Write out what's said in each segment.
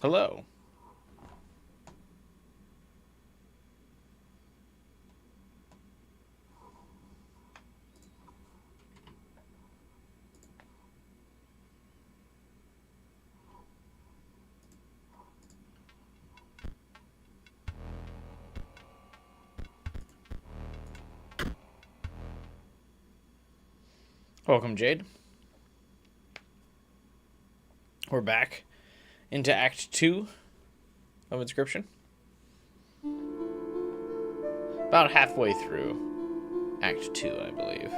Hello. Welcome, Jade. We're back into Act 2 of Inscryption. About halfway through Act 2, I believe.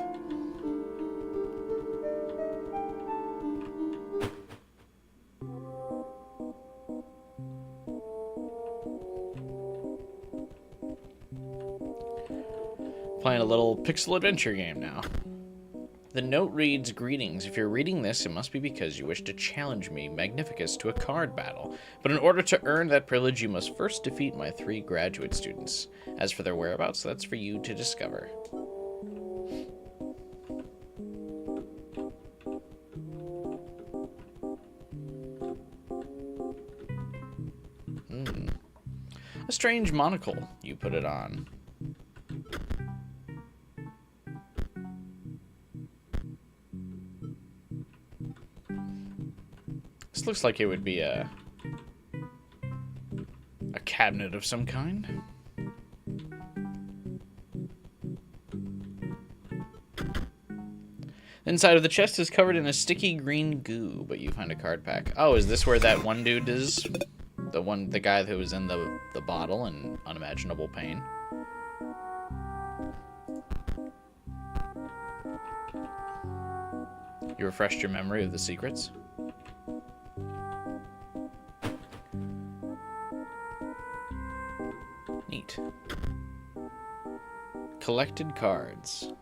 Playing a little pixel adventure game now. The note reads, "Greetings. If you're reading this, it must be because you wish to challenge me, Magnificus, to a card battle. But in order to earn that privilege, you must first defeat my 3 graduate students. As for their whereabouts, that's for you to discover." A strange monocle you put it on. This looks like it would be a cabinet of some kind. The inside of the chest is covered in a sticky green goo, but you find a card pack. Oh, is this where that one dude is? The guy who was in the bottle in unimaginable pain. You refreshed your memory of the secrets? Neat. Collected cards.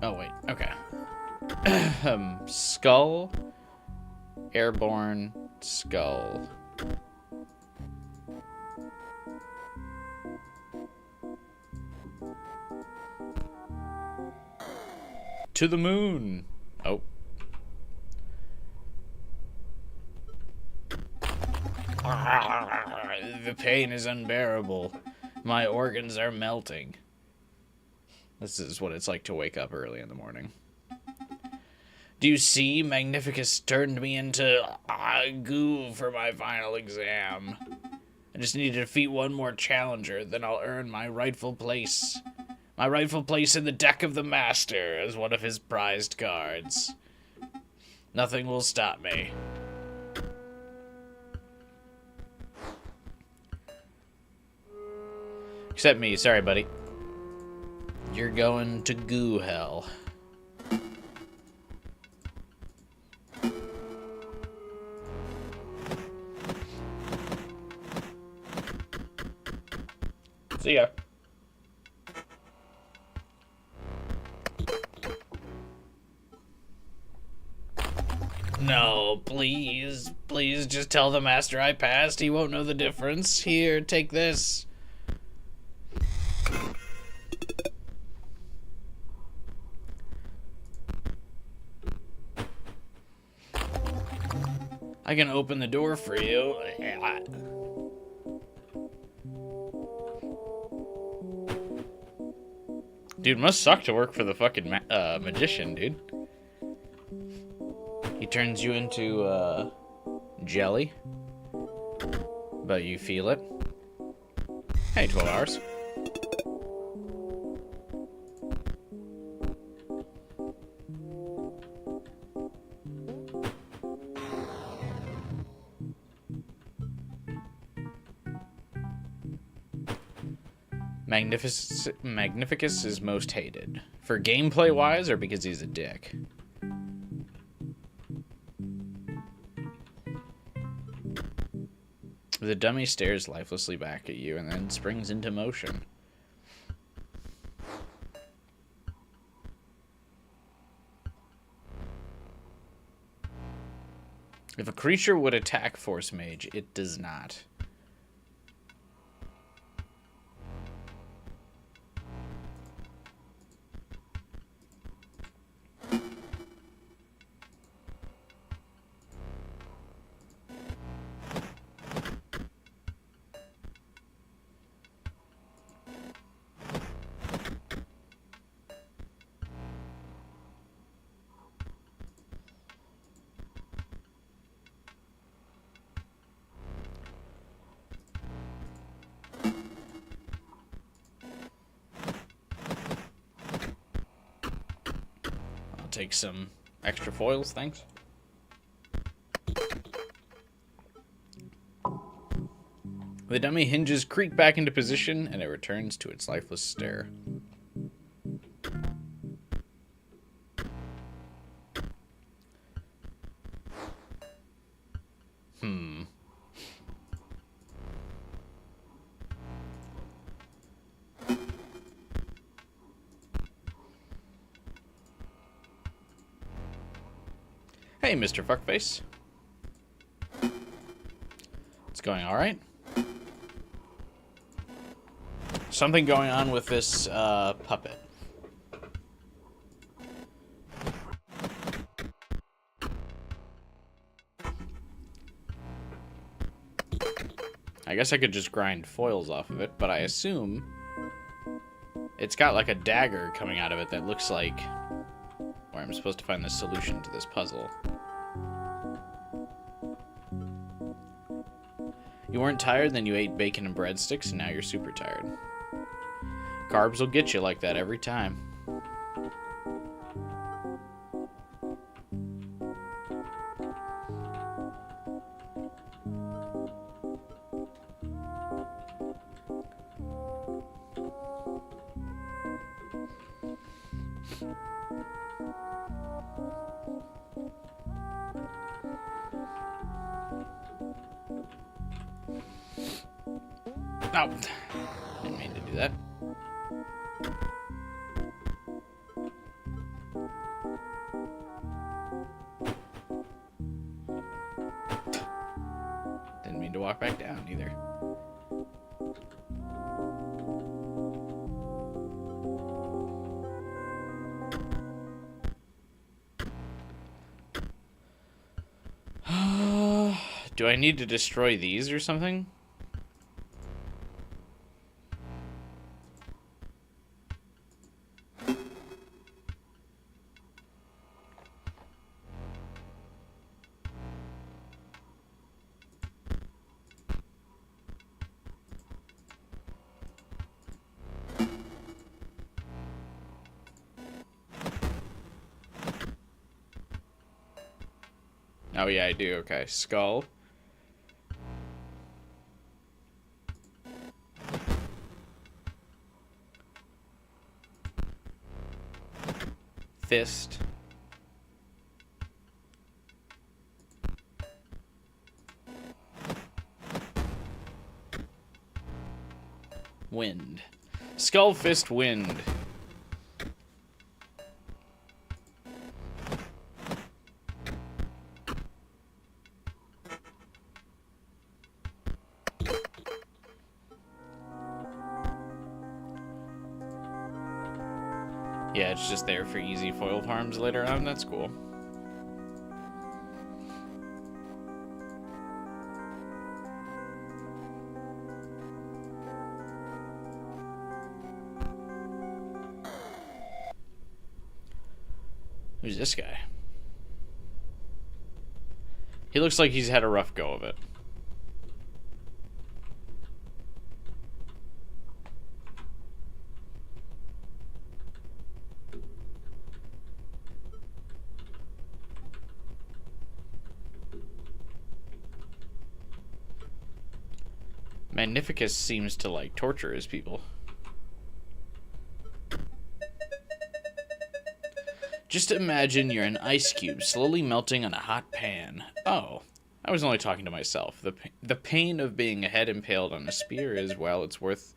Oh, wait. Okay. Skull. Airborne. Skull. To the moon. Oh. The pain is unbearable. My organs are melting. This is what it's like to wake up early in the morning. Do you see? Magnificus turned me into goo for my final exam. I just need to defeat one more challenger, then I'll earn my rightful place. My rightful place in the deck of the Master as one of his prized cards. Nothing will stop me. Except me. Sorry, buddy. You're going to goo hell. See ya. No, please. Please just tell the Master I passed. He won't know the difference. Here, take this. I can open the door for you. Dude, must suck to work for the fucking magician, dude. He turns you into jelly, but you feel it. Hey, 12 hours. Magnificus is most hated. For gameplay-wise, or because he's a dick? The dummy stares lifelessly back at you and then springs into motion. If a creature would attack Force Mage, it does not. Take some extra foils, thanks. The dummy hinges creak back into position, and it returns to its lifeless stare. Hey, Mr. Fuckface. It's going alright? Something going on with this puppet. I guess I could just grind foils off of it, but I assume it's got like a dagger coming out of it that looks like where I'm supposed to find the solution to this puzzle. You weren't tired, then you ate bacon and breadsticks, and now you're super tired. Carbs will get you like that every time. Oh, didn't mean to do that. Didn't mean to walk back down either. Do I need to destroy these or something? Oh yeah, I do. Okay, skull. Fist. Wind. Skull, fist, wind. Yeah, it's just there for easy foil farms later on. That's cool. Who's this guy? He looks like he's had a rough go of it. Magnificus seems to like torture his people. Just imagine you're an ice cube slowly melting on a hot pan. Oh, I was only talking to myself. The pain of being a head impaled on a spear is, well, it's worth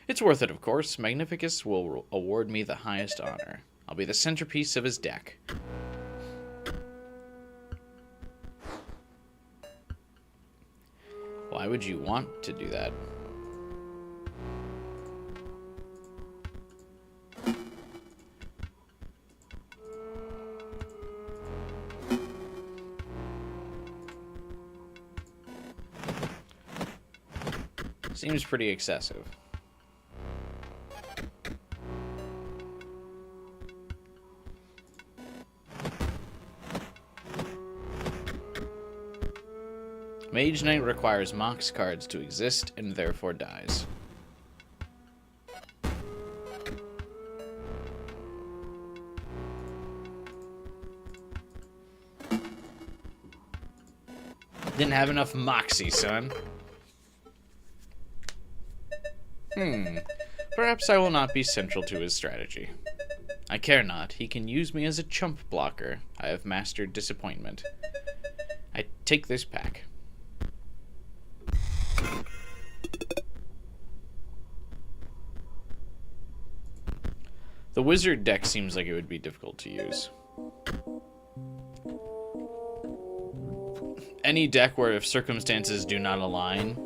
it, of course. Magnificus will award me the highest honor. I'll be the centerpiece of his deck. Why would you want to do that? Seems pretty excessive. Mage Knight requires Mox cards to exist and therefore dies. Didn't have enough moxie, son. Perhaps I will not be central to his strategy. I care not. He can use me as a chump blocker. I have mastered disappointment. I take this pack. The wizard deck seems like it would be difficult to use. Any deck where if circumstances do not align,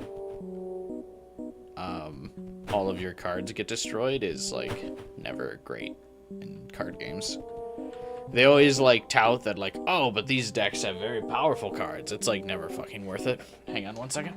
all of your cards get destroyed is, like, never great in card games. They always, like, tout that, like, oh, but these decks have very powerful cards. It's, like, never fucking worth it. Hang on one second.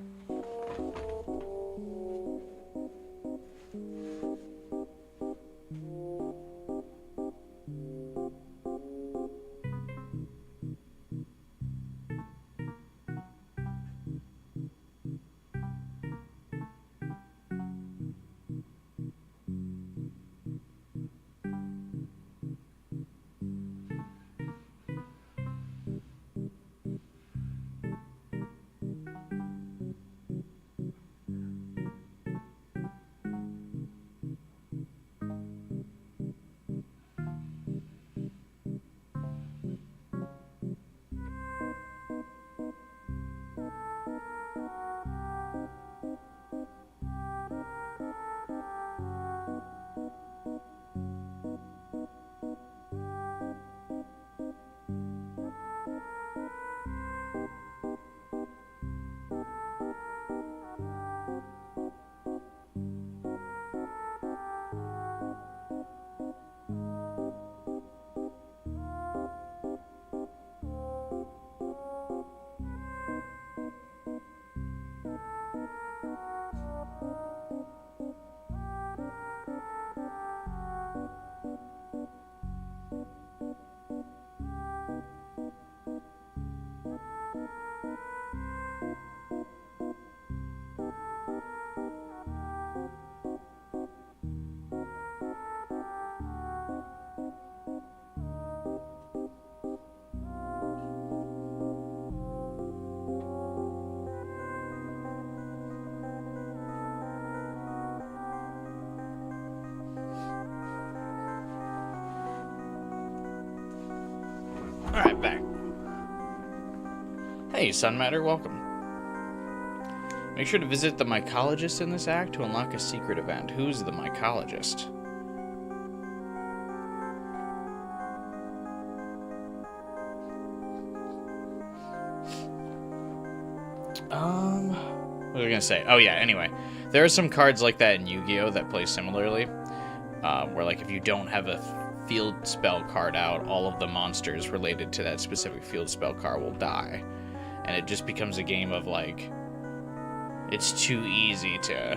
Alright, back. Hey, Sun Matter, welcome. Make sure to visit the mycologist in this act to unlock a secret event. Who's the mycologist? What was I gonna say? Oh yeah, anyway. There are some cards like that in Yu-Gi-Oh! That play similarly. Where, like, if you don't have a field spell card out, all of the monsters related to that specific field spell card will die. And it just becomes a game of, like, it's too easy to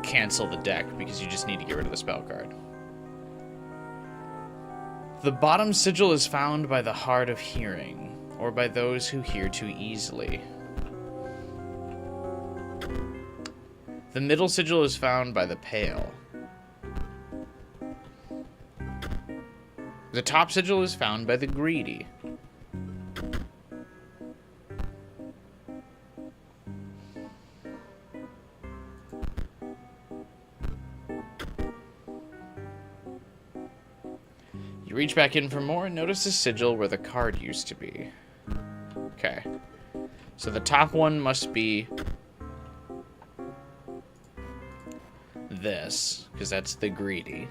cancel the deck because you just need to get rid of the spell card. The bottom sigil is found by the hard of hearing, or by those who hear too easily. The middle sigil is found by the pale. The top sigil is found by the greedy. You reach back in for more and notice a sigil where the card used to be. Okay. So the top one must be this, because that's the greedy.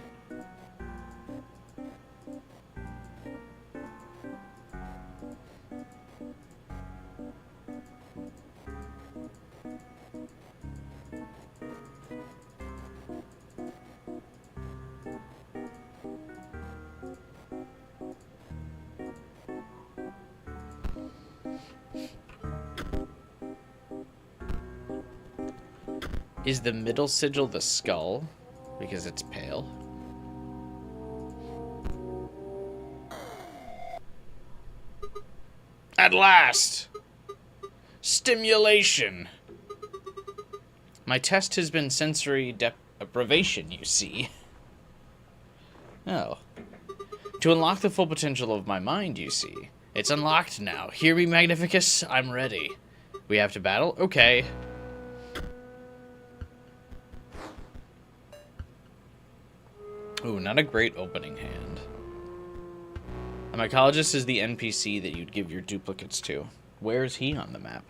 Is the middle sigil the skull? Because it's pale. At last! Stimulation! My test has been sensory deprivation, you see. Oh. To unlock the full potential of my mind, you see. It's unlocked now. Hear me, Magnificus? I'm ready. We have to battle? Okay. Ooh, not a great opening hand. A mycologist is the NPC that you'd give your duplicates to. Where is he on the map?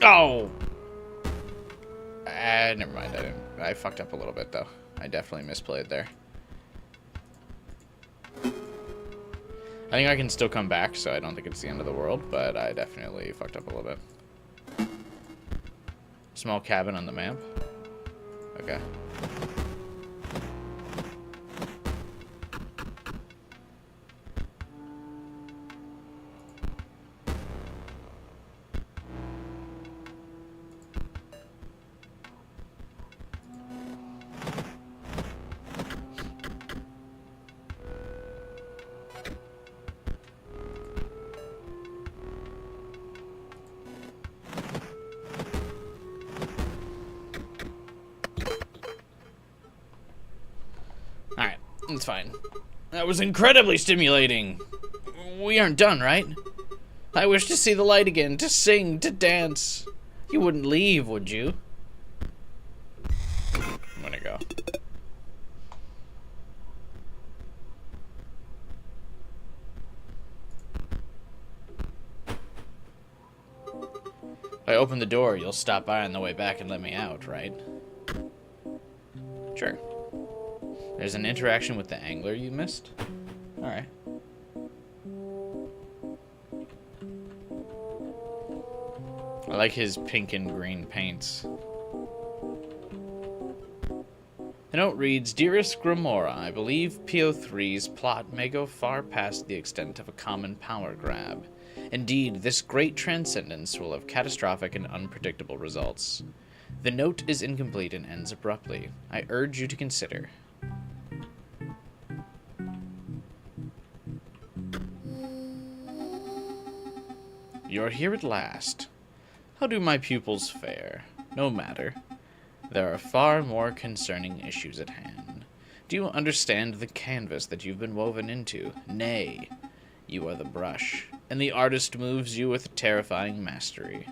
Oh! Never mind. I fucked up a little bit, though. I definitely misplayed there. I think I can still come back, so I don't think it's the end of the world, but I definitely fucked up a little bit. Small cabin on the map. Okay. It's fine. That was incredibly stimulating. We aren't done, right? I wish to see the light again, to sing, to dance. You wouldn't leave, would you? I'm gonna go. If I open the door, you'll stop by on the way back and let me out, right? Sure. There's an interaction with the angler you missed? Alright. I like his pink and green paints. The note reads, Dearest Grimora, I believe PO3's plot may go far past the extent of a common power grab. Indeed, this great transcendence will have catastrophic and unpredictable results. The note is incomplete and ends abruptly. I urge you to consider. You're here at last. How do my pupils fare? No matter. There are far more concerning issues at hand. Do you understand the canvas that you've been woven into? Nay, you are the brush, and the artist moves you with terrifying mastery.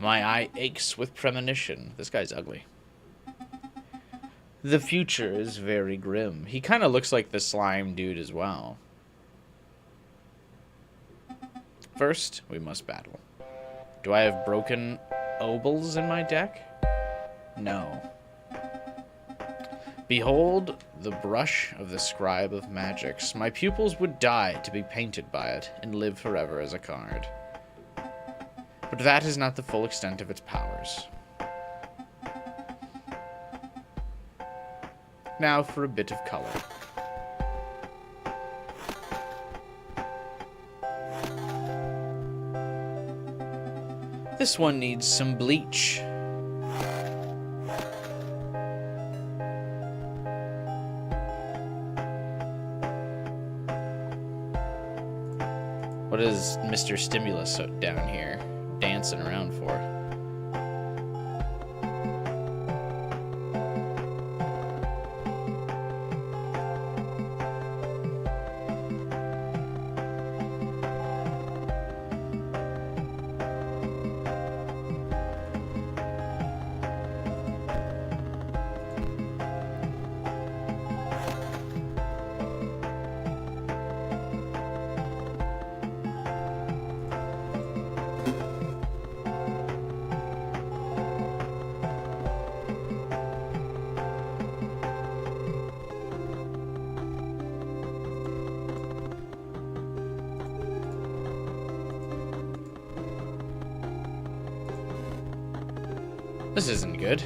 My eye aches with premonition. This guy's ugly. The future is very grim. He kind of looks like the slime dude as well. First, we must battle. Do I have broken obols in my deck? No. Behold the brush of the scribe of magics. My pupils would die to be painted by it and live forever as a card. But that is not the full extent of its powers. Now for a bit of color. This one needs some bleach. What is Mr. Stimulus down here dancing around for? This isn't good.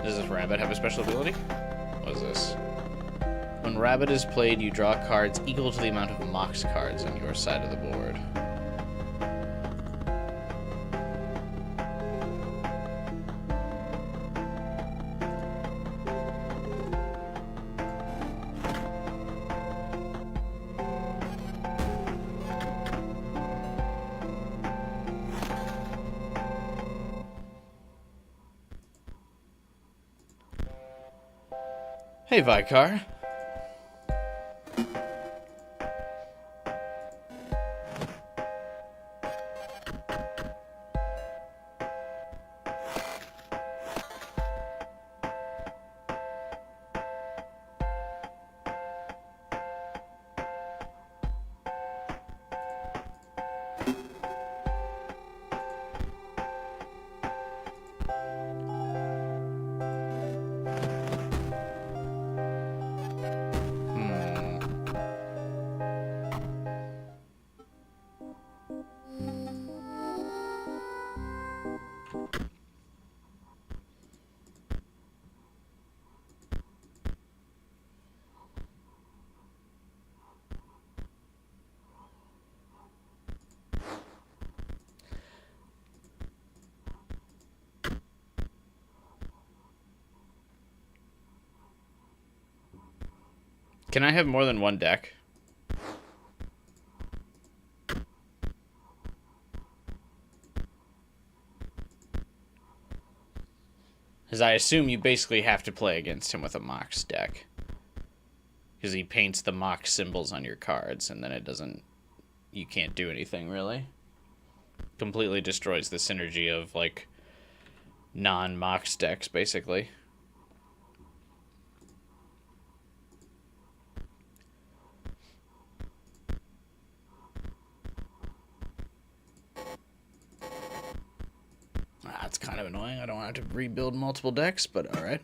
Does this rabbit have a special ability? What is this? When rabbit is played, you draw cards equal to the amount of mox cards on your side of the board. Hey, Vicar. Can I have more than one deck? Because I assume you basically have to play against him with a Mox deck. Because he paints the Mox symbols on your cards, and then it doesn't... You can't do anything, really. Completely destroys the synergy of, like, non-Mox decks, basically. That's kind of annoying. I don't have to rebuild multiple decks, but alright.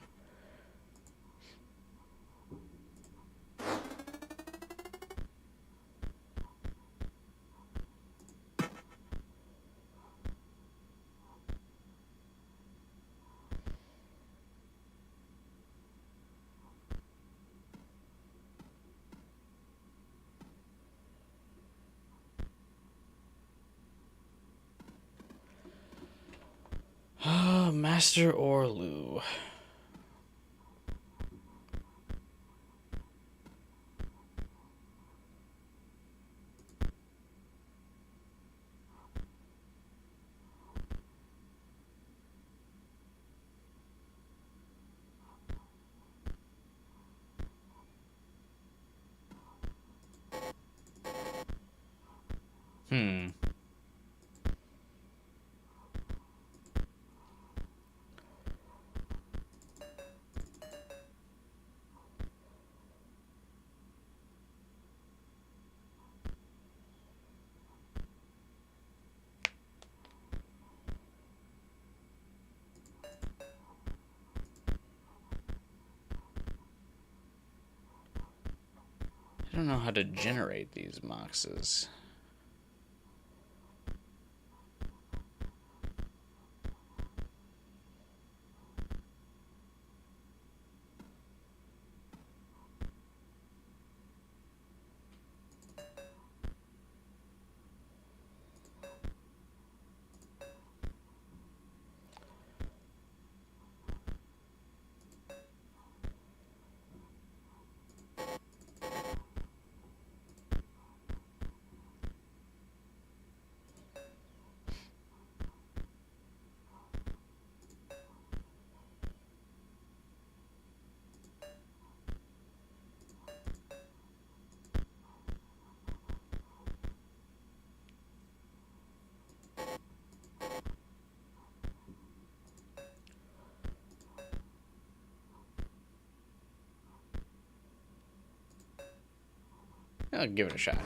Master Orlu. I don't know how to generate these Moxes. I'll give it a shot.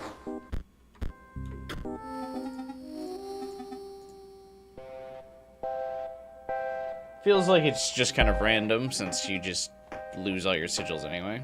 Feels like it's just kind of random since you just lose all your sigils anyway.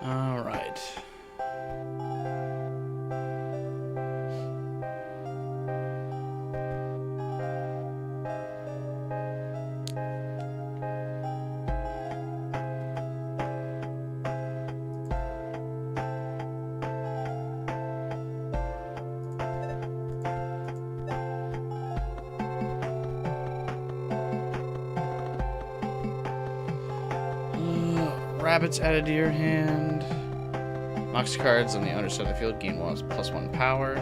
All right. Rabbits added to your hand. Mox cards on the underside of the field gain +1 power.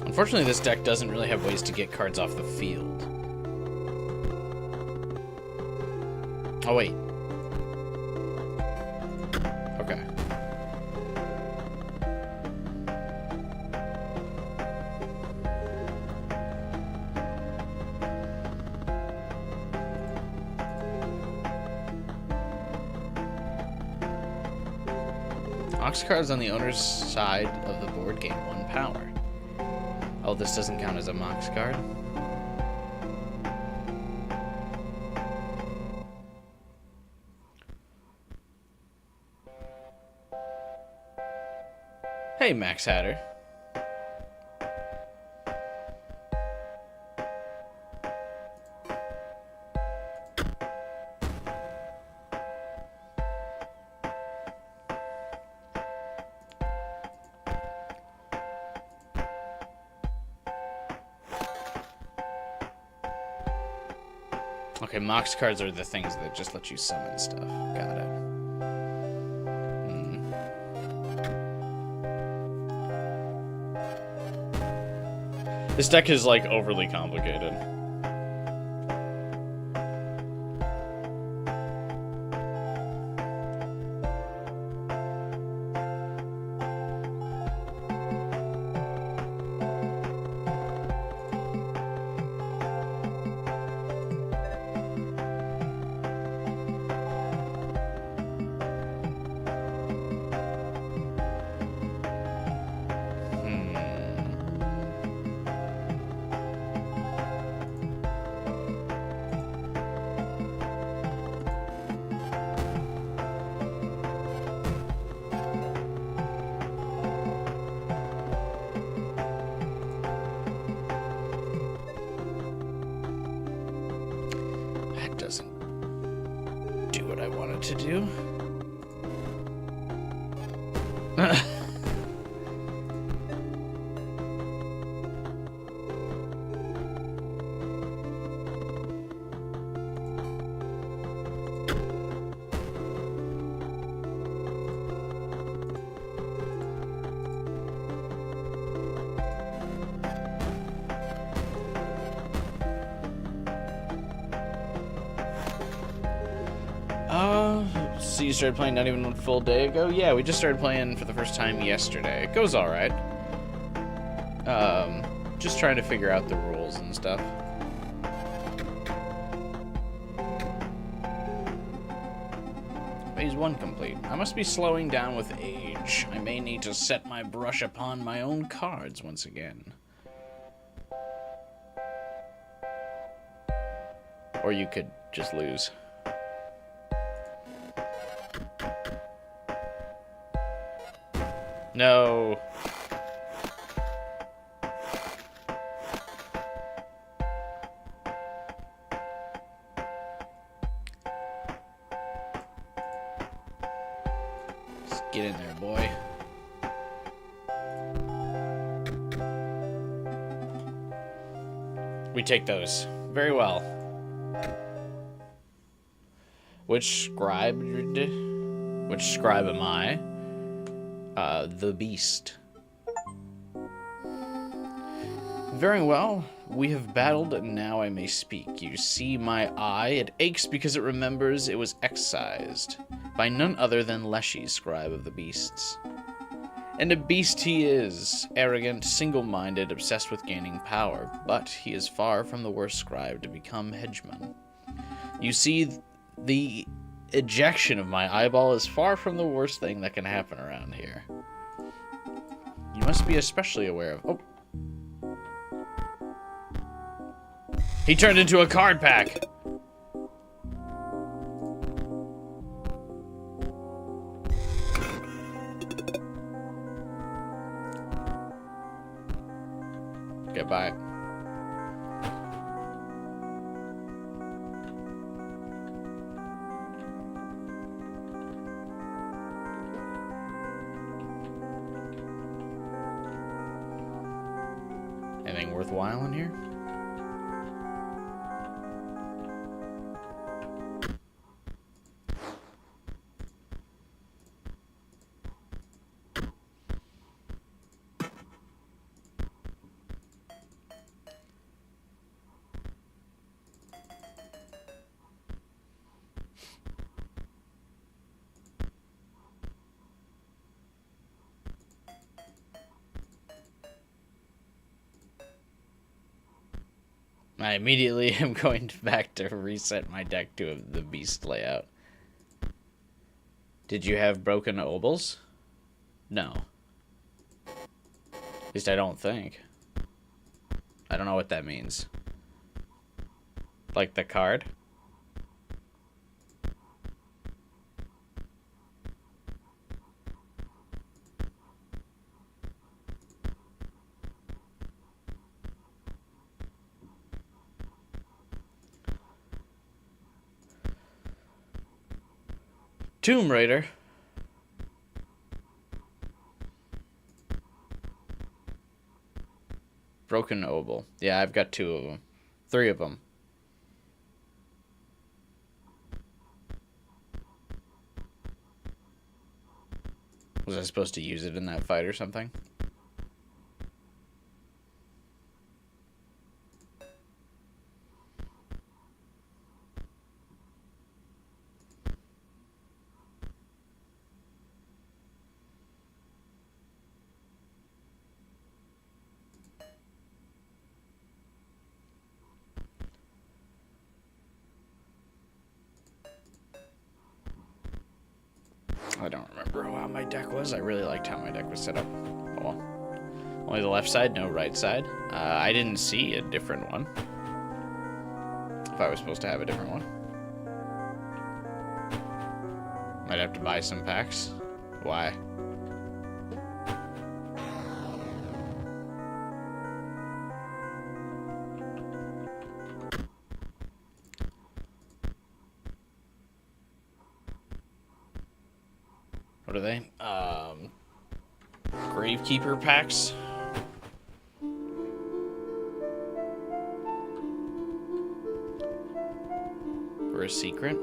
Unfortunately, this deck doesn't really have ways to get cards off the field. Oh, wait. Okay. Ox cards on the owner's side of the board gain 1 power. Oh, this doesn't count as a Mox card. Hey, Max Hatter. Okay, Mox cards are the things that just let you summon stuff. Got it. This deck is, like, overly complicated. Doesn't do what I wanted to do. So you started playing not even a full day ago? Yeah, we just started playing for the first time yesterday. It goes alright. Just trying to figure out the rules and stuff. Phase 1 complete. I must be slowing down with age. I may need to set my brush upon my own cards once again. Or you could just lose. No. Let's get in there, boy. We take those. Very well. Which scribe am I? The beast. Very well. We have battled, and now I may speak. You see my eye? It aches because it remembers it was excised by none other than Leshy, scribe of the beasts. And a beast he is, arrogant, single-minded, obsessed with gaining power, but he is far from the worst scribe to become hegemon. You see, the ejection of my eyeball is far from the worst thing that can happen around here. You must be especially aware of... Oh. He turned into a card pack! Goodbye. Anything worthwhile in here? I immediately am going back to reset my deck to the beast layout. Did you have broken obols? No. At least I don't think. I don't know what that means. Like the card? Tomb Raider. Broken obol. Yeah, I've got 2 of them. 3 of them. Was I supposed to use it in that fight or something? I don't remember how my deck was. I really liked how my deck was set up. Oh well. Only the left side, no right side. I didn't see a different one. If I was supposed to have a different one. Might have to buy some packs. Why? What are they? Gravekeeper packs. For a secret.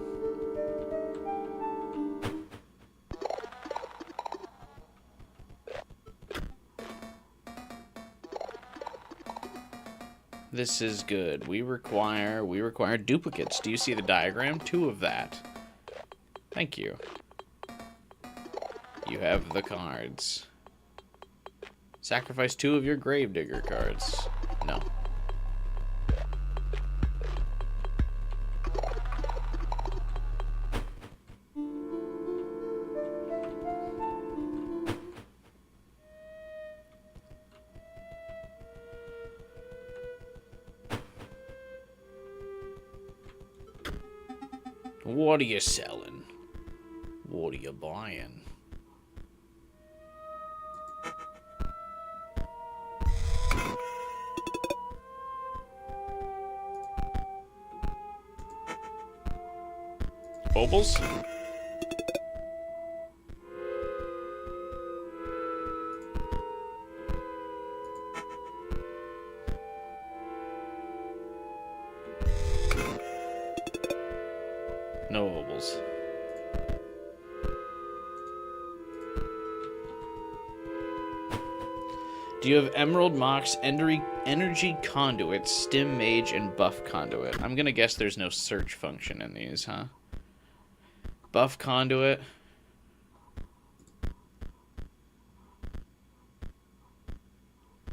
This is good. We require duplicates. Do you see the diagram? 2 of that. Thank you. You have the cards. Sacrifice 2 of your Gravedigger cards. No. What are you selling? What are you buying? Obols? No ovals. Do you have Emerald Mox, Energy Conduit, Stim Mage, and Buff Conduit? I'm gonna guess there's no search function in these, huh? Buff Conduit.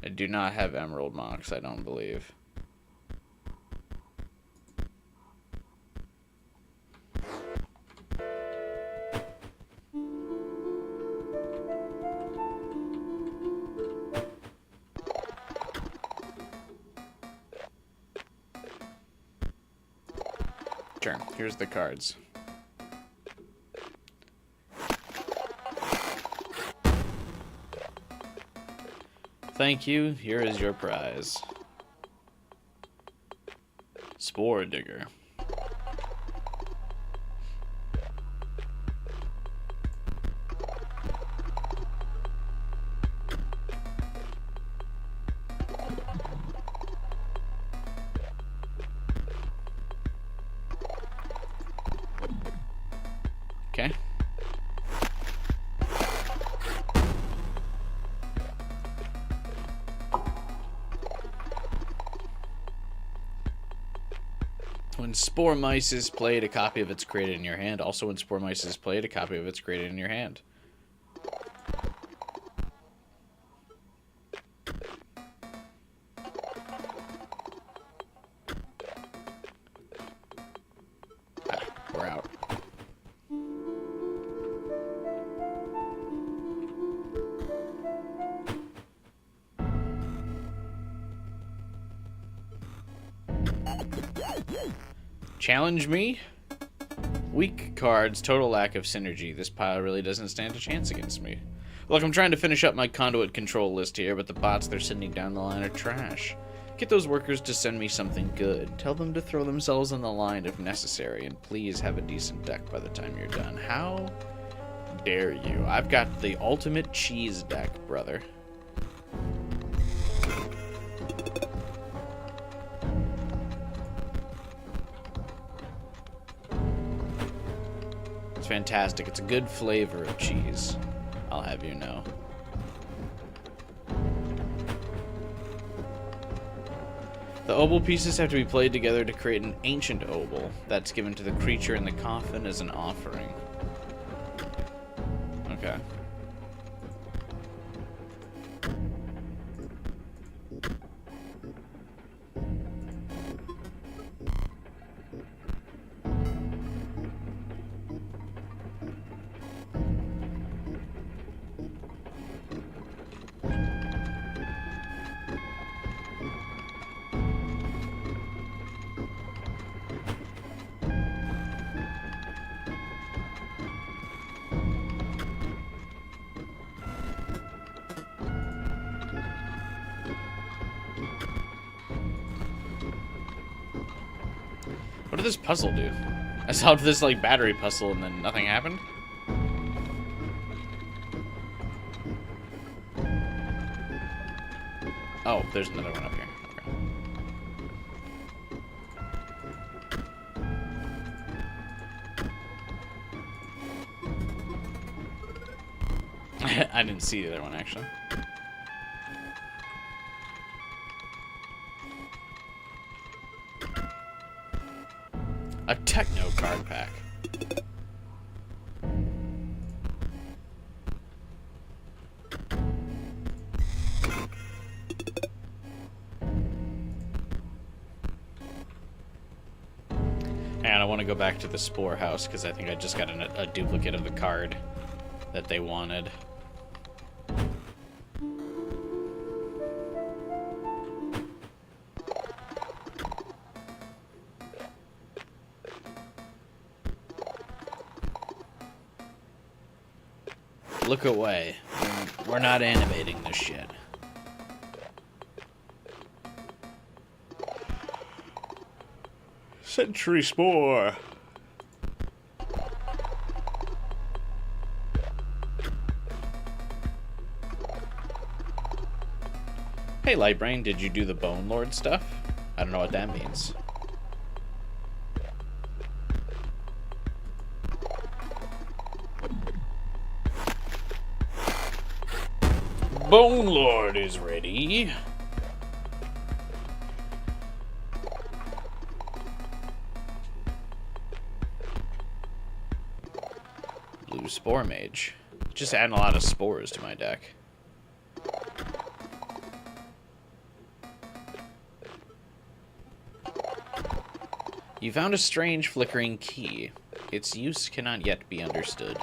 I do not have Emerald Mox, I don't believe. Sure, here's the cards. Thank you, here is your prize. Spore Digger. Okay. When Spore Mice is played, a copy of it's created in your hand. Also, when Spore Mice is played, a copy of it's created in your hand. We're out. Challenge me? Weak cards, total lack of synergy. This pile really doesn't stand a chance against me. Look, I'm trying to finish up my conduit control list here, but the bots they're sending down the line are trash. Get those workers to send me something good. Tell them to throw themselves on the line if necessary, and please have a decent deck by the time you're done. How dare you? I've got the ultimate cheese deck, brother. It's fantastic. It's a good flavor of cheese, I'll have you know. The obol pieces have to be played together to create an ancient obol that's given to the creature in the coffin as an offering. Okay. What did this puzzle do? I solved this, like, battery puzzle and then nothing happened? Oh, there's another one up here. Okay. I didn't see the other one, actually. A techno card pack. And I want to go back to the Spore house because I think I just got a duplicate of the card that they wanted. Look away. We're not animating this shit. Sentry Spore. Hey, Lightbrain, did you do the Bone Lord stuff? I don't know what that means. Bone Lord is ready. Blue Spore Mage. Just adding a lot of spores to my deck. You found a strange flickering key. Its use cannot yet be understood.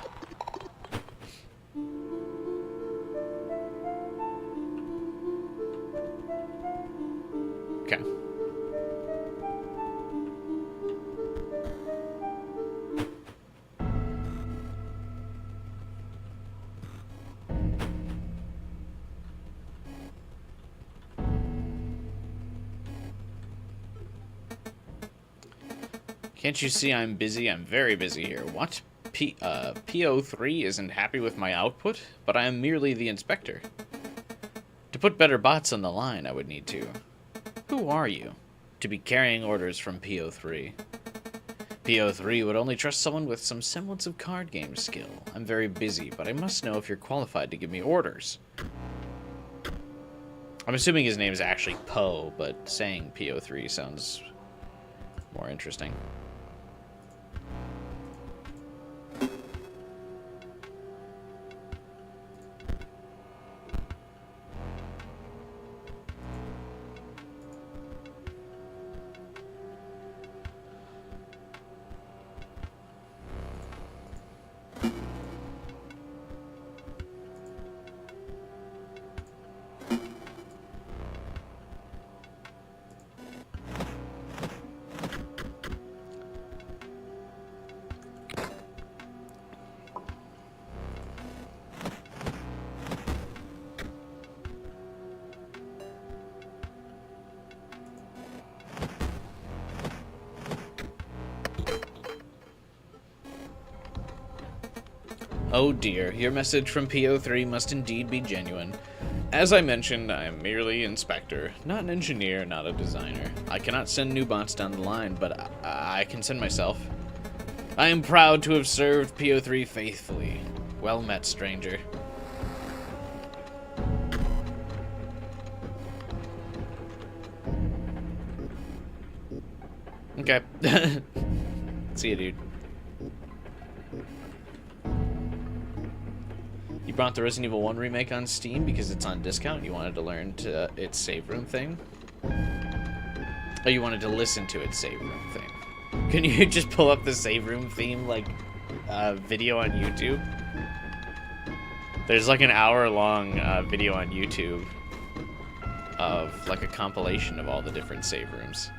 Okay. Can't you see I'm busy? I'm very busy here. What? PO3 isn't happy with my output, but I am merely the inspector. To put better bots on the line, I would need to. Who are you? To be carrying orders from PO3. PO3 would only trust someone with some semblance of card game skill. I'm very busy, but I must know if you're qualified to give me orders. I'm assuming his name is actually Poe, but saying PO3 sounds more interesting. Oh dear, your message from PO3 must indeed be genuine. As I mentioned, I am merely inspector, not an engineer, not a designer. I cannot send new bots down the line, but I can send myself. I am proud to have served PO3 faithfully. Well met, stranger. Okay. See you, dude. You brought the Resident Evil 1 remake on Steam because it's on discount. You wanted to learn its save room thing. Oh, you wanted to listen to its save room thing. Can you just pull up the save room theme, like, video on YouTube? There's like an hour-long video on YouTube of like a compilation of all the different save rooms.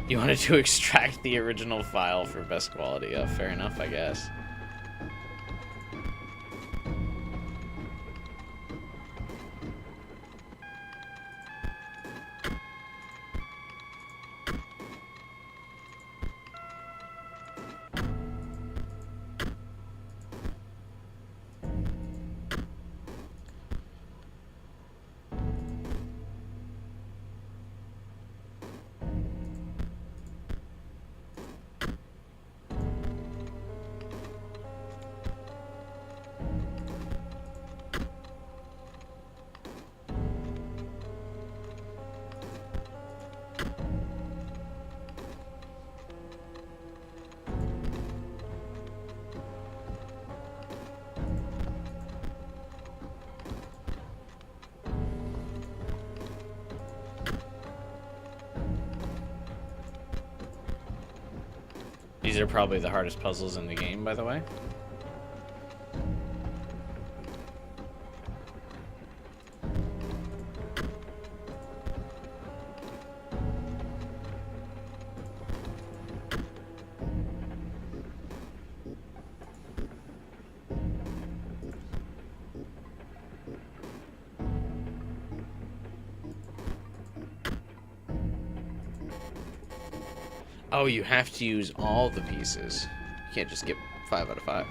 You wanted to extract the original file for best quality. Fair enough, I guess. These are probably the hardest puzzles in the game, by the way. Oh, you have to use all the pieces. You can't just get 5 out of 5.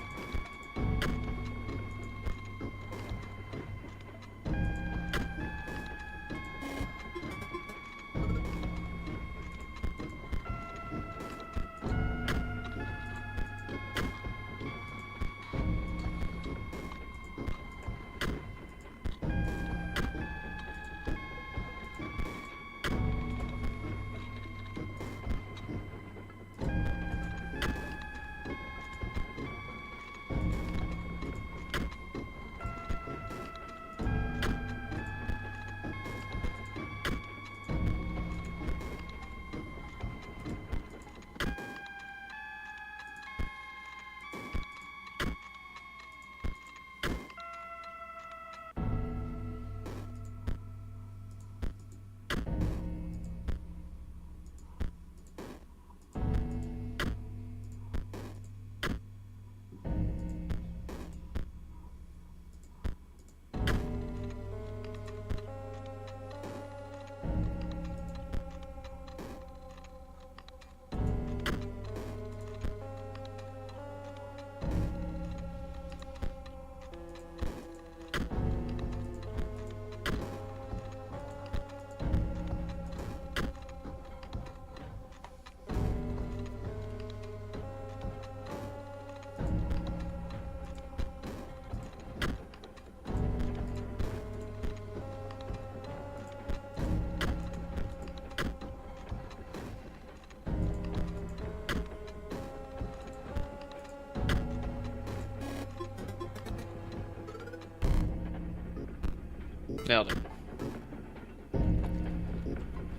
Nailed it.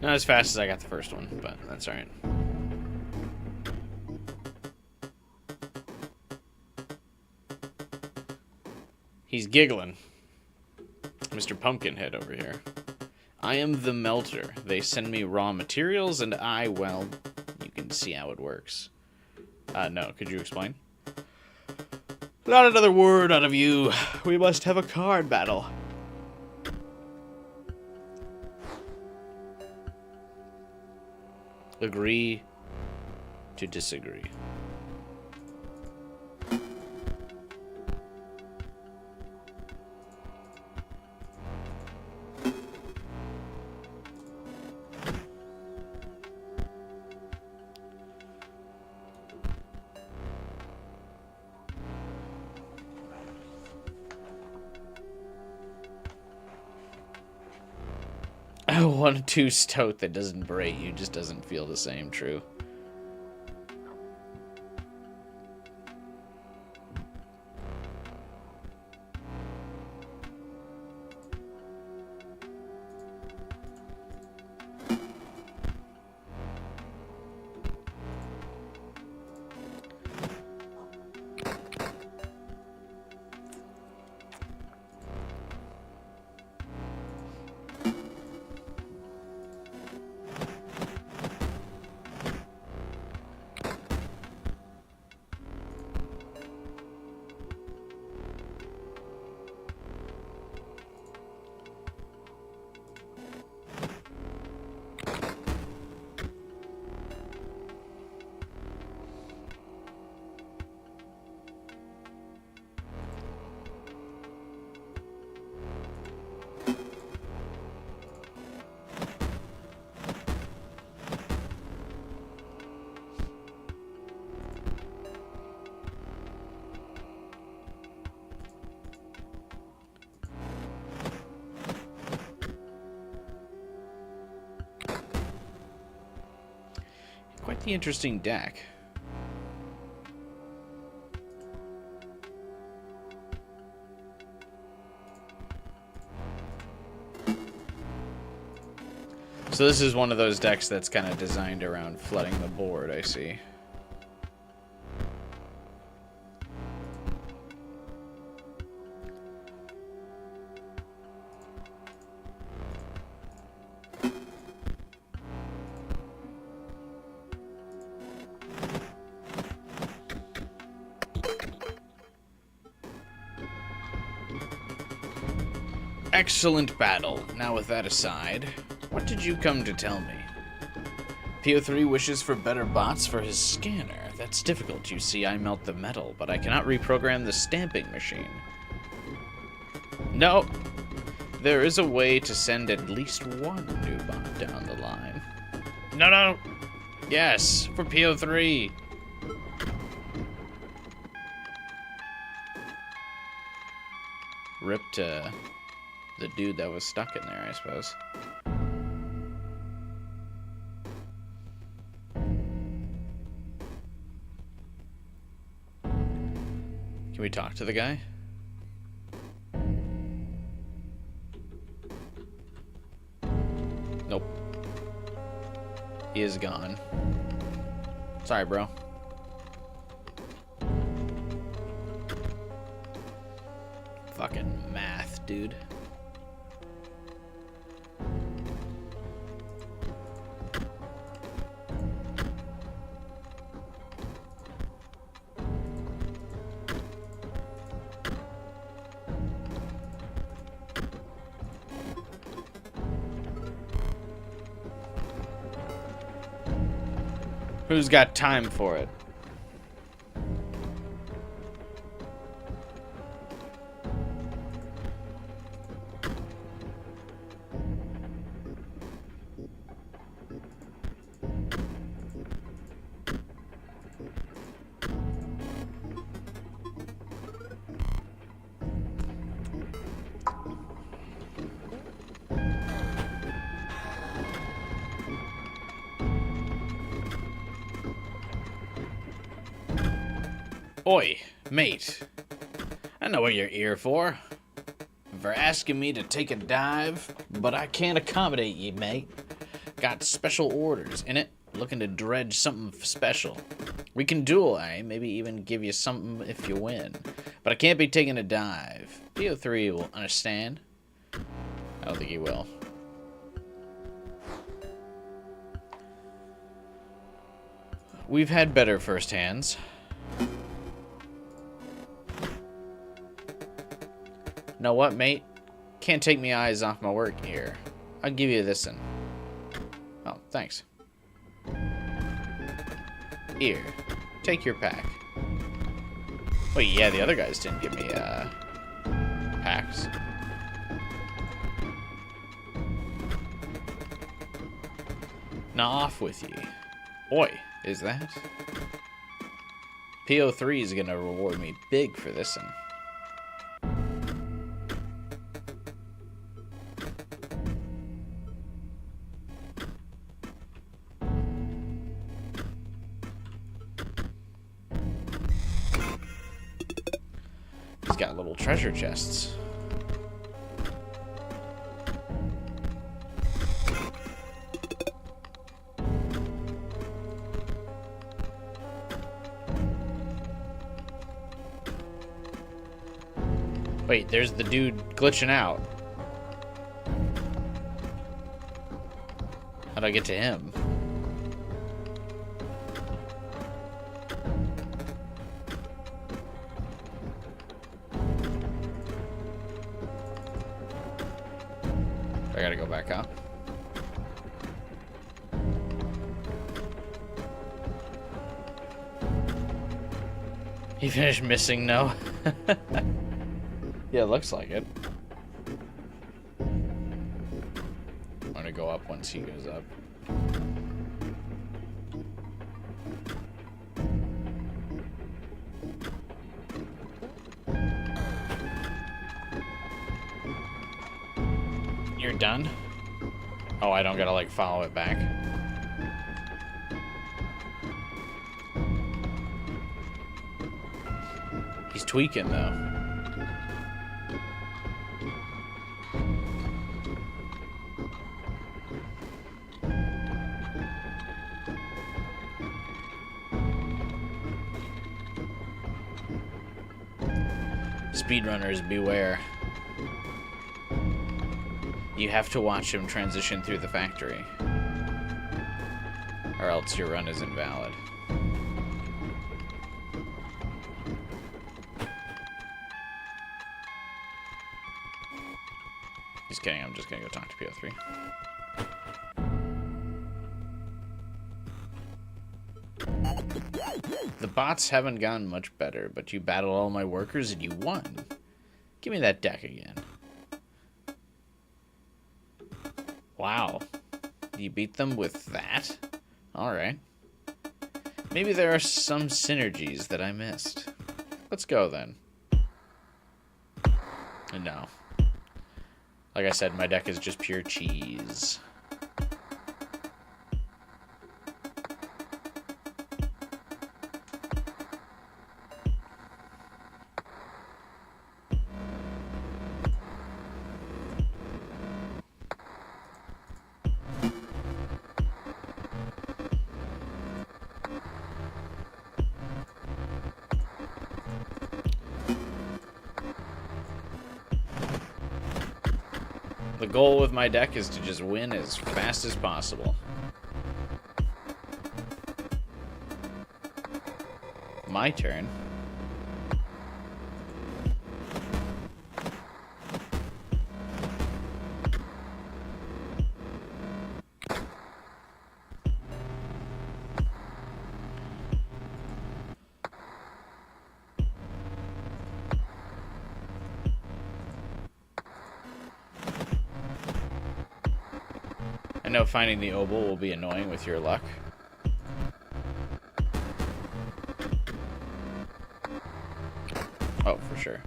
Not as fast as I got the first one, but that's alright. He's giggling. Mr. Pumpkinhead over here. I am the melter. They send me raw materials and well, you can see how it works. No, could you explain? Not another word out of you. We must have a card battle. Agree to disagree. I want a 2 stout that doesn't berate you, just doesn't feel the same, true. Quite the interesting deck. So this is one of those decks that's kind of designed around flooding the board, I see. Excellent battle. Now with that aside, what did you come to tell me? PO3 wishes for better bots for his scanner. That's difficult, you see. I melt the metal, but I cannot reprogram the stamping machine. No. There is a way to send at least one new bot down the line. No. Yes, for PO3. Ripped, the dude that was stuck in there, I suppose. Can we talk to the guy? Nope. He is gone. Sorry, bro. Fucking math, dude. Who's got time for it? Oi, mate. I know what you're here for. for asking me to take a dive, but I can't accommodate you, mate. Got special orders in it, looking to dredge something special. We can duel, eh? Maybe even give you something if you win. But I can't be taking a dive. PO3 will understand. I don't think he will. We've had better first hands. Know what, mate? Can't take me eyes off my work here. I'll give you this one. Oh, thanks. Here, take your pack. Wait, yeah, the other guys didn't give me, packs. Now off with ye. Boy, is that? PO3 is gonna reward me big for this one. He's got little treasure chests. Wait, there's the dude glitching out. How'd I get to him? I gotta go back up. He finished missing, no? Yeah, it looks like it. I'm gonna go up once he goes up. You're done? Oh, I don't gotta, like, follow it back. He's tweaking, though. Speedrunners, beware. You have to watch him transition through the factory, or else your run is invalid. Just kidding, I'm just gonna go talk to PO3. The bots haven't gotten much better, but you battled all my workers and you won. Give me that deck again. Wow. You beat them with that? Alright. Maybe there are some synergies that I missed. Let's go then. No. Like I said, my deck is just pure cheese. The goal with my deck is to just win as fast as possible. My turn. I know finding the obol will be annoying with your luck. Oh, for sure.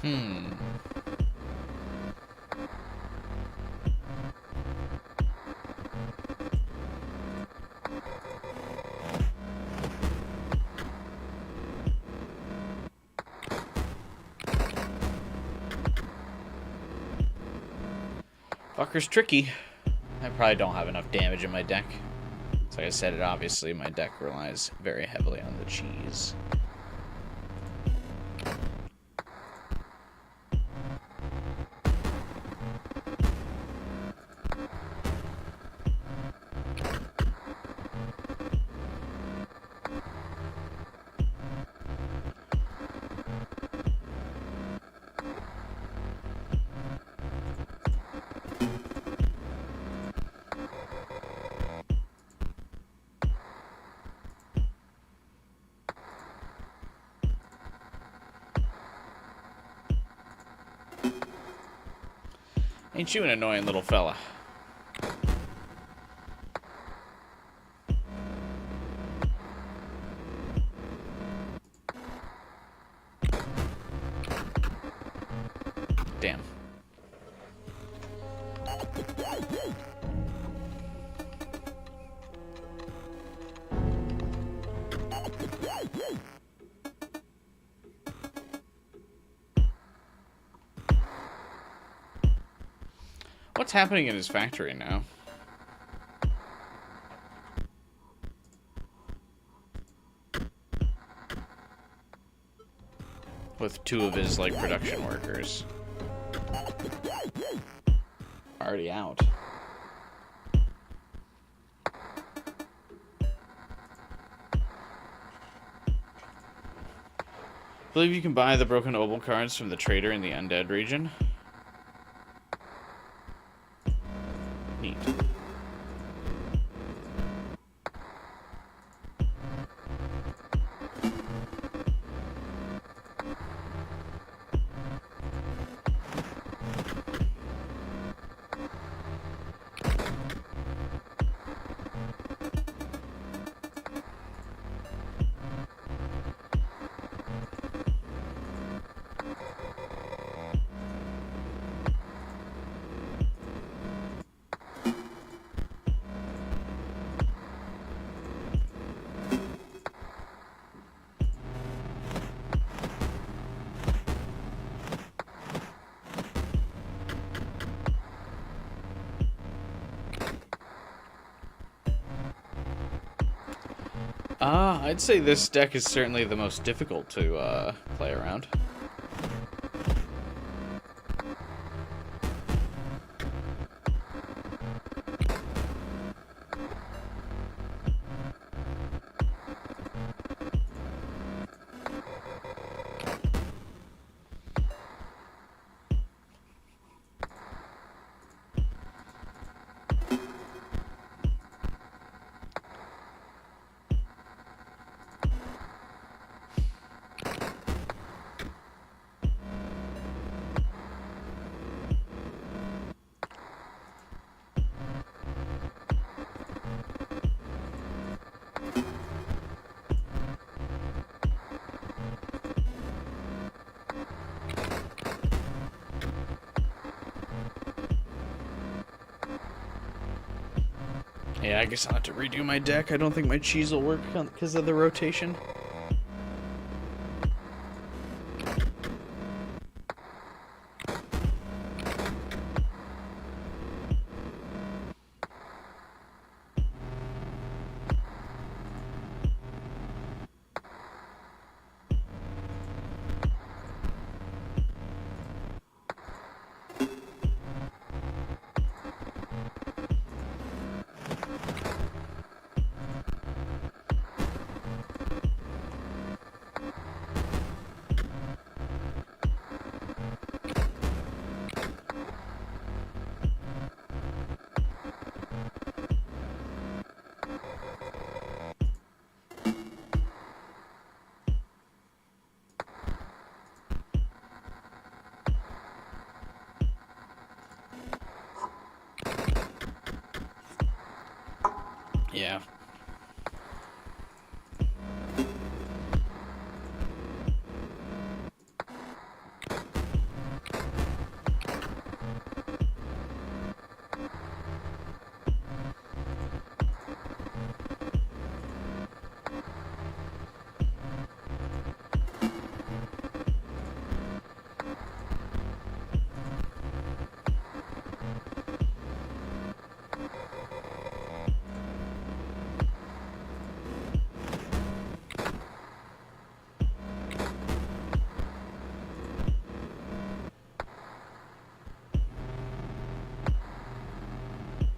Hmm. Fucker's tricky. I probably don't have enough damage in my deck. So like I said, obviously my deck relies very heavily on the cheese. Ain't you an annoying little fella? Damn. What's happening in his factory now? With two of his, like, production workers. Already out. I believe you can buy the broken obol cards from the trader in the undead region. Neat. I'd say this deck is certainly the most difficult to play around. Yeah, I guess I'll have to redo my deck. I don't think my cheese will work because of the rotation.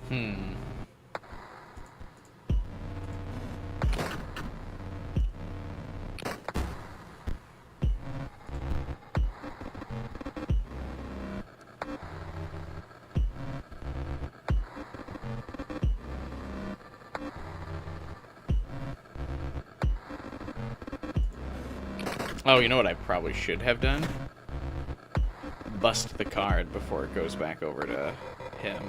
Hmm. Oh, you know what I probably should have done? Bust the card before it goes back over to him.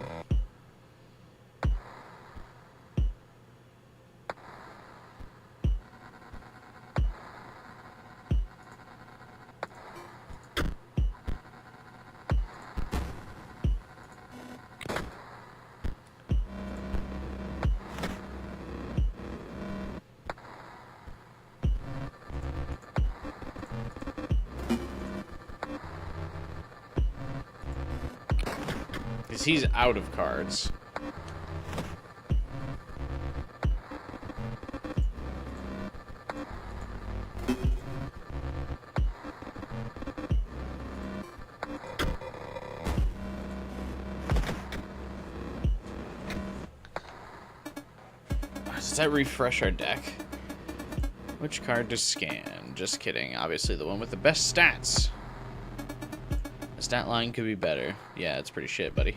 Because he's out of cards. Does that refresh our deck? Which card to scan? Just kidding. Obviously the one with the best stats. The stat line could be better. Yeah, it's pretty shit, buddy.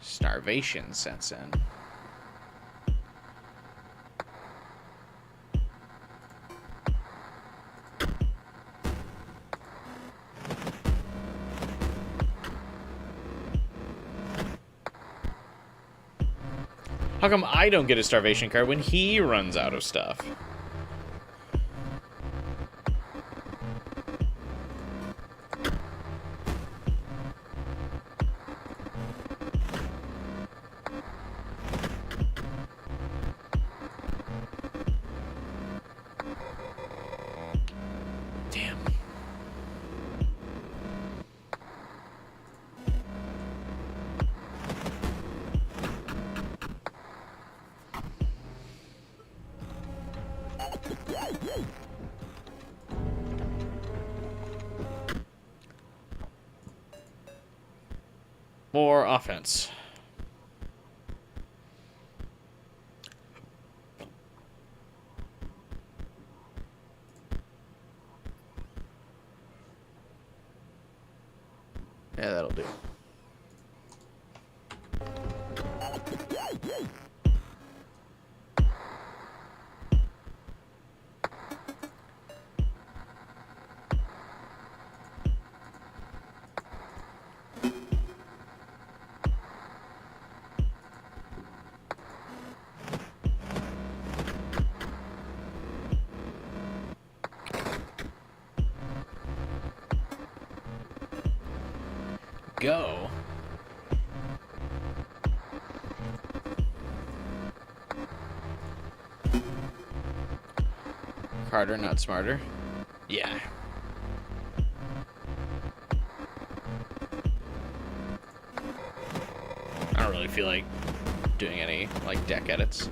Starvation sets in. How come I don't get a starvation card when he runs out of stuff? More offense. Yeah, that'll do. Go. Harder, not smarter. Yeah. I don't really feel like doing any, like, deck edits.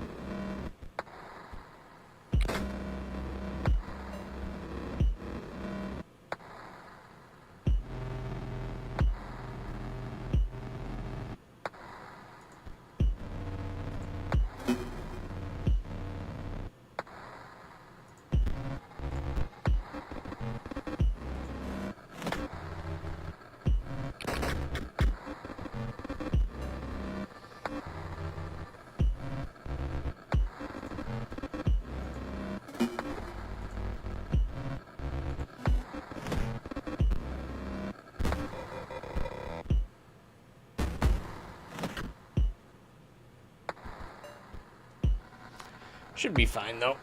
Should be fine, though.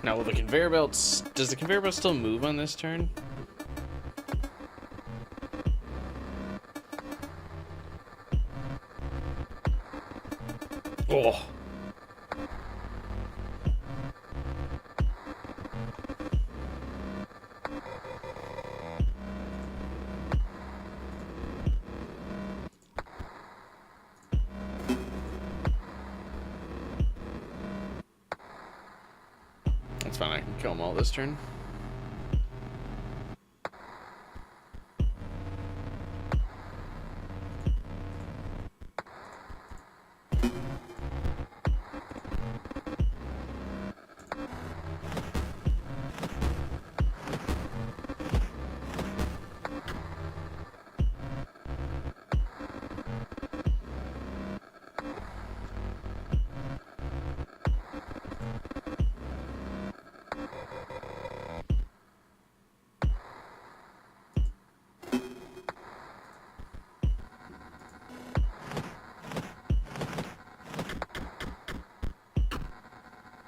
Now, will the conveyor belt... Does the conveyor belt still move on this turn? Oh. That's fine, I can kill them all this turn.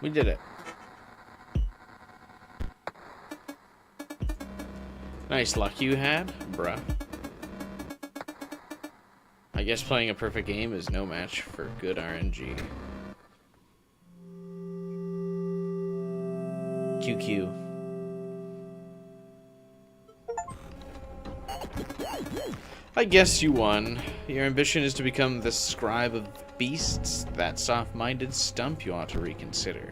We did it. Nice luck you had, bruh. I guess playing a perfect game is no match for good RNG. QQ. I guess you won. Your ambition is to become the scribe of beasts. That soft-minded stump you ought to reconsider.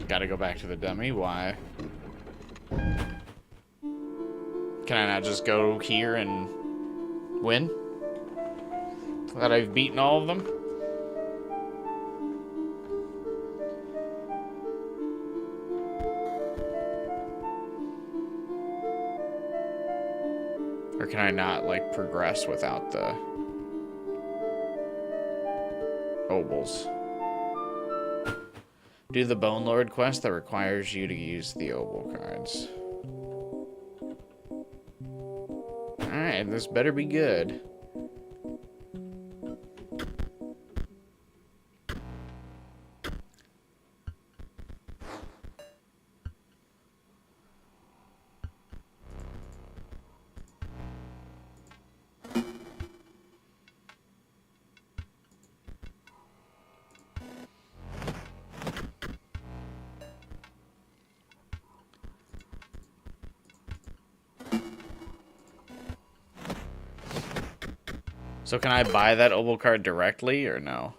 Gotta go back to the dummy. Why? Can I not just go here and win? That I've beaten all of them? Or can I not, like, progress without the obols? Do the Bone Lord quest that requires you to use the obol cards. Alright, this better be good. So can I buy that obol card directly, or no?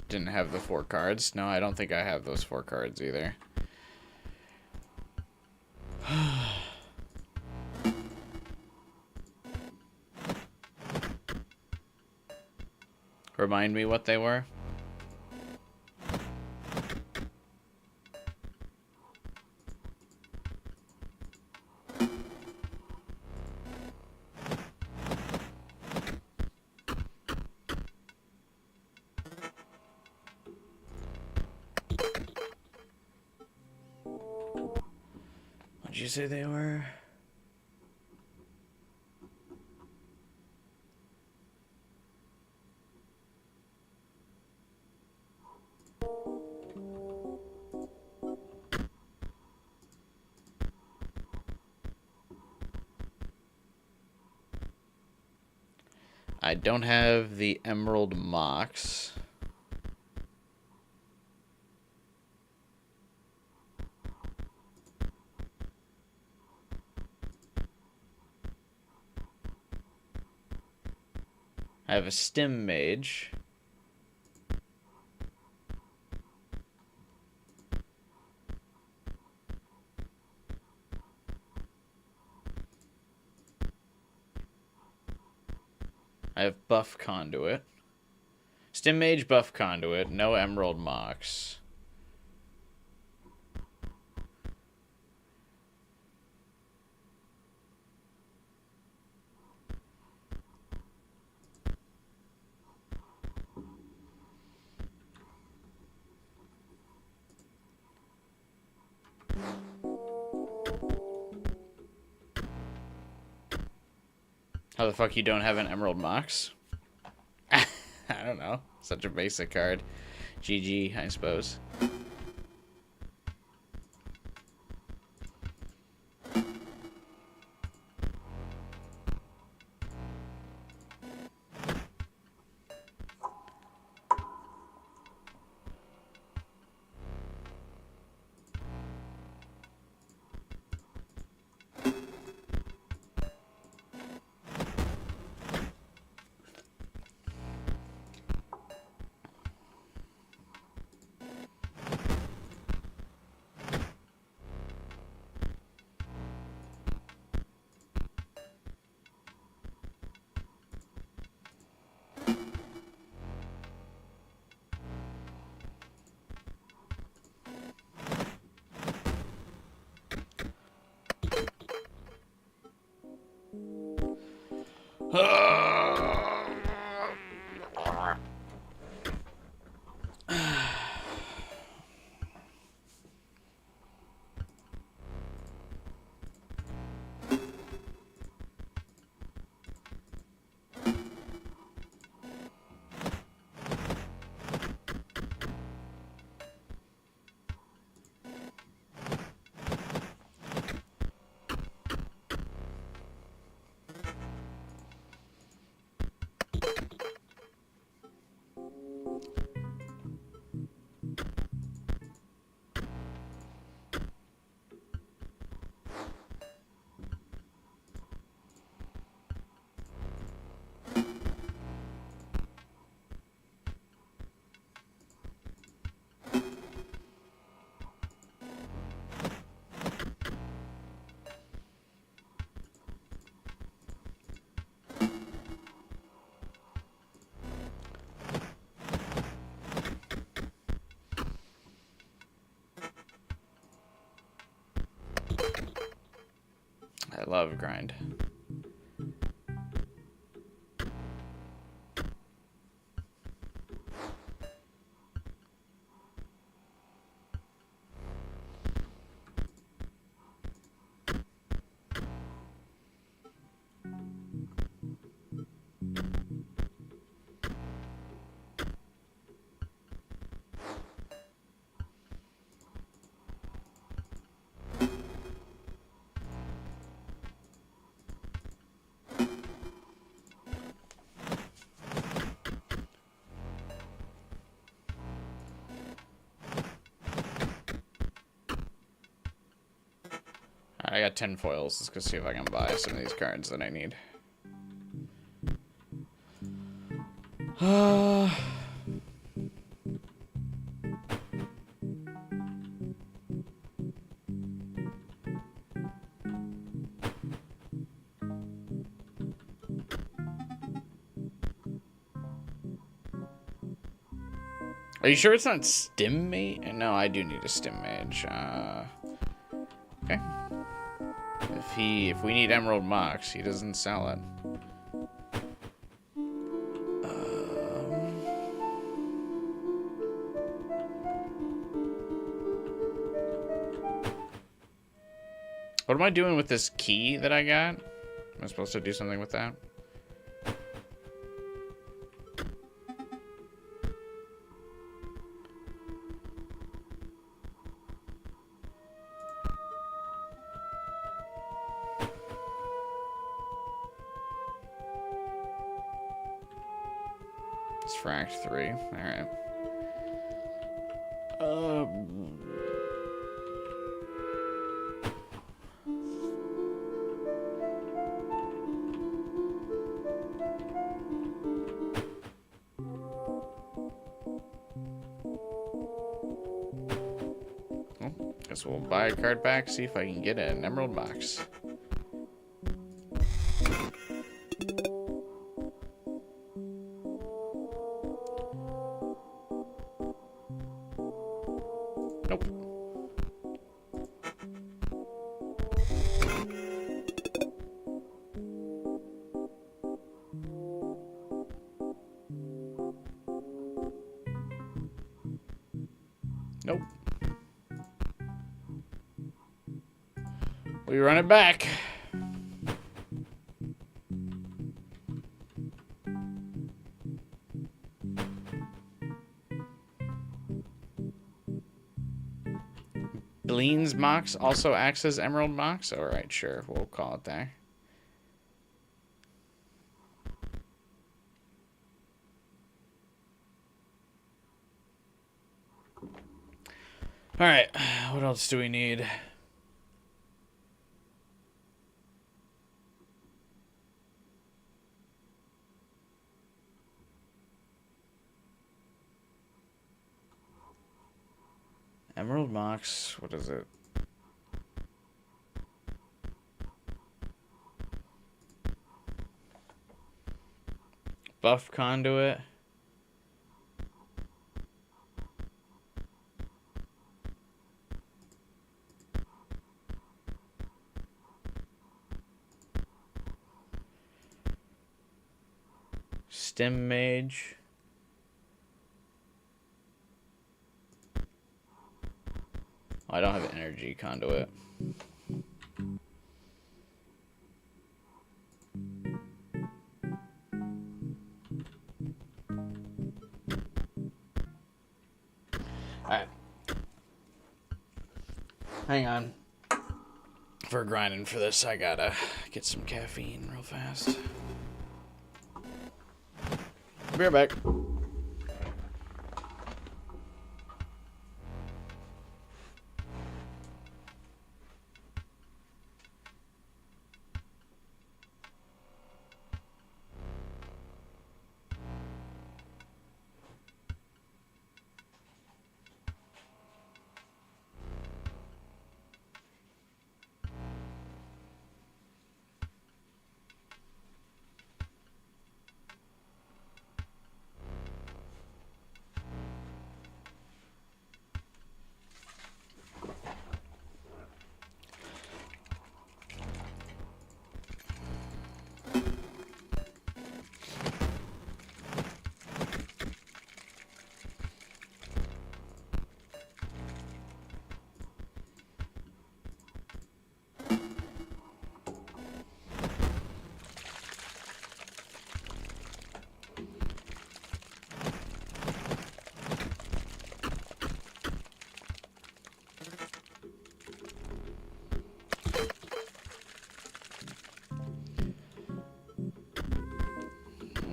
Didn't have the 4 cards. No, I don't think I have those 4 cards either. Remind me what they were? What'd you say they were? I don't have the Emerald Mox. I have a Stim Mage. I have Buff Conduit. Stim Mage, Buff Conduit, no Emerald Mox. How the fuck you don't have an Emerald Mox? I don't know. Such a basic card. GG, I suppose. I love grind. I got 10 foils. Let's go see if I can buy some of these cards that I need. Are you sure it's not Stim Mage? No, I do need a Stim Mage. Okay. If we need Emerald Mox, he doesn't sell it. What am I doing with this key that I got? Am I supposed to do something with that? It's fracked 3. Alright. Well, guess we'll buy a card back, see if I can get an Emerald Box. Nope. Nope. We run it back. Lean's Mox also acts as Emerald Mox? Alright, sure. We'll call it there. Alright, what else do we need? Emerald Mox, what is it? Buff Conduit. Stem Mage. I don't have Energy Conduit. Alright. Hang on. For grinding for this, I gotta get some caffeine real fast. Be right back.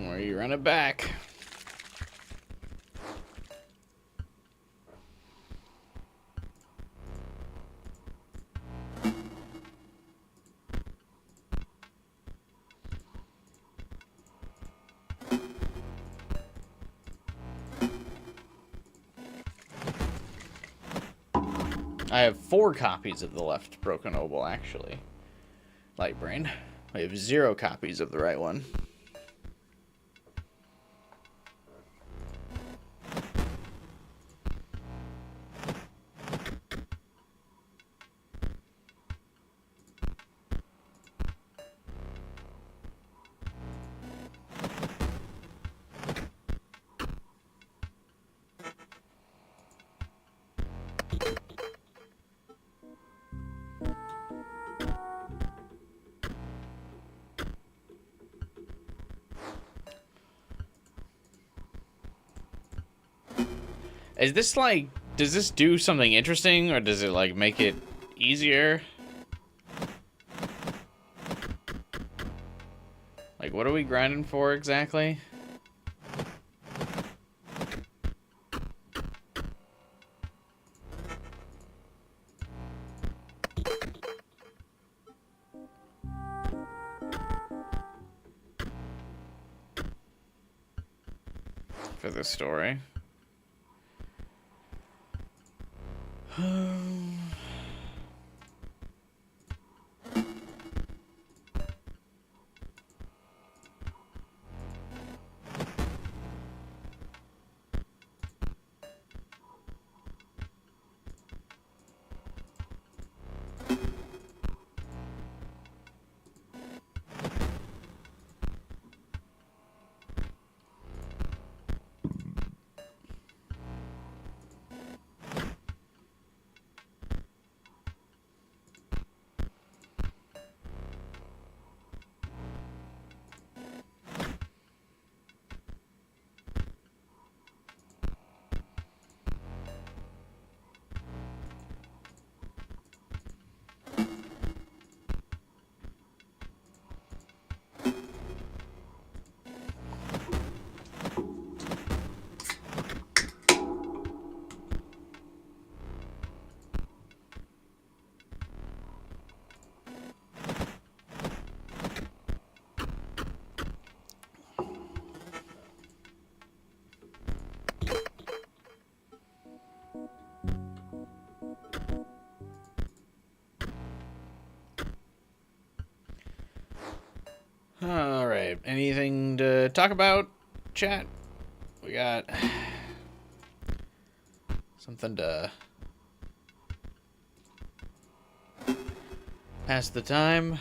Or you run it back. I have 4 copies of the left Broken Obel, actually. Light Brain. I have 0 copies of the right one. Is this like, does this do something interesting, or does it like make it easier? Like, what are we grinding for exactly? For this story. All right. Anything to talk about, chat? We got something to pass the time.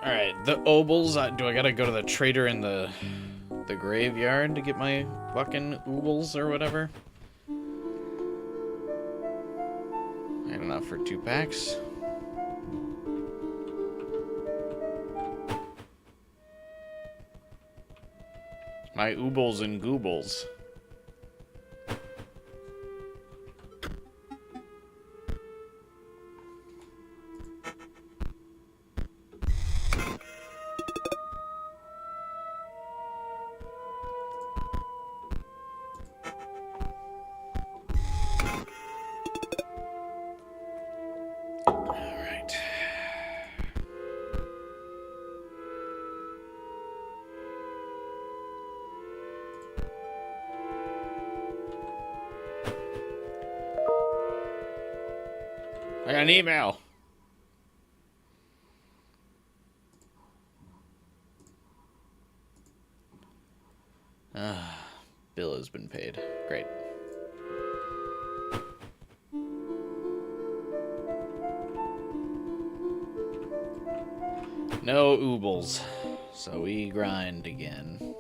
Alright, the obols. Do I gotta go to the trader in the graveyard to get my fucking obols or whatever? I had enough for 2 packs. My obols and goobles. I got an email. Bill has been paid. Great. No oobles. So we grind again.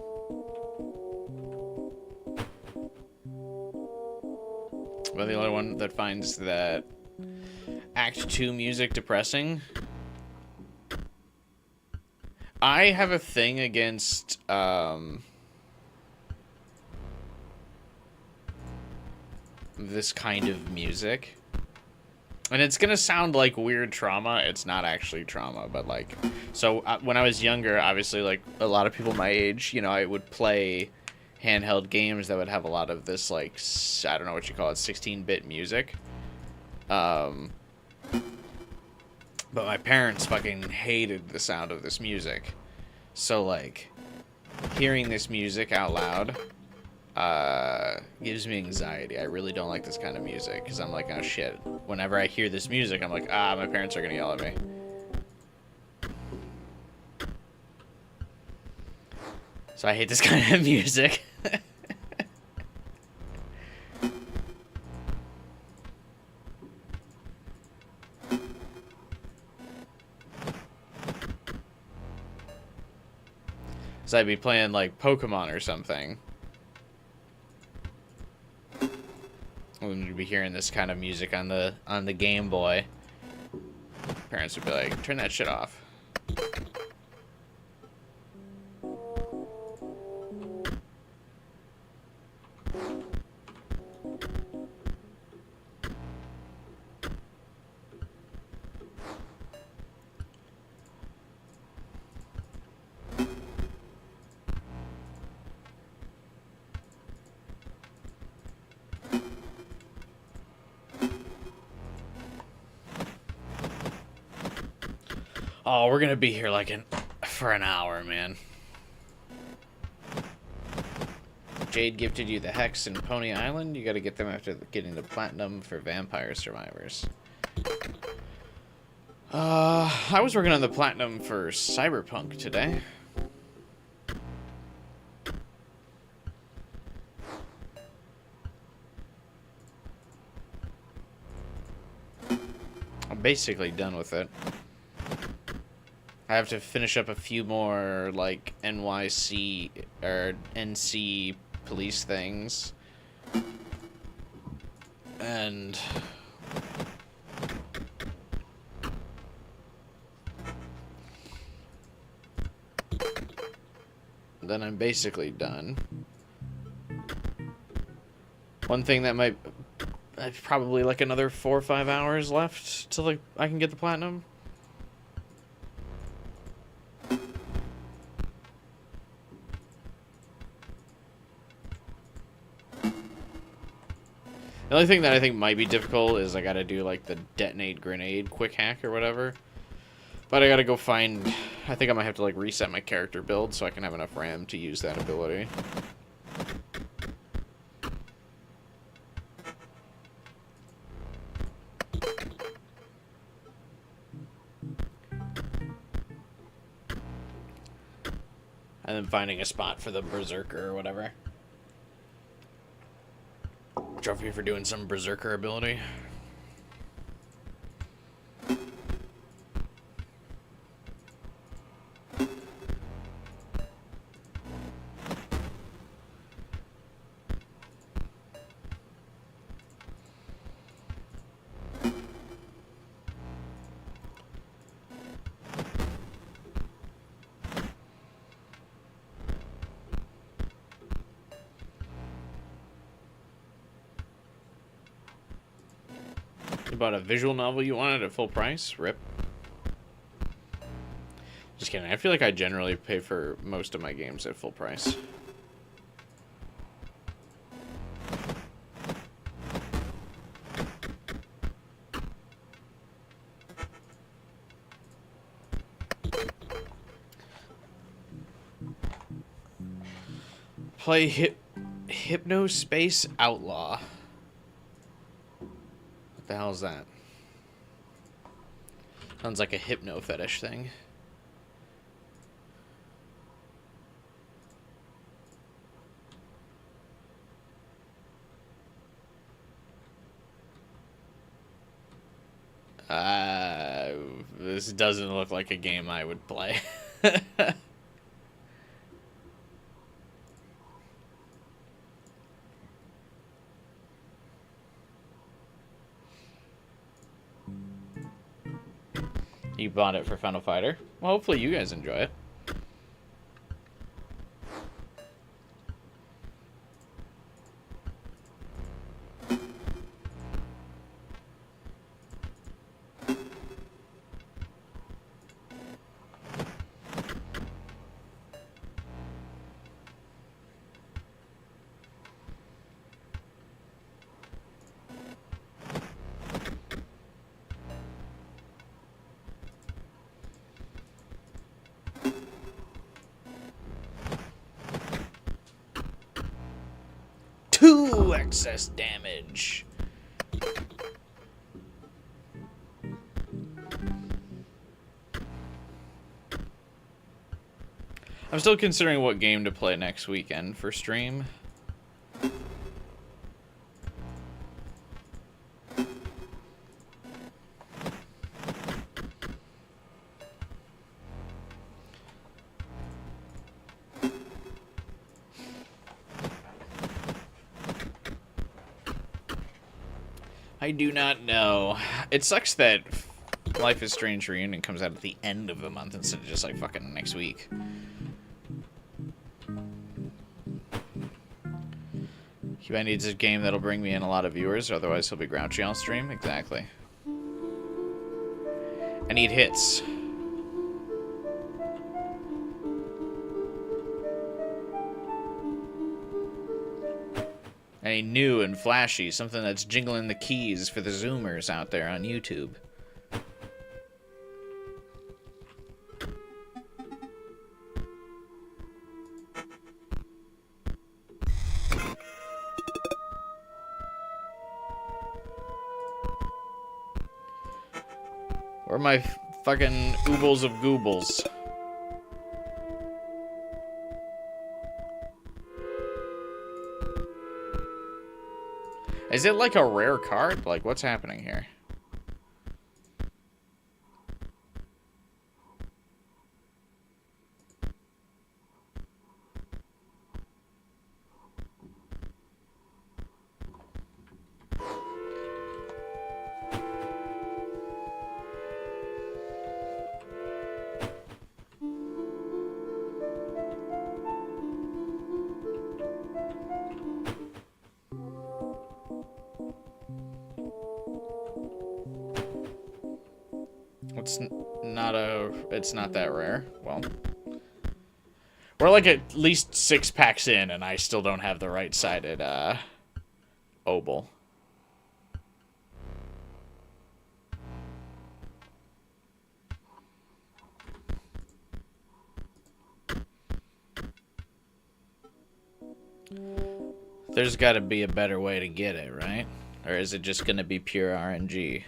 Am I the only one that finds that Act 2 music depressing? I have a thing against this kind of music. And it's gonna sound like weird trauma. It's not actually trauma, but like... So when I was younger, obviously, like a lot of people my age, you know, I would play handheld games that would have a lot of this, like, I don't know what you call it, 16-bit music. But my parents fucking hated the sound of this music. So, like, hearing this music out loud gives me anxiety. I really don't like this kind of music, because I'm like, oh shit. Whenever I hear this music, I'm like, my parents are gonna yell at me. So I hate this kind of music. So I'd be playing like Pokemon or something. And you'd be hearing this kind of music on the Game Boy. Parents would be like, turn that shit off. Oh, we're gonna be here like for an hour, man. Jade gifted you the Hex and Pony Island. You gotta get them after getting the Platinum for Vampire Survivors. I was working on the Platinum for Cyberpunk today. I'm basically done with it. I have to finish up a few more, like, NYC or NC police things. And then I'm basically done. One thing that might... I've probably like another 4 or 5 hours left till like I can get the Platinum. The only thing that I think might be difficult is I gotta do, like, the detonate grenade quick hack or whatever. But I gotta go find... I think I might have to, like, reset my character build so I can have enough RAM to use that ability. And then finding a spot for the Berserker or whatever. Trophy for doing some Berserker ability. You bought a visual novel you wanted at full price? Rip. Just kidding. I feel like I generally pay for most of my games at full price. Play Hypno Space Outlaw. What the hell is that? Sounds like a hypno fetish thing. This doesn't look like a game I would play. You bought it for Final Fighter? Well, hopefully you guys enjoy it. Excess damage. I'm still considering what game to play next weekend for stream. I do not know. It sucks that Life is Strange Reunion comes out at the end of the month instead of just like fucking next week. He needs a game that'll bring me in a lot of viewers, otherwise he'll be grouchy on stream. Exactly. I need hits. Any new and flashy, something that's jingling the keys for the Zoomers out there on YouTube. Where are my fucking oobles of goobles? Is it like a rare card? Like, what's happening here? It's not that rare. Well, we're like at least 6 packs in, and I still don't have the right-sided obol. There's got to be a better way to get it, right? Or is it just going to be pure RNG?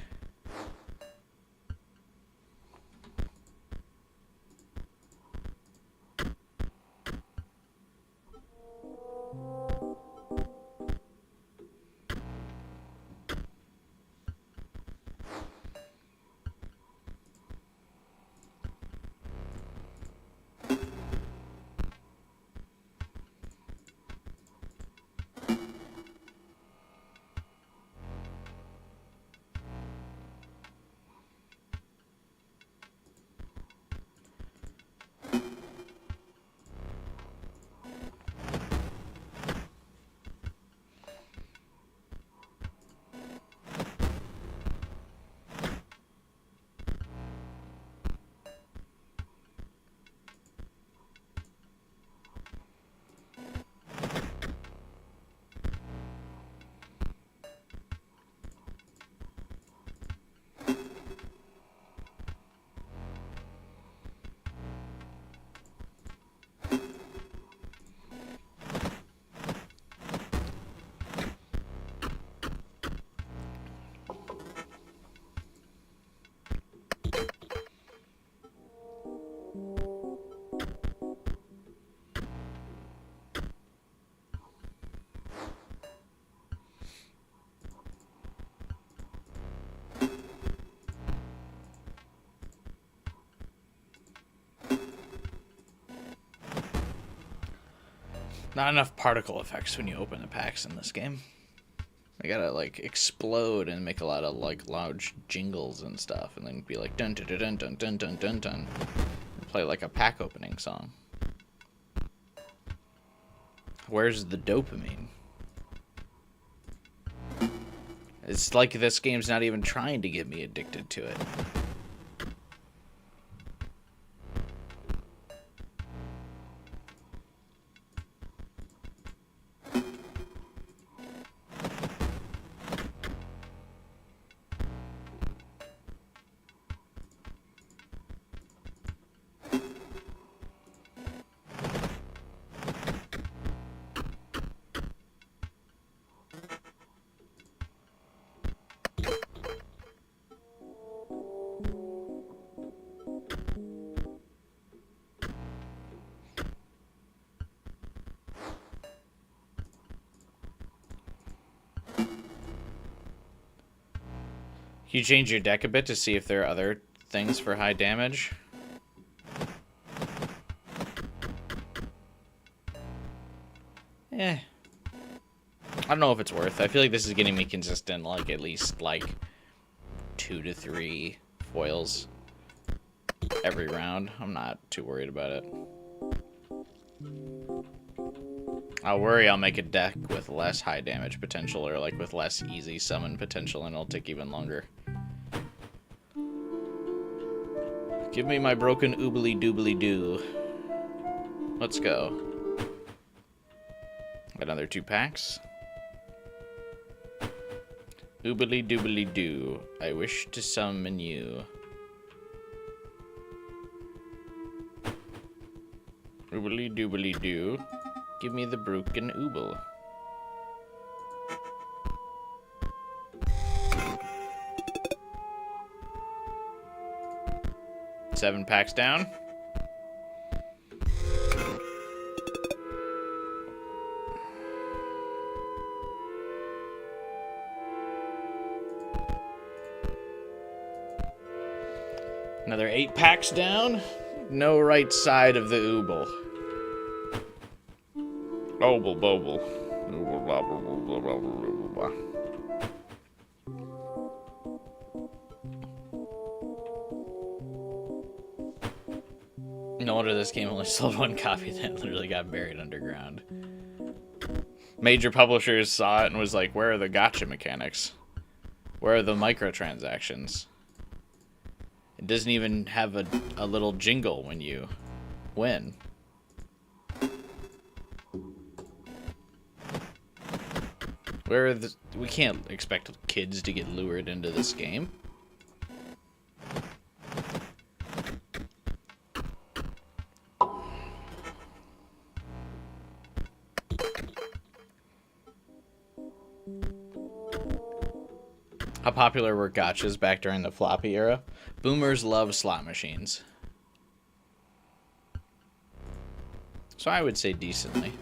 Not enough particle effects when you open the packs in this game. They gotta, like, explode and make a lot of, like, loud jingles and stuff, and then be like, dun dun dun dun dun dun dun dun, and play like a pack opening song. Where's the dopamine? It's like this game's not even trying to get me addicted to it. You change your deck a bit to see if there are other things for high damage. I don't know if it's worth. I feel like this is getting me consistent, like at least like 2 to 3 foils every round. I'm not too worried about it. I'll worry I'll make a deck with less high damage potential or like with less easy summon potential and it'll take even longer. Give me my broken oobly doobly doo. Let's go. Another 2 packs. Oobly doobly doo. I wish to summon you. Oobly doobly doo. Give me the broken ooble. Seven packs down. Another 8 packs down. No right side of the ooble. Oble boble. Ooble blah blah blah blah blah blah blah. No wonder this game only sold 1 copy that literally got buried underground. Major publishers saw it and was like, where are the gacha mechanics? Where are the microtransactions? It doesn't even have a little jingle when you win. Where are the... We can't expect kids to get lured into this game. popular were gotchas back during the floppy era? Boomers love slot machines. So I would say decently.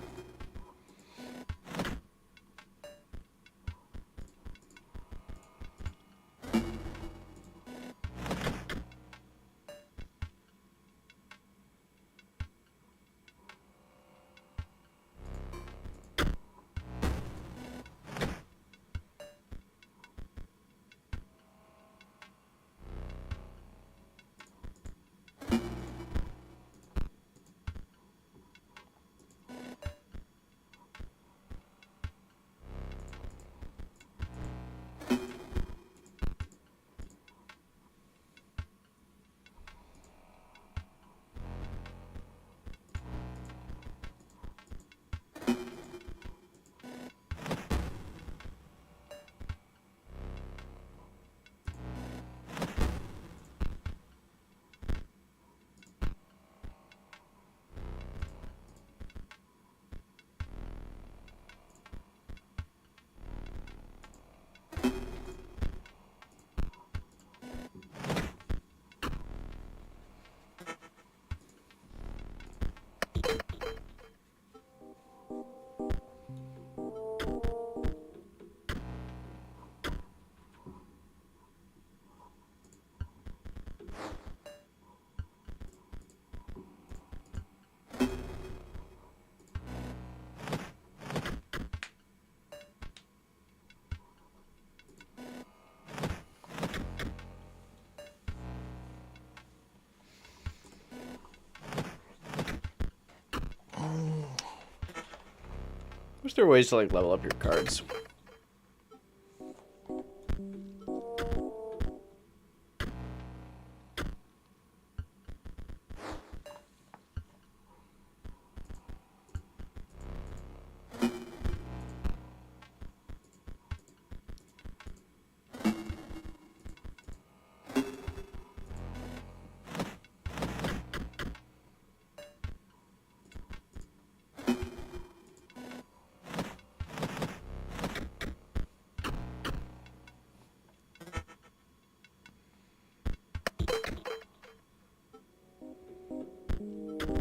Wish there were ways to like level up your cards.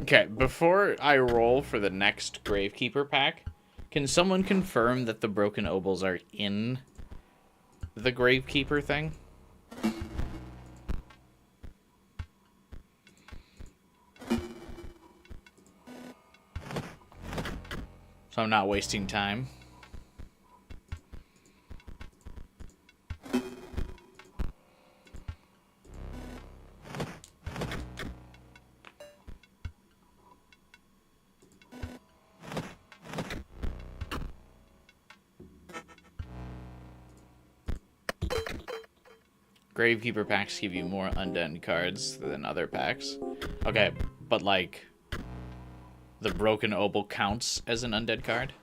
Okay, before I roll for the next Gravekeeper pack, can someone confirm that the broken obols are in the Gravekeeper thing? So I'm not wasting time. Gravekeeper packs give you more undead cards than other packs. Okay, but like, the broken obol counts as an undead card?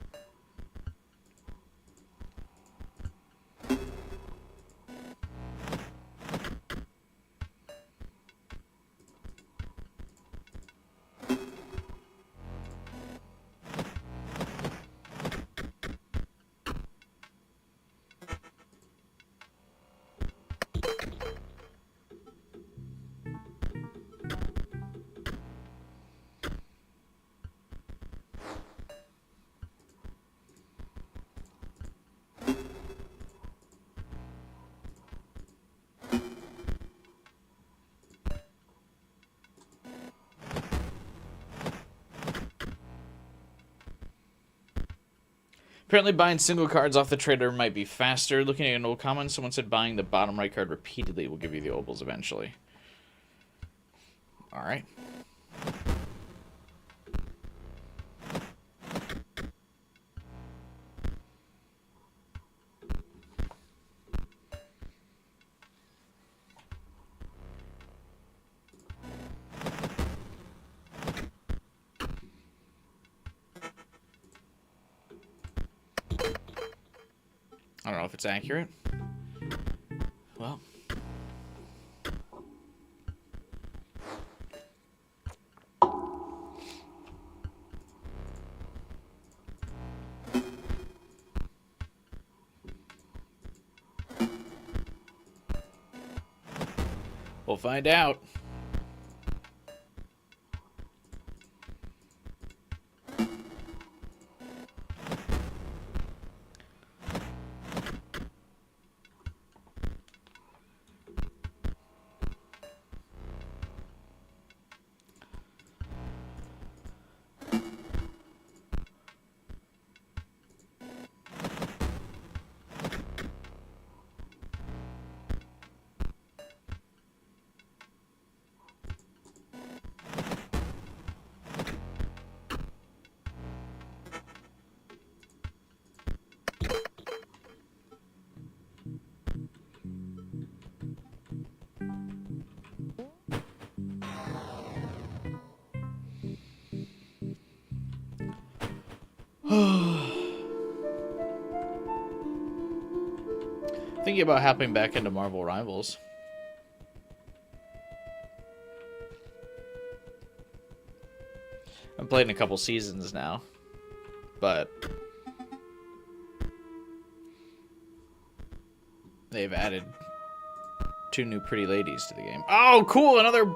Apparently buying single cards off the trader might be faster. Looking at an old comment, someone said buying the bottom right card repeatedly will give you the obols eventually. Alright. I don't know if it's accurate. Well. We'll find out. Thinking about hopping back into Marvel Rivals. I'm playing a couple seasons now, but they've added 2 new pretty ladies to the game. Oh, cool! Another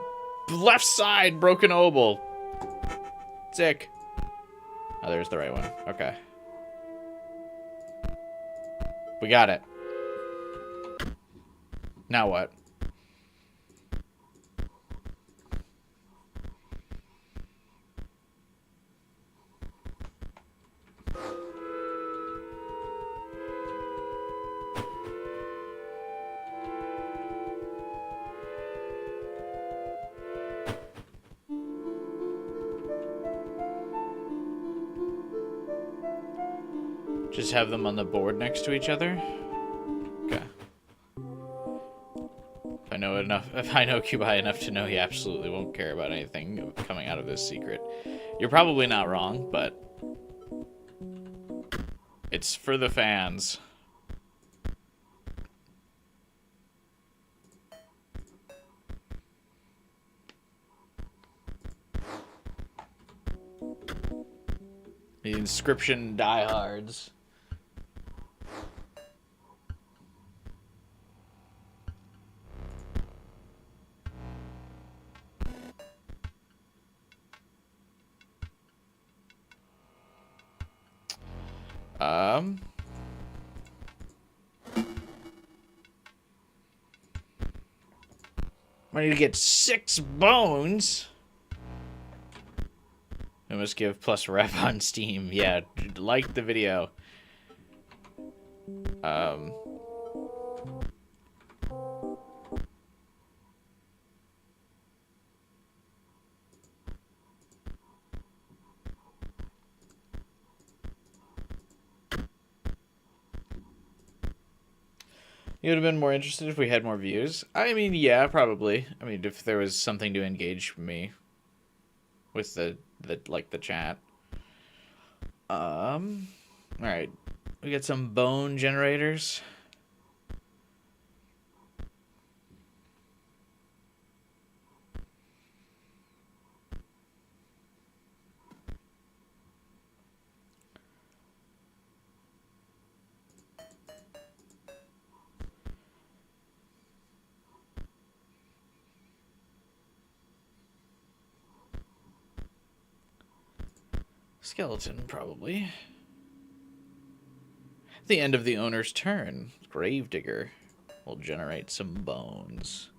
left side broken oval. Sick. Oh, there's the right one. Okay. We got it. Now what? Just have them on the board next to each other? Okay. If I know Cubai enough to know he absolutely won't care about anything coming out of this secret. You're probably not wrong, but it's for the fans. The Inscryption diehards. I need to get 6 bones. I must give plus rep on Steam. Yeah, like the video. You would have been more interested if we had more views? I mean, yeah, probably. I mean, if there was something to engage me with the chat. Alright. We got some bone generators. Skeleton, probably. At the end of the owner's turn, Gravedigger will generate some bones.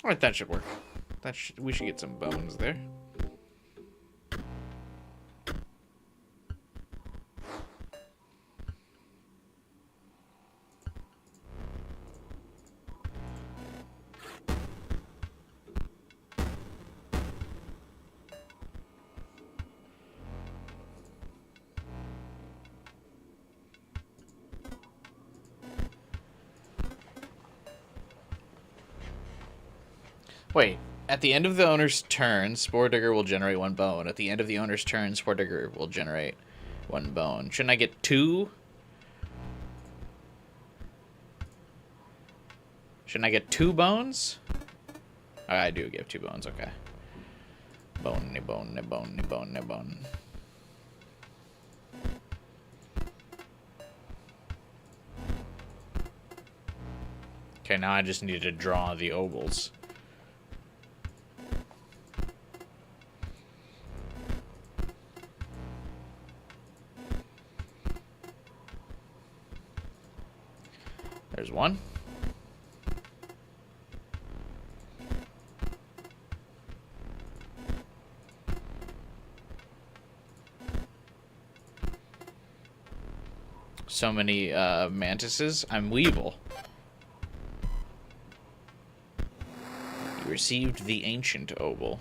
Alright, that should work. We should get some bones there. Wait, At the end of the owner's turn, Spore Digger will generate 1 bone. At the end of the owner's turn, Spore Digger will generate 1 bone. Shouldn't I get 2? Shouldn't I get 2 bones? Oh, I do give 2 bones, okay. Bone, bone, bone, bone, bone. Okay, now I just need to draw the ovals. There's 1. So many mantises. I'm Weevil. You received the ancient oval.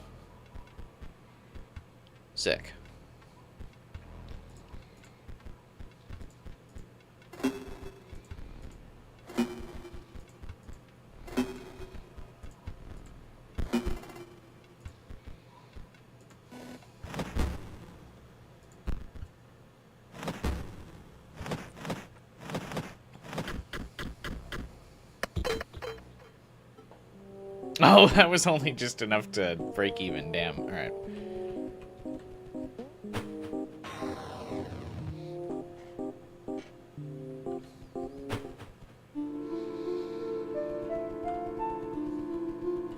Sick. Oh, that was only just enough to break even. Damn. All right.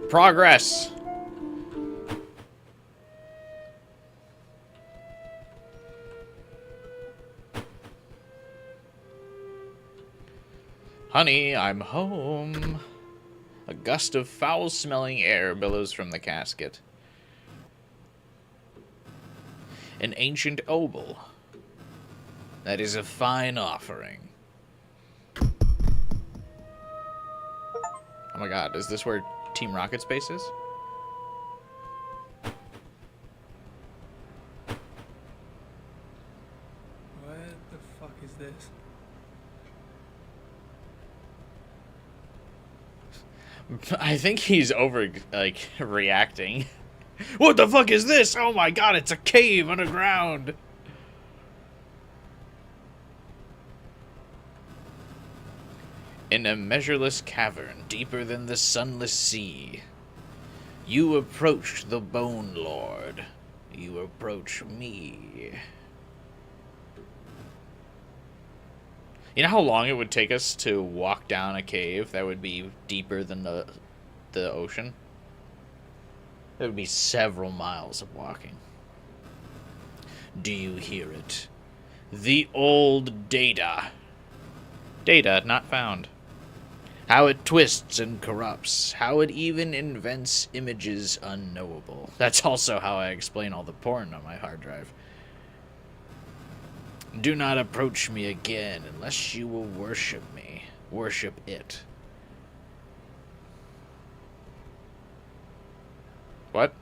Progress. Honey, I'm home. A gust of foul-smelling air billows from the casket. An ancient obol. That is a fine offering. Oh my god, is this where Team Rocket Space is? What the fuck is this? I think he's reacting. What the fuck is this? Oh my god, it's a cave underground. In a measureless cavern deeper than the sunless sea, you approached the Bone Lord. You approach me. You know how long it would take us to walk down a cave that would be deeper than the ocean? It would be several miles of walking. Do you hear it? The old data. Data not found. How it twists and corrupts. How it even invents images unknowable. That's also how I explain all the porn on my hard drive. Do not approach me again unless you will worship me. Worship it. What?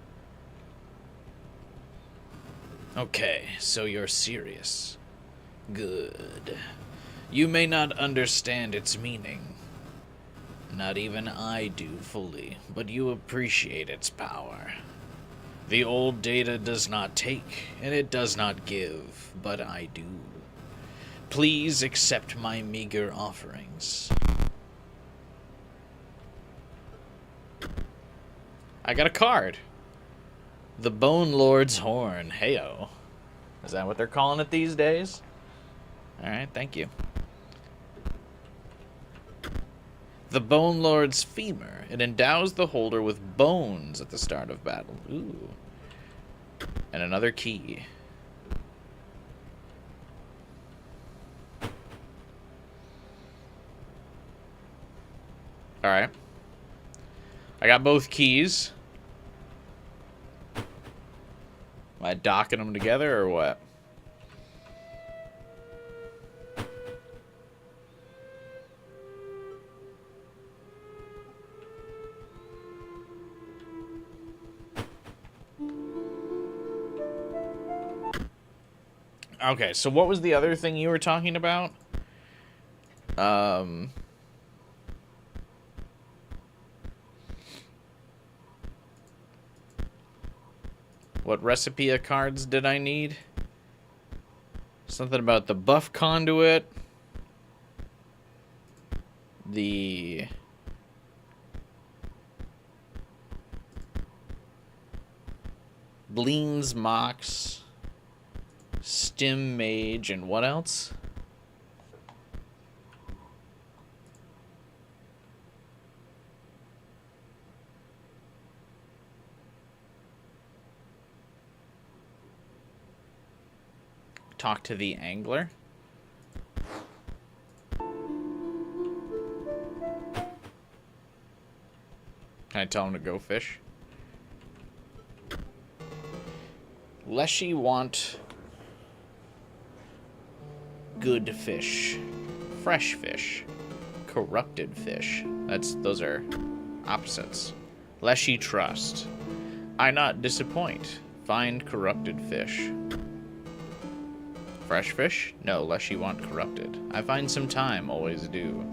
Okay, so you're serious. Good. You may not understand its meaning. Not even I do fully, but you appreciate its power. The old data does not take, and it does not give, but I do. Please accept my meager offerings. I got a card. The Bone Lord's Horn. Heyo. Is that what they're calling it these days? Alright, thank you. The Bone Lord's Femur. It endows the holder with bones at the start of battle. Ooh. And another key. Alright. I got both keys. Am I docking them together or what? Okay, so what was the other thing you were talking about? What recipe cards did I need? Something about the buff conduit. The... Bleens Mox. Stim Mage, and what else? Talk to the angler. Can I tell him to go fish? Leshy want good fish, fresh fish, corrupted fish. Those are opposites. Leshy trust. I not disappoint. Find corrupted fish. Fresh fish? No, Leshy want corrupted. I find some time, always do.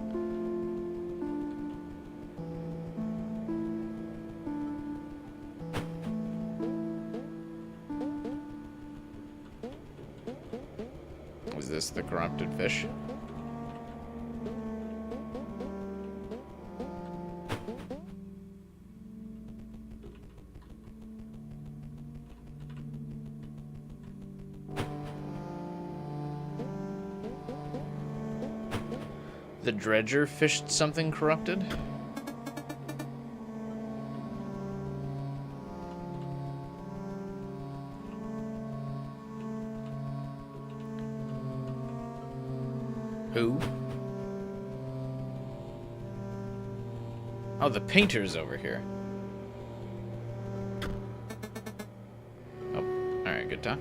Is this the corrupted fish? The dredger fished something corrupted? Who? Oh, the painter's over here. Oh, alright, good time.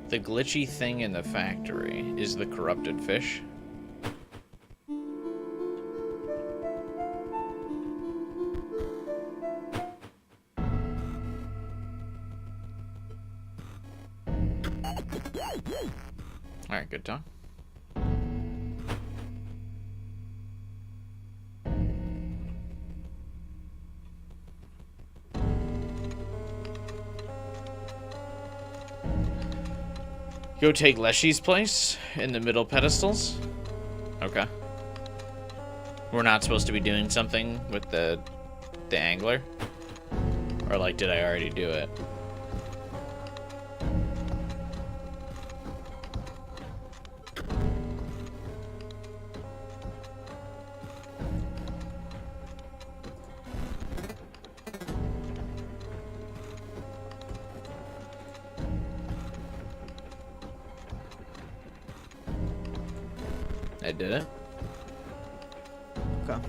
The glitchy thing in the factory is the corrupted fish. Alright, good talk. Go take Leshy's place in the middle pedestals. Okay. We're not supposed to be doing something with the angler? Or like, did I already do it? I did it. Okay.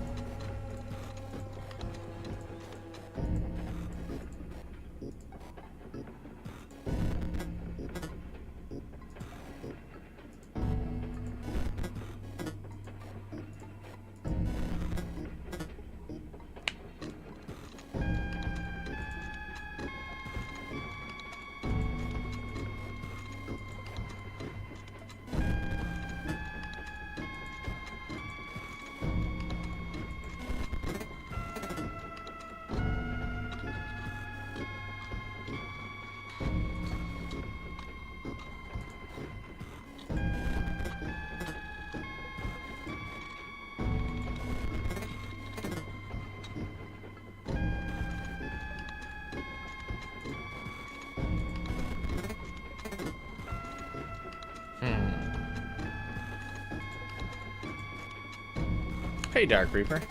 Hey, Dark Reaper.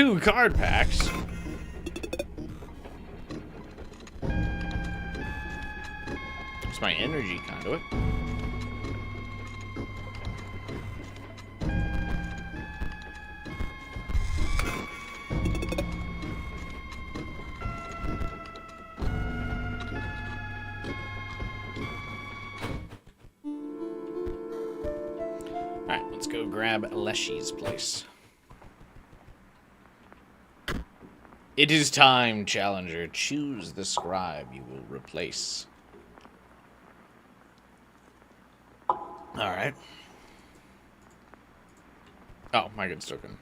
2 card packs. It's my energy conduit. Alright, let's go grab Leshy's place. It is time, Challenger. Choose the scribe you will replace. Alright. Oh, my good token.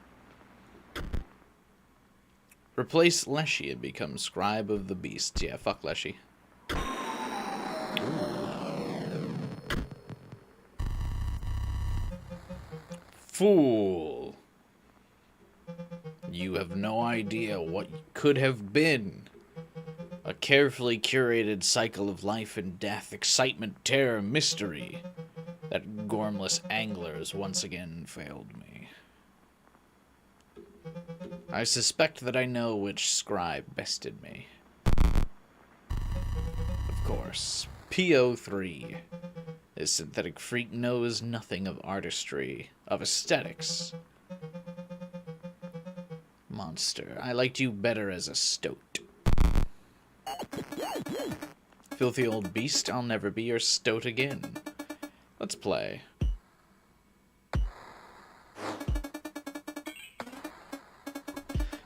Replace Leshy and become Scribe of the Beast. Yeah, fuck Leshy. Fool. You have no idea what could have been. A carefully curated cycle of life and death, excitement, terror, mystery. That gormless angler has once again failed me. I suspect that I know which scribe bested me. Of course, PO3. This synthetic freak knows nothing of artistry, of aesthetics. Monster, I liked you better as a stoat. Filthy old beast, I'll never be your stoat again. Let's play.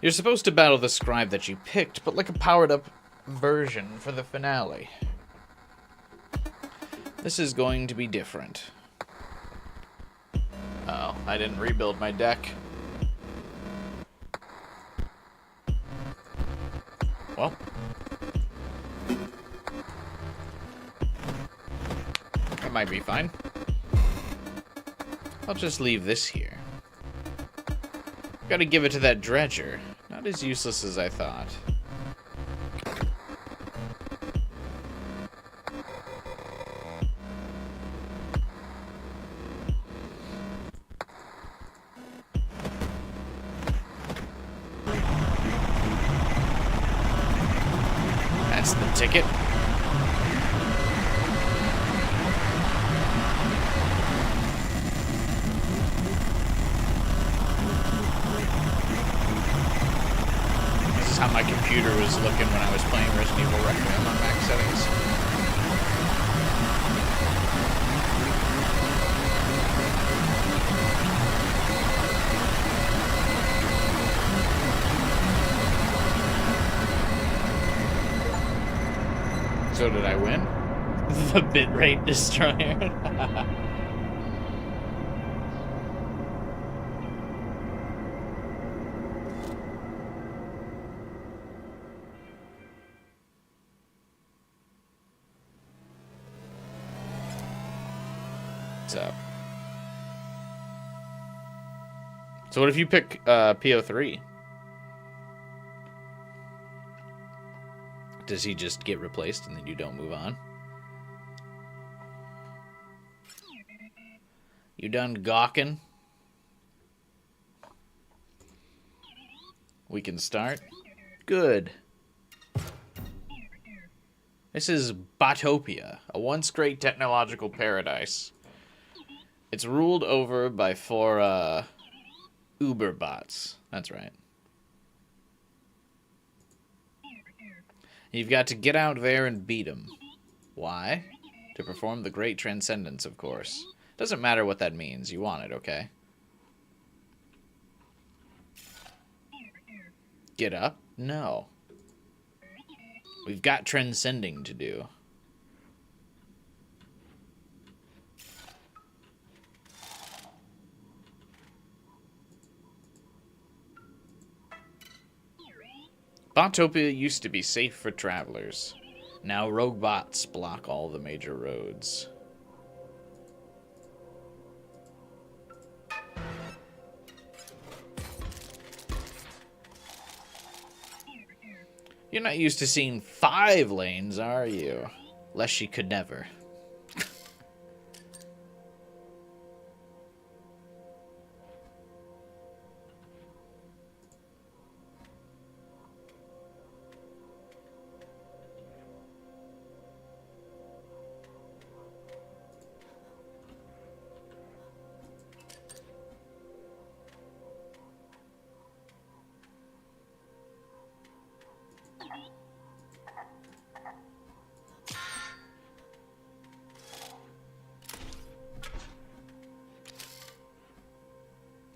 You're supposed to battle the scribe that you picked, but like a powered-up version for the finale. This is going to be different. Oh, I didn't rebuild my deck. Well. That might be fine. I'll just leave this here. Gotta give it to that dredger. Not as useless as I thought. That's the ticket. This is how my computer was looking when I was playing Resident Evil Requiem on max settings. So did I win? The bitrate destroyer. What's up? So what if you pick PO3? Does he just get replaced and then you don't move on? You done gawking? We can start? Good. This is Botopia, a once great technological paradise. It's ruled over by 4 Uber bots. That's right. You've got to get out there and beat them. Why? To perform the great transcendence, of course. Doesn't matter what that means. You want it, okay? Get up? No. We've got transcending to do. Botopia used to be safe for travelers. Now rogue bots block all the major roads. You're not used to seeing 5 lanes, are you? Leshy could never.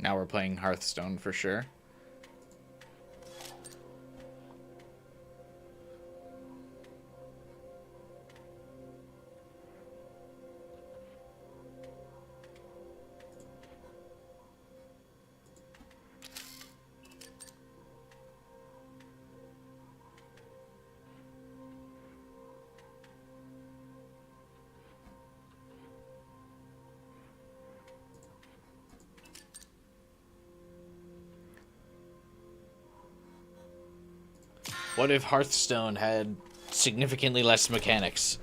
Now we're playing Hearthstone for sure. What if Hearthstone had significantly less mechanics?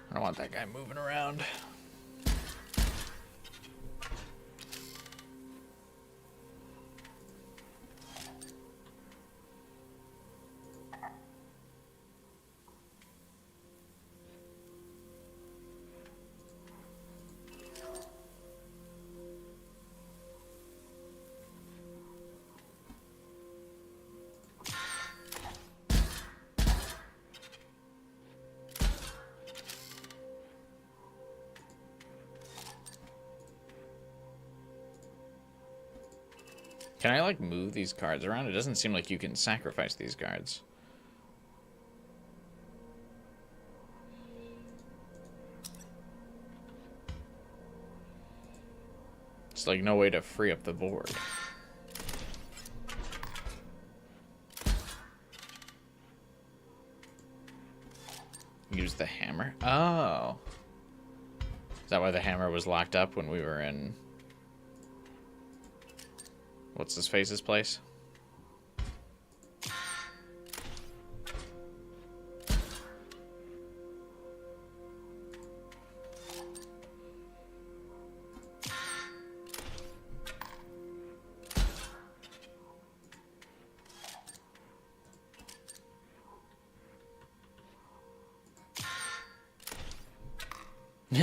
I don't want that guy moving around. Can I, like, move these cards around? It doesn't seem like you can sacrifice these cards. It's like no way to free up the board. Use the hammer? Oh. Is that why the hammer was locked up when we were in... What's his face's place?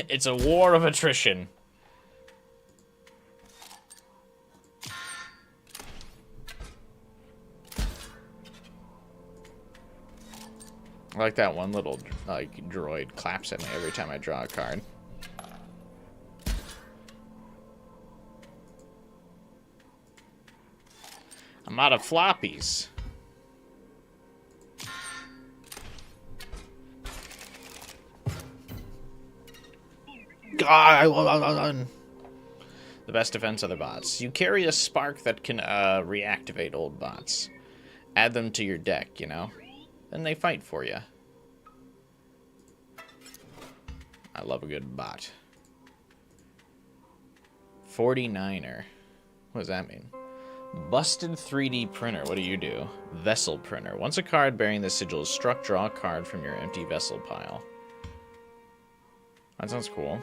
It's a war of attrition. I like that one little, like, droid claps at me every time I draw a card. I'm out of floppies. God, the best defense are the bots. You carry a spark that can reactivate old bots. Add them to your deck, you know? Then they fight for you. I love a good bot. 49er. What does that mean? Busted 3D printer. What do you do? Vessel printer. Once a card bearing the sigil is struck, draw a card from your empty vessel pile. That sounds cool.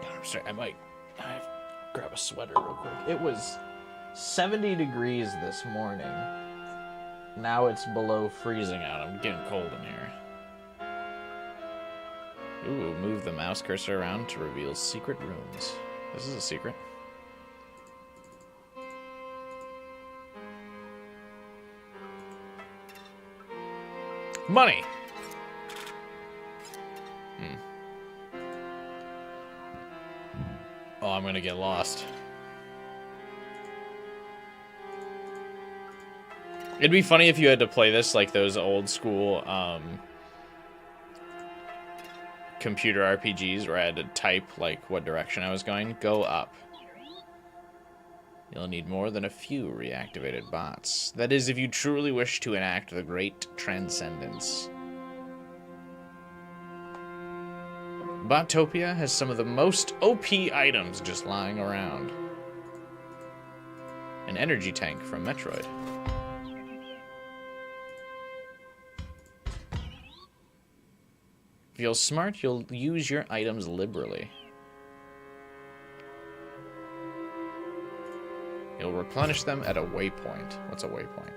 I'm sorry, I might grab a sweater real quick. It was 70 degrees this morning. Now it's below freezing out. I'm getting cold in here. Ooh, move the mouse cursor around to reveal secret rooms. This is a secret. Money! Oh, I'm gonna get lost. It'd be funny if you had to play this like those old school computer RPGs where I had to type like what direction I was going. Go up. You'll need more than a few reactivated bots. That is, if you truly wish to enact the great transcendence. Botopia has some of the most OP items just lying around. An energy tank from Metroid. feel smart, you'll use your items liberally. You'll replenish them at a waypoint. What's a waypoint?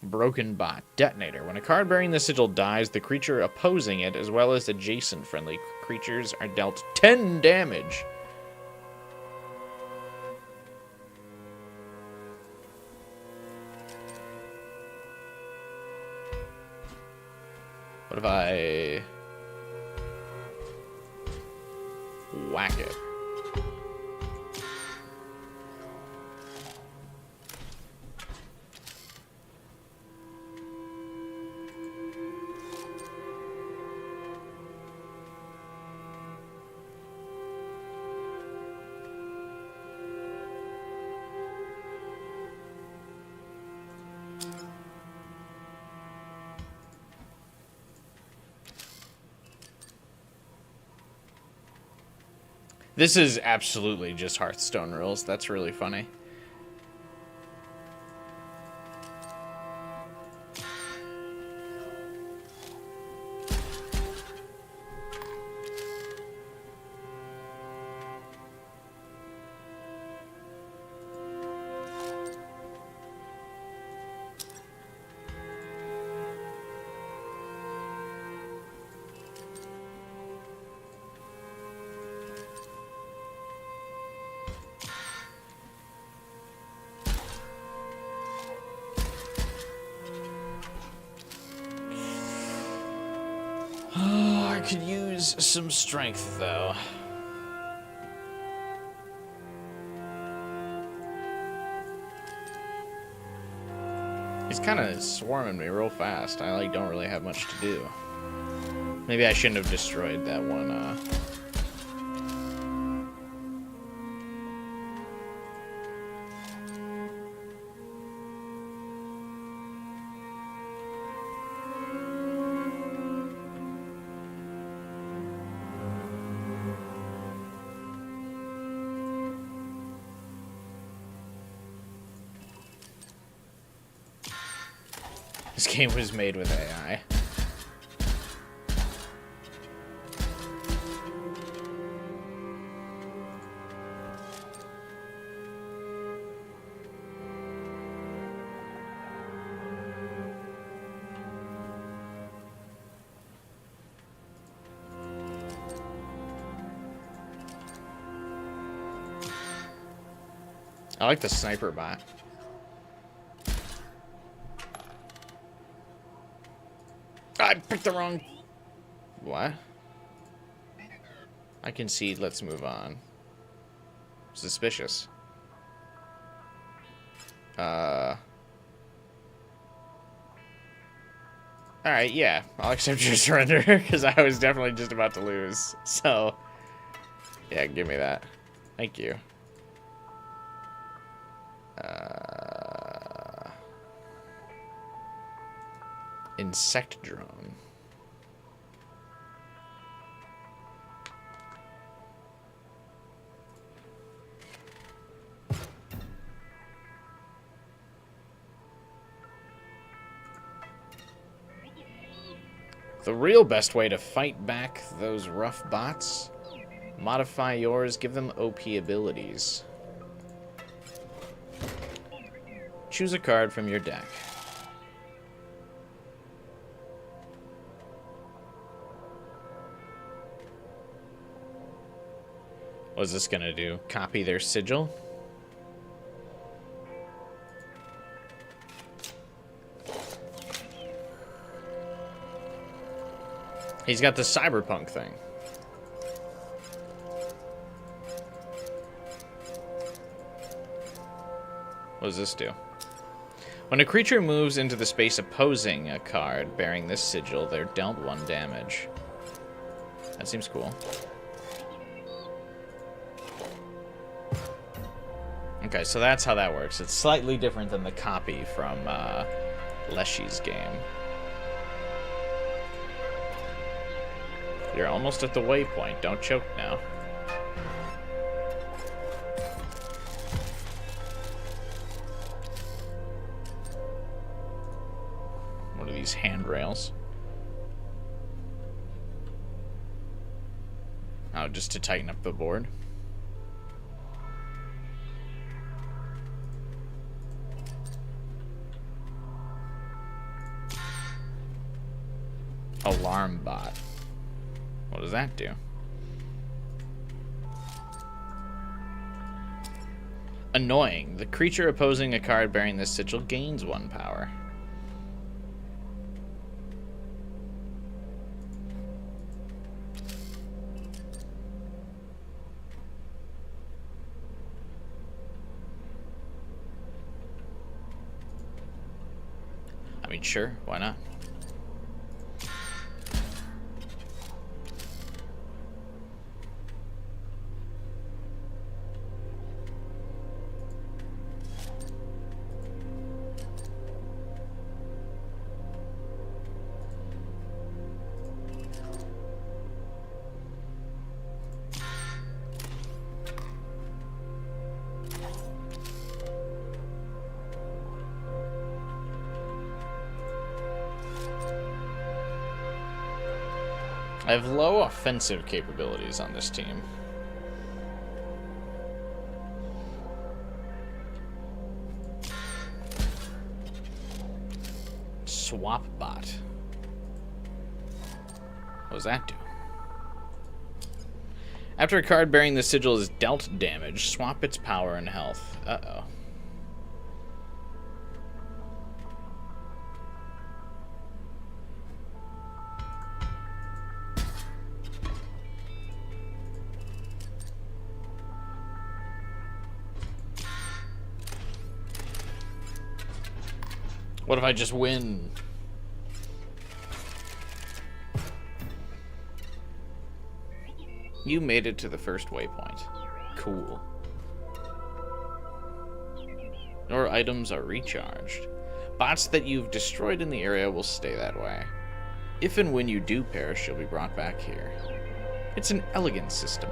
Broken Bot. Detonator. When a card bearing the sigil dies, the creature opposing it, as well as adjacent friendly creatures, are dealt 10 damage. What if I whack it? This is absolutely just Hearthstone rules. That's really funny. I could use some strength, though. He's kind of swarming me real fast. I don't really have much to do. Maybe I shouldn't have destroyed that one. This game was made with AI. I like the sniper bot. I picked the wrong... What? I concede, let's move on. Suspicious. Alright, yeah. I'll accept your surrender, because I was definitely just about to lose. So, yeah, give me that. Thank you. Insect drone. The real best way to fight back those rough bots, modify yours, give them OP abilities. Choose a card from your deck. What's this gonna do? Copy their sigil? He's got the cyberpunk thing. What does this do? When a creature moves into the space opposing a card bearing this sigil, they're dealt 1 damage. That seems cool. Okay, so that's how that works. It's slightly different than the copy from Leshy's game. You're almost at the waypoint. Don't choke now. these handrails. Oh, just to tighten up the board. Alarm bot. What does that do? Annoying. The creature opposing a card bearing this sigil gains 1 power. I mean, sure, why not? I have low offensive capabilities on this team. Swap bot. What does that do? After a card bearing the sigil is dealt damage, swap its power and health. Uh-oh. What if I just win? You made it to the first waypoint. Cool. Your items are recharged. Bots that you've destroyed in the area will stay that way. If and when you do perish, you'll be brought back here. It's an elegant system.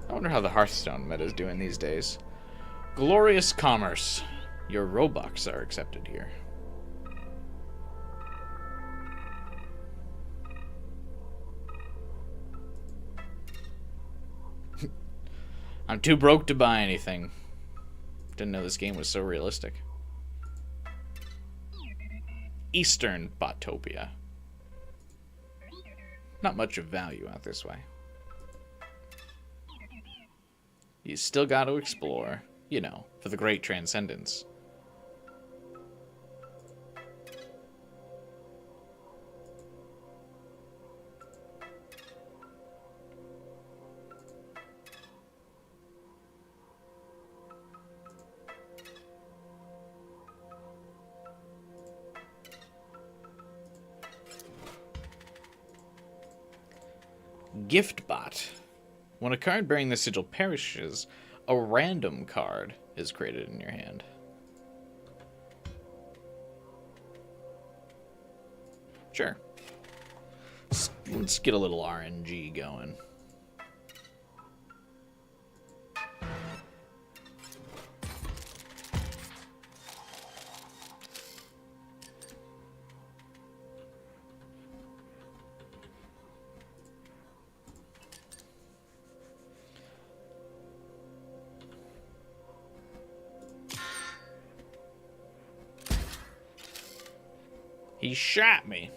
I wonder how the Hearthstone meta is doing these days. Glorious commerce. Your Robux are accepted here. I'm too broke to buy anything. Didn't know this game was so realistic. Eastern Botopia. Not much of value out this way. You still got to explore, you know, for the great transcendence. Gift bot. When a card bearing the sigil perishes, a random card is created in your hand. Sure. Let's get a little RNG going. He shot me.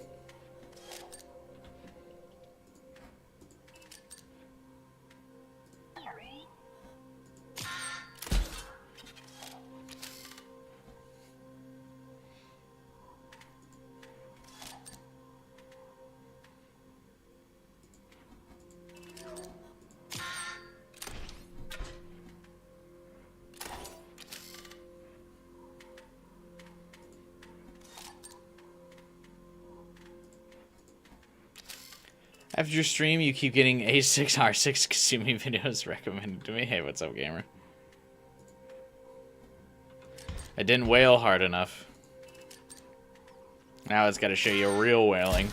After your stream, you keep getting A6R6 Kasumi videos recommended to me. Hey, what's up, gamer? I didn't wail hard enough. Now it's got to show you real wailing.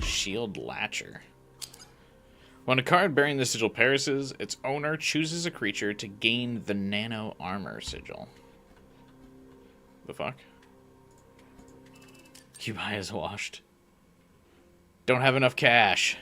Shield Latcher. When a card bearing the sigil perishes, its owner chooses a creature to gain the Nano Armor sigil. The fuck? QI is washed. Don't have enough cash.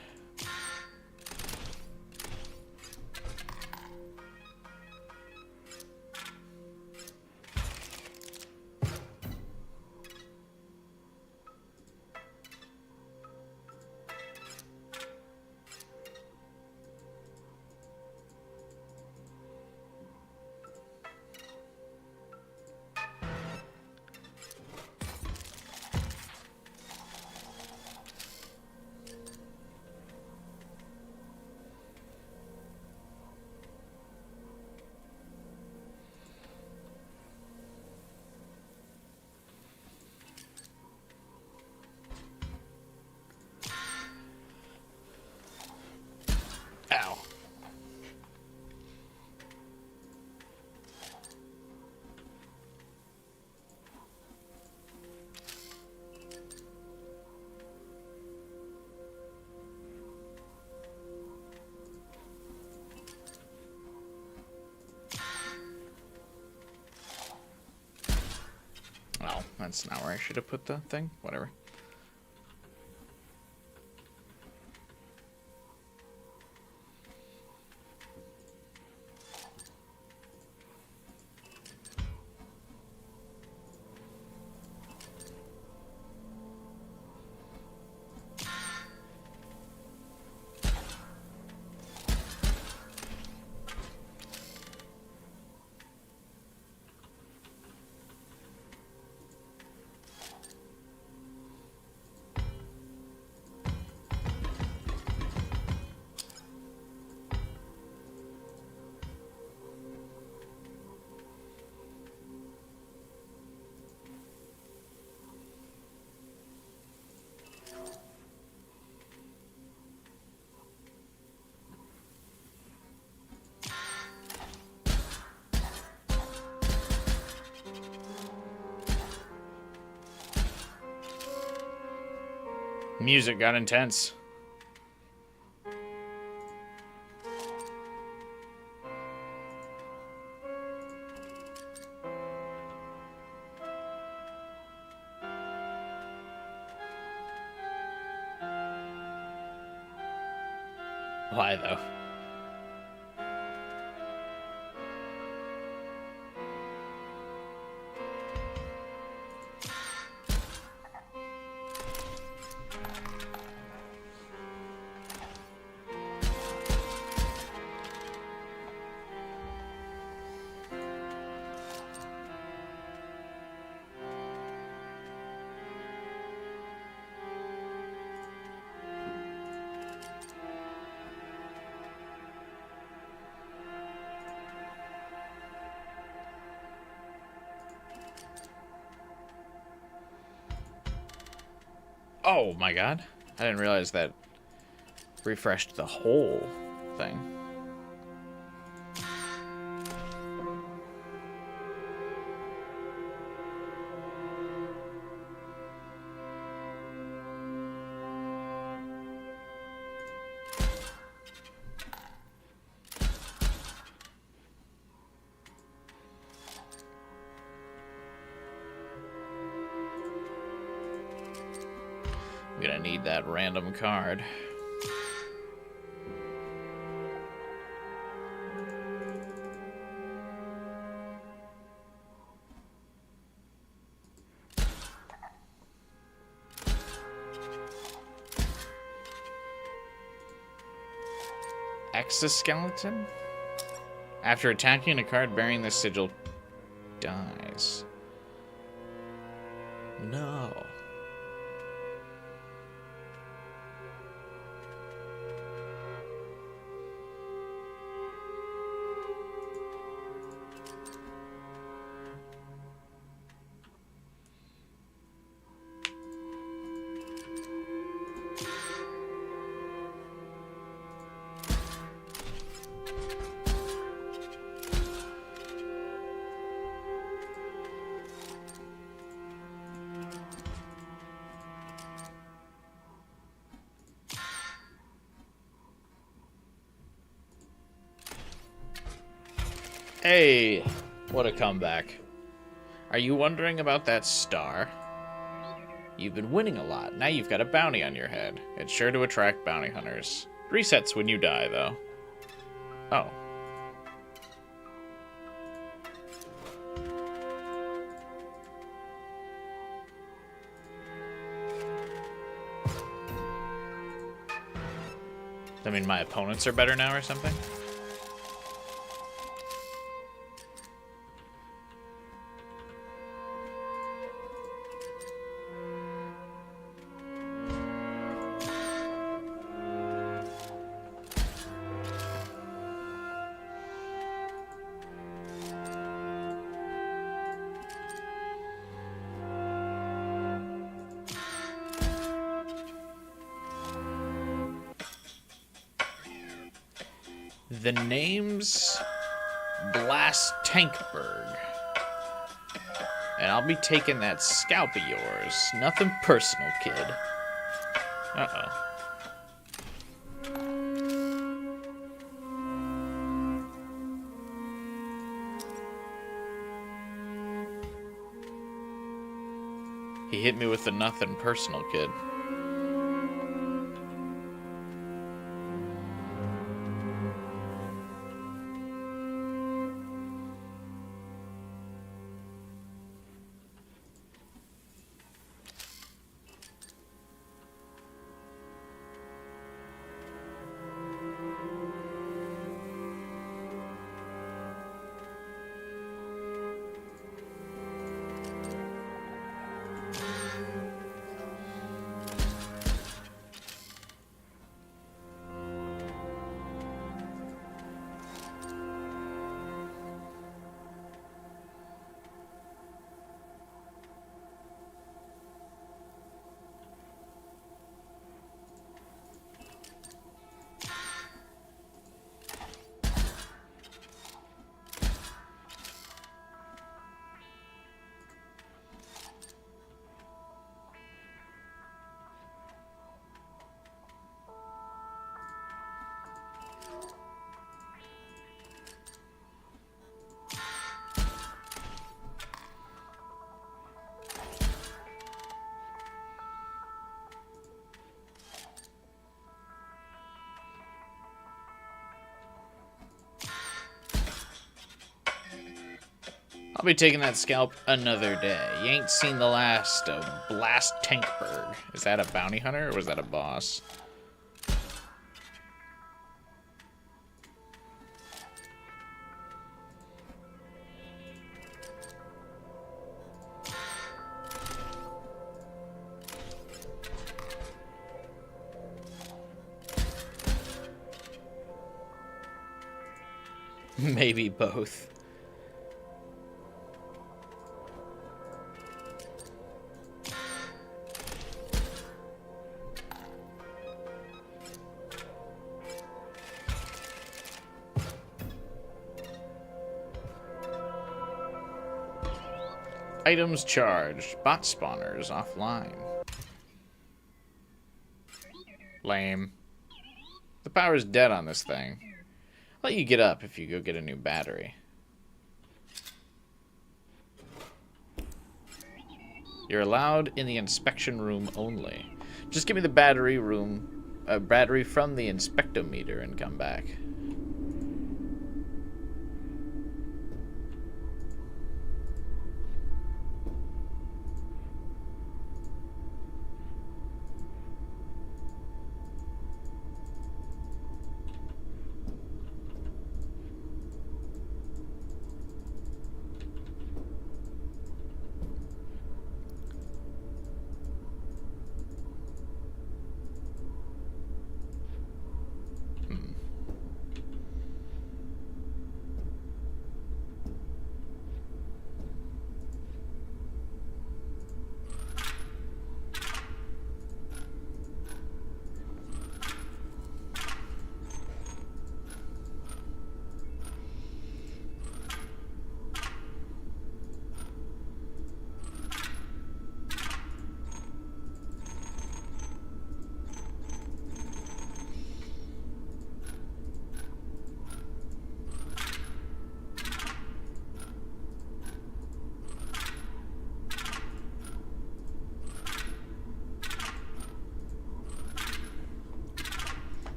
Ow. Oh, that's not where I should have put the thing. Whatever. Music got intense. Why, though? Oh my god. I didn't realize that refreshed the whole thing. I'm gonna need that random card. Exoskeleton? After attacking, a card bearing this sigil dies. No. Hey, what a comeback. Are you wondering about that star? You've been winning a lot. Now you've got a bounty on your head. It's sure to attract bounty hunters. Resets when you die, though. Oh. I mean, my opponents are better now or something? The name's Blast Tankberg. And I'll be taking that scalp of yours. Nothing personal, kid. Uh-oh. He hit me with the nothing personal, kid. I'll be taking that scalp another day. You ain't seen the last of Blast Tankberg. Is that a bounty hunter or was that a boss? Maybe both. Items charged. Bot spawners offline. Lame. The power's dead on this thing. I'll let you get up if you go get a new battery. You're allowed in the inspection room only. Just give me the battery battery from the inspectometer and come back.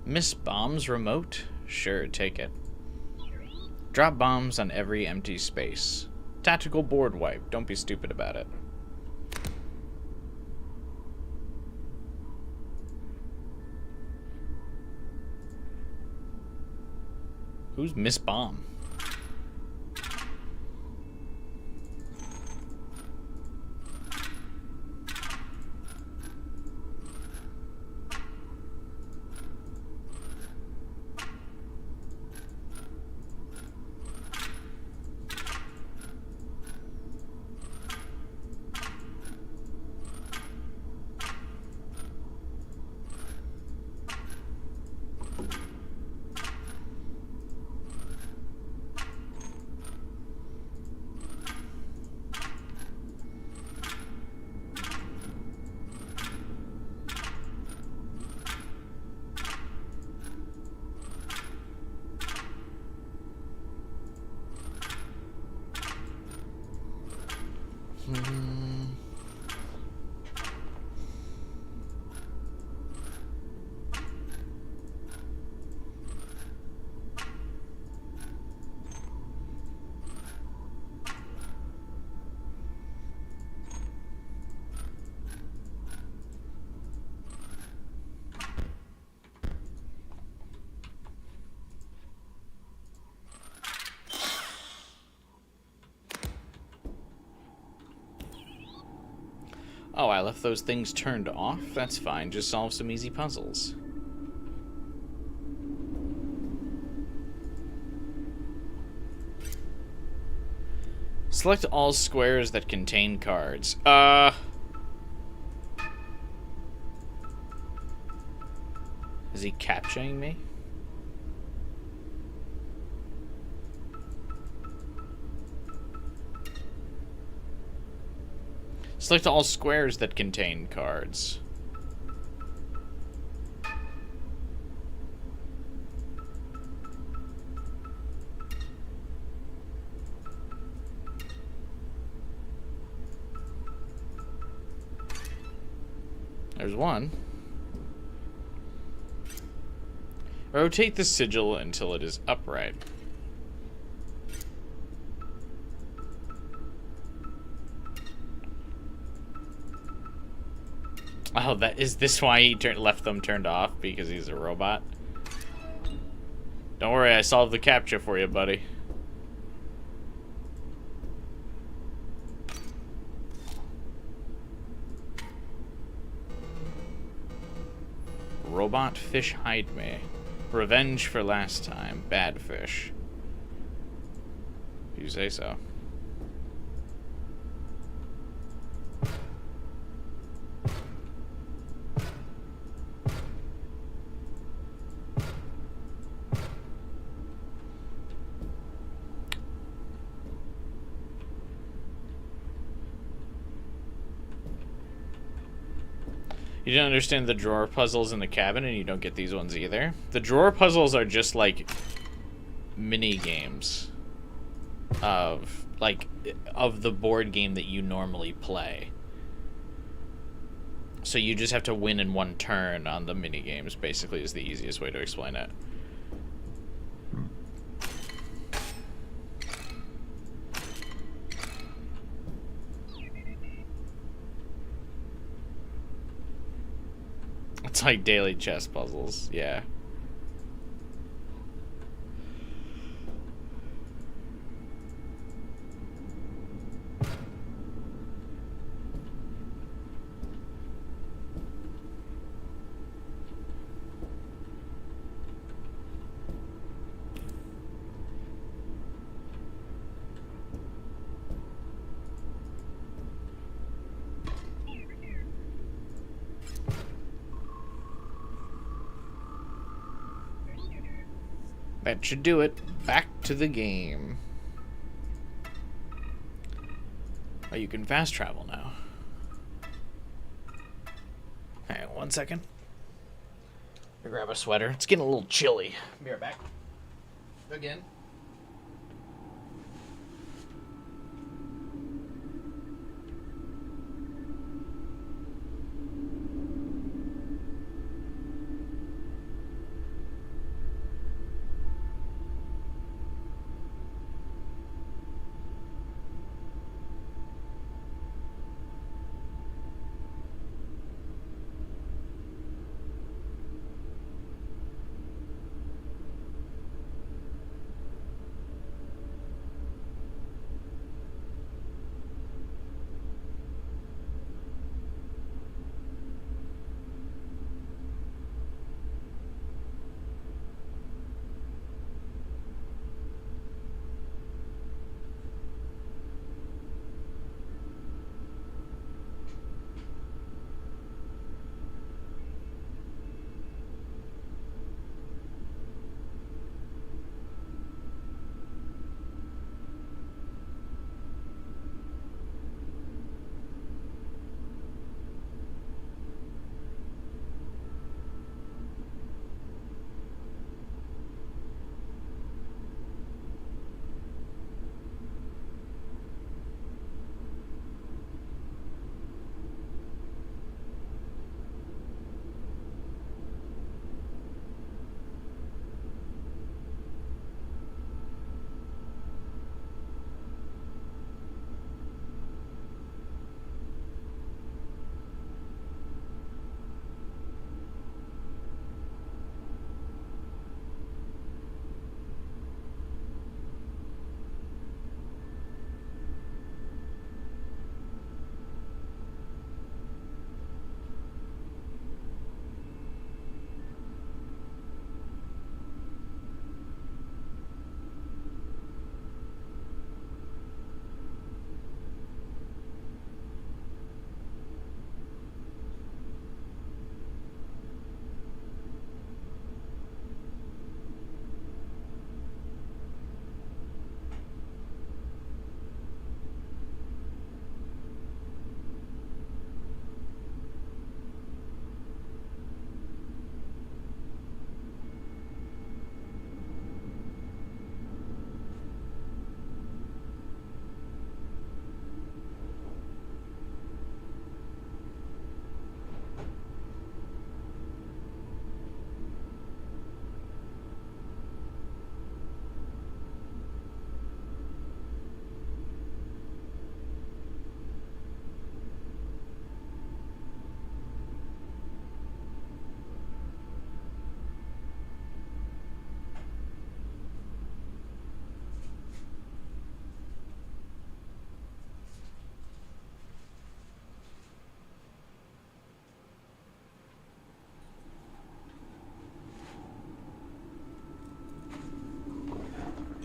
Miss Bombs remote? Sure, take it. Drop bombs on every empty space. Tactical board wipe. Don't be stupid about it. Who's Miss Bomb? Oh, I left those things turned off? That's fine. Just solve some easy puzzles. Select all squares that contain cards. Is he capturing me? Select all squares that contain cards. There's one. Rotate the sigil until it is upright. Oh, is this why he left them turned off? Because he's a robot? Don't worry, I solved the captcha for you, buddy. Robot fish hide me. Revenge for last time. Bad fish. If you say so. You didn't understand the drawer puzzles in the cabin, and you don't get these ones either. The drawer puzzles are just like mini games of the board game that you normally play. So you just have to win in one turn on the mini games, basically, is the easiest way to explain it. It's like daily chess puzzles, yeah. That should do it. Back to the game. Oh, you can fast travel now. Hang on 1 second. Grab a sweater. It's getting a little chilly. Be right back. Again.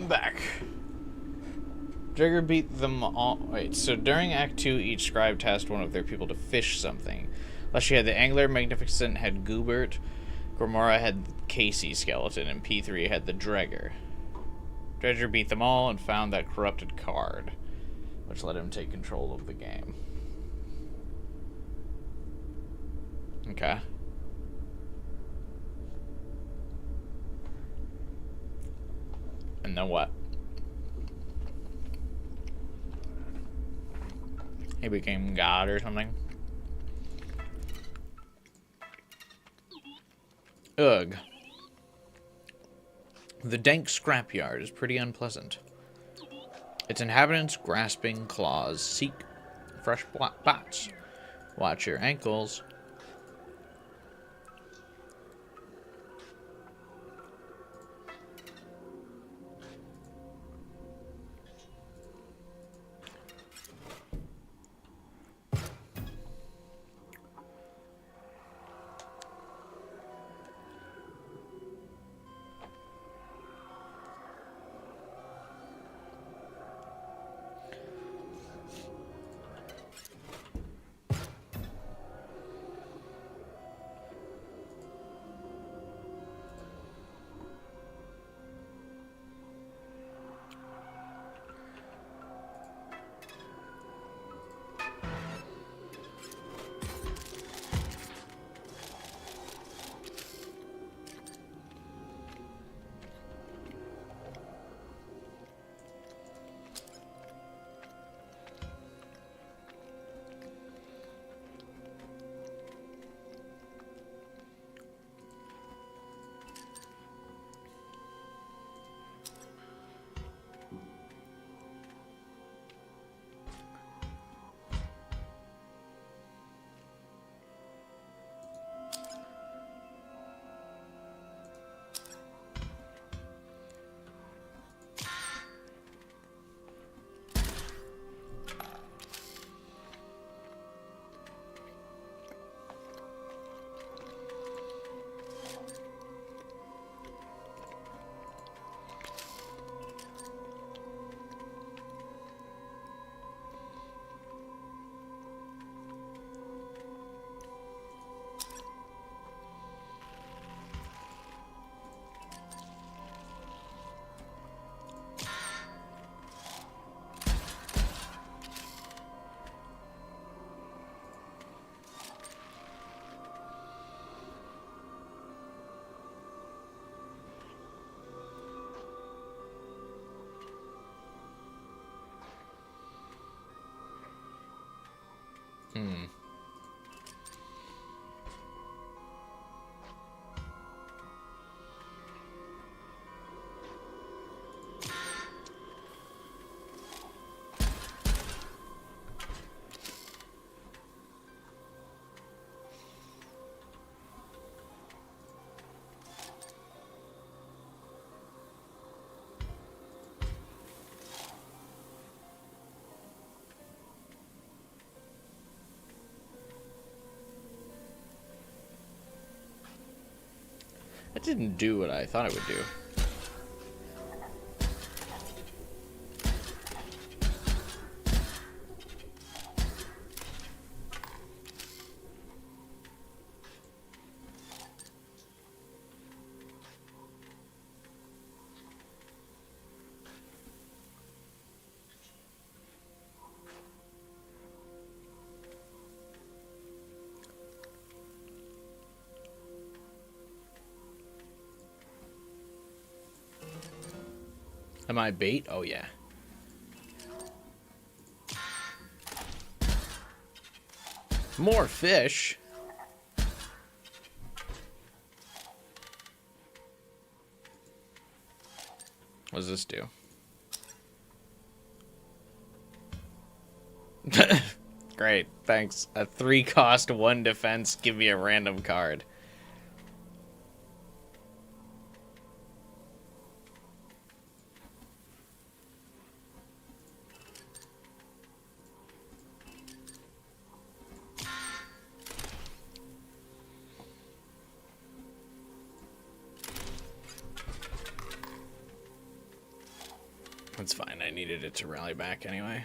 Back. Drager beat them all. Wait, so during Act 2, each scribe tasked one of their people to fish something. Leshy had the Angler, Magnificent had Goobert, Gomorrah had Casey Skeleton, and P3 had the Drager. Drager beat them all and found that corrupted card, which let him take control of the game. Okay. And then what? He became God or something? Ugh. The dank scrapyard is pretty unpleasant. Its inhabitants, grasping claws, seek fresh bots. Watch your ankles. That didn't do what I thought it would do. Am I bait? Oh, yeah. More fish. What does this do? Great, thanks. A 3-cost, 1 defense, give me a random card. That's fine. I needed it to rally back anyway.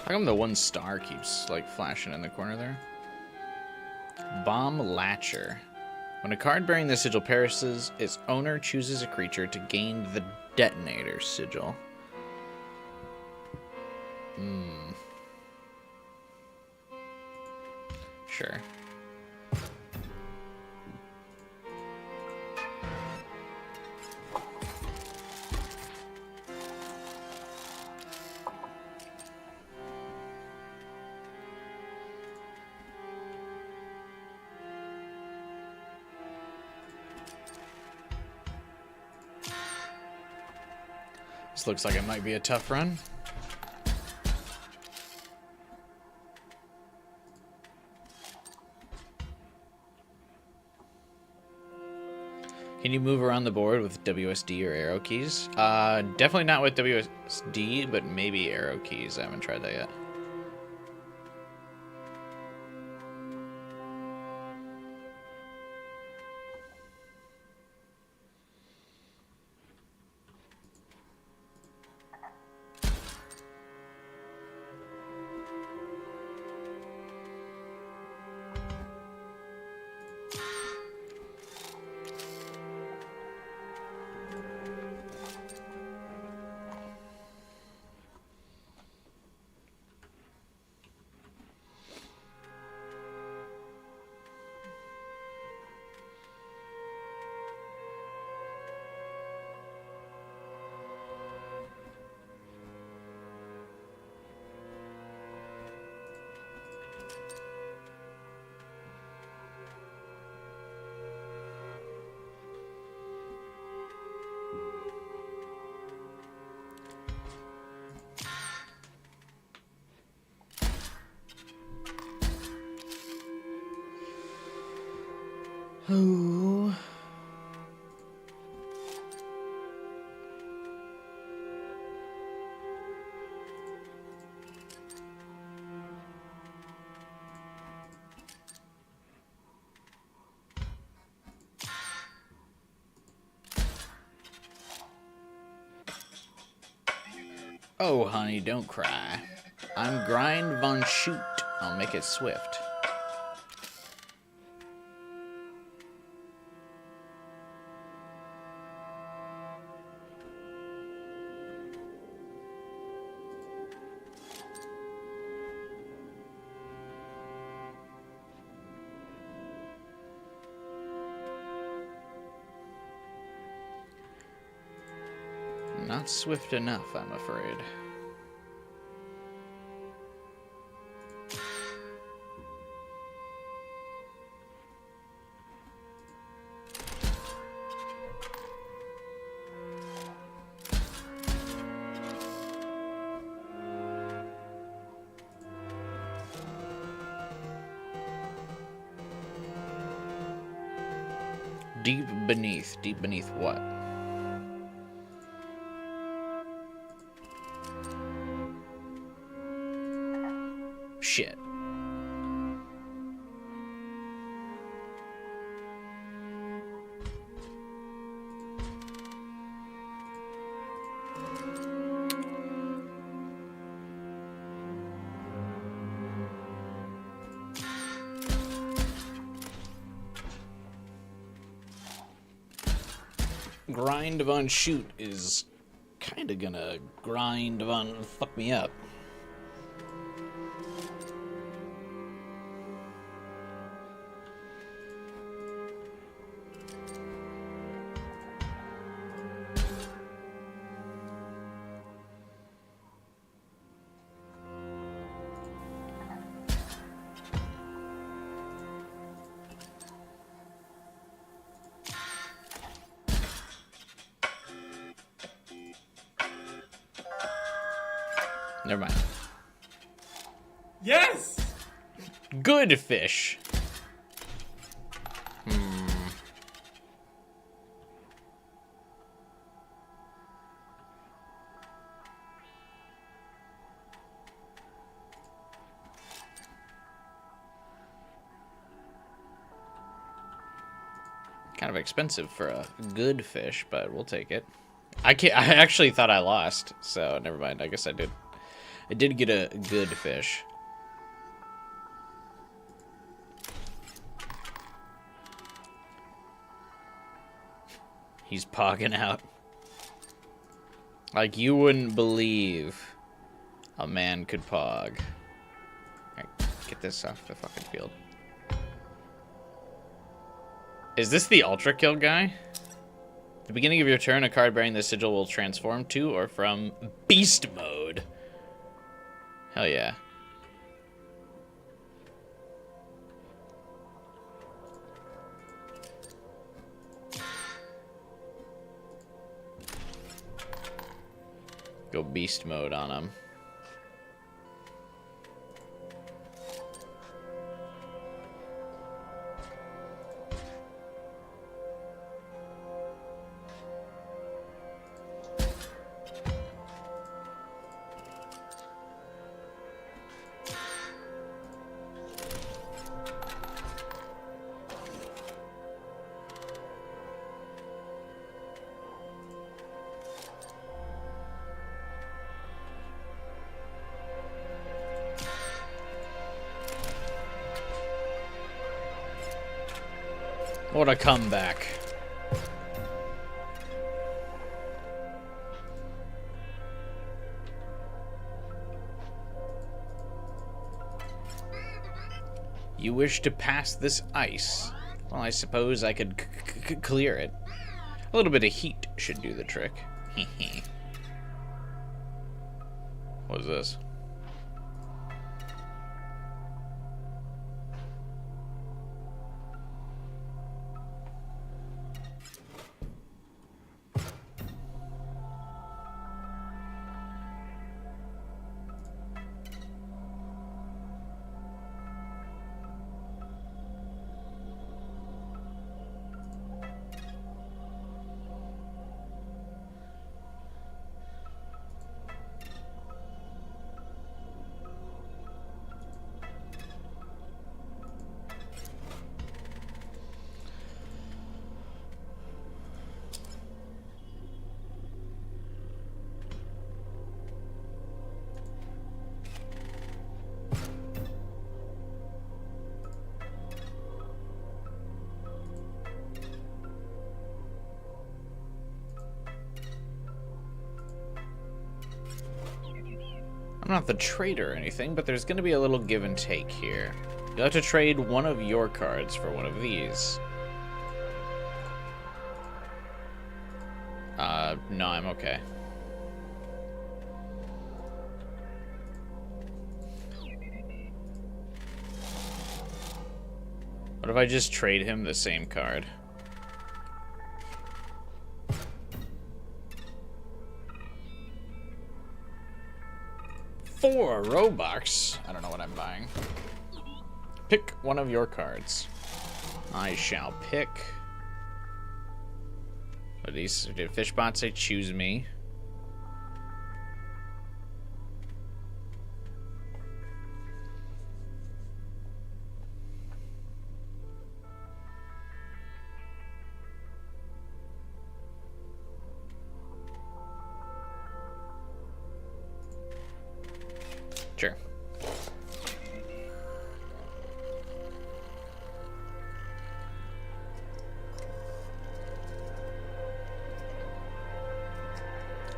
How come the one star keeps, like, flashing in the corner there? Bomb Latcher. When a card bearing the sigil perishes, its owner chooses a creature to gain the detonator sigil. Sure. This looks like it might be a tough run. Can you move around the board with WSD or arrow keys? Definitely not with WSD, but maybe arrow keys. I haven't tried that yet. Oh. Oh, honey, don't cry. I'm Grind Von Shoot. I'll make it swift. Not swift enough, I'm afraid. Deep beneath. Deep beneath what? Shit. Grind Von Shoot is kinda gonna grind Von fuck me up. Never mind. Yes! Good fish. Kind of expensive for a good fish, but we'll take it. I actually thought I lost, so never mind. I guess I did. I did get a good fish. He's pogging out. Like you wouldn't believe a man could pog. Alright, get this off the fucking field. Is this the Ultra Kill guy? At the beginning of your turn, a card bearing this sigil will transform to or from Beast Mode. Hell yeah. Go Beast Mode on him. What a comeback. You wish to pass this ice? Well, I suppose I could clear it. A little bit of heat should do the trick. What is this? I'm not the trader or anything, but there's going to be a little give and take here. You'll have to trade one of your cards for one of these. No, I'm okay. What if I just trade him the same card? For Robux, I don't know what I'm buying. Pick one of your cards. I shall pick. What these did Fishbot say? Choose me. Sure.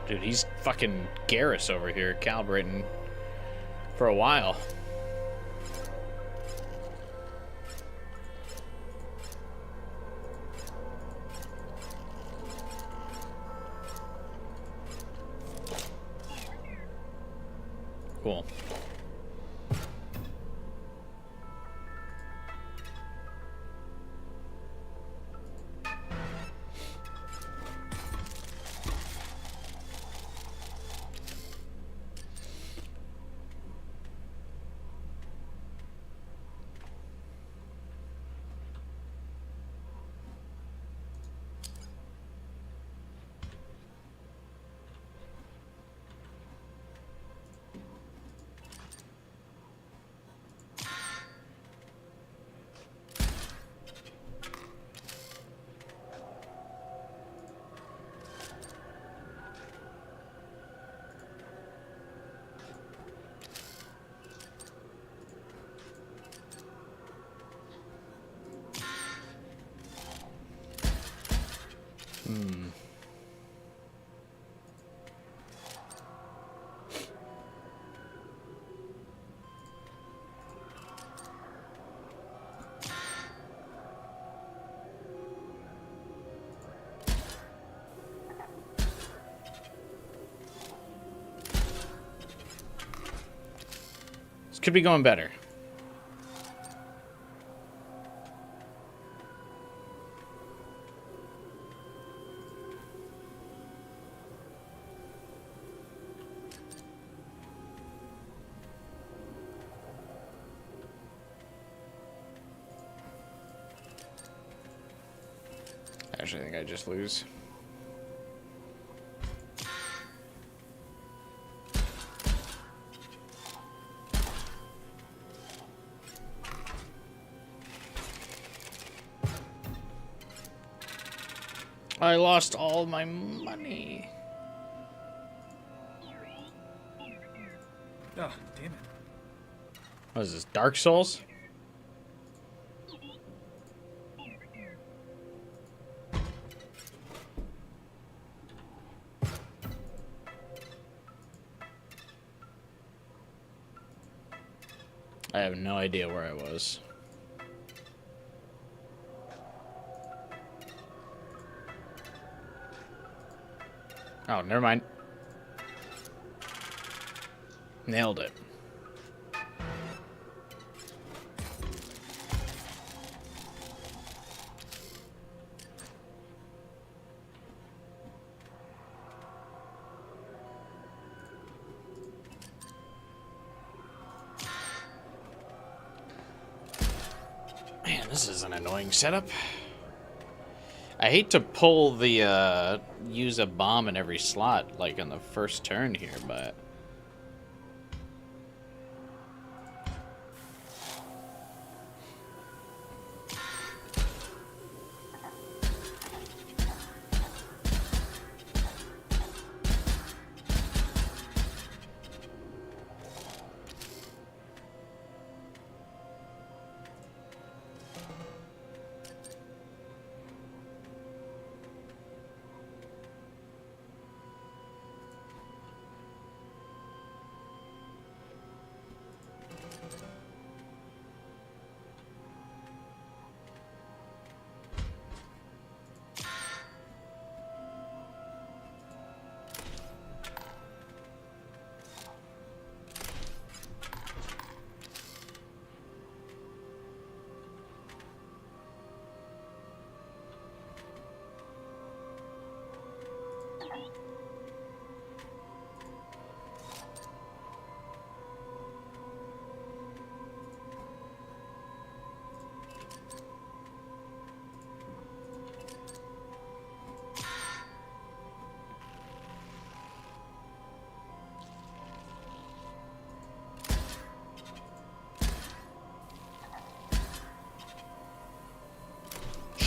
Dude, he's fucking Garrus over here, calibrating for a while. Cool. This could be going better. Actually, I think I just lose. I lost all my money. Oh, damn it. What is this, Dark Souls? I have no idea where I was. Oh, never mind. Nailed it. Man, this is an annoying setup. I hate to pull the, use a bomb in every slot, like on the first turn here, but...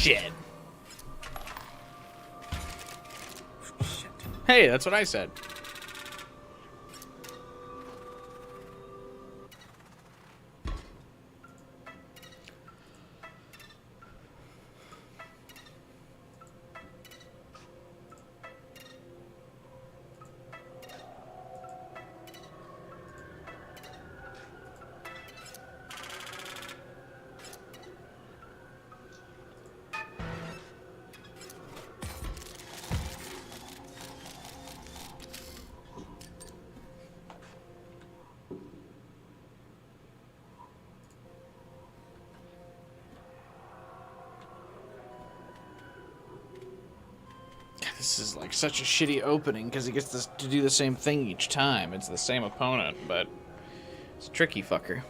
Shit. Shit. Hey, that's what I said. This is like such a shitty opening because he gets to do the same thing each time. It's the same opponent, but it's a tricky fucker.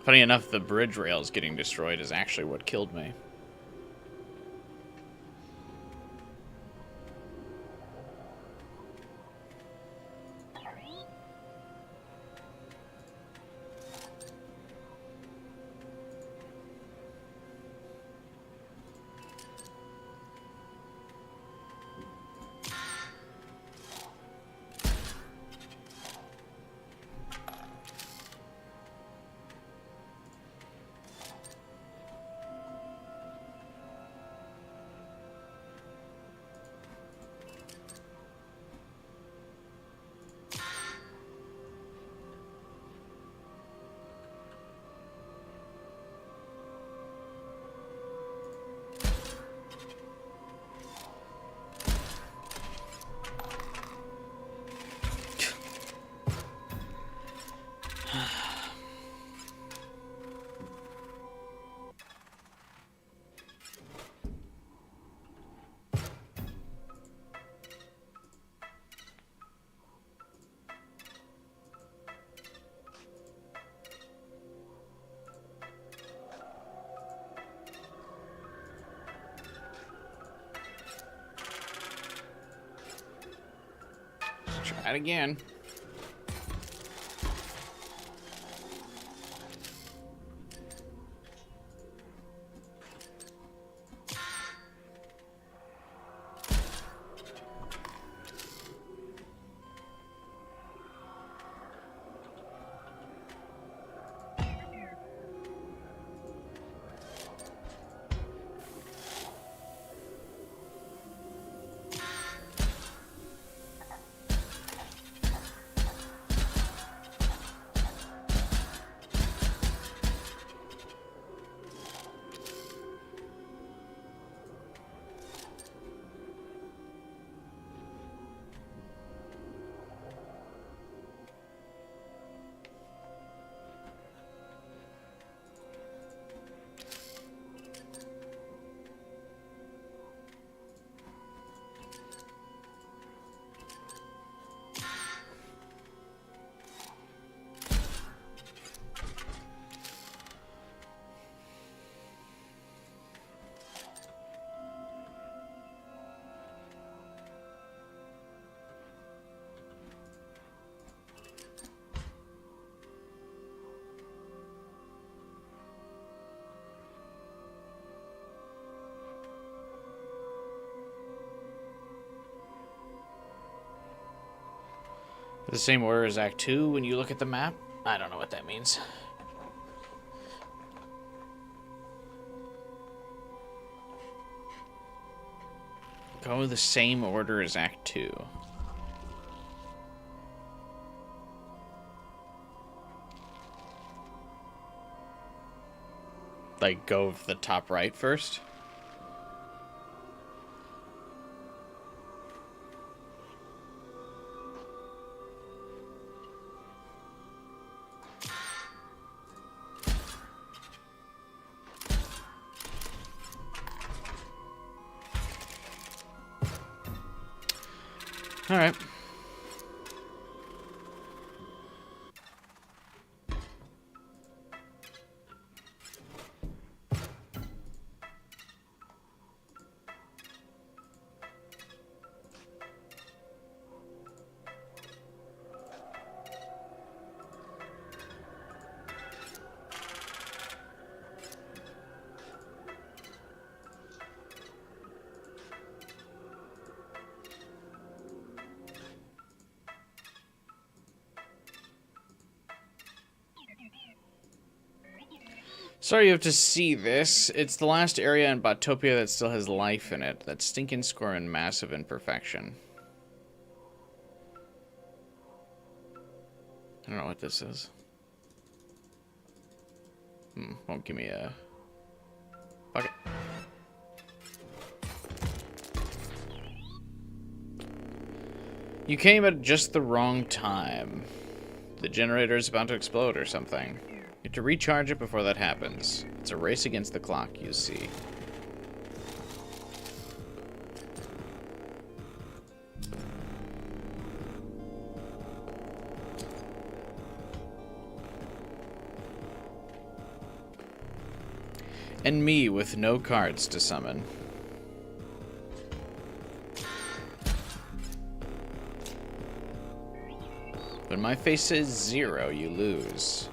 Funny enough, the bridge rails getting destroyed is actually what killed me. Not again. The same order as Act 2 when you look at the map? I don't know what that means. Go the same order as Act 2. Like, go the top right first? All right. Sorry you have to see this. It's the last area in Botopia that still has life in it. That stinking score and massive imperfection. I don't know what this is. Won't give me a... Fuck it. You came at just the wrong time. The generator is about to explode or something. You have to recharge it before that happens. It's a race against the clock, you see. And me with no cards to summon. When my face says 0, you lose.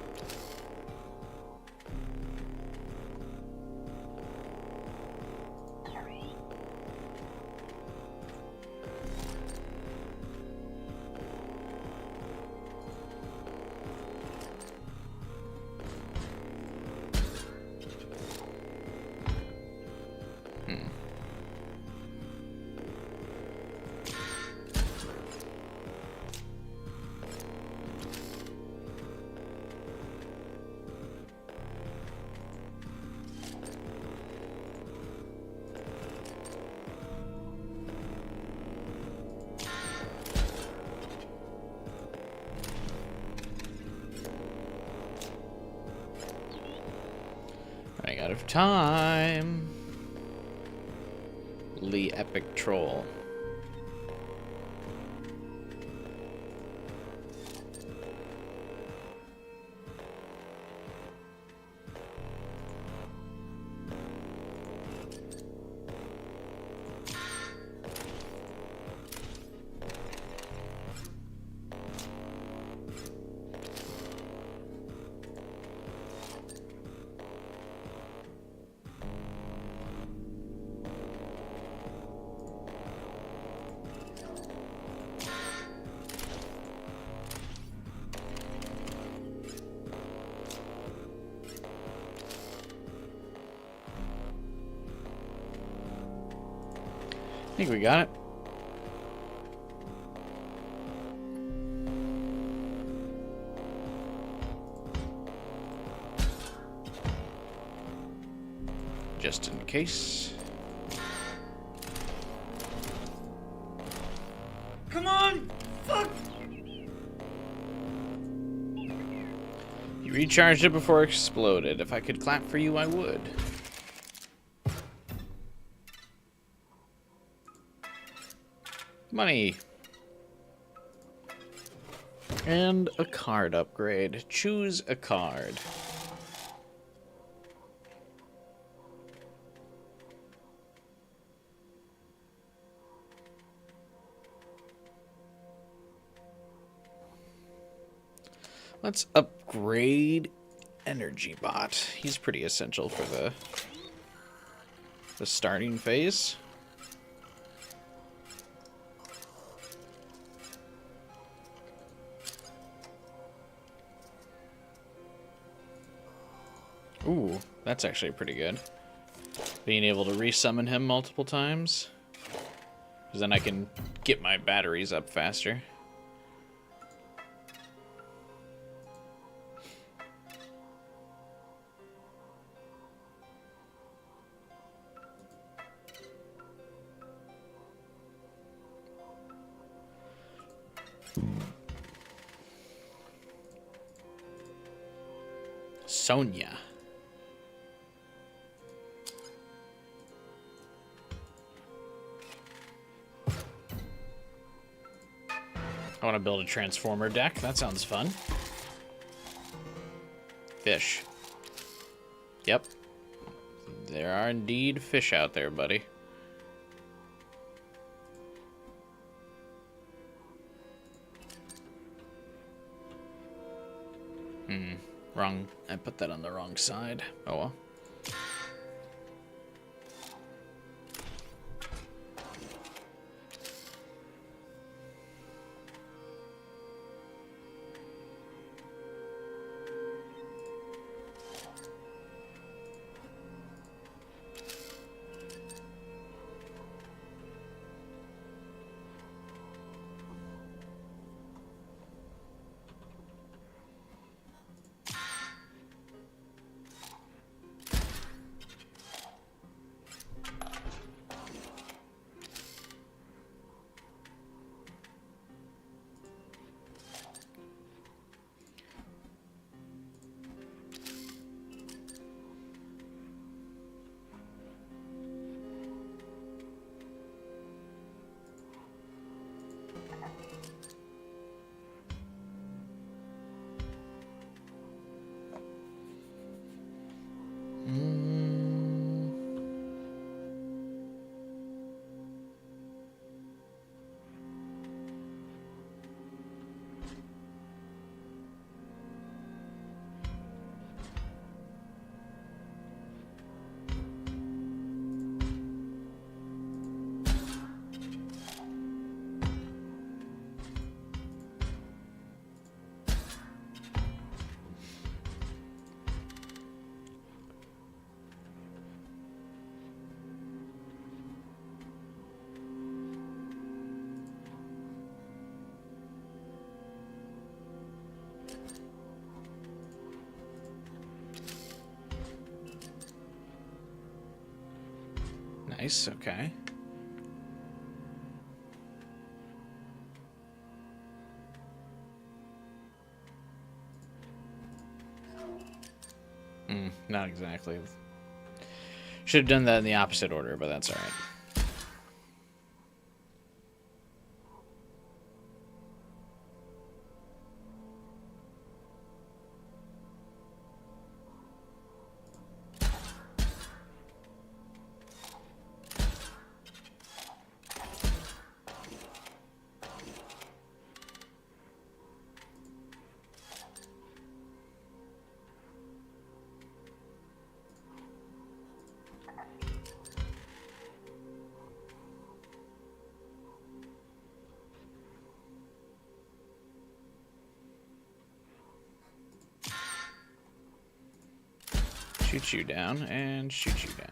Running out of time. Lee Epic Troll. think we got it. Just in case. Come on! Fuck! You recharged it before it exploded. If I could clap for you, I would. Money. And a card upgrade. Choose a card. Let's upgrade Energy Bot. He's pretty essential for the starting phase. Ooh, that's actually pretty good. Being able to resummon him multiple times. Because then I can get my batteries up faster. Sonia. I want to build a transformer deck. That sounds fun. Fish. Yep. There are indeed fish out there, buddy. Wrong. I put that on the wrong side. Oh well. Nice, okay. Not exactly. Should have done that in the opposite order, but that's alright. Shoot you down and shoot you down.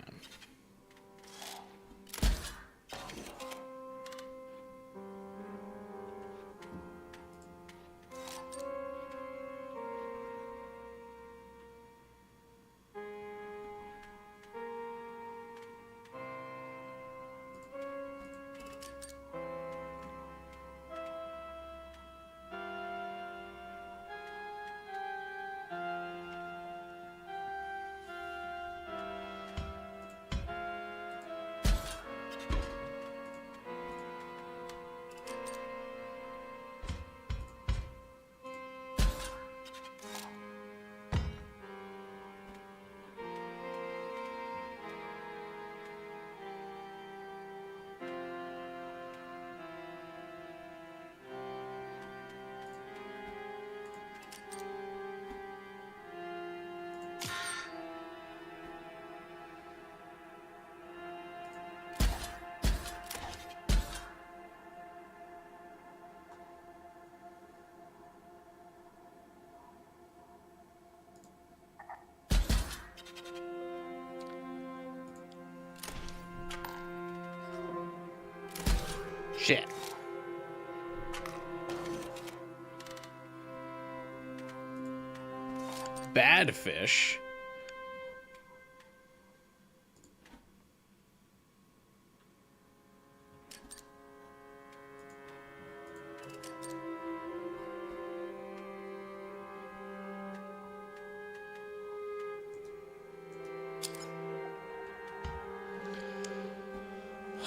Shit. Bad fish.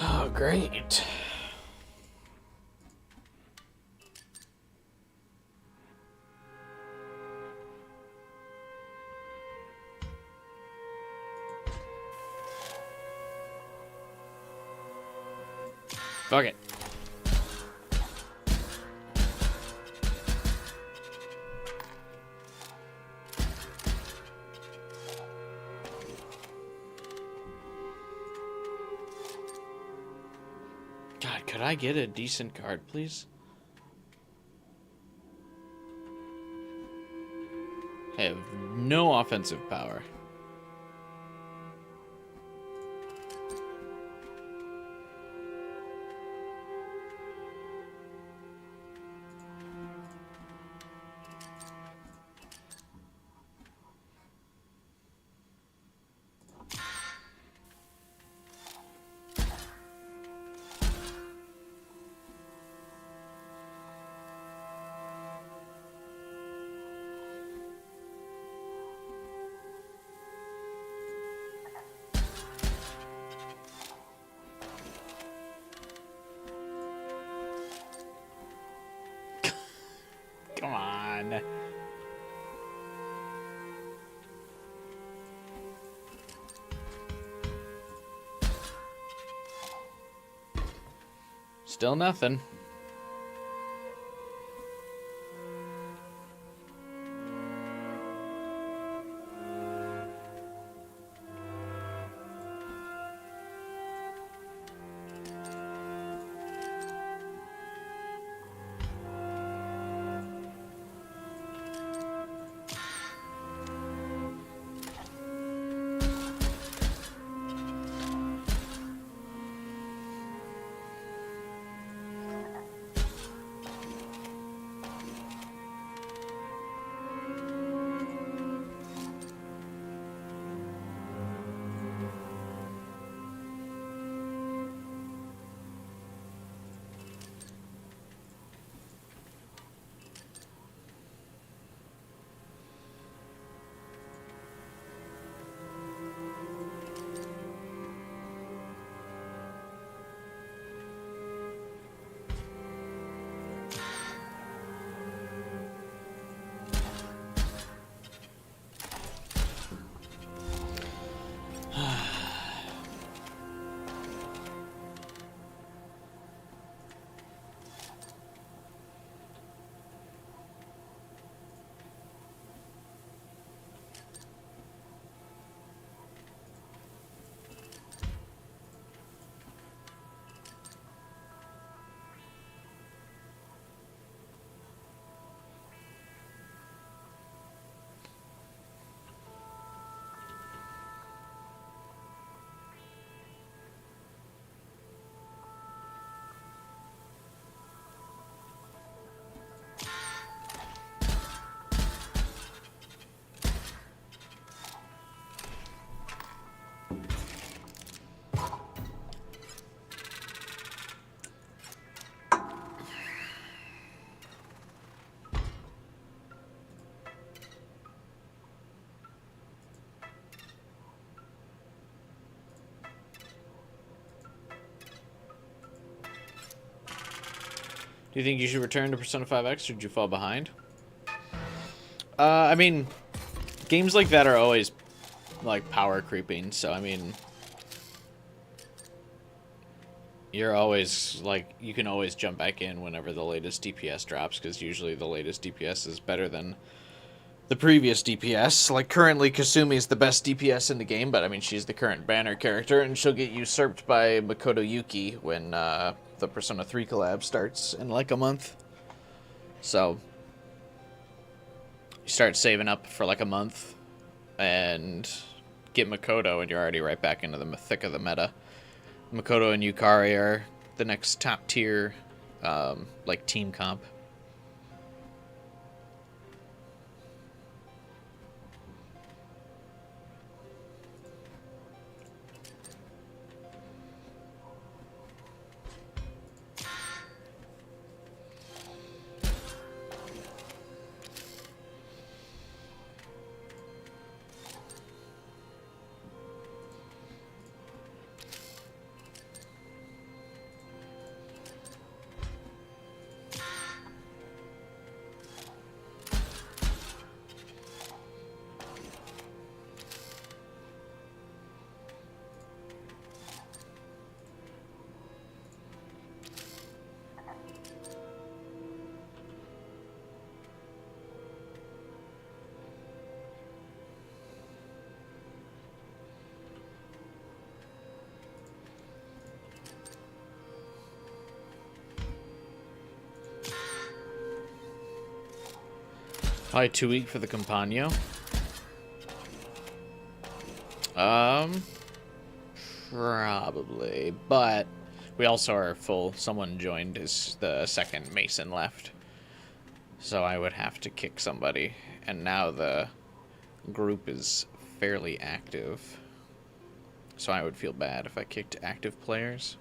Oh, great. Fuck it. God, could I get a decent card, please? I have no offensive power. Come on. Still nothing. Do you think you should return to Persona 5X, or did you fall behind? I mean, games like that are always, like, power creeping, so, I mean, you're always, like, you can always jump back in whenever the latest DPS drops, because usually the latest DPS is better than the previous DPS. Like, currently, Kasumi is the best DPS in the game, but, I mean, she's the current banner character, and she'll get usurped by Makoto Yuki when, the Persona 3 collab starts in like a month. So you start saving up for like a month and get Makoto, and you're already right back into the thick of the meta. Makoto and Yukari are the next top tier, like team comp. Probably too weak for the Campagno. Probably, but we also are full. Someone joined as the second Mason left, so I would have to kick somebody. And now the group is fairly active, so I would feel bad if I kicked active players.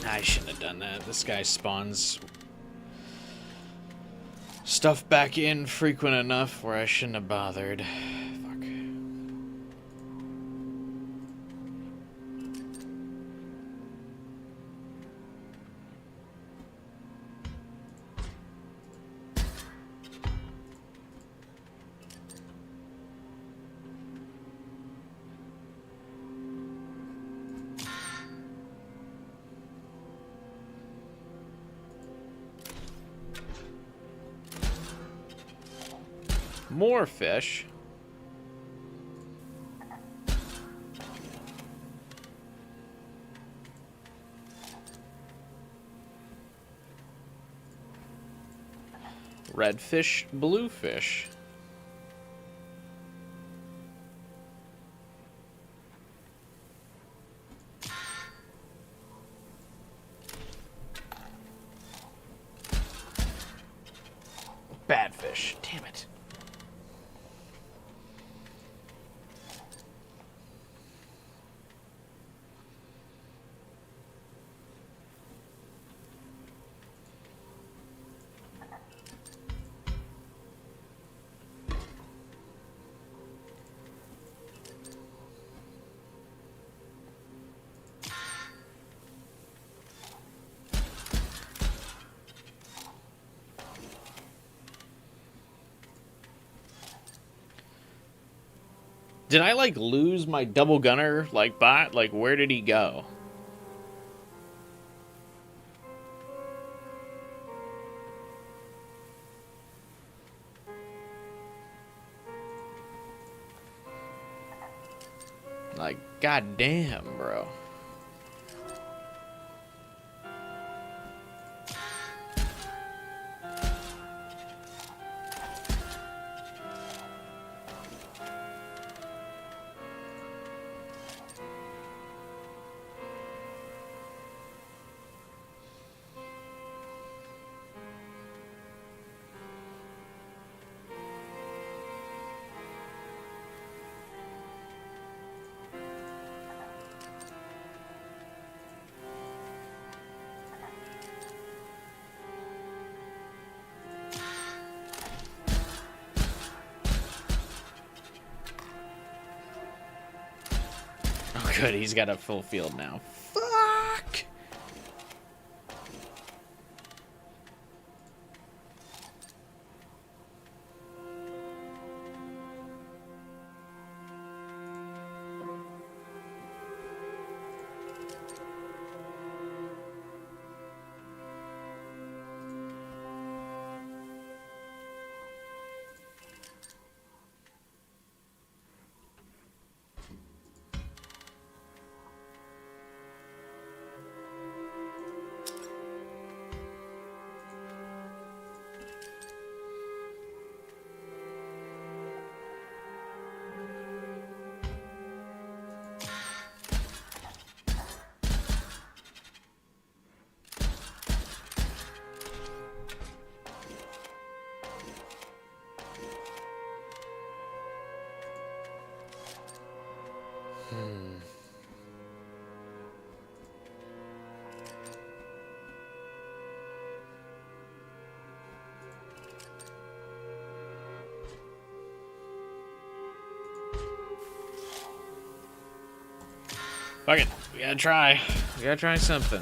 I shouldn't have done that. This guy spawns stuff back in frequent enough where I shouldn't have bothered. Fuck. More fish. Red fish, blue fish. Bad fish. Damn it. Did I, like, lose my double gunner, like, bot? Like, where did he go? Like, goddamn, bro. Good, he's got a full field now. Fuck! Fuck it. We gotta try. We gotta try something.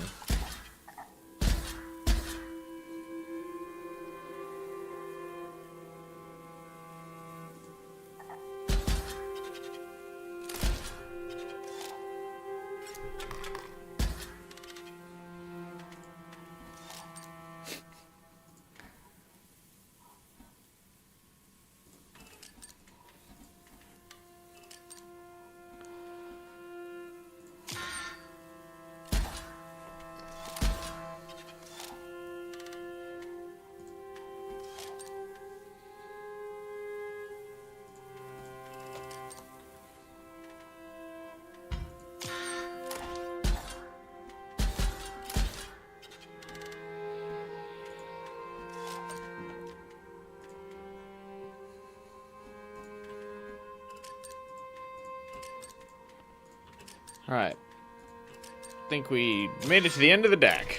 Alright. I think we made it to the end of the deck.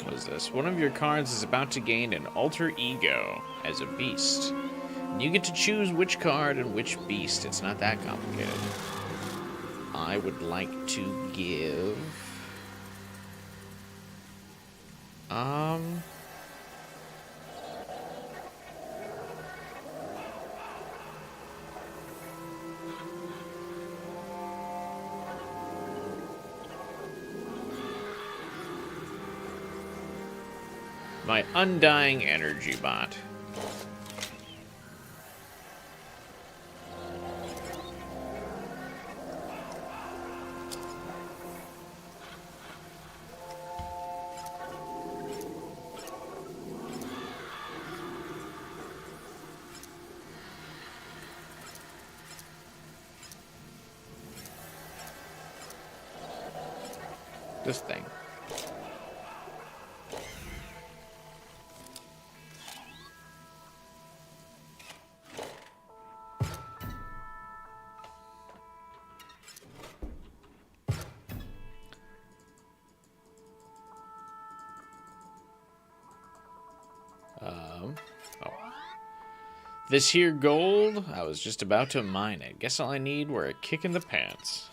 What is this? One of your cards is about to gain an alter ego as a beast. And you get to choose which card and which beast. It's not that complicated. I would like to give... my Undying Energy bot. This thing. This here gold, I was just about to mine it. Guess all I need were a kick in the pants.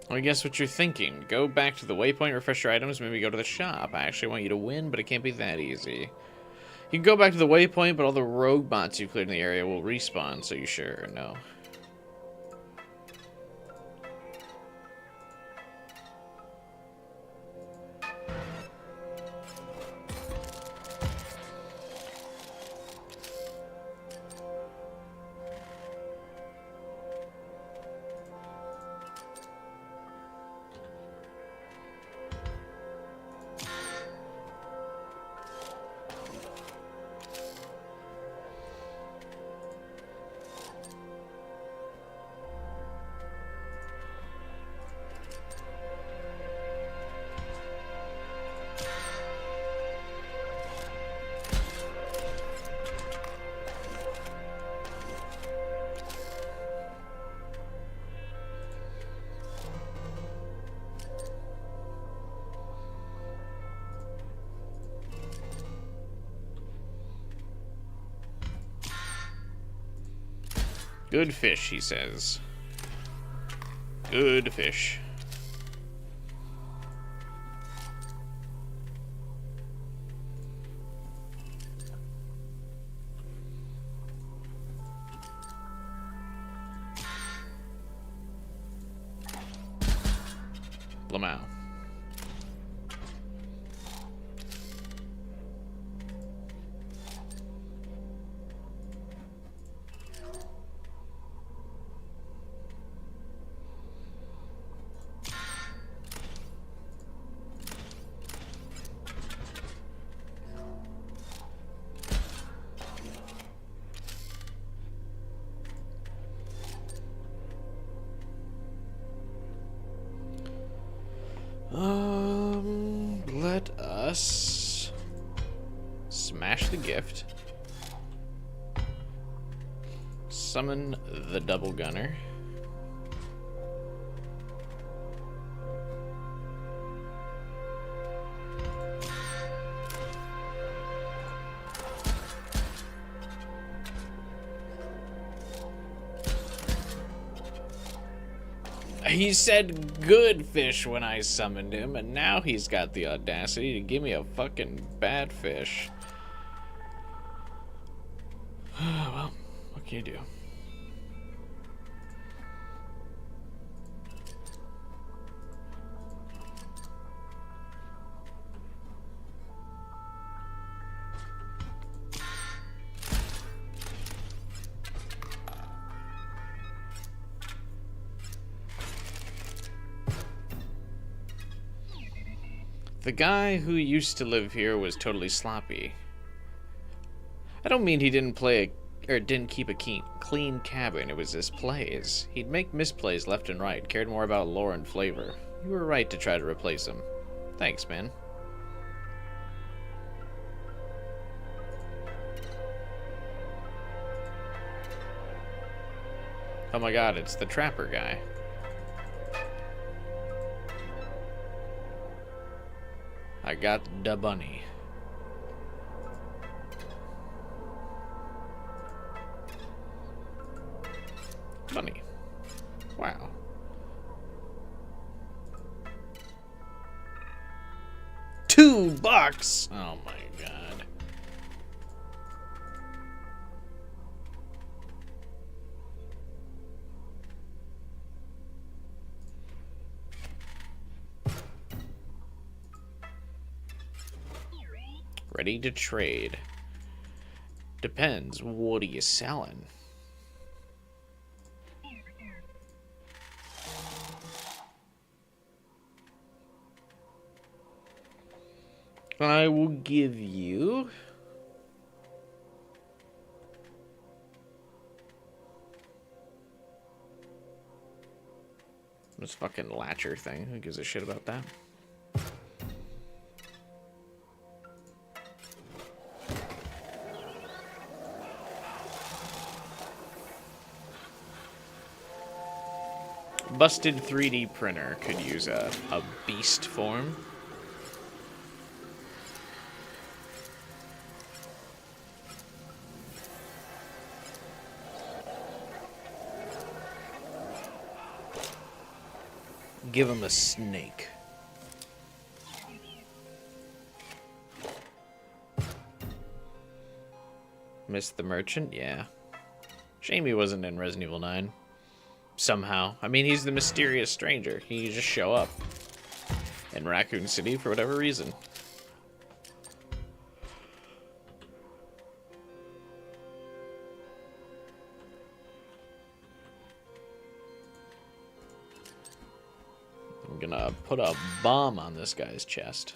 Well, I guess what you're thinking. Go back to the waypoint, refresh your items, maybe go to the shop. I actually want you to win, but it can't be that easy. You can go back to the waypoint, but all the rogue bots you cleared in the area will respawn, so you sure no. Good fish, he says. Good fish. Lamau. Let us smash the gift. Summon the double gunner. He said good fish when I summoned him, and now he's got the audacity to give me a fucking bad fish. Well, what can you do? The guy who used to live here was totally sloppy. I don't mean he didn't didn't keep a clean cabin. It was his plays. He'd make misplays left and right, cared more about lore and flavor. You were right to try to replace him. Thanks, man. Oh my god, it's the trapper guy. I got the bunny. Bunny. Wow. $2! Oh my god. Ready to trade. Depends. What are you selling? I will give you this fucking latcher thing. Who gives a shit about that? Busted 3D printer could use a beast form. Give him a snake. Missed the merchant? Yeah. Shame he wasn't in Resident Evil 9. Somehow. I mean, he's the mysterious stranger. He can just show up in Raccoon City for whatever reason. I'm gonna put a bomb on this guy's chest.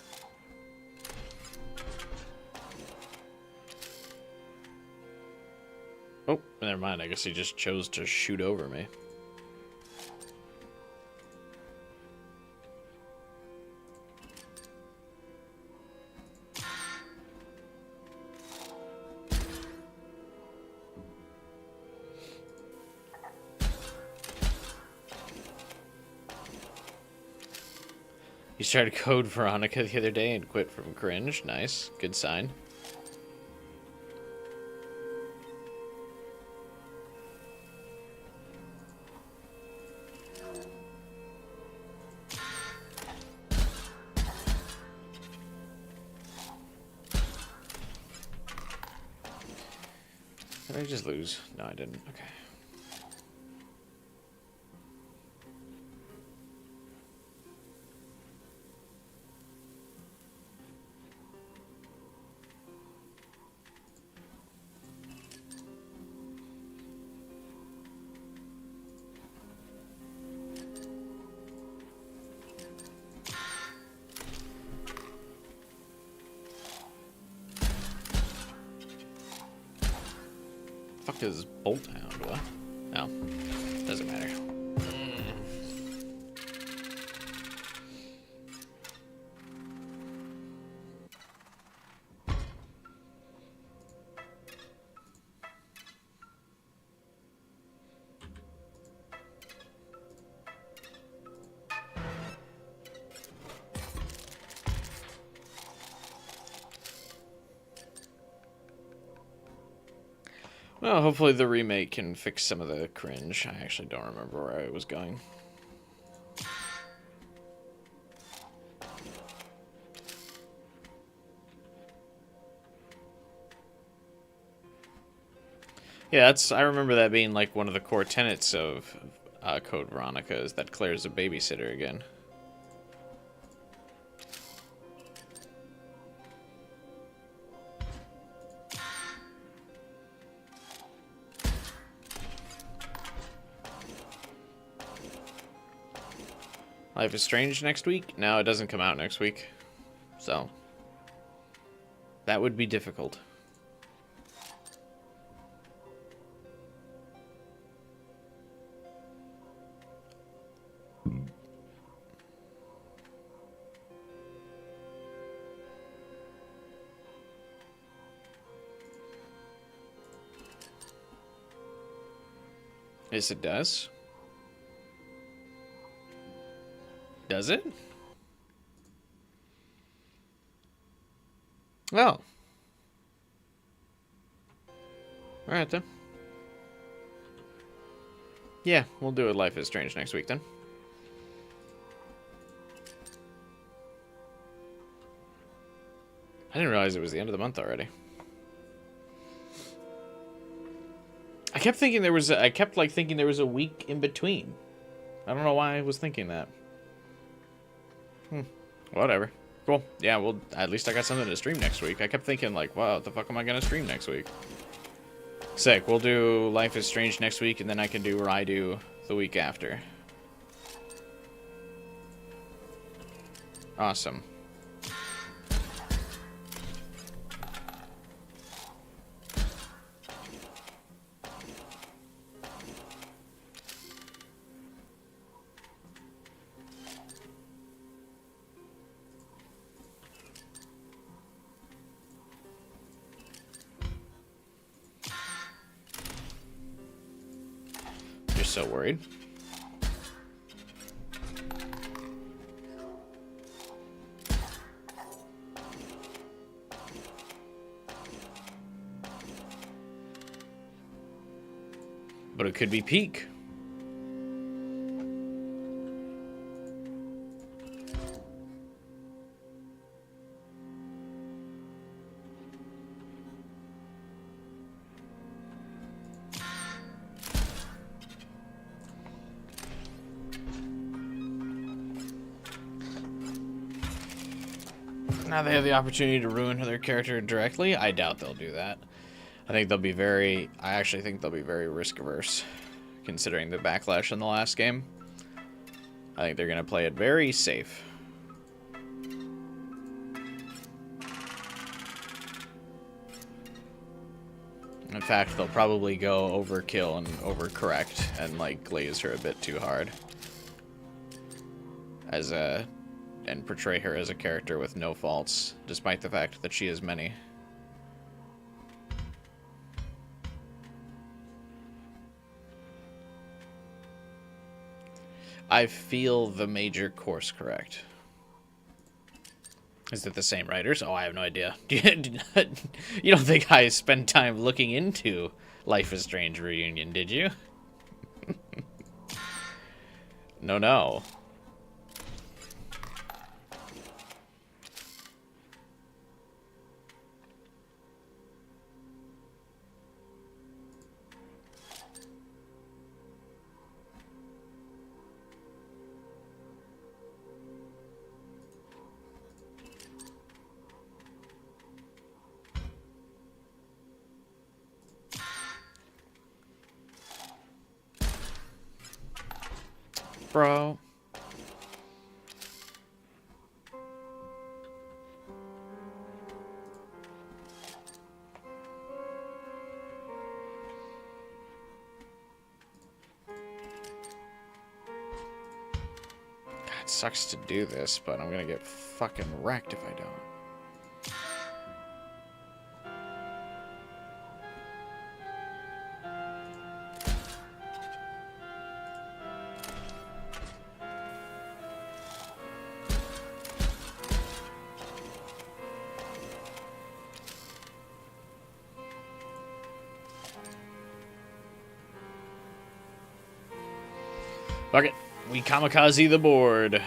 Oh, never mind. I guess he just chose to shoot over me. He started Code Veronica the other day and quit from cringe. Nice. Good sign. Did I just lose? No, I didn't. Okay. Fuck is Bolt Hound? What? No. Doesn't matter. Well, hopefully the remake can fix some of the cringe. I actually don't remember where I was going. Yeah, I remember that being like one of the core tenets of Code Veronica is that Claire's a babysitter again. Life is Strange next week? No, it doesn't come out next week. So, that would be difficult. Yes, it does. Does it? Oh. Alright then. Yeah, we'll do it Life is Strange next week then. I didn't realize it was the end of the month already. I kept thinking there was a week in between. I don't know why I was thinking that. Whatever. Cool. Yeah, well, at least I got something to stream next week. I kept thinking, like, wow, what the fuck am I gonna stream next week? Sick. We'll do Life is Strange next week, and then I can do Raidu the week after. Awesome. You're so worried. But it could be peak. Now they have the opportunity to ruin their character directly. I doubt they'll do that. I actually think they'll be very risk averse, considering the backlash in the last game. I think they're going to play it very safe. In fact, they'll probably go overkill and overcorrect and like glaze her a bit too hard. And portray her as a character with no faults, despite the fact that she has many. I feel the major course correct. Is it the same writers? Oh, I have no idea. You don't think I spent time looking into Life is Strange Reunion, did you? No. Bro. God, it sucks to do this, but I'm gonna get fucking wrecked if I don't. Fuck it. We kamikaze the board.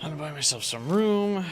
I'm gonna buy myself some room.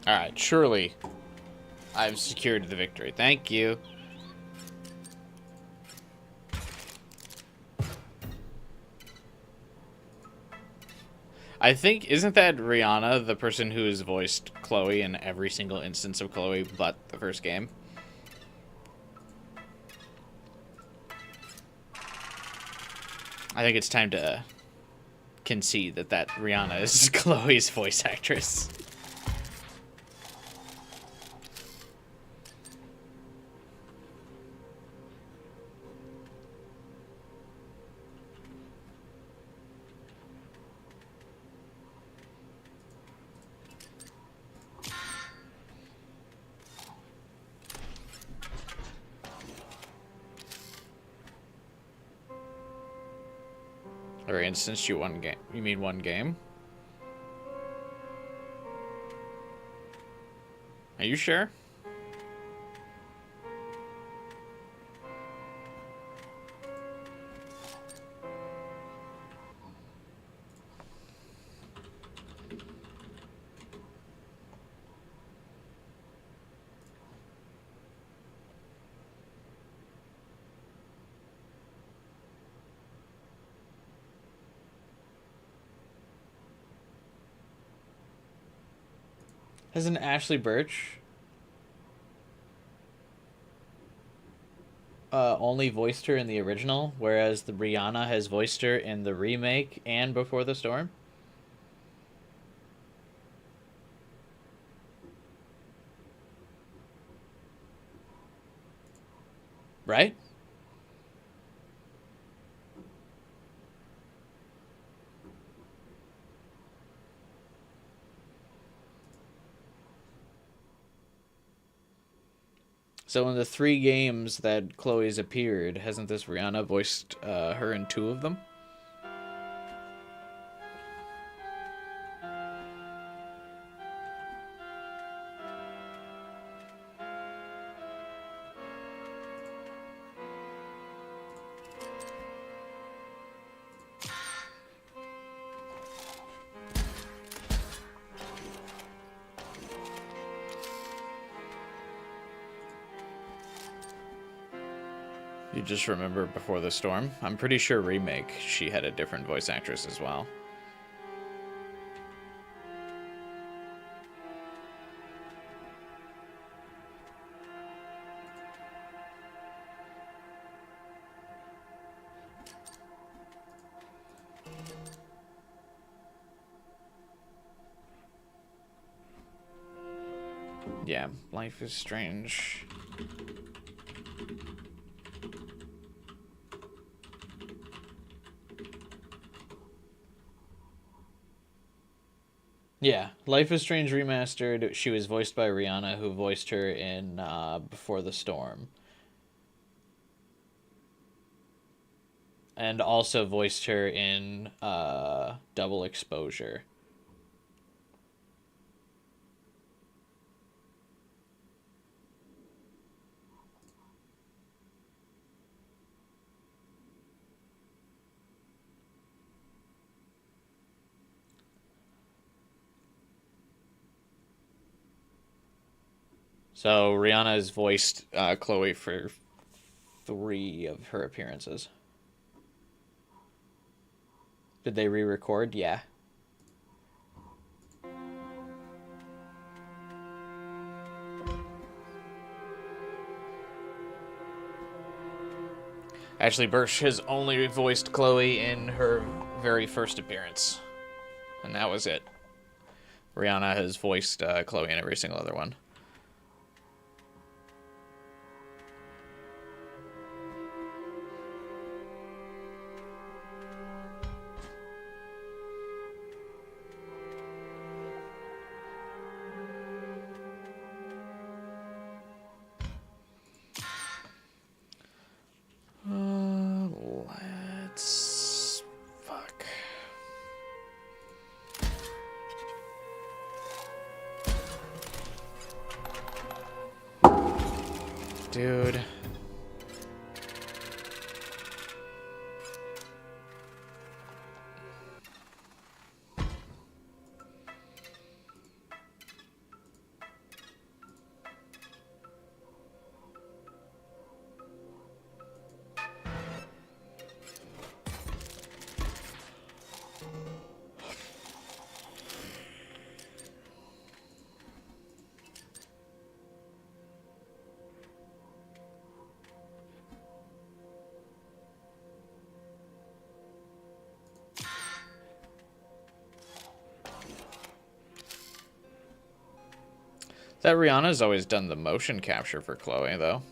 Alright, surely I've secured the victory. Thank you. I think, isn't that Rihanna, the person who has voiced Chloe in every single instance of Chloe but the first game? I think it's time to concede that Rihanna is Chloe's voice actress. Or instanced you one game. You mean one game? Are you sure? Hasn't Ashley Birch only voiced her in the original, whereas the Rihanna has voiced her in the remake and Before the Storm? Right? So in the 3 games that Chloe's appeared, hasn't this Rihanna voiced her in 2 of them? You just remember Before the Storm? I'm pretty sure remake, she had a different voice actress as well. Yeah, Life is Strange. Yeah, Life is Strange Remastered. She was voiced by Rihanna, who voiced her in Before the Storm. And also voiced her in Double Exposure. So Rihanna has voiced Chloe for 3 of her appearances. Did they re-record? Yeah. Ashley Birch has only voiced Chloe in her very first appearance. And that was it. Rihanna has voiced Chloe in every single other one. Let's... Fuck. Dude. That Rihanna's always done the motion capture for Chloe, though.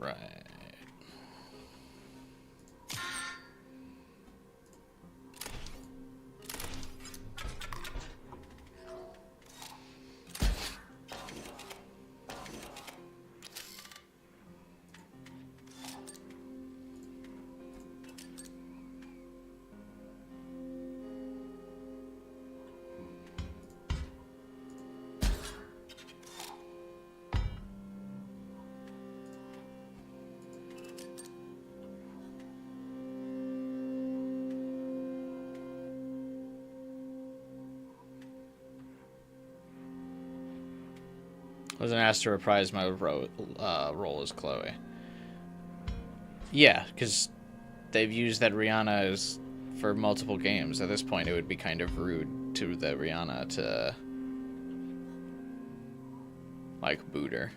right. Wasn't asked to reprise my role as Chloe. Yeah, because they've used that Rihanna as for multiple games. At this point, it would be kind of rude to the Rihanna to like boot her.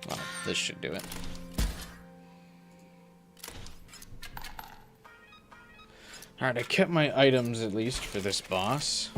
Well, this should do it. Alright, I kept my items at least for this boss.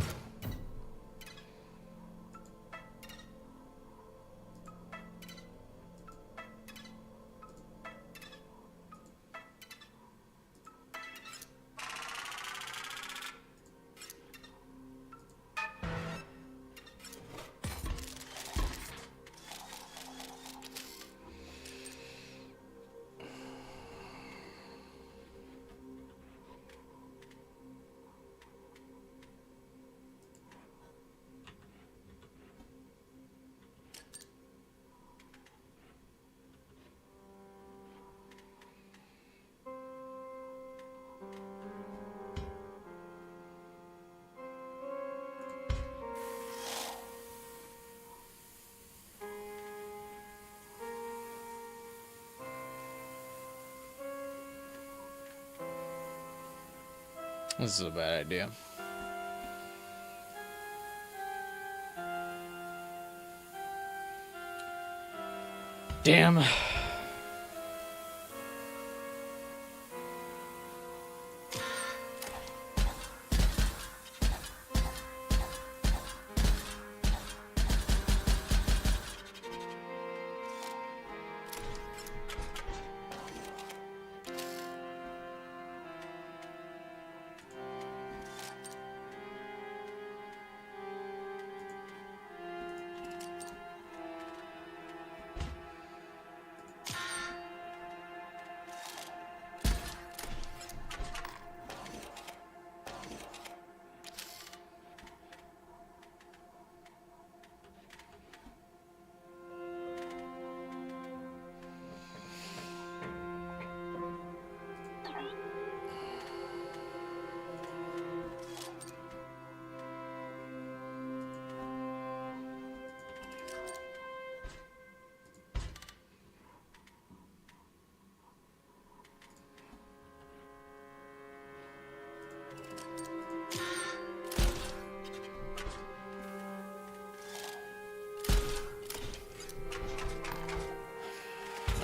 This is a bad idea. Damn.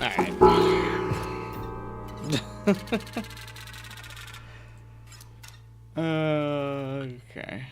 Alright. Okay.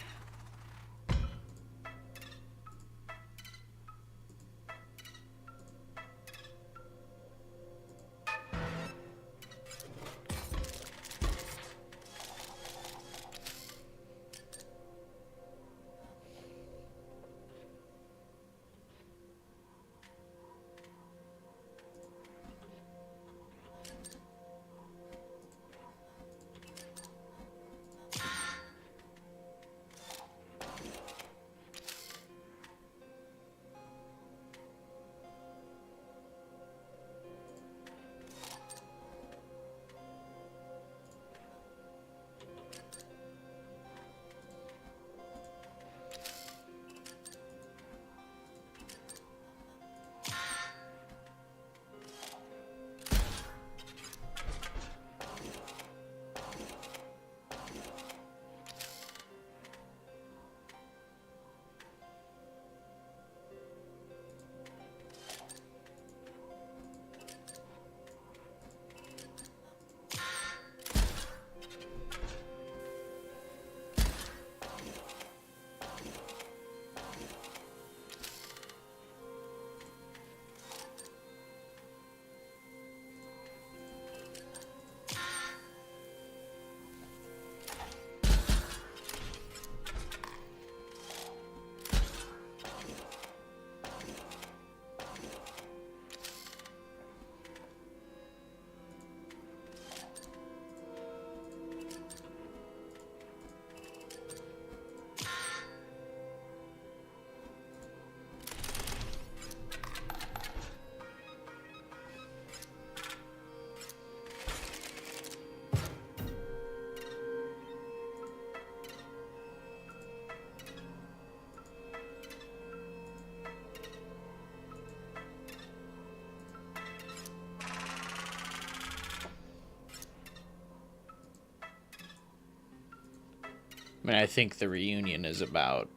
mean, I think the reunion is about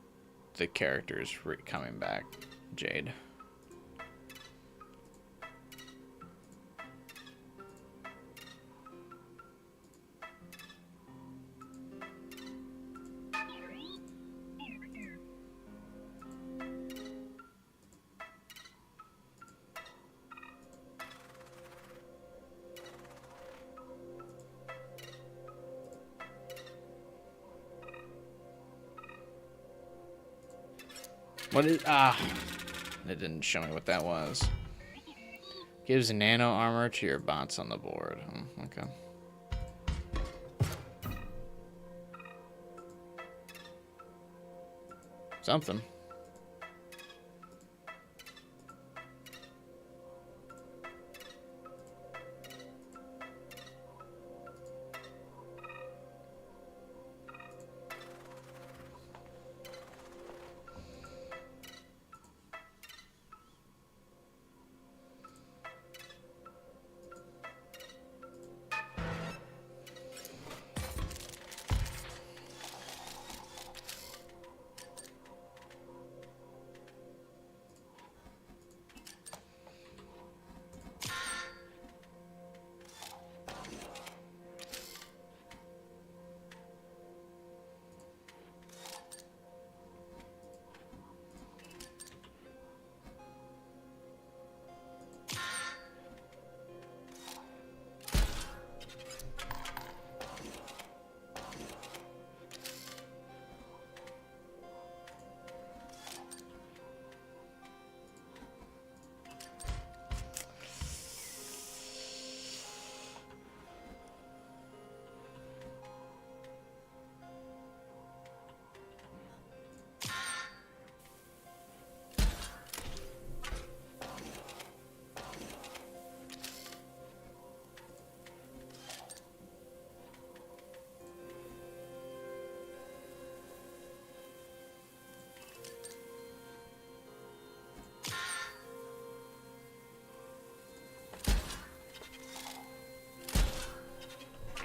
the characters coming back, Jade. What is... It didn't show me what that was. Gives nano armor to your bots on the board. Okay. Something.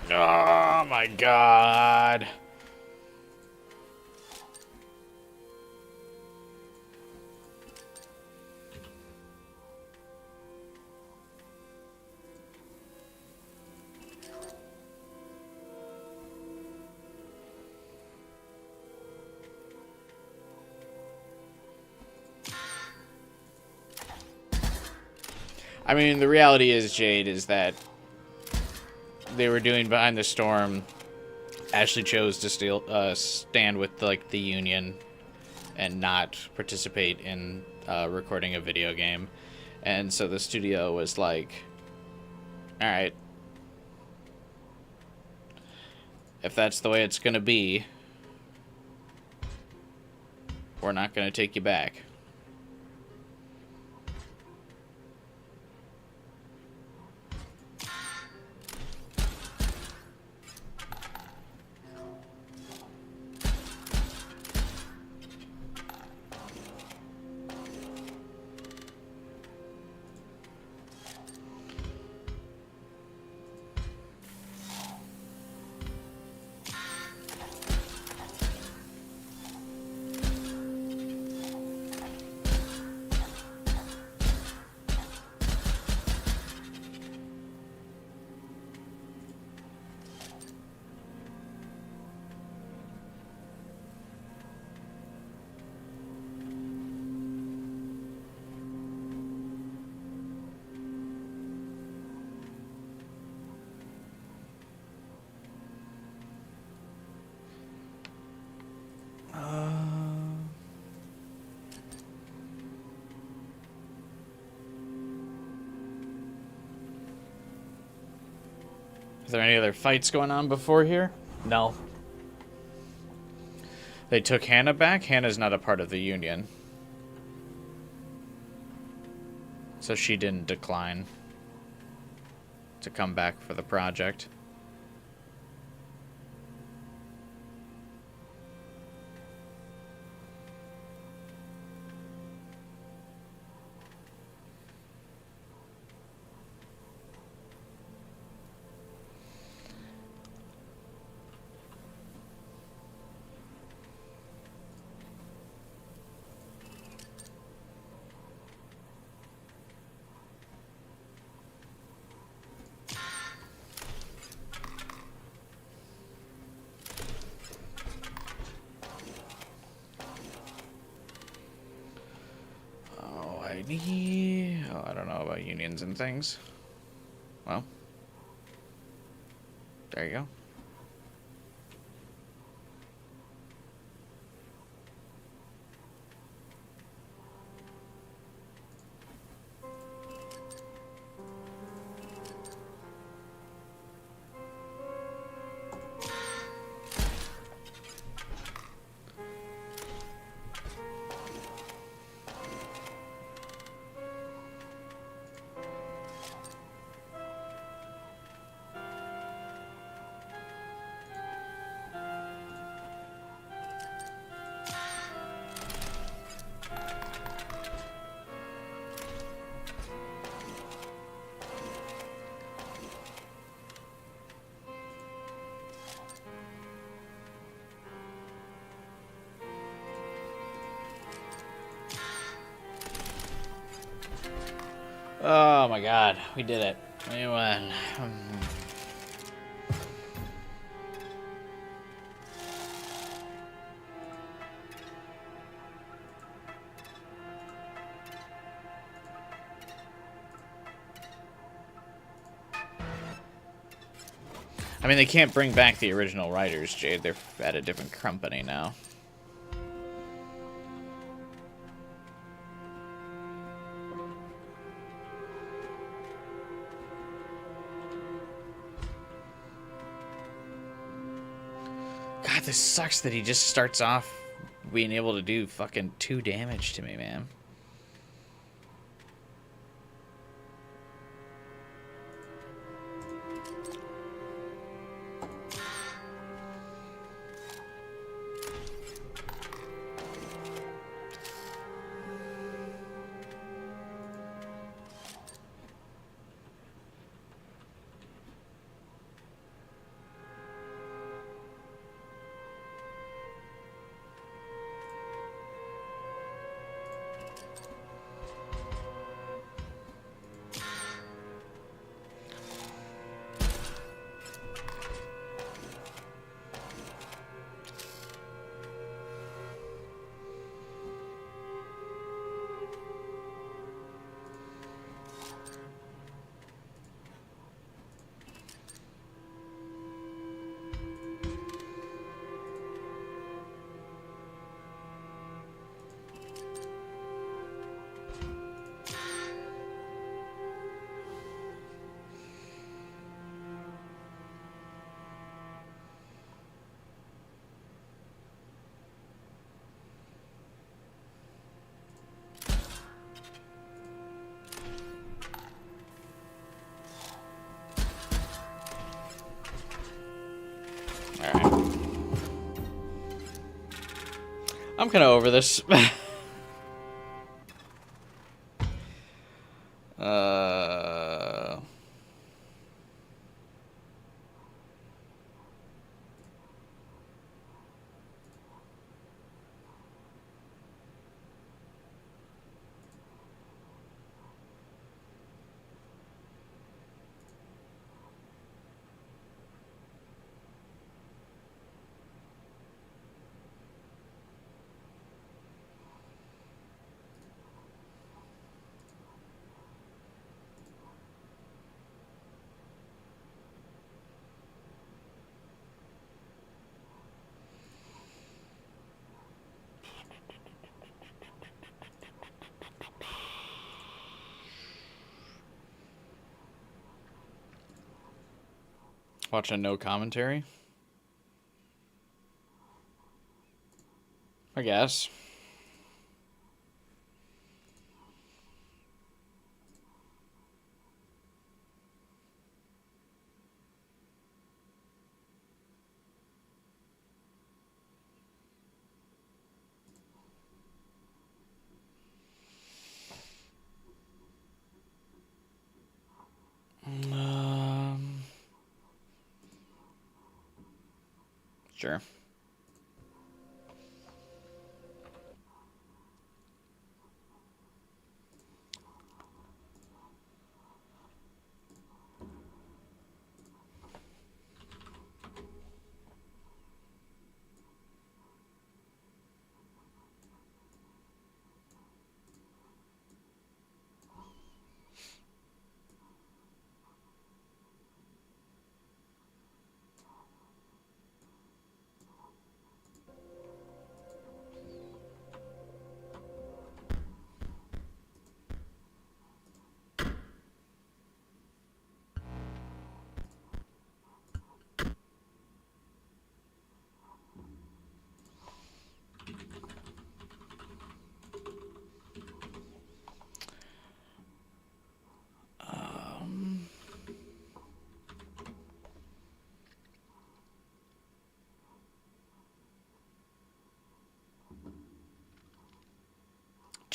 Oh my god. I mean, the reality is, Jade, is that they were doing Behind the Storm. Ashley chose to stand with like the Union and not participate in recording a video game, and so the studio was like, "All right, if that's the way it's gonna be, we're not gonna take you back." Is there any other fights going on before here? No. They took Hannah back? Hannah's not a part of the Union. So she didn't decline to come back for the project. I need... Oh, I don't know about unions and things. Well. There you go. Oh my god, we did it. We won. I mean, they can't bring back the original writers, Jade. They're at a different company now. God, this sucks that he just starts off being able to do fucking 2 damage to me, man. Alright. I'm kind of over this. Watching no commentary? I guess. Sure.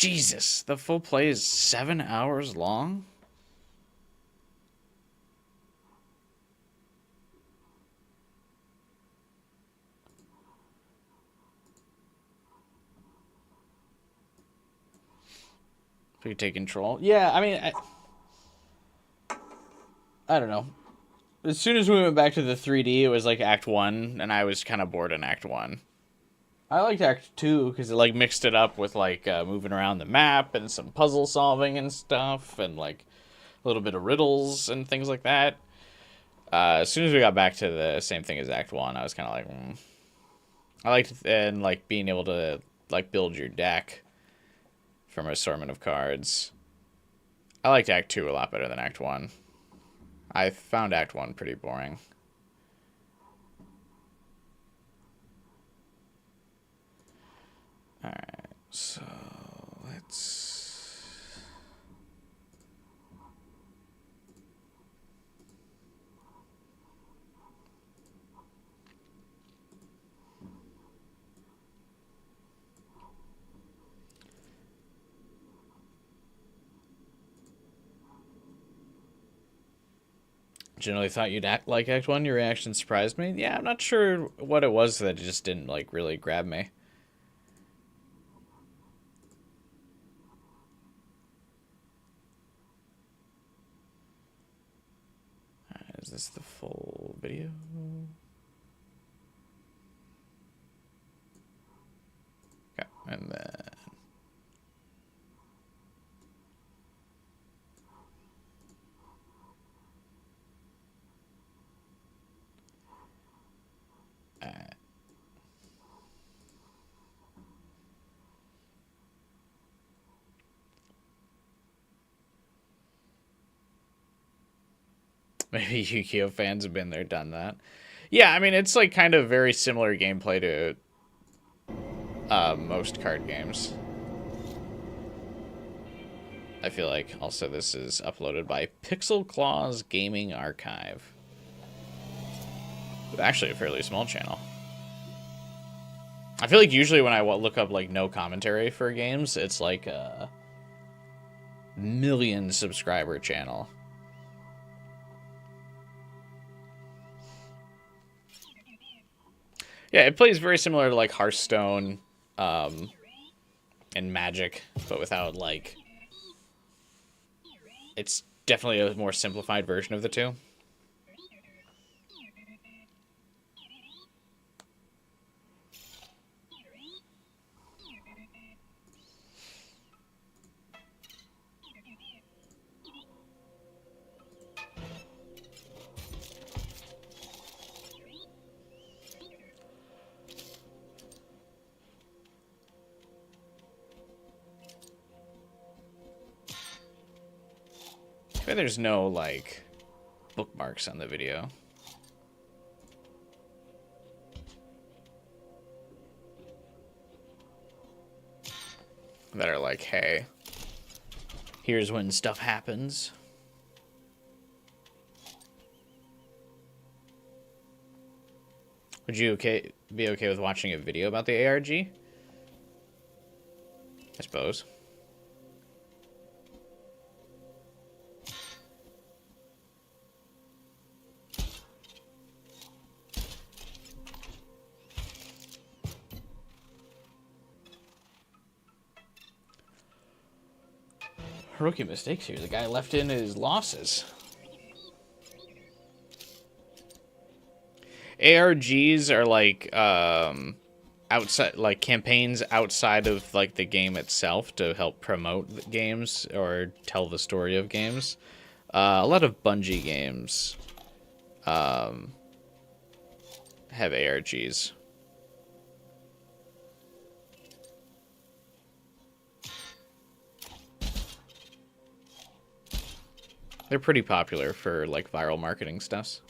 Jesus, the full play is 7 hours long? If we take control. Yeah, I mean, I don't know. As soon as we went back to the 3D, it was like Act 1, and I was kind of bored in Act 1. I liked Act 2 because it like mixed it up with like moving around the map and some puzzle solving and stuff, and like a little bit of riddles and things like that. As soon as we got back to the same thing as Act 1, I was kind of like, I liked and like being able to like build your deck from an assortment of cards. I liked Act 2 a lot better than Act 1. I found Act 1 pretty boring. Alright, so let's... Generally thought you'd act like Act 1. Your reaction surprised me. Yeah, I'm not sure what it was that just didn't like really grab me. Is this the full video? Okay, and then... Maybe Yu-Gi-Oh fans have been there, done that. Yeah, I mean, it's like kind of very similar gameplay to most card games. I feel like. Also, this is uploaded by Pixel Claws Gaming Archive. Actually, a fairly small channel. I feel like usually when I look up like no commentary for games, it's like a million subscriber channel. Yeah, it plays very similar to like Hearthstone and Magic, but without like... It's definitely a more simplified version of the two. Maybe there's no, like, bookmarks on the video. That are like, hey, here's when stuff happens. Would you be okay with watching a video about the ARG? I suppose. Rookie mistakes here. The guy left in his losses. ARGs are like outside, like campaigns outside of like the game itself to help promote the games or tell the story of games. A lot of Bungie games have ARGs. They're pretty popular for like viral marketing stuff.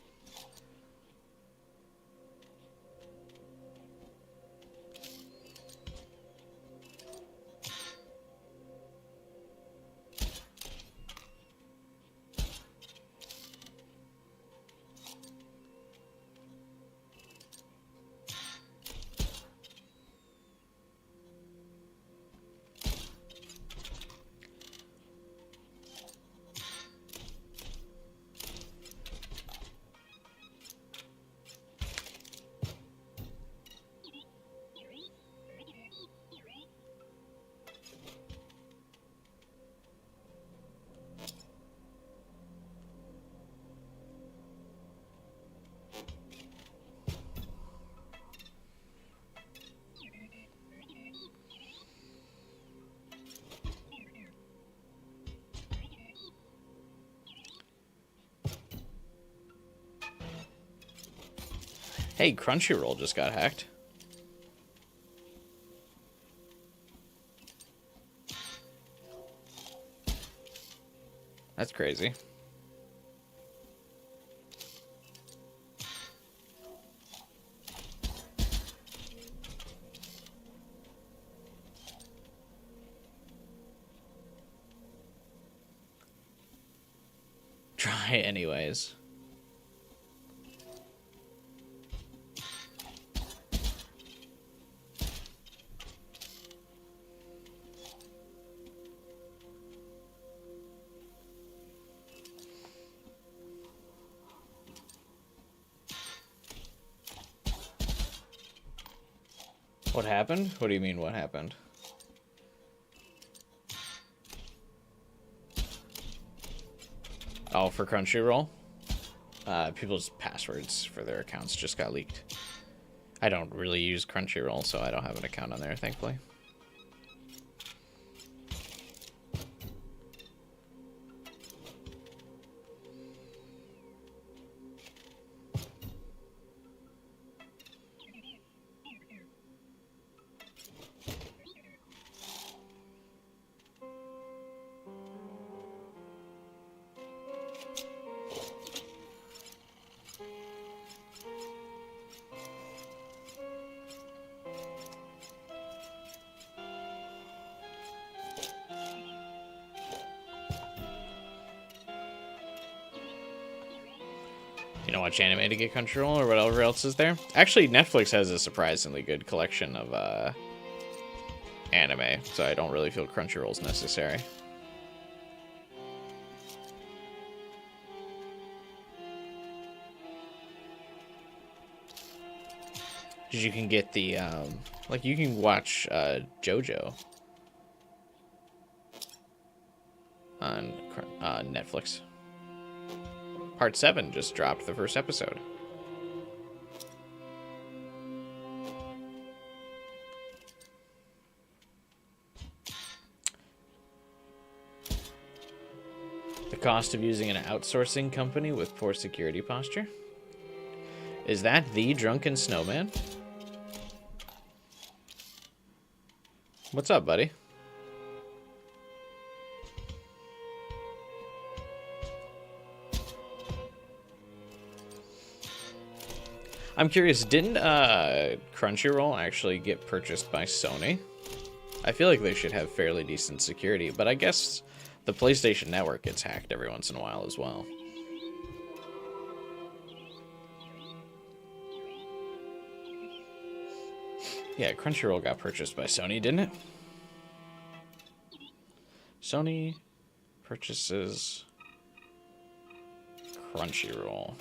Hey, Crunchyroll just got hacked. That's crazy. Try anyways. What happened? What do you mean, what happened? Oh, for Crunchyroll? People's passwords for their accounts just got leaked. I don't really use Crunchyroll, so I don't have an account on there, thankfully. You know, watch anime to get Crunchyroll or whatever else is there. Actually, Netflix has a surprisingly good collection of anime, so I don't really feel Crunchyroll's necessary. You can get the like you can watch JoJo on Netflix. Part 7 just dropped the first episode. The cost of using an outsourcing company with poor security posture? Is that the drunken snowman? What's up, buddy? I'm curious, didn't Crunchyroll actually get purchased by Sony? I feel like they should have fairly decent security, but I guess the PlayStation Network gets hacked every once in a while as well. Yeah, Crunchyroll got purchased by Sony, didn't it? Sony purchases Crunchyroll.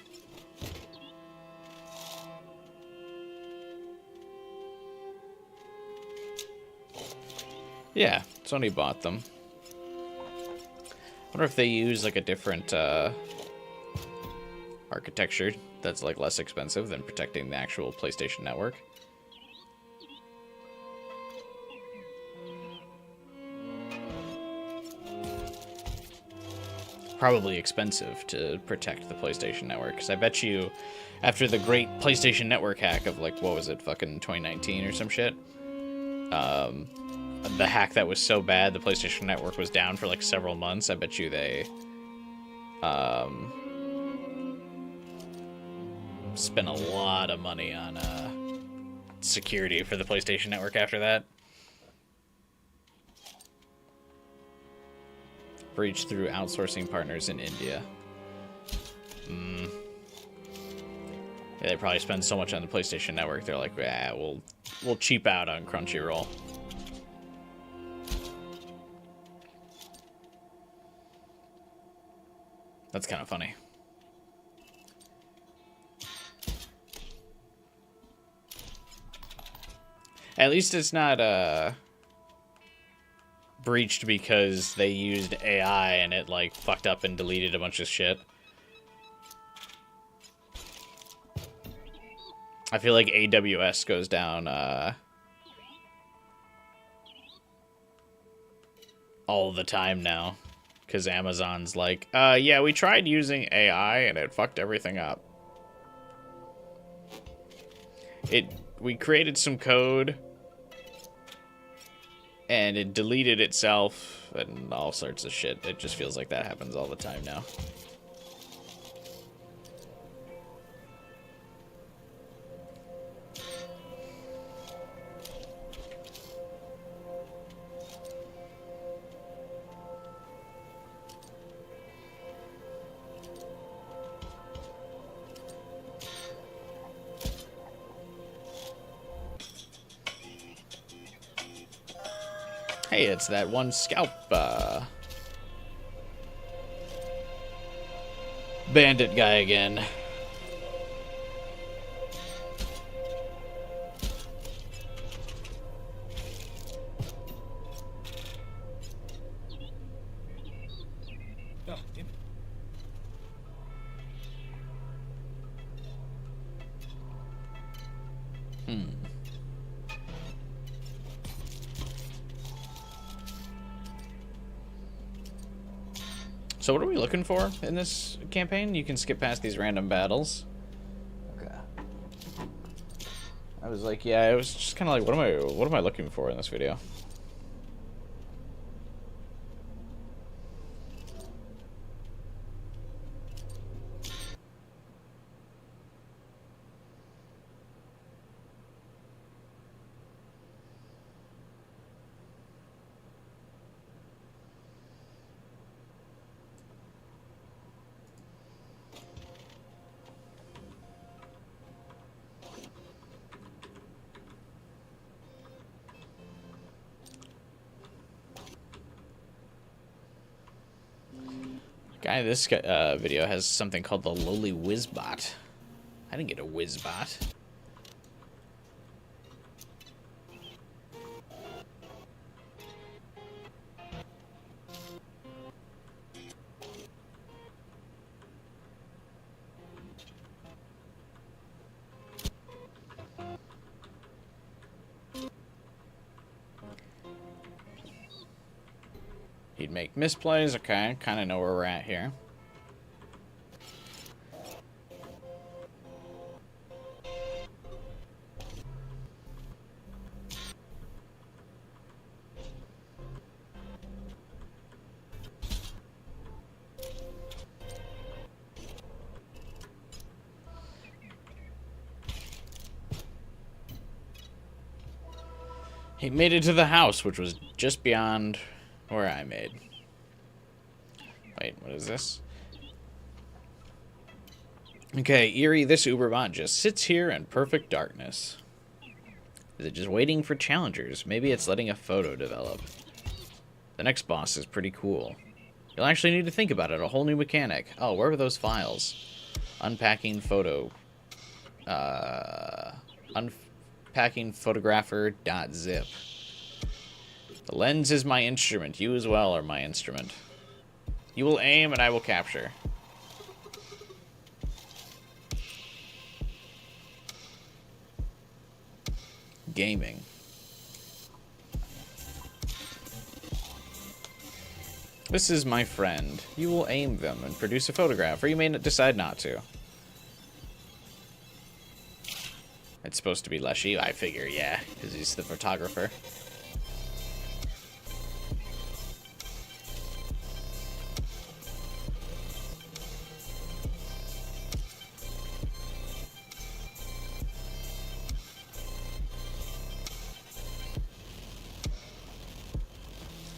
Yeah, Sony bought them. I wonder if they use like a different architecture that's like less expensive than protecting the actual PlayStation Network. Probably expensive to protect the PlayStation Network, because I bet you after the great PlayStation Network hack of like, what was it, fucking 2019 or some shit, the hack that was so bad the PlayStation Network was down for like several months. I bet you they spent a lot of money on security for the PlayStation Network after that. Breach through outsourcing partners in India. Yeah, they probably spend so much on the PlayStation Network. They're like, yeah, we'll cheap out on Crunchyroll. That's kind of funny. At least it's not breached because they used AI and it like fucked up and deleted a bunch of shit. I feel like AWS goes down all the time now. Because Amazon's like, yeah, we tried using AI and it fucked everything up. We created some code, and it deleted itself, and all sorts of shit. It just feels like that happens all the time now. Hey, it's that one scalp, bandit guy again. Oh, damn it. So what are we looking for in this campaign? You can skip past these random battles. Okay. I was like, yeah, it was just kind of like, what am I looking for in this video? This video has something called the lowly Whizbot. I didn't get a Whizbot. He'd make misplays. Okay, kind of know where we're at here. He made it to the house, which was just beyond where I made. Wait, what is this? Okay, Eerie, this Uberbot just sits here in perfect darkness. Is it just waiting for challengers? Maybe it's letting a photo develop. The next boss is pretty cool. You'll actually need to think about it, a whole new mechanic. Oh, where were those files? Unpacking photo. Unpacking photographer.zip. The lens is my instrument. You as well are my instrument. You will aim and I will capture. Gaming. This is my friend. You will aim them and produce a photograph, or you may decide not to. It's supposed to be Leshy, I figure, yeah, because he's the photographer.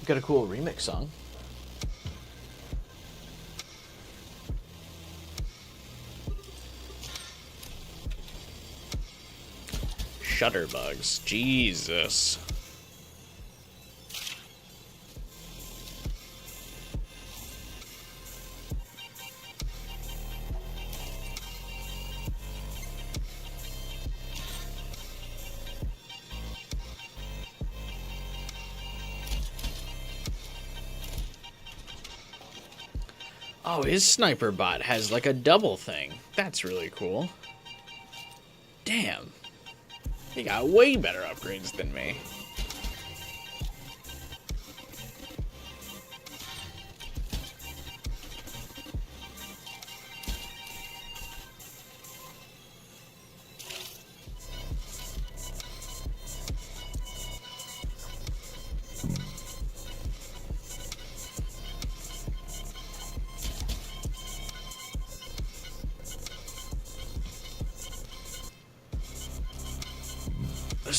Got a cool remix song. Shutterbugs. Jesus. Oh, his sniper bot has like a double thing. That's really cool. Damn. He got way better upgrades than me.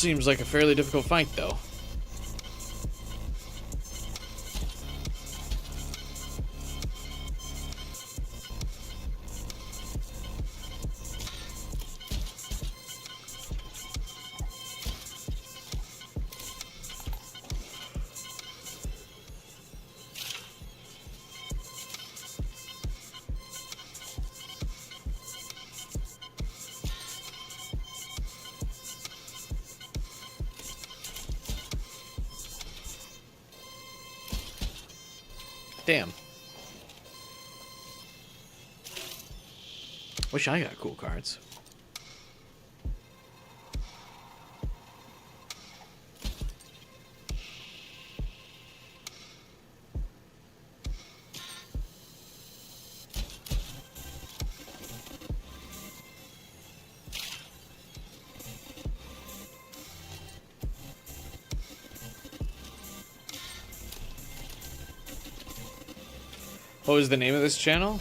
seems like a fairly difficult fight, though. Damn. Wish I got cool cards. What was the name of this channel?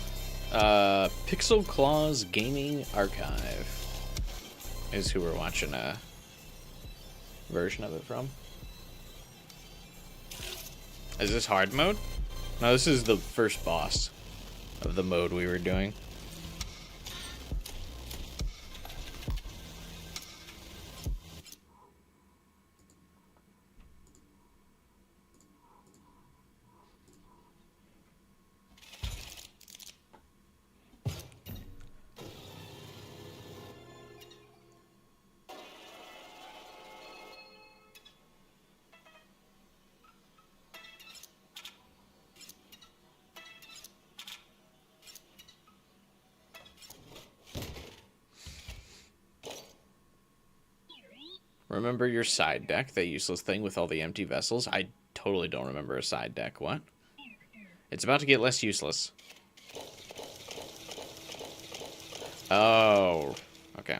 Pixel Claws Gaming Archive is who we're watching a version of it from. Is this hard mode? No, this is the first boss of the mode we were doing. Remember your side deck, that useless thing with all the empty vessels? I totally don't remember a side deck. What? It's about to get less useless. Oh, okay.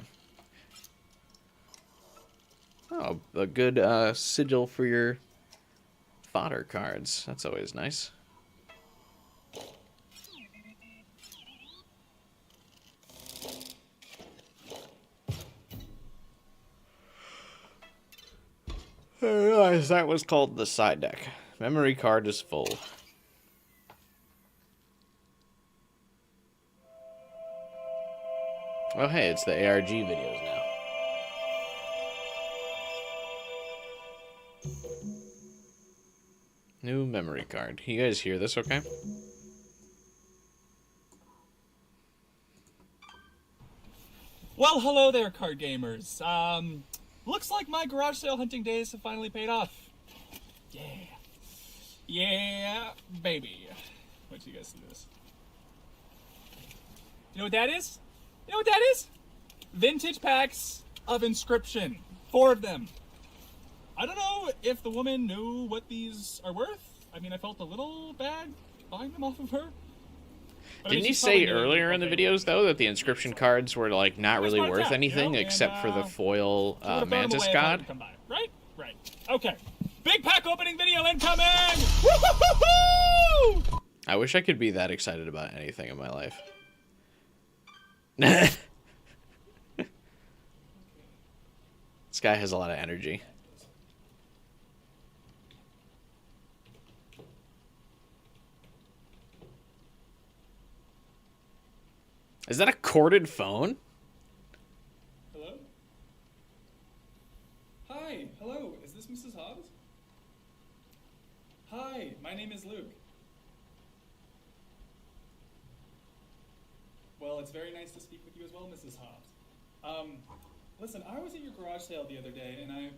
Oh, a good sigil for your fodder cards. That's always nice. I realized that was called the side deck. Memory card is full. Oh hey, it's the ARG videos now. New memory card. You guys hear this okay? Well, hello there, card gamers. Looks like my garage sale hunting days have finally paid off. Yeah. Yeah, baby. What do you guys think of this? You know what that is? You know what that is? Vintage packs of Inscryption. 4 of them. I don't know if the woman knew what these are worth. I mean, I felt a little bad buying them off of her. Didn't you say earlier in the videos, though, that the Inscryption cards were, like, not really worth anything except for the foil Mantis god? Right? Right. Okay. Big pack opening video incoming! Woo-hoo-hoo-hoo! I wish I could be that excited about anything in my life. This guy has a lot of energy. Is that a corded phone? Hello? Hi, hello, is this Mrs. Hobbs? Hi, my name is Luke. Well, it's very nice to speak with you as well, Mrs. Hobbs. Listen, I was at your garage sale the other day, and I...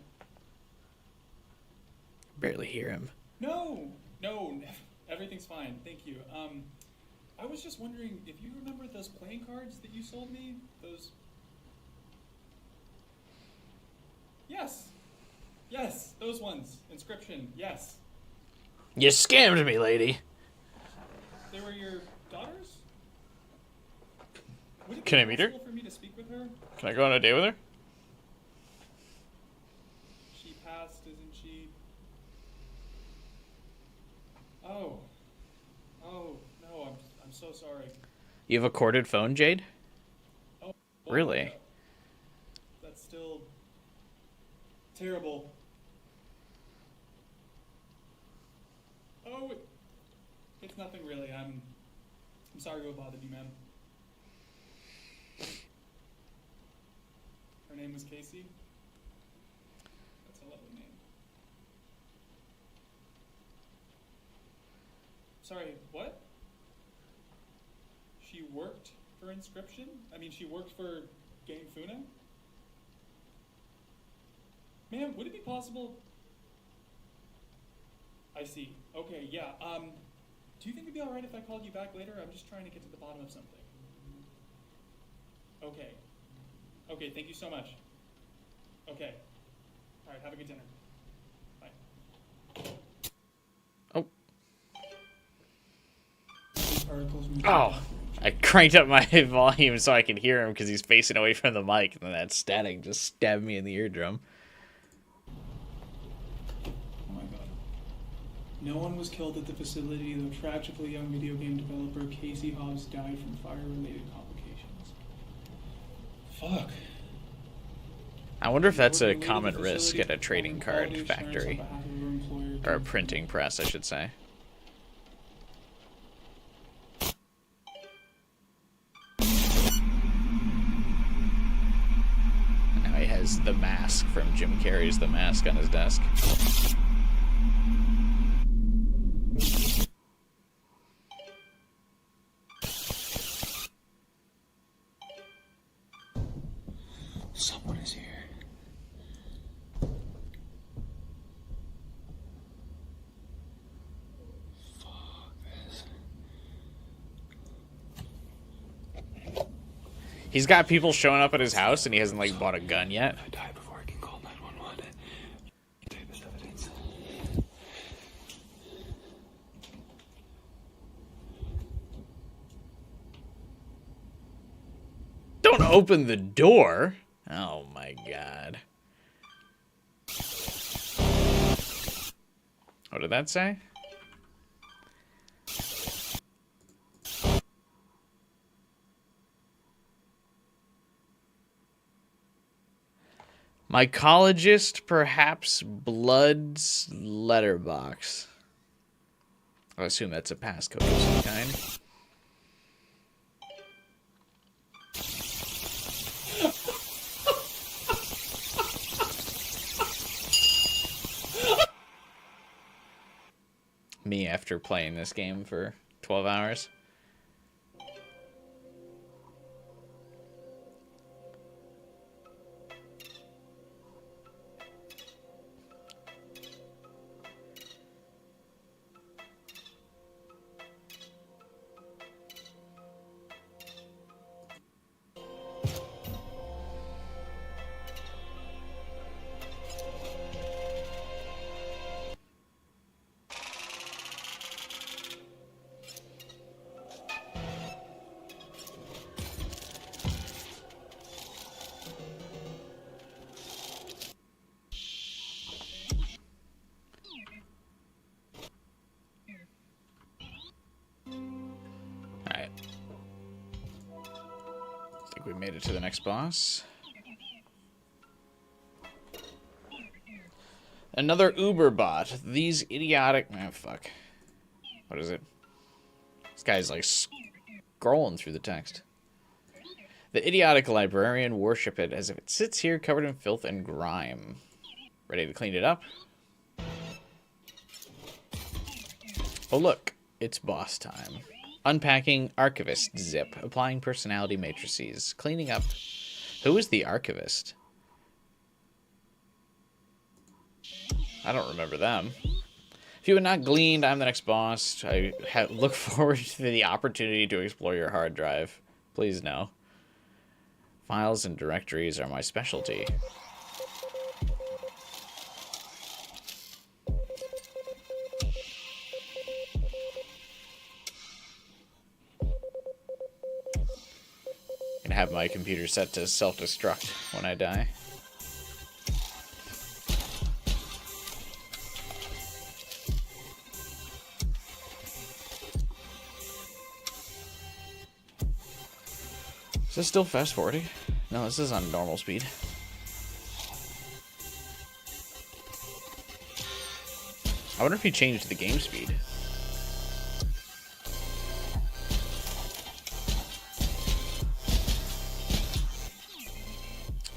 Barely hear him. No, everything's fine, thank you. I was just wondering if you remember those playing cards that you sold me? Those... Yes, those ones. Inscryption, yes. You scammed me, lady. They were your daughters? Would it Can be I meet her? possible for me to speak with her? Can I go on a date with her? She passed, isn't she? Oh. Oh, no, I'm so sorry. You have a corded phone, Jade? Oh, Really? That's still terrible. Oh, it's nothing really. I'm sorry to have bothered you, ma'am. Her name was Casey. That's a lovely name. Sorry, what? She worked for Inscryption? I mean, she worked for Game Funa? Ma'am, would it be possible? I see. Okay, yeah. Do you think it'd be alright if I called you back later? I'm just trying to get to the bottom of something. Okay. Okay, thank you so much. Okay. Alright, have a good dinner. Bye. Oh. Articles Oh. I cranked up my volume so I could hear him because he's facing away from the mic, and then that static just stabbed me in the eardrum. Oh my god. No one was killed at the facility, though tragically young video game developer Casey Hobbs died from fire-related complications. Fuck. I wonder if that's a common risk at a trading card factory. Or a printing press, I should say. Now he has the mask from Jim Carrey's The Mask on his desk. Someone is here. Fuck this. He's got people showing up at his house and he hasn't, like, bought a gun yet. I die before I can call 911. Take this evidence. Don't open the door! Oh my god. What did that say? Mycologist, perhaps Blood's letterbox. I assume that's a passcode of some kind. Me after playing this game for 12 hours. Alright. I think we made it to the next boss. Another Uber bot. These idiotic... Oh, fuck. What is it? This guy's, like, scrolling through the text. The idiotic librarian worship it as if it sits here covered in filth and grime. Ready to clean it up? Oh, look. It's boss time. Unpacking archivist zip. Applying personality matrices. Cleaning up. Who is the archivist? I don't remember them. If you had not gleaned, I'm the next boss. I look forward to the opportunity to explore your hard drive. Please no. Files and directories are my specialty. And have my computer set to self-destruct when I die. Is this still fast forwarding? No, this is on normal speed. I wonder if he changed the game speed.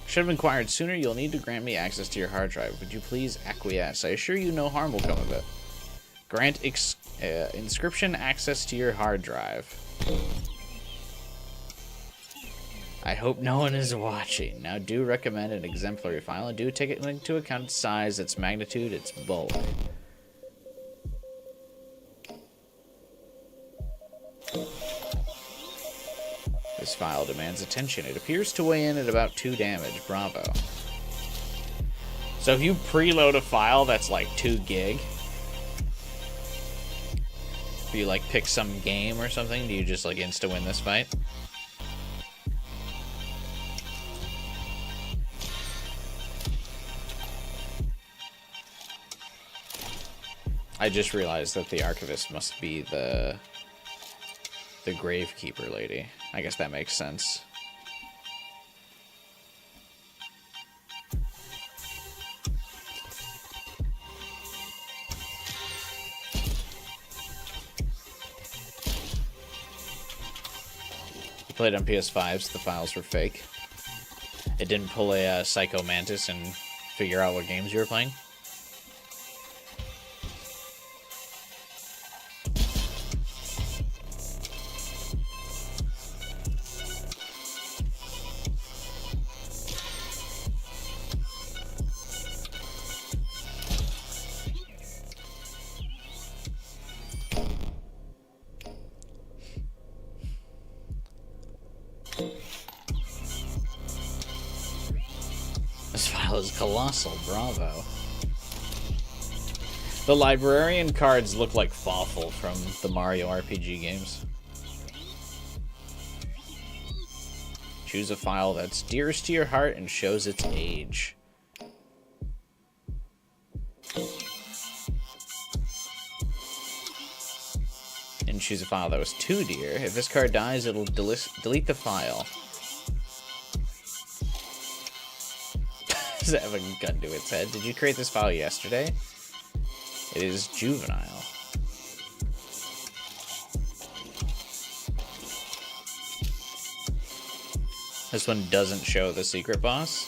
Should have inquired sooner. You'll need to grant me access to your hard drive. Would you please acquiesce? I assure you no harm will come of it. Grant Inscryption access to your hard drive. I hope no one is watching. Now do recommend an exemplary file and do take it into account its size, its magnitude, its bulk. This file demands attention. It appears to weigh in at about 2 damage. Bravo. So if you preload a file that's like 2 gig, if you like pick some game or something, do you just like insta-win this fight? I just realized that the archivist must be the gravekeeper lady. I guess that makes sense. You played on PS5s, so the files were fake. It didn't pull a Psycho Mantis and figure out what games you were playing. This file is colossal, bravo. The librarian cards look like Fawful from the Mario RPG games. Choose a file that's dearest to your heart and shows its age. And choose a file that was too dear. If this card dies, it'll delete the file. Does it have a gun to its head? Did you create this file yesterday? It is juvenile. This one doesn't show the secret boss.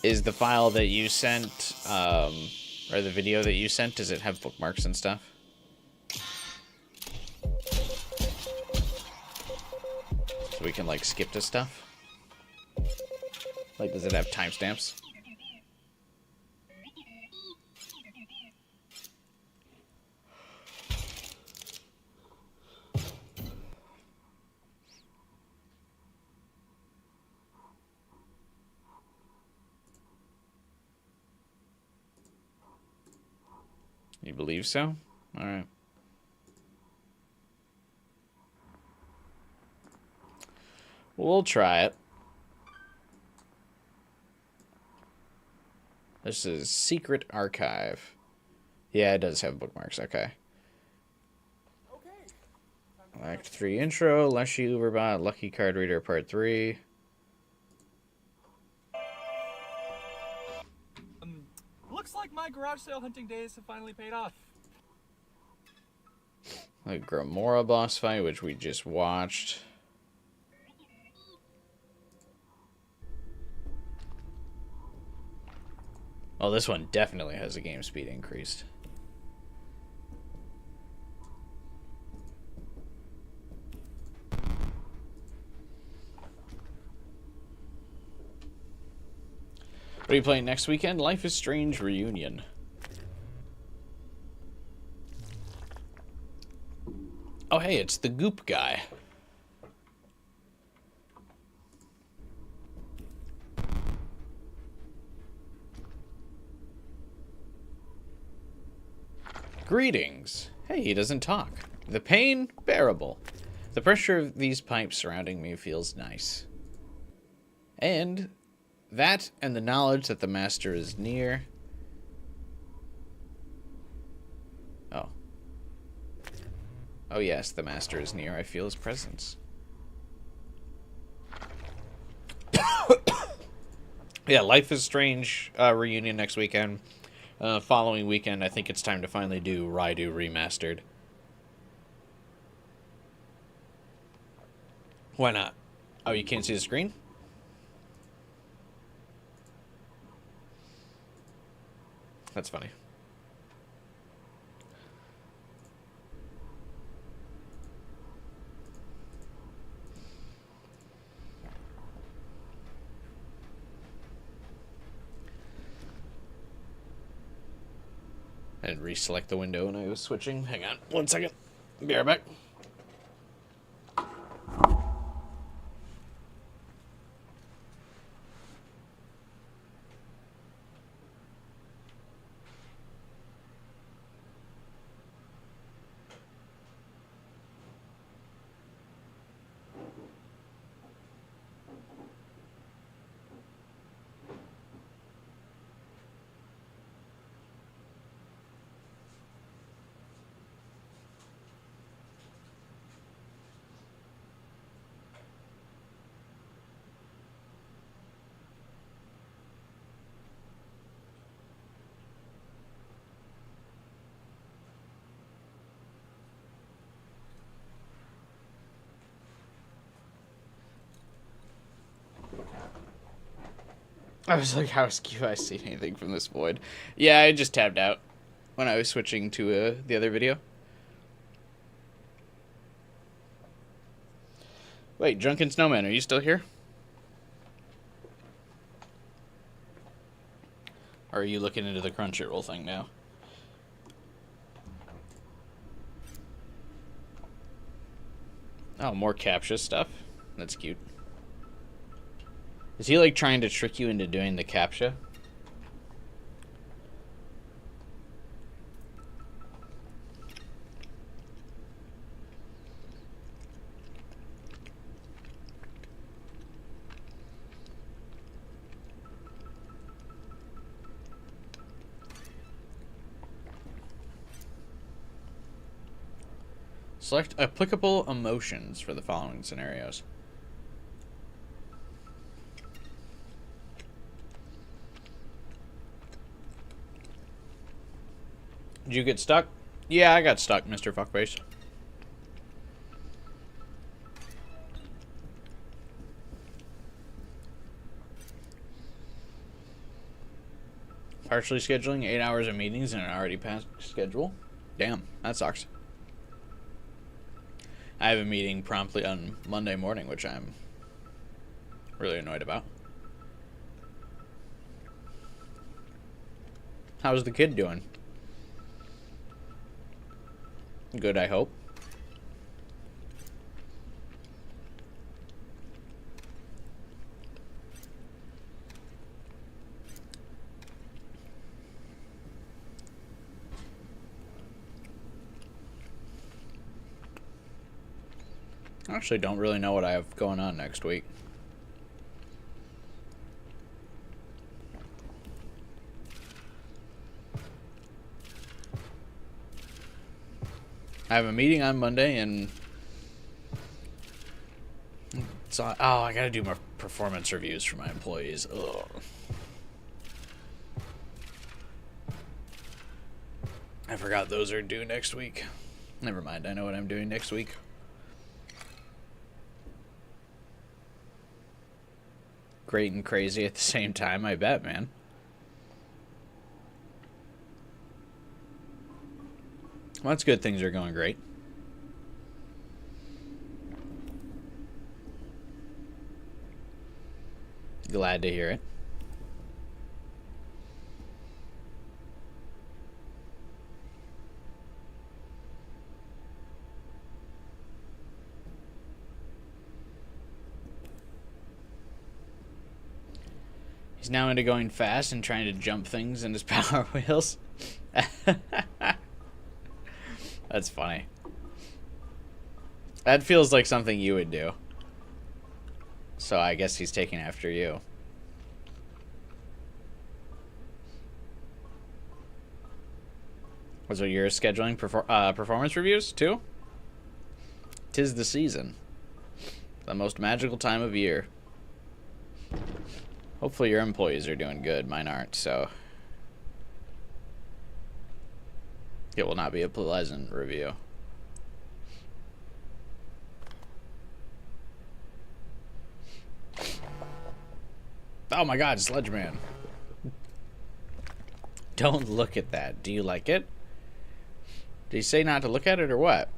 Is the file that you sent, or the video that you sent, does it have bookmarks and stuff? So we can, like, skip to stuff? Like, does it have timestamps? You believe so? Alright. We'll try it. This is Secret Archive. Yeah, it does have bookmarks. Okay. Act 3 intro, Leshy Uberbot, Lucky Card Reader Part 3. Looks like my garage sale hunting days have finally paid off. The Gromora boss fight, which we just watched. Oh, this one definitely has a game speed increased. What are you playing next weekend? Life is Strange Reunion. Oh, hey, it's the Goop guy. Greetings. Hey, he doesn't talk. The pain, bearable. The pressure of these pipes surrounding me feels nice. And that and the knowledge that the master is near. Oh. Oh yes, the master is near. I feel his presence. Yeah, Life is Strange reunion next weekend. Following weekend, I think it's time to finally do Raidu Remastered. Why not? Oh, you can't see the screen? That's funny. I didn't reselect the window when I was switching. Hang on 1 second. Be right back. I was like, how can I see anything from this void? Yeah, I just tabbed out when I was switching to the other video. Wait, Drunken Snowman, are you still here? Or are you looking into the Crunchyroll thing now? Oh, more captcha stuff? That's cute. Is he, like, trying to trick you into doing the captcha? Select applicable emotions for the following scenarios. Did you get stuck? Yeah, I got stuck, Mr. Fuckface. Partially scheduling 8 hours of meetings in an already past schedule. Damn, that sucks. I have a meeting promptly on Monday morning, which I'm really annoyed about. How's the kid doing? Good, I hope. I actually don't really know what I have going on next week. I have a meeting on Monday, and so I gotta do my performance reviews for my employees. Ugh. I forgot those are due next week. Never mind, I know what I'm doing next week. Great and crazy at the same time, I bet, man. Well, that's good. Things are going great. Glad to hear it. He's now into going fast and trying to jump things in his Power Wheels. That's funny. That feels like something you would do. So I guess he's taking after you. Was it your scheduling performance reviews too? 'Tis the season. The most magical time of year. Hopefully your employees are doing good. Mine aren't, so It will not be a pleasant review. Oh my god, Sludge Man. Don't look at that. Do you like it? Did he say not to look at it or what?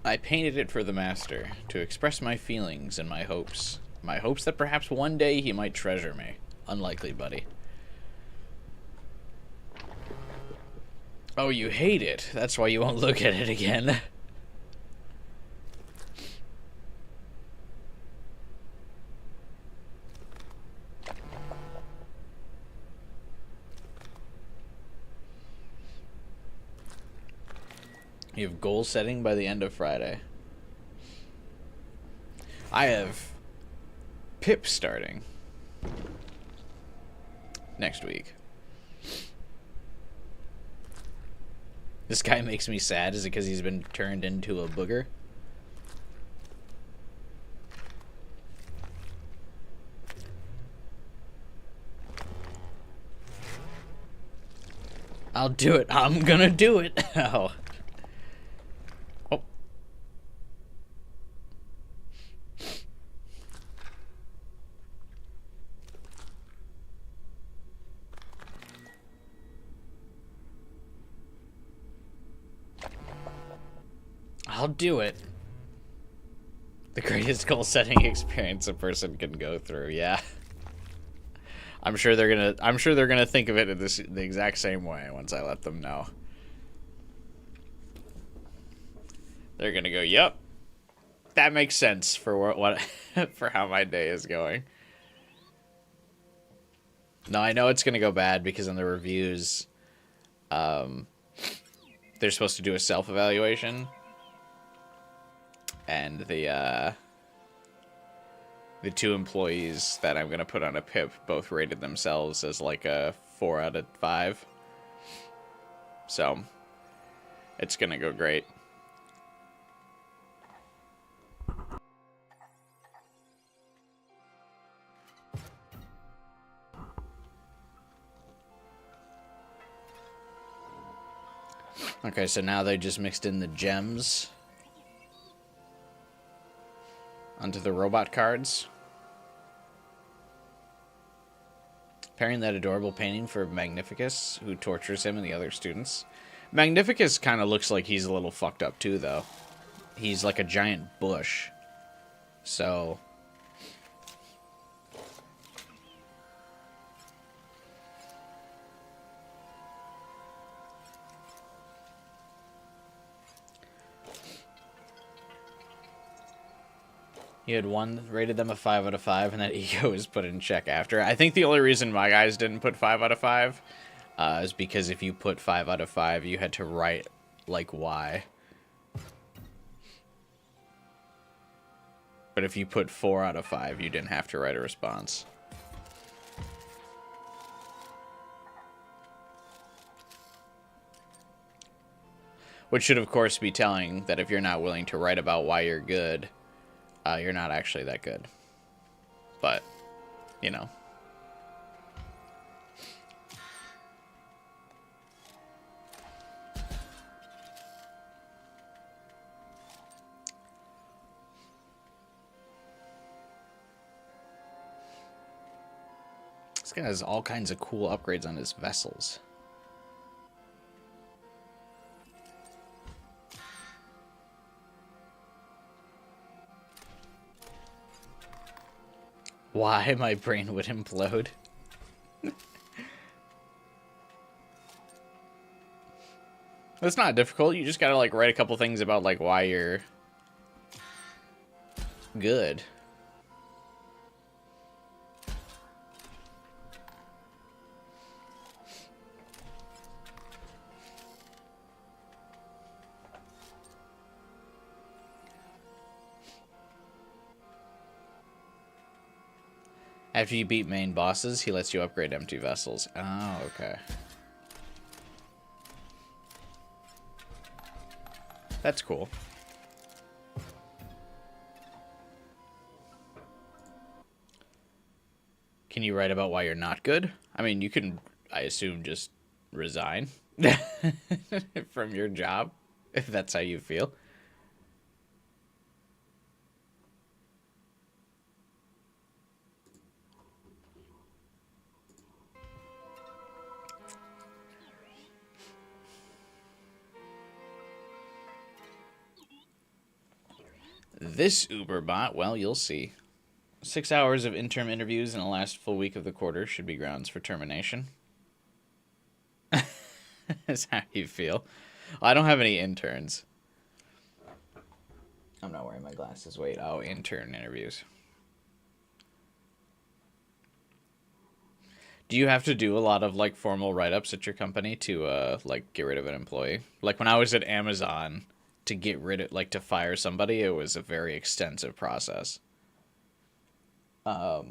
I painted it for the master, to express my feelings and my hopes. My hopes that perhaps one day he might treasure me. Unlikely, buddy. Oh, you hate it. That's why you won't look at it again. You have goal setting by the end of Friday. I have Pip starting next week. This guy makes me sad. Is it because he's been turned into a booger? I'll do it. I'm gonna do it. Oh. Oh. I'll do it. The greatest goal setting experience a person can go through, yeah. I'm sure they're gonna think of it in the exact same way once I let them know. They're gonna go, "Yep, that makes sense for what for how my day is going." No, I know it's gonna go bad because in the reviews, they're supposed to do a self-evaluation, and the two employees that I'm gonna put on a pip both rated themselves as like a 4 out of 5. So it's gonna go great. Okay, so now they just mixed in the gems onto the robot cards. Pairing that adorable painting for Magnificus, who tortures him and the other students. Magnificus kind of looks like he's a little fucked up too, though. He's like a giant bush. So... He had one, rated them a 5 out of 5, and that ego was put in check after. I think the only reason my guys didn't put 5 out of 5 is because if you put 5 out of 5, you had to write, like, why. But if you put 4 out of 5, you didn't have to write a response. Which should, of course, be telling that if you're not willing to write about why you're good... you're not actually that good. But, you know. This guy has all kinds of cool upgrades on his vessels. Why my brain would implode. It's not difficult. You just gotta, like, write a couple things about, like, why you're good. After you beat main bosses, he lets you upgrade empty vessels. Oh, okay. That's cool. Can you write about why you're not good? I mean, you can, I assume, just resign from your job if that's how you feel. This Uberbot, well, you'll see. 6 hours of interim interviews in the last full week of the quarter should be grounds for termination. That's how you feel. Well, I don't have any interns. I'm not wearing my glasses. Wait, oh, intern interviews. Do you have to do a lot of like formal write-ups at your company to like get rid of an employee? Like when I was at Amazon, to get rid of, like, to fire somebody, it was a very extensive process. At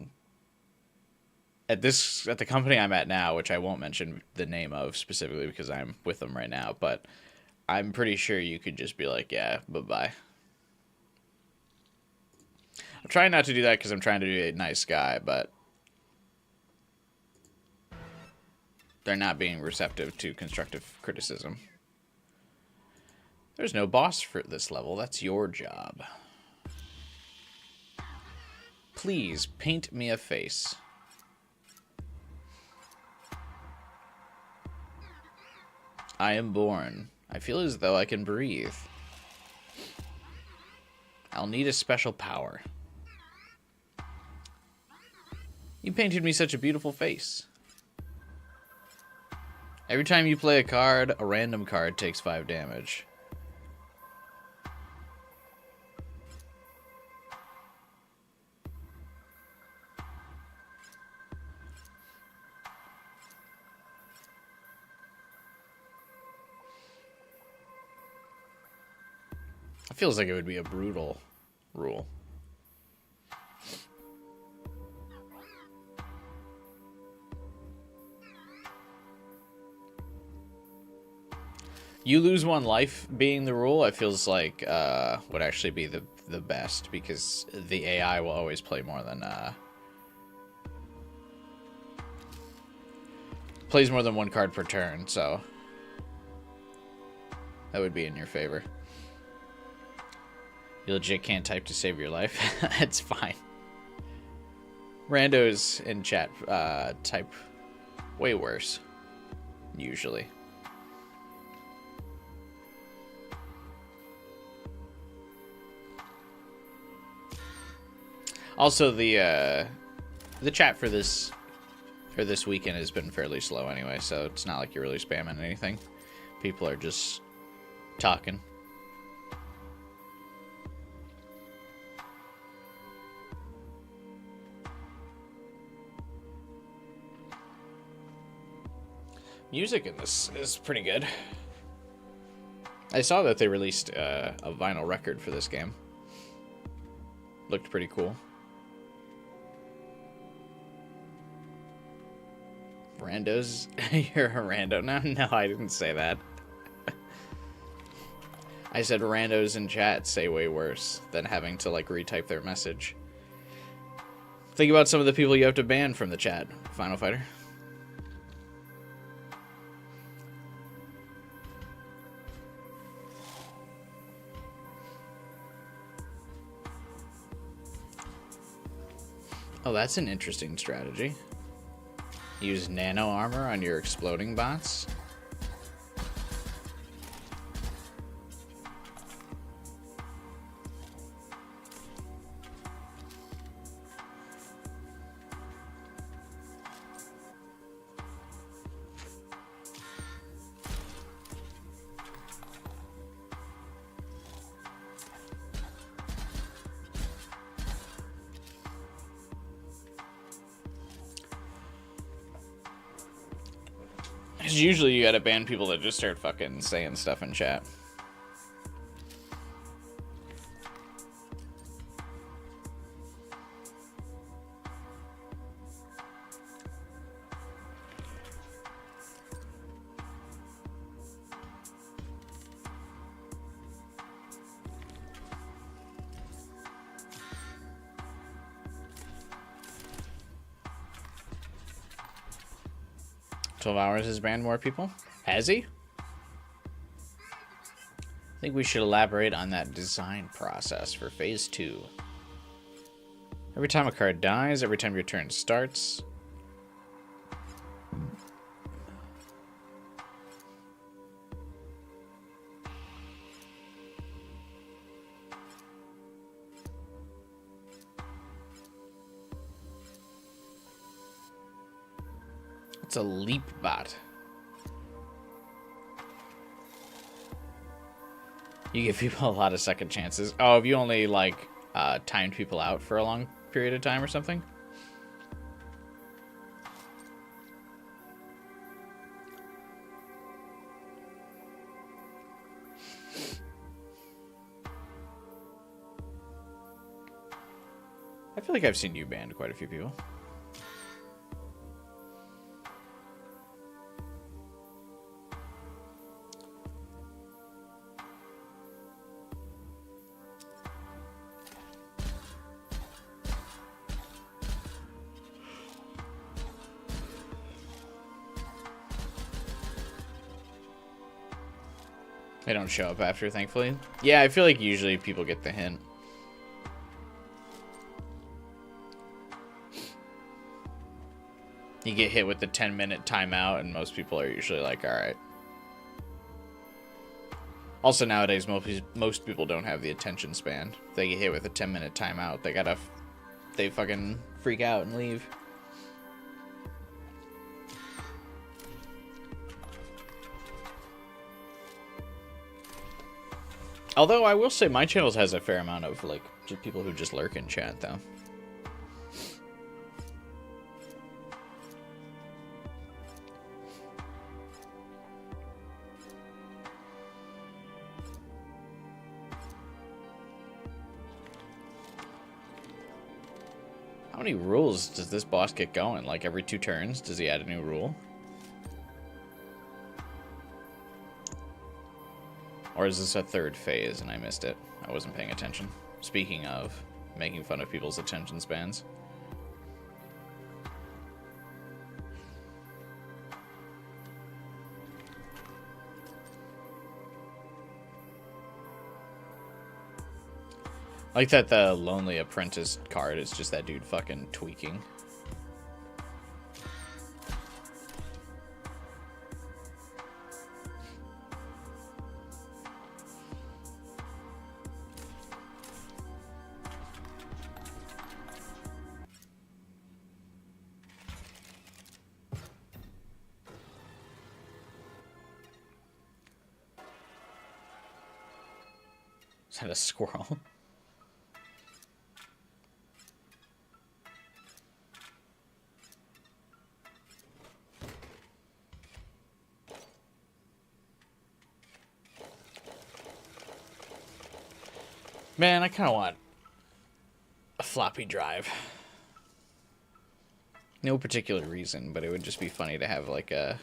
the company I'm at now, which I won't mention the name of specifically because I'm with them right now, but I'm pretty sure you could just be like, yeah, bye-bye. I'm trying not to do that because I'm trying to be a nice guy, but they're not being receptive to constructive criticism. There's no boss for this level. That's your job. Please paint me a face. I am born. I feel as though I can breathe. I'll need a special power. You painted me such a beautiful face. Every time you play a card, a random card takes 5 damage. It feels like it would be a brutal rule. You lose 1 life being the rule, it feels like would actually be the best, because the AI will always play more than plays more than 1 card per turn, so that would be in your favor. You legit can't type to save your life. It's fine. Randos in chat type way worse, usually. Also, the chat for this weekend has been fairly slow anyway, so it's not like you're really spamming anything. People are just talking. Music in this is pretty good. I saw that they released a vinyl record for this game. Looked pretty cool. Randos? You're a rando now? No, I didn't say that. I said randos in chat say way worse than having to, like, retype their message. Think about some of the people you have to ban from the chat, Final Fighter. Oh, that's an interesting strategy. Use nano armor on your exploding bots. Because usually you gotta ban people that just start fucking saying stuff in chat. 12 hours has banned more people. Has he? I think we should elaborate on that design process for phase 2. Every time a card dies, every time your turn starts. It's a leap bot. You give people a lot of second chances. Oh, have you only, like, timed people out for a long period of time or something? I feel like I've seen you ban quite a few people. They don't show up after, thankfully. Yeah, I feel like usually people get the hint. You get hit with the 10-minute timeout, and most people are usually like, alright. Also, nowadays, most people don't have the attention span. If they get hit with a 10-minute timeout, they fucking freak out and leave. Although, I will say my channel has a fair amount of, like, just people who just lurk in chat, though. How many rules does this boss get going? Like, every 2 turns, does he add a new rule? Or is this a 3rd phase and I missed it? I wasn't paying attention. Speaking of making fun of people's attention spans. I like that the Lonely Apprentice card is just that dude fucking tweaking. Is that a squirrel? Man, I kind of want a floppy drive. No particular reason, but it would just be funny to have like a...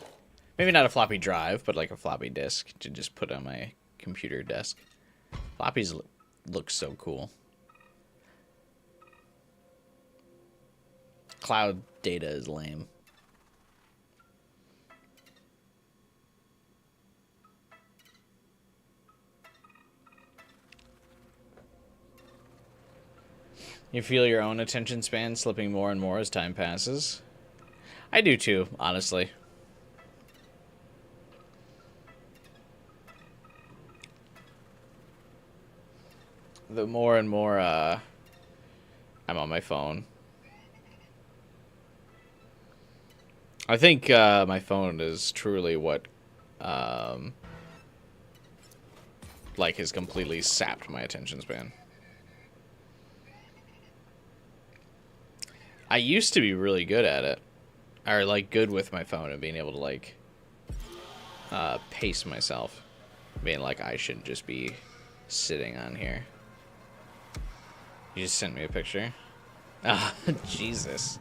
Maybe not a floppy drive, but like a floppy disk to just put on my computer desk. Floppies look so cool. Cloud data is lame. You feel your own attention span slipping more and more as time passes? I do too, honestly. The more and more I'm on my phone. I think my phone is truly what like has completely sapped my attention span. I used to be really good at it. Or like good with my phone and being able to like pace myself. Being like I should just be sitting on here. You just sent me a picture. Ah, oh, Jesus.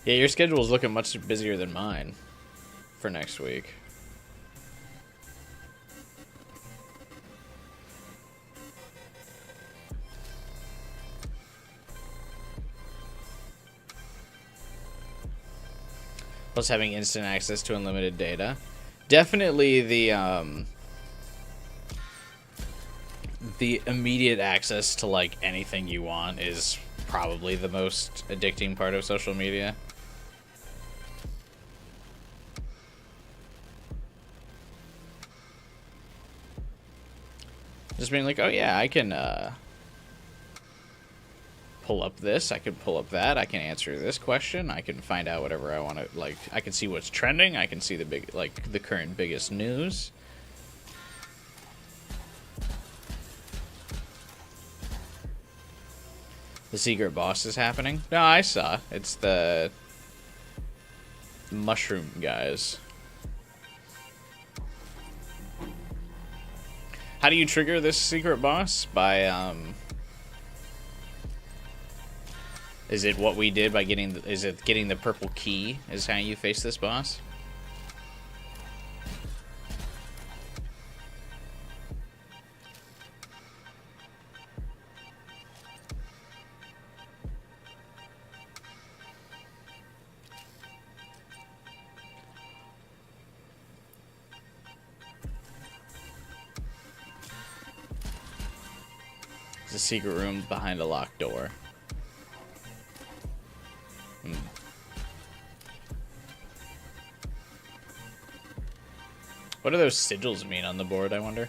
Yeah, your schedule is looking much busier than mine for next week. Plus having instant access to unlimited data. Definitely the immediate access to like anything you want is probably the most addicting part of social media. Just being like, oh yeah, I can pull up this, I can pull up that, I can answer this question, I can find out whatever I want to, like, I can see what's trending, I can see the big, like, the current biggest news. The secret boss is happening? No, I saw. It's the mushroom guys. How do you trigger this secret boss? By, is it what we did by getting, is it getting the purple key is how you face this boss? It's a secret room behind a locked door. What do those sigils mean on the board, I wonder?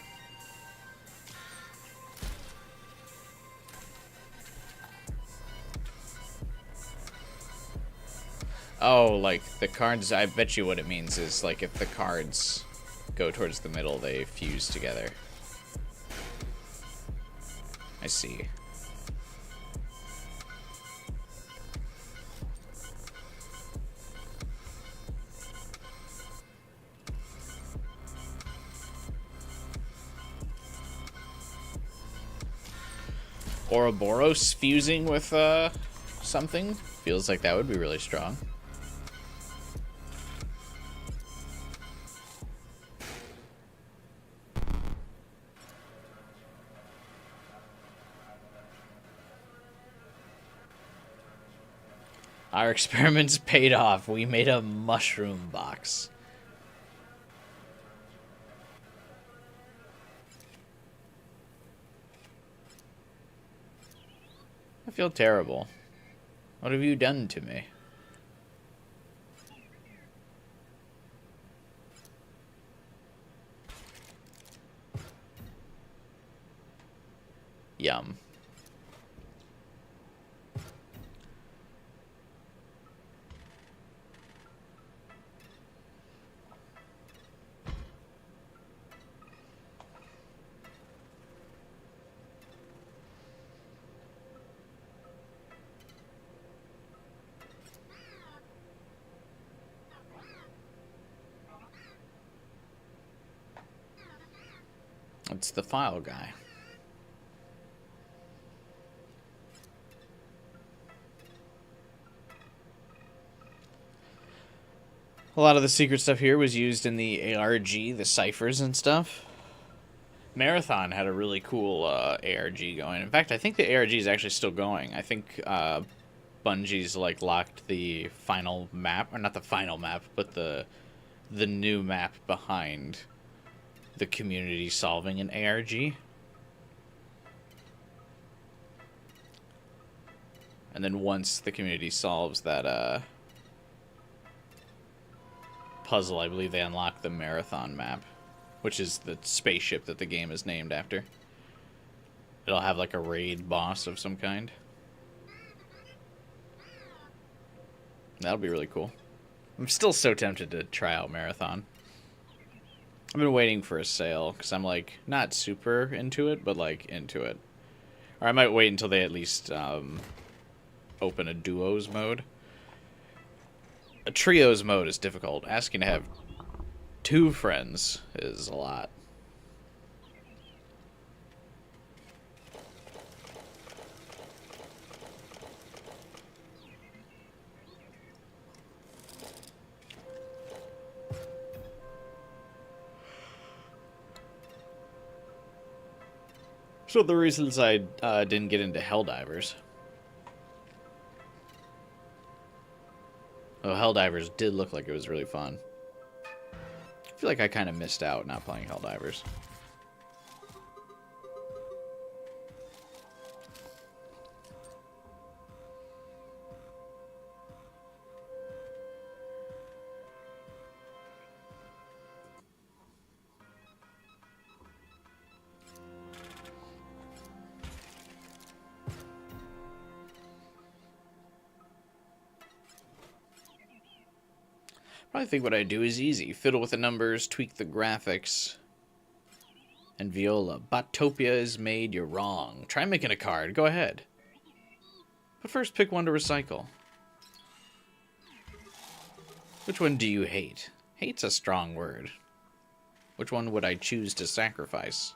Oh, like the cards, I bet you what it means is like if the cards go towards the middle, they fuse together. I see. Ouroboros fusing with something? Feels like that would be really strong. Our experiments paid off. We made a mushroom box. I feel terrible. What have you done to me? Yum. It's the file guy. A lot of the secret stuff here was used in the ARG, the ciphers and stuff. Marathon had a really cool ARG going. In fact, I think the ARG is actually still going. I think Bungie's like locked the final map, or not the final map, but the new map behind the community solving an ARG. And then once the community solves that puzzle, I believe they unlock the Marathon map, which is the spaceship that the game is named after. It'll have like a raid boss of some kind. That'll be really cool. I'm still so tempted to try out Marathon. I've been waiting for a sale because I'm like not super into it, but like into it. Or I might wait until they at least open a duos mode. A trios mode is difficult. Asking to have 2 friends is a lot. So the reasons I didn't get into Helldivers. Oh, Helldivers did look like it was really fun. I feel like I kind of missed out not playing Helldivers. I think what I do is easy. Fiddle with the numbers, tweak the graphics. And Viola. Botopia is made, you're wrong. Try making a card, go ahead. But first pick one to recycle. Which one do you hate? Hate's a strong word. Which one would I choose to sacrifice?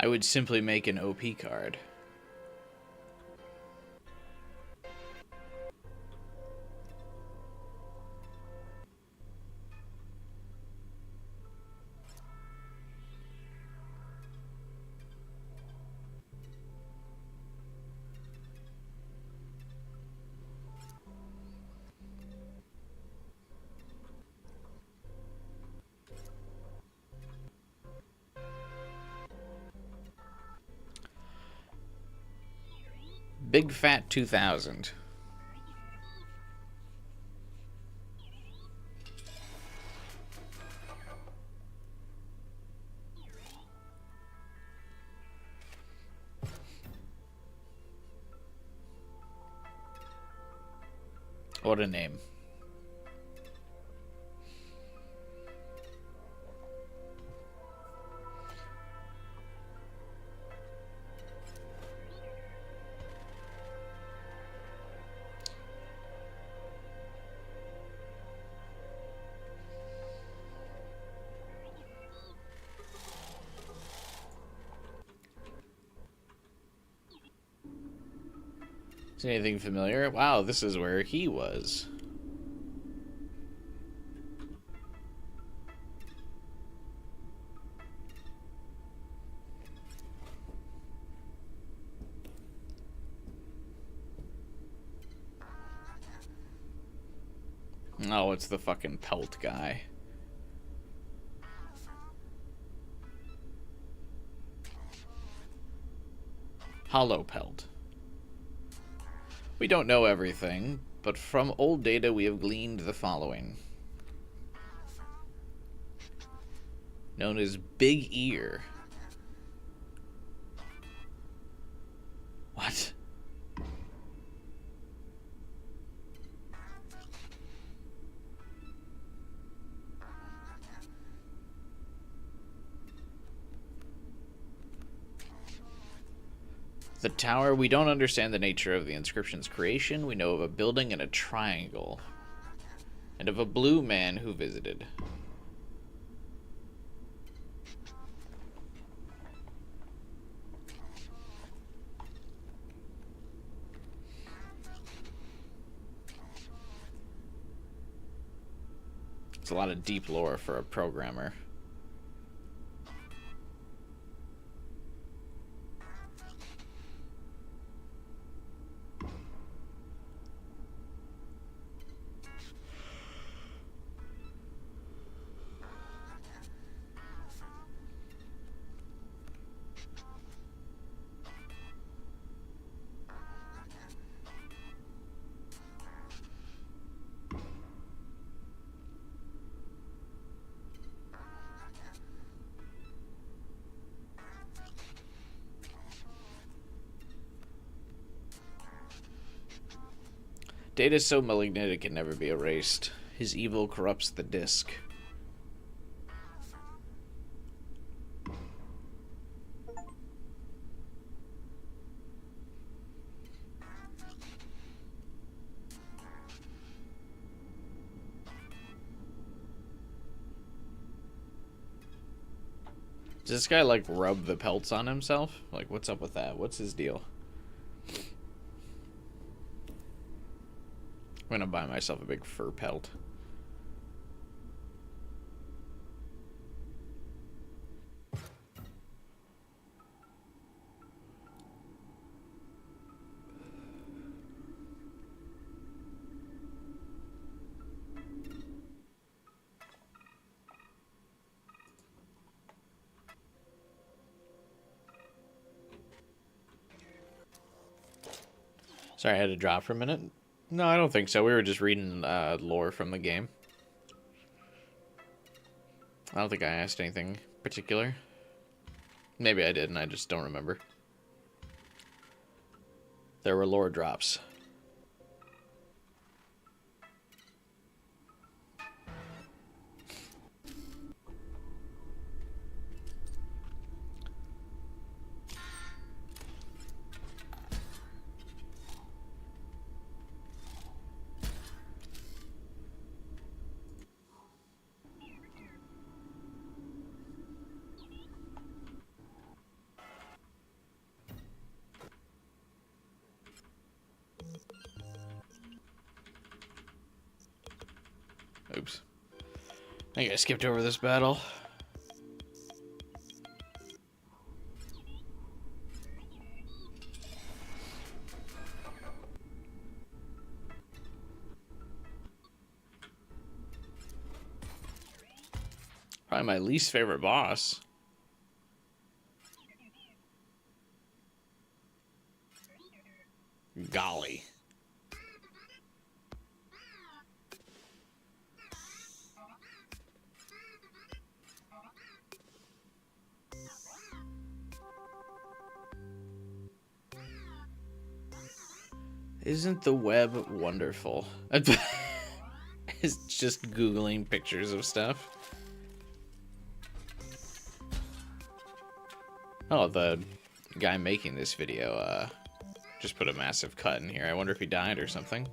I would simply make an OP card. Big Fat 2000. What a name. Is anything familiar? Wow, this is where he was. Oh, it's the fucking pelt guy. Hollow pelt. We don't know everything, but from old data we have gleaned the following. Known as Big Ear. What? The tower, we don't understand the nature of the inscription's creation. We know of a building and a triangle. And of a blue man who visited. It's a lot of deep lore for a programmer. Data is so malignant it can never be erased. His evil corrupts the disk. Does this guy, like, rub the pelts on himself? Like, what's up with that? What's his deal? I'm gonna buy myself a big fur pelt. Sorry, I had to drop for a minute. No, I don't think so. We were just reading lore from the game. I don't think I asked anything particular. Maybe I did, and I just don't remember. There were lore drops. Oops. I think I skipped over this battle. Probably my least favorite boss. Golly. Isn't the web wonderful? It's just Googling pictures of stuff. Oh, the guy making this video just put a massive cut in here. I wonder if he died or something.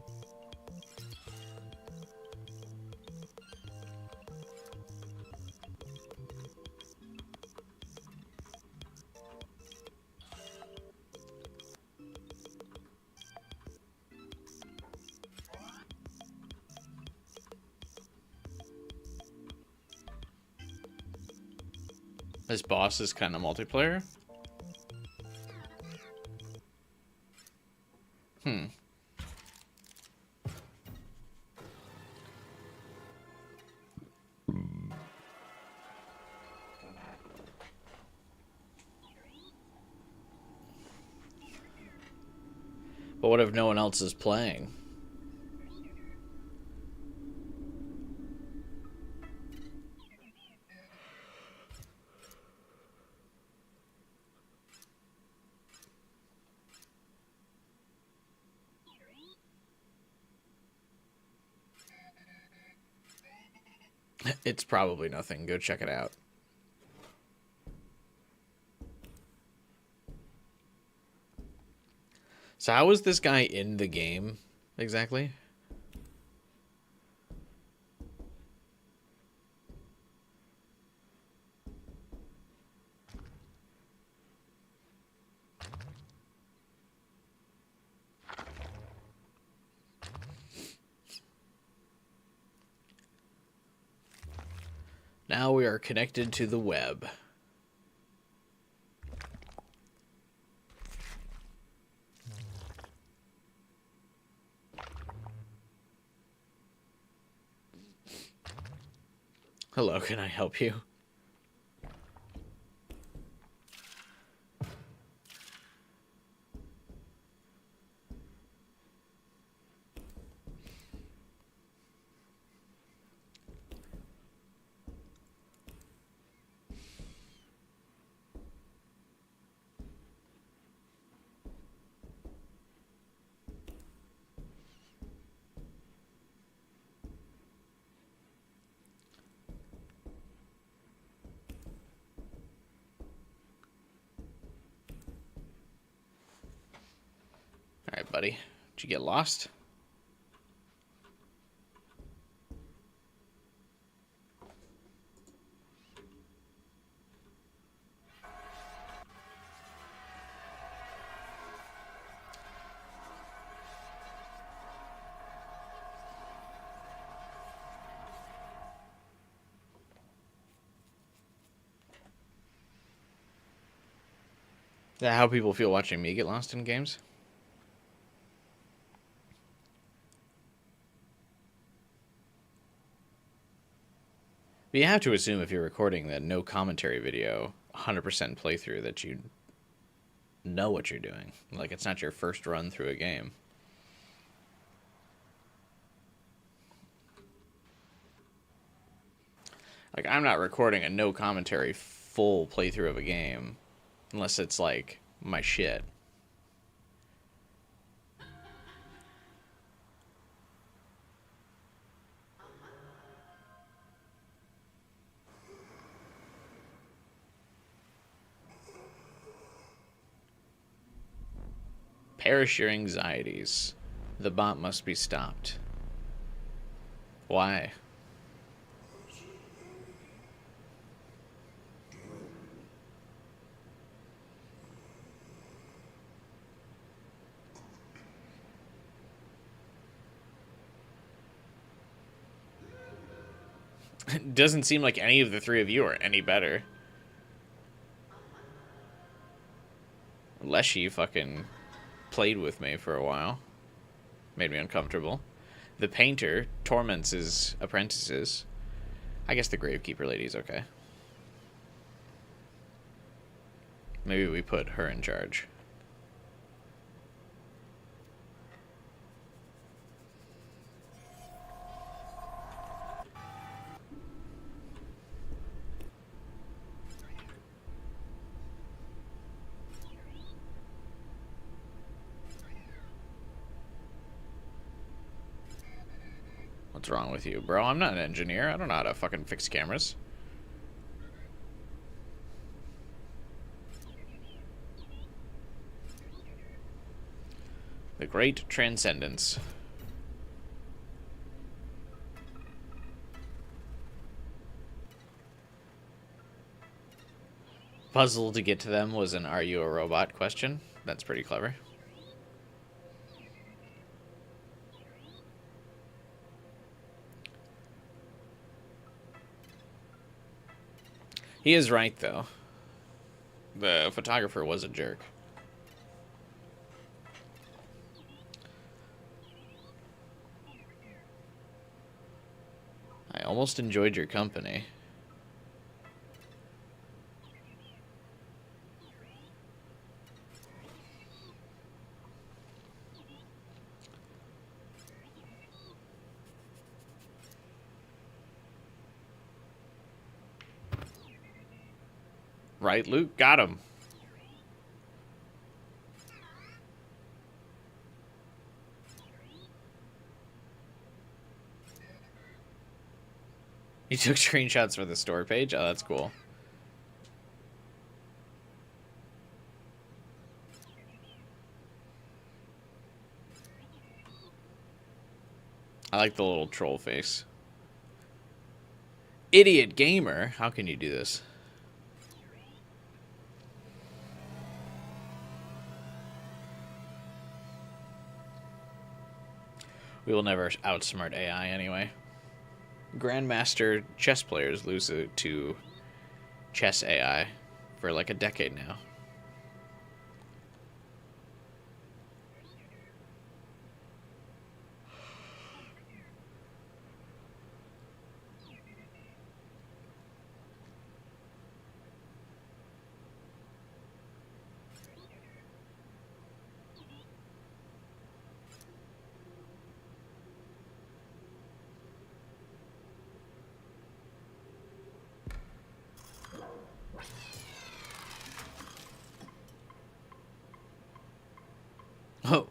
This boss is kind of multiplayer. But what if no one else is playing? It's probably nothing. Go check it out. So how is this guy in the game exactly? Now we are connected to the web. Hello, can I help you? buddy? Did you get lost? Is that how people feel watching me get lost in games? But you have to assume if you're recording that no commentary video, 100% playthrough, that you know what you're doing. Like, it's not your first run through a game. Like, I'm not recording a no commentary full playthrough of a game unless it's like my shit. Perish your anxieties. The bot must be stopped. Why? It doesn't seem like any of the three of you are any better. Leshy fucking played with me for a while. Made me uncomfortable. The painter torments his apprentices. I guess the gravekeeper lady's okay. Maybe we put her in charge. What's wrong with you, bro? I'm not an engineer. I don't know how to fucking fix cameras. The Great Transcendence. Puzzle to get to them was an "Are you a robot?" question. That's pretty clever. He is right, though. The photographer was a jerk. I almost enjoyed your company. Right, Luke? Got him. You took screenshots for the store page? Oh, that's cool. I like the little troll face. Idiot gamer. How can you do this? We will never outsmart AI anyway. Grandmaster chess players lose to chess AI for like a decade now. Oh.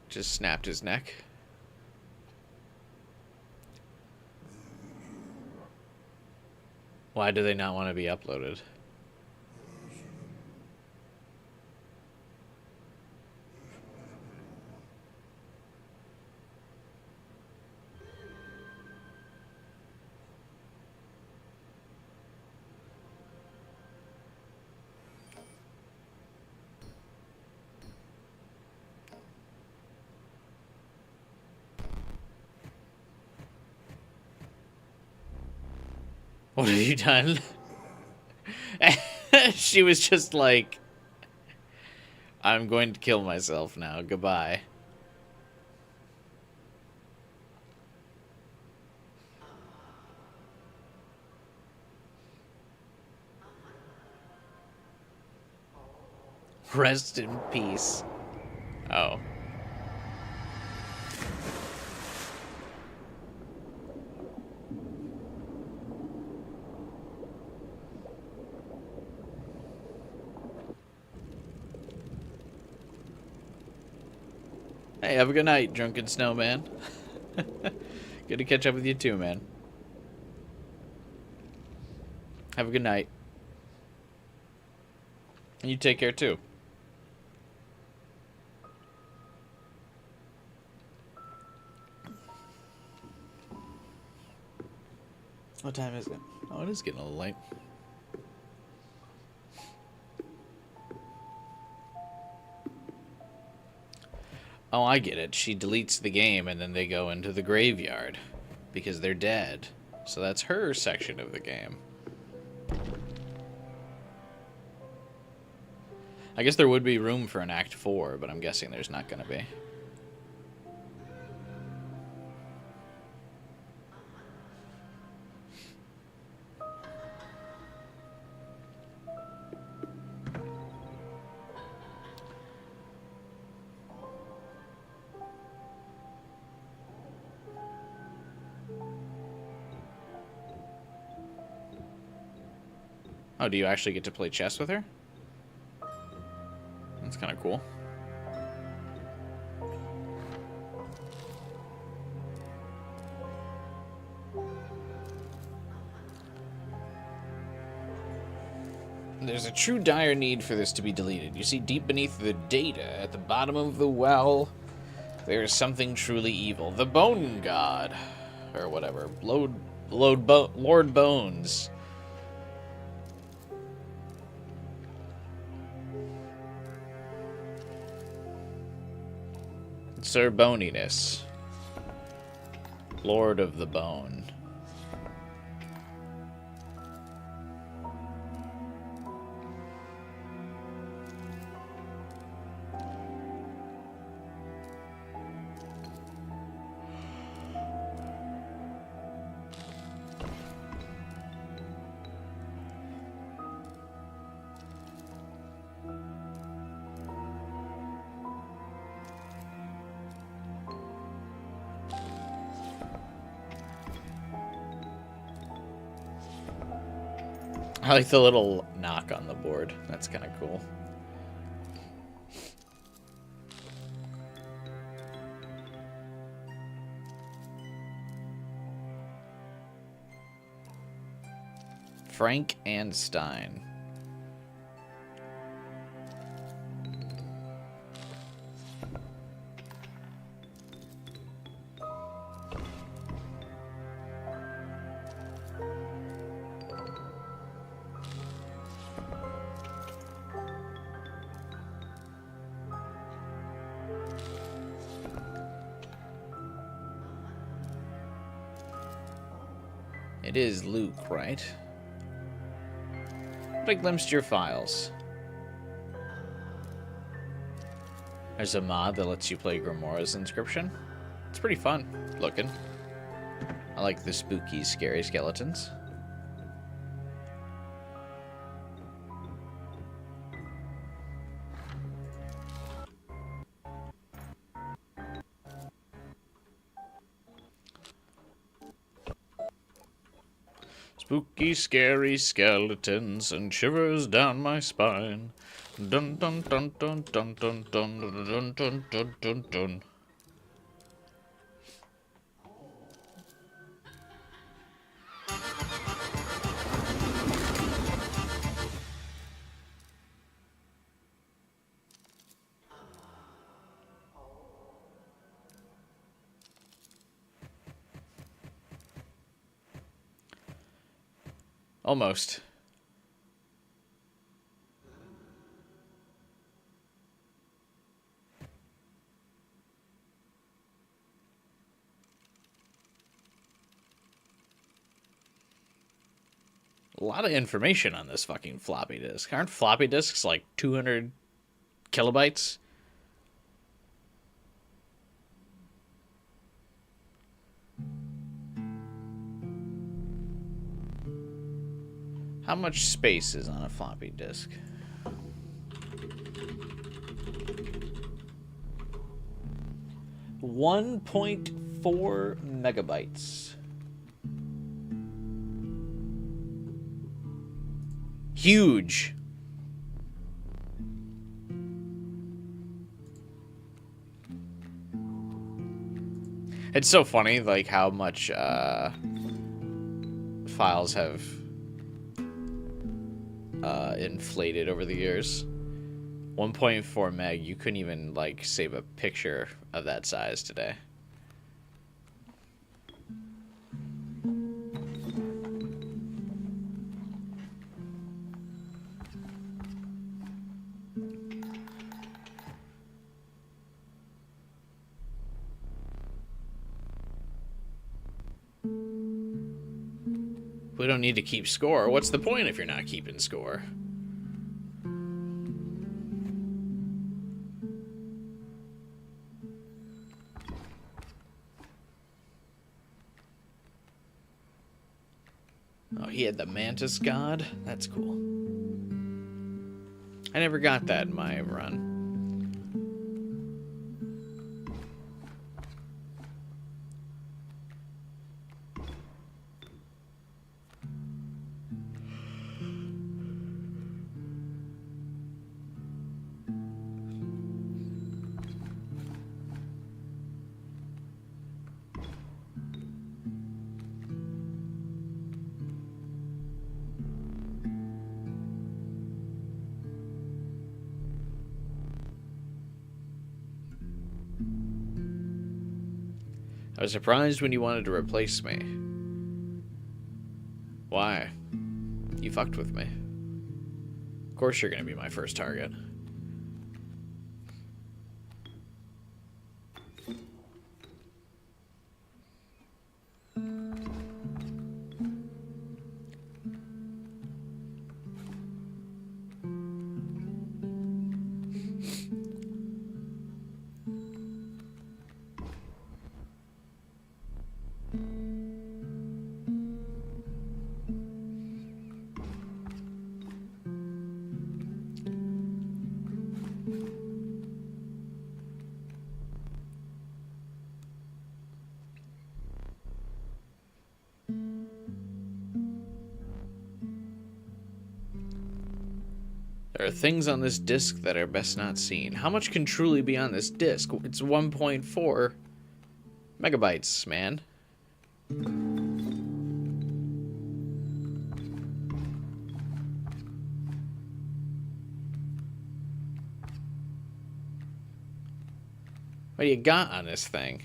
Just snapped his neck. Why do they not want to be uploaded? What have you done? She was just like, I'm going to kill myself now. Goodbye. Rest in peace. Oh. Hey, have a good night, drunken snowman. Good to catch up with you too, man. Have a good night. And you take care too. What time is it? Oh, it is getting a little late. Oh, I get it. She deletes the game and then they go into the graveyard because they're dead. So that's her section of the game. I guess there would be room for an Act 4, but I'm guessing there's not going to be. Oh, do you actually get to play chess with her? That's kind of cool. There's a true dire need for this to be deleted. You see, deep beneath the data, at the bottom of the well, there is something truly evil. The Bone God. Or whatever. Lord Bones. Sir Boniness. Lord of the Bone. I like the little knock on the board. That's kind of cool. Frank and Stein. It is Luke, right? But I glimpsed your files. There's a mod that lets you play Grimora's Inscryption. It's pretty fun looking. I like the spooky, scary skeletons. Spooky, scary skeletons and shivers down my spine. Dun dun dun dun dun dun dun dun dun dun dun dun. Almost. A lot of information on this fucking floppy disk. Aren't floppy disks like 200 kilobytes? How much space is on a floppy disk? .4 megabytes. Huge. It's so funny, like, how much files have inflated over the years. 1.4 meg, you couldn't even, like, save a picture of that size today. We don't need to keep score. What's the point if you're not keeping score? Oh, he had the Mantis God? That's cool. I never got that in my run. I was surprised when you wanted to replace me. Why? You fucked with me. Of course you're gonna be my first target. There are things on this disk that are best not seen. How much can truly be on this disk? It's 1.4 megabytes, man. What do you got on this thing?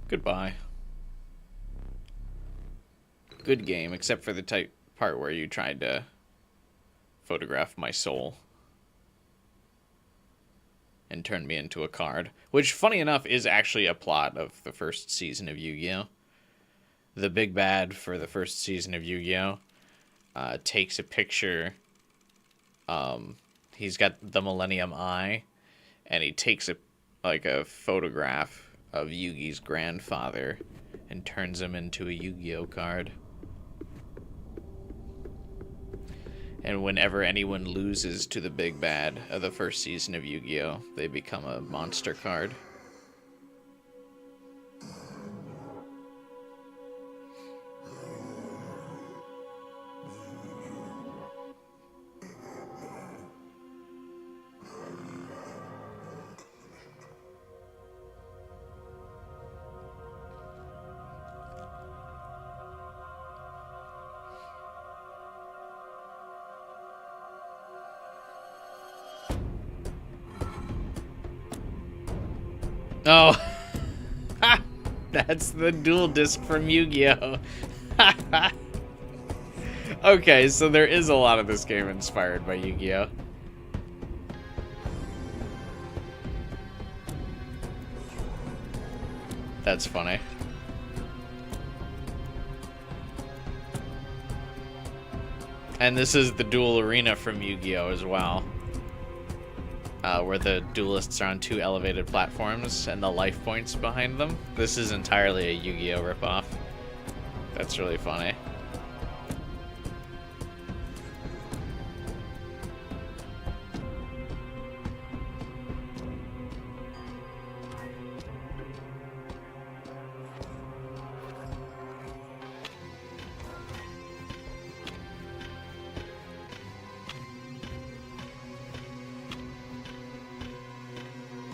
Goodbye. Good game, except for the part where you tried to photograph my soul and turn me into a card. Which, funny enough, is actually a plot of the first season of Yu-Gi-Oh! The big bad for the first season of Yu-Gi-Oh! Takes a picture. He's got the Millennium Eye, and he takes a photograph of Yugi's grandfather and turns him into a Yu-Gi-Oh card. And whenever anyone loses to the big bad of the first season of Yu-Gi-Oh, they become a monster card. Oh, that's the dual disc from Yu-Gi-Oh! Okay, so there is a lot of this game inspired by Yu-Gi-Oh! That's funny. And this is the dual arena from Yu-Gi-Oh! As well. Where the duelists are on 2 elevated platforms and the life points behind them. This is entirely a Yu-Gi-Oh! Ripoff. That's really funny.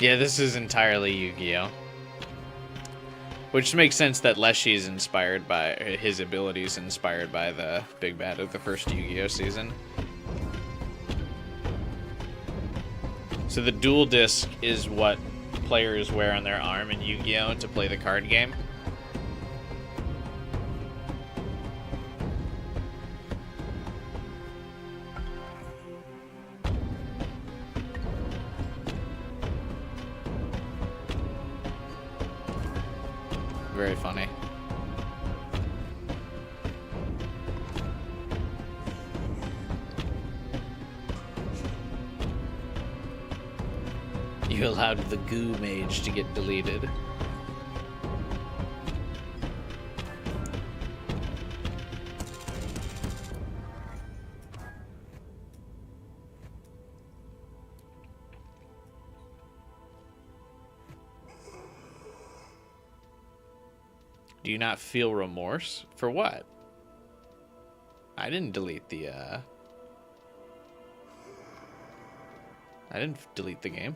Yeah, this is entirely Yu-Gi-Oh! Which makes sense that Leshy is inspired by his abilities, inspired by the big bad of the first Yu-Gi-Oh! Season. So the dual disc is what players wear on their arm in Yu-Gi-Oh! To play the card game. Very funny. You allowed the goo mage to get deleted. Do you not feel remorse? For what? I didn't delete the, I didn't delete the game.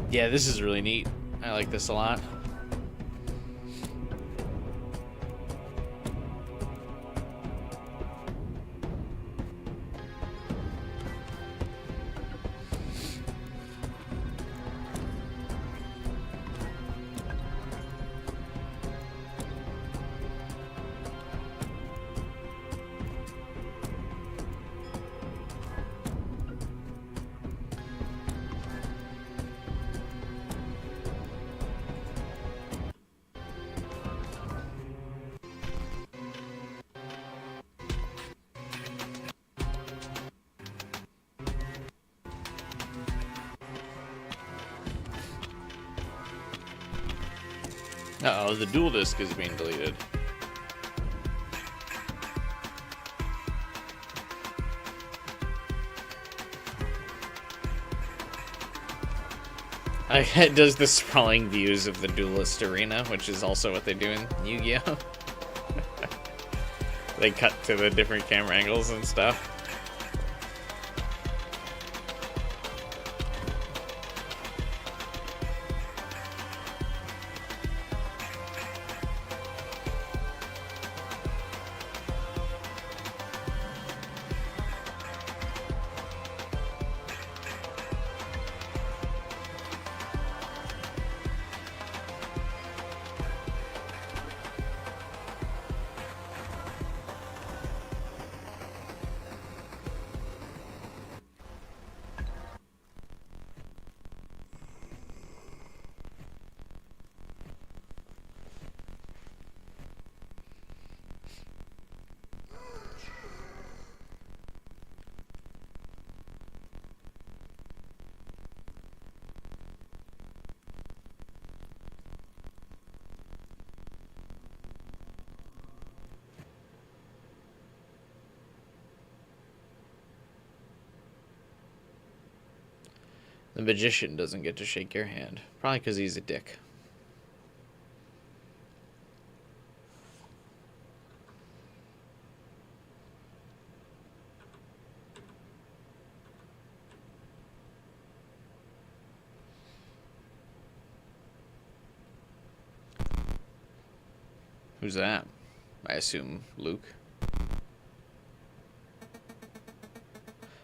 Yeah, this is really neat. I like this a lot. Uh-oh, the dual disc is being deleted. It does the sprawling views of the duelist arena, which is also what they do in Yu-Gi-Oh! They cut to the different camera angles and stuff. The magician doesn't get to shake your hand. Probably because he's a dick. Who's that? I assume Luke.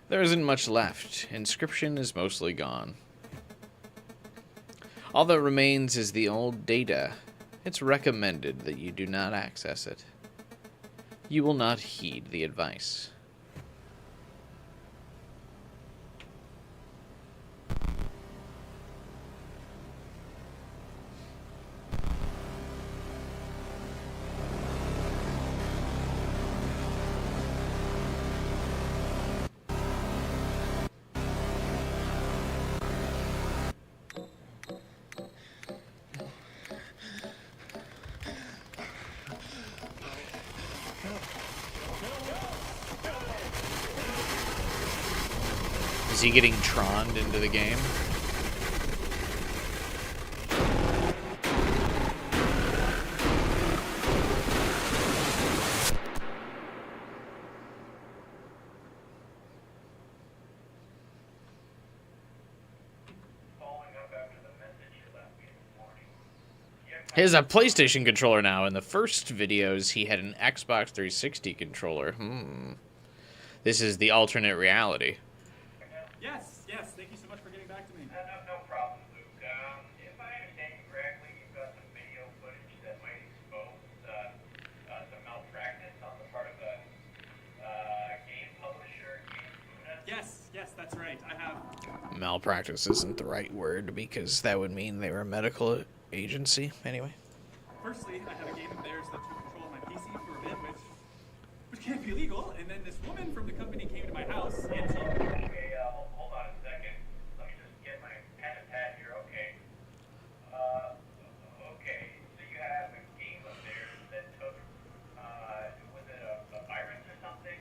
There isn't much left. Inscryption is mostly gone. All that remains is the old data. It's recommended that you do not access it. You will not heed the advice. Is he getting troned into the game? He has a PlayStation controller now. In the first videos, he had an Xbox 360 controller. This is the alternate reality. Yes, thank you so much for getting back to me. No problem, Luke. If I understand you correctly, you've got some video footage that might expose some malpractice on the part of a game publisher, Yes, that's right. I have. Malpractice isn't the right word because that would mean they were a medical agency. Anyway. Firstly, I have a game of theirs that took control of my PC for a bit, which can't be legal. And then this woman from the company came to my house and she. Okay, hold on a second. Let me just get my pen and pad here. Okay. Okay. So you have a game of theirs that took, was it a virus or something?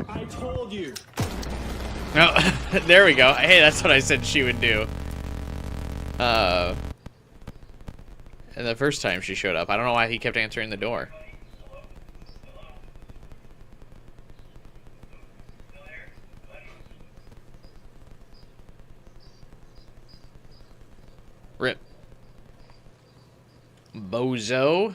I told you. No, there we go. Hey, that's what I said she would do. And the first time she showed up, I don't know why he kept answering the door. Rip. Bozo.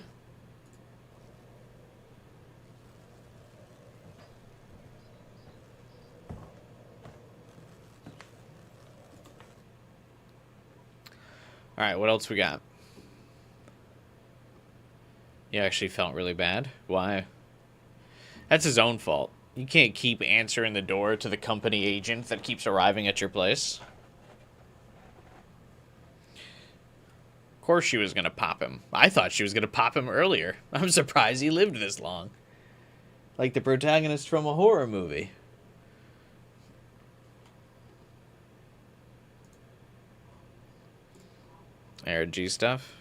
All right, what else we got? You actually felt really bad? Why? That's his own fault. You can't keep answering the door to the company agent that keeps arriving at your place. Of course she was going to pop him. I thought she was going to pop him earlier. I'm surprised he lived this long. Like the protagonist from a horror movie. ARG stuff?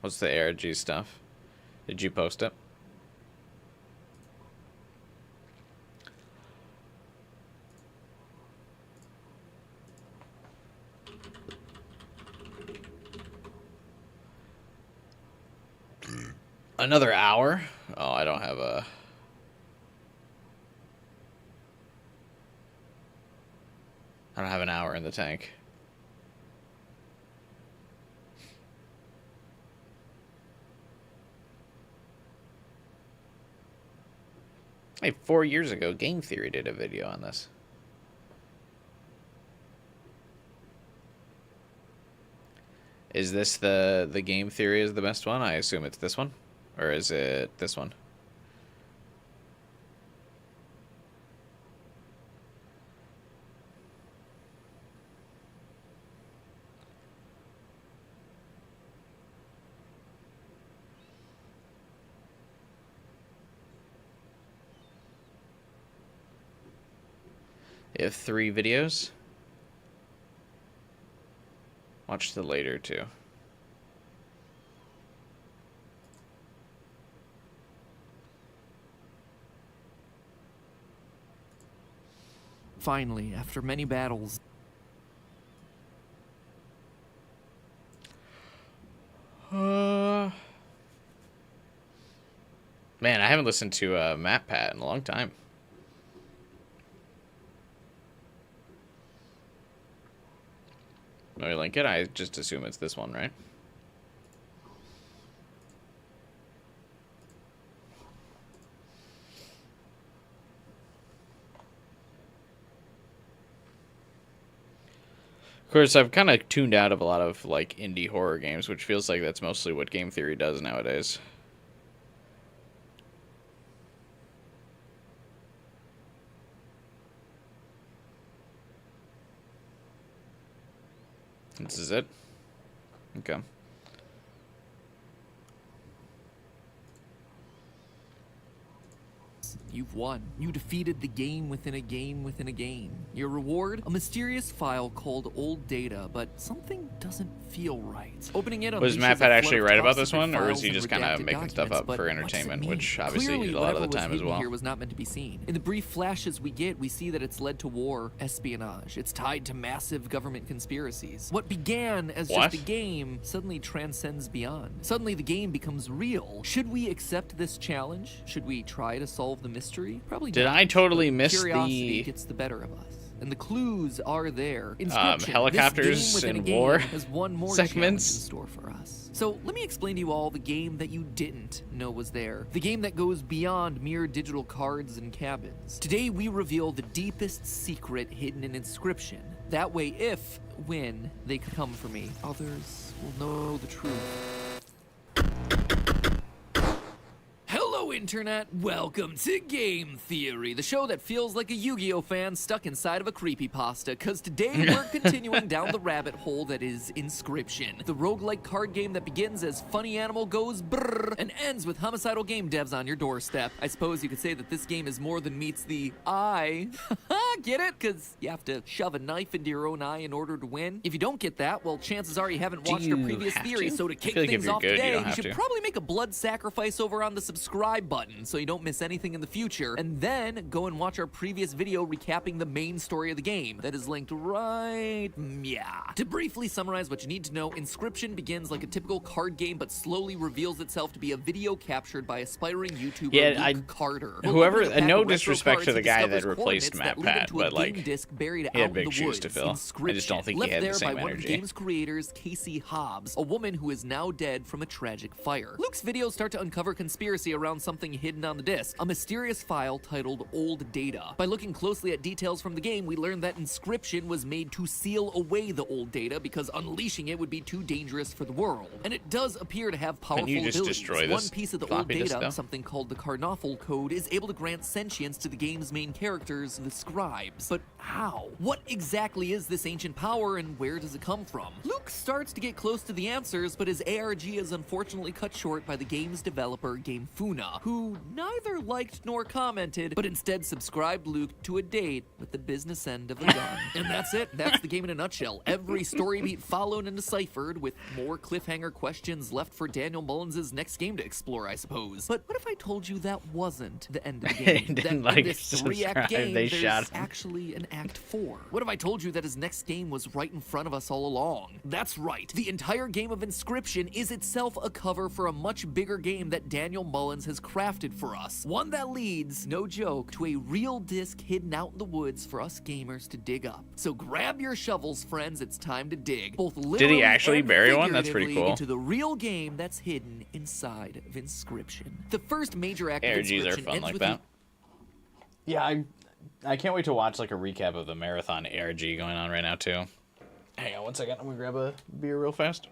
What's the ARG stuff? Did you post it? Another hour? Oh, I don't have a... I don't have an hour in the tank. Hey, 4 years ago, Game Theory did a video on this. Is this the Game Theory is the best one? I assume it's this one. Or is it this one? You have 3 videos. Watch the later two. Finally, after many battles. Man, I haven't listened to MatPat in a long time. Let me link it. I just assume it's this one, right? Of course, I've kind of tuned out of a lot of like indie horror games, which feels like that's mostly what Game Theory does nowadays. This is it? Okay. You've won. You defeated the game within a game within a game. Your reward? A mysterious file called Old Data, but something doesn't feel right. Opening it Was unleashes MapPad a flood actually of right about top this secret one, or is files he and just kind of redacted making stuff documents, up but for what does it entertainment, mean? which obviously Clearly, he did a lot of the whatever was time as hidden well? Here was not meant to be seen. In the brief flashes we get, we see that it's led to war, espionage. It's tied to massive government conspiracies. What began as just a game suddenly transcends beyond. Suddenly the game becomes real. Should we accept this challenge? Should we try to solve the mystery? Probably Did not. I totally miss Curiosity the gets the better of us, and the clues are there. Inscryption, helicopters this game within and a game, war has one more segments? challenge in store for us. So let me explain to you all the game that you didn't know was there. The game that goes beyond mere digital cards and cabins. Today we reveal the deepest secret hidden in Inscryption. That way, when they come for me, others will know the truth. Hello, Internet! Welcome to Game Theory, the show that feels like a Yu-Gi-Oh fan stuck inside of a creepypasta, cause today we're continuing down the rabbit hole that is Inscryption, the roguelike card game that begins as funny animal goes brrr and ends with homicidal game devs on your doorstep. I suppose you could say that this game is more than meets the eye. Get it? Cause you have to shove a knife into your own eye in order to win. If you don't get that, well, chances are you haven't watched our previous theory, so to kick like if things you're off good, you today, don't you have should to. probably make a blood sacrifice over on the subscribe button so you don't miss anything in the future, and then go and watch our previous video recapping the main story of the game that is linked right yeah. To briefly summarize what you need to know, Inscryption begins like a typical card game but slowly reveals itself to be a video captured by aspiring YouTuber Luke Carter. Whoever, Opening a pack no of retro disrespect cards, to the he guy discovers that replaced coordinates that lead him MapPad, to a but like game disc buried he had out big in the shoes woods. to fill. I just don't think he Left had the there same by one of the energy. game's creators, Casey Hobbs, a woman who is now dead from a tragic fire. Luke's videos start to uncover conspiracy around something hidden on the disc, a mysterious file titled Old Data. By looking closely at details from the game, we learn that Inscryption was made to seal away the old data because unleashing it would be too dangerous for the world. And it does appear to have powerful you just abilities. destroy One this piece of the old floppy disk, data, though? something called the Carnoffel code, is able to grant sentience to the game's main characters, the scribes. But how? What exactly is this ancient power and where does it come from? Luke starts to get close to the answers, but his ARG is unfortunately cut short by the game's developer, Gamefuna, who neither liked nor commented, but instead subscribed Luke to a date with the business end of the gun. And that's it. That's the game in a nutshell. Every story beat followed and deciphered, with more cliffhanger questions left for Daniel Mullins' next game to explore, I suppose. But what if I told you that wasn't the end of the game? Didn't that in like this subscribe, three-act game, they there's shot him. actually an Act 4. What if I told you that his next game was right in front of us all along? That's right. The entire game of Inscryption is itself a cover for a much bigger game that Daniel Mullins has crafted for us. One that leads, no joke, to a real disc hidden out in the woods for us gamers to dig up. So grab your shovels, friends. It's time to dig. Both literally actually and bury one? That's pretty figuratively cool. into the real game that's hidden inside of Inscryption. The first major act of ARGs are Inscryption fun ends like with that. Yeah, I can't wait to watch like a recap of the marathon ARG going on right now too. Hang on one second. I'm gonna grab a beer real fast.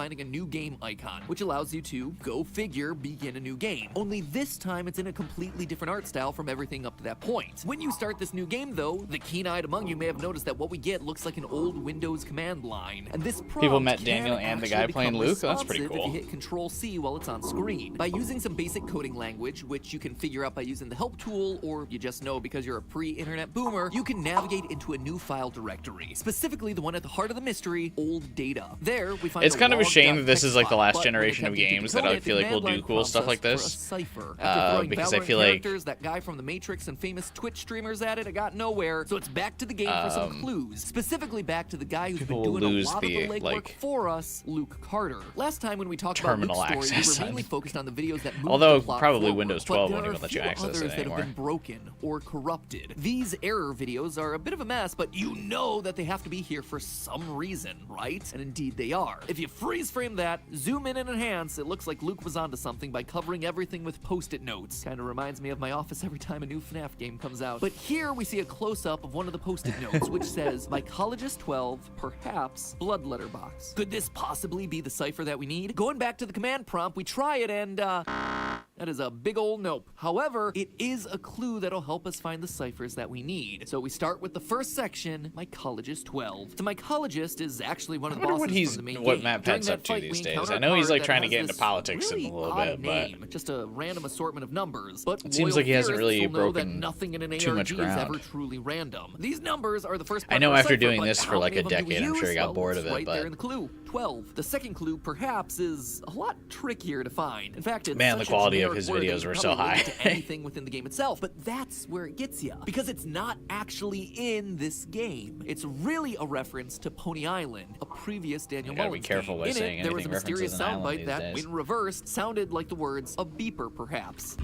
finding a new game icon, which allows you to, go figure, begin a new game. Only this time it's in a completely different art style from everything up to that point. When you start this new game though, the keen-eyed among you may have noticed that what we get looks like an old Windows command line. And this prompt People met can Daniel and the guy actually playing become Luke? That's pretty responsive cool. If you hit Control-C while it's on screen. By using some basic coding language, which you can figure out by using the help tool, or you just know because you're a pre-internet boomer, you can navigate into a new file directory, specifically the one at the heart of the mystery, old data. There, we find It's kind of a shame that this text is like the file, last but when generation of attempting to games that decode I it, feel the like will command do line cool prompts stuff us like for a this. cipher. After throwing because I Valorant feel like characters, that guy from The Matrix and famous Twitch streamers at it, I got nowhere. So it's back to the game for some clues. Specifically back to the guy who's been people will doing a lose lot of the, the legwork like, for us, Luke Carter. Last time when we talked about terminal Luke's story, we access were on- mainly focused on the videos that moved Although the plot probably forward, Windows but 12 there won't are even a let you few access others it that anymore. have been broken or corrupted. These error videos are a bit of a mess, but you know that they have to be here for some reason, right? And indeed they are. If you freeze frame that, zoom in and enhance, it looks like Luke was onto something by covering everything with post-it notes. Kinda reminds me of my office every time a new FNAF game comes out. But here we see a close-up of one of the post-it notes, which says, Mycologist 12, perhaps blood letter box. Could this possibly be the cipher that we need? Going back to the command prompt, we try it and, that is a big ol' nope. However, it is a clue that'll help us find the ciphers that we need. So we start with the first section, Mycologist 12. The Mycologist is actually one of the I wonder bosses from the main what game. Matt During Pat's that up to fight, these we days. encounter I a know he's card like that trying to has get into this politics in really a little odd bit, but name, just a random assortment of numbers. But it seems loyal like he hasn't theorists really will know that broken nothing in an too much ARG is ground. ever truly random. These numbers are the first part I know of our after cipher, doing but this for how like many a of them do we decade, I'm sure he use? got Well, bored it's of it, right there but in the clue. 12. The second clue, perhaps, is a lot trickier to find. In fact, it's Man, the such a quality of generic his word that videos you were can so probably link high. it to anything within the game itself, but that's where it gets you. Because it's not actually in this game. It's really a reference to Pony Island, a previous Daniel You gotta be Mullins careful game. by In saying it, there was a anything mysterious references an island soundbite these that, days. when reversed, sounded like the words a beeper, perhaps.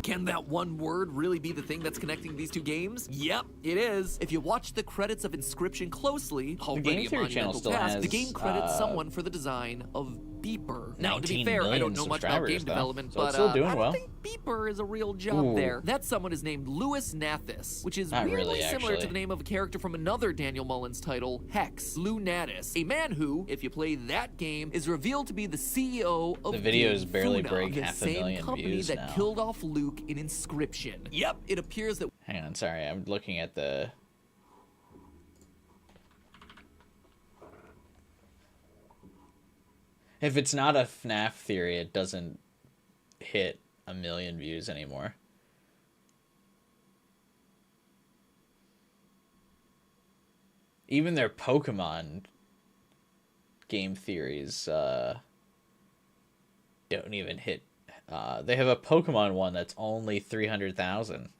Can that one word really be the thing that's connecting these two games? Yep, it is. If you watch the credits of Inscryption closely, already Game a Theory channel monumental still task, has, the game credits someone for the design of Beeper. Now, to be 19 fair, I million don't know much about game subscribers, though. development, So but it's still doing I well. don't think Beeper is a real job Ooh. there. That someone is named Louis Nathis, which is Not weirdly really, similar to actually. the name of a character from another Daniel Mullins title, Hex. Lou Natis, a man who, if you play that game, is revealed to be the CEO of The videos Game barely Funa, break the half a same million company views that now. killed off Luke in Inscryption. Yep, it appears that Hang on, sorry, I'm looking at the... If it's not a FNAF theory, it doesn't hit 1 million views anymore. Even their Pokemon game theories don't even hit. They have a Pokemon one that's only 300,000.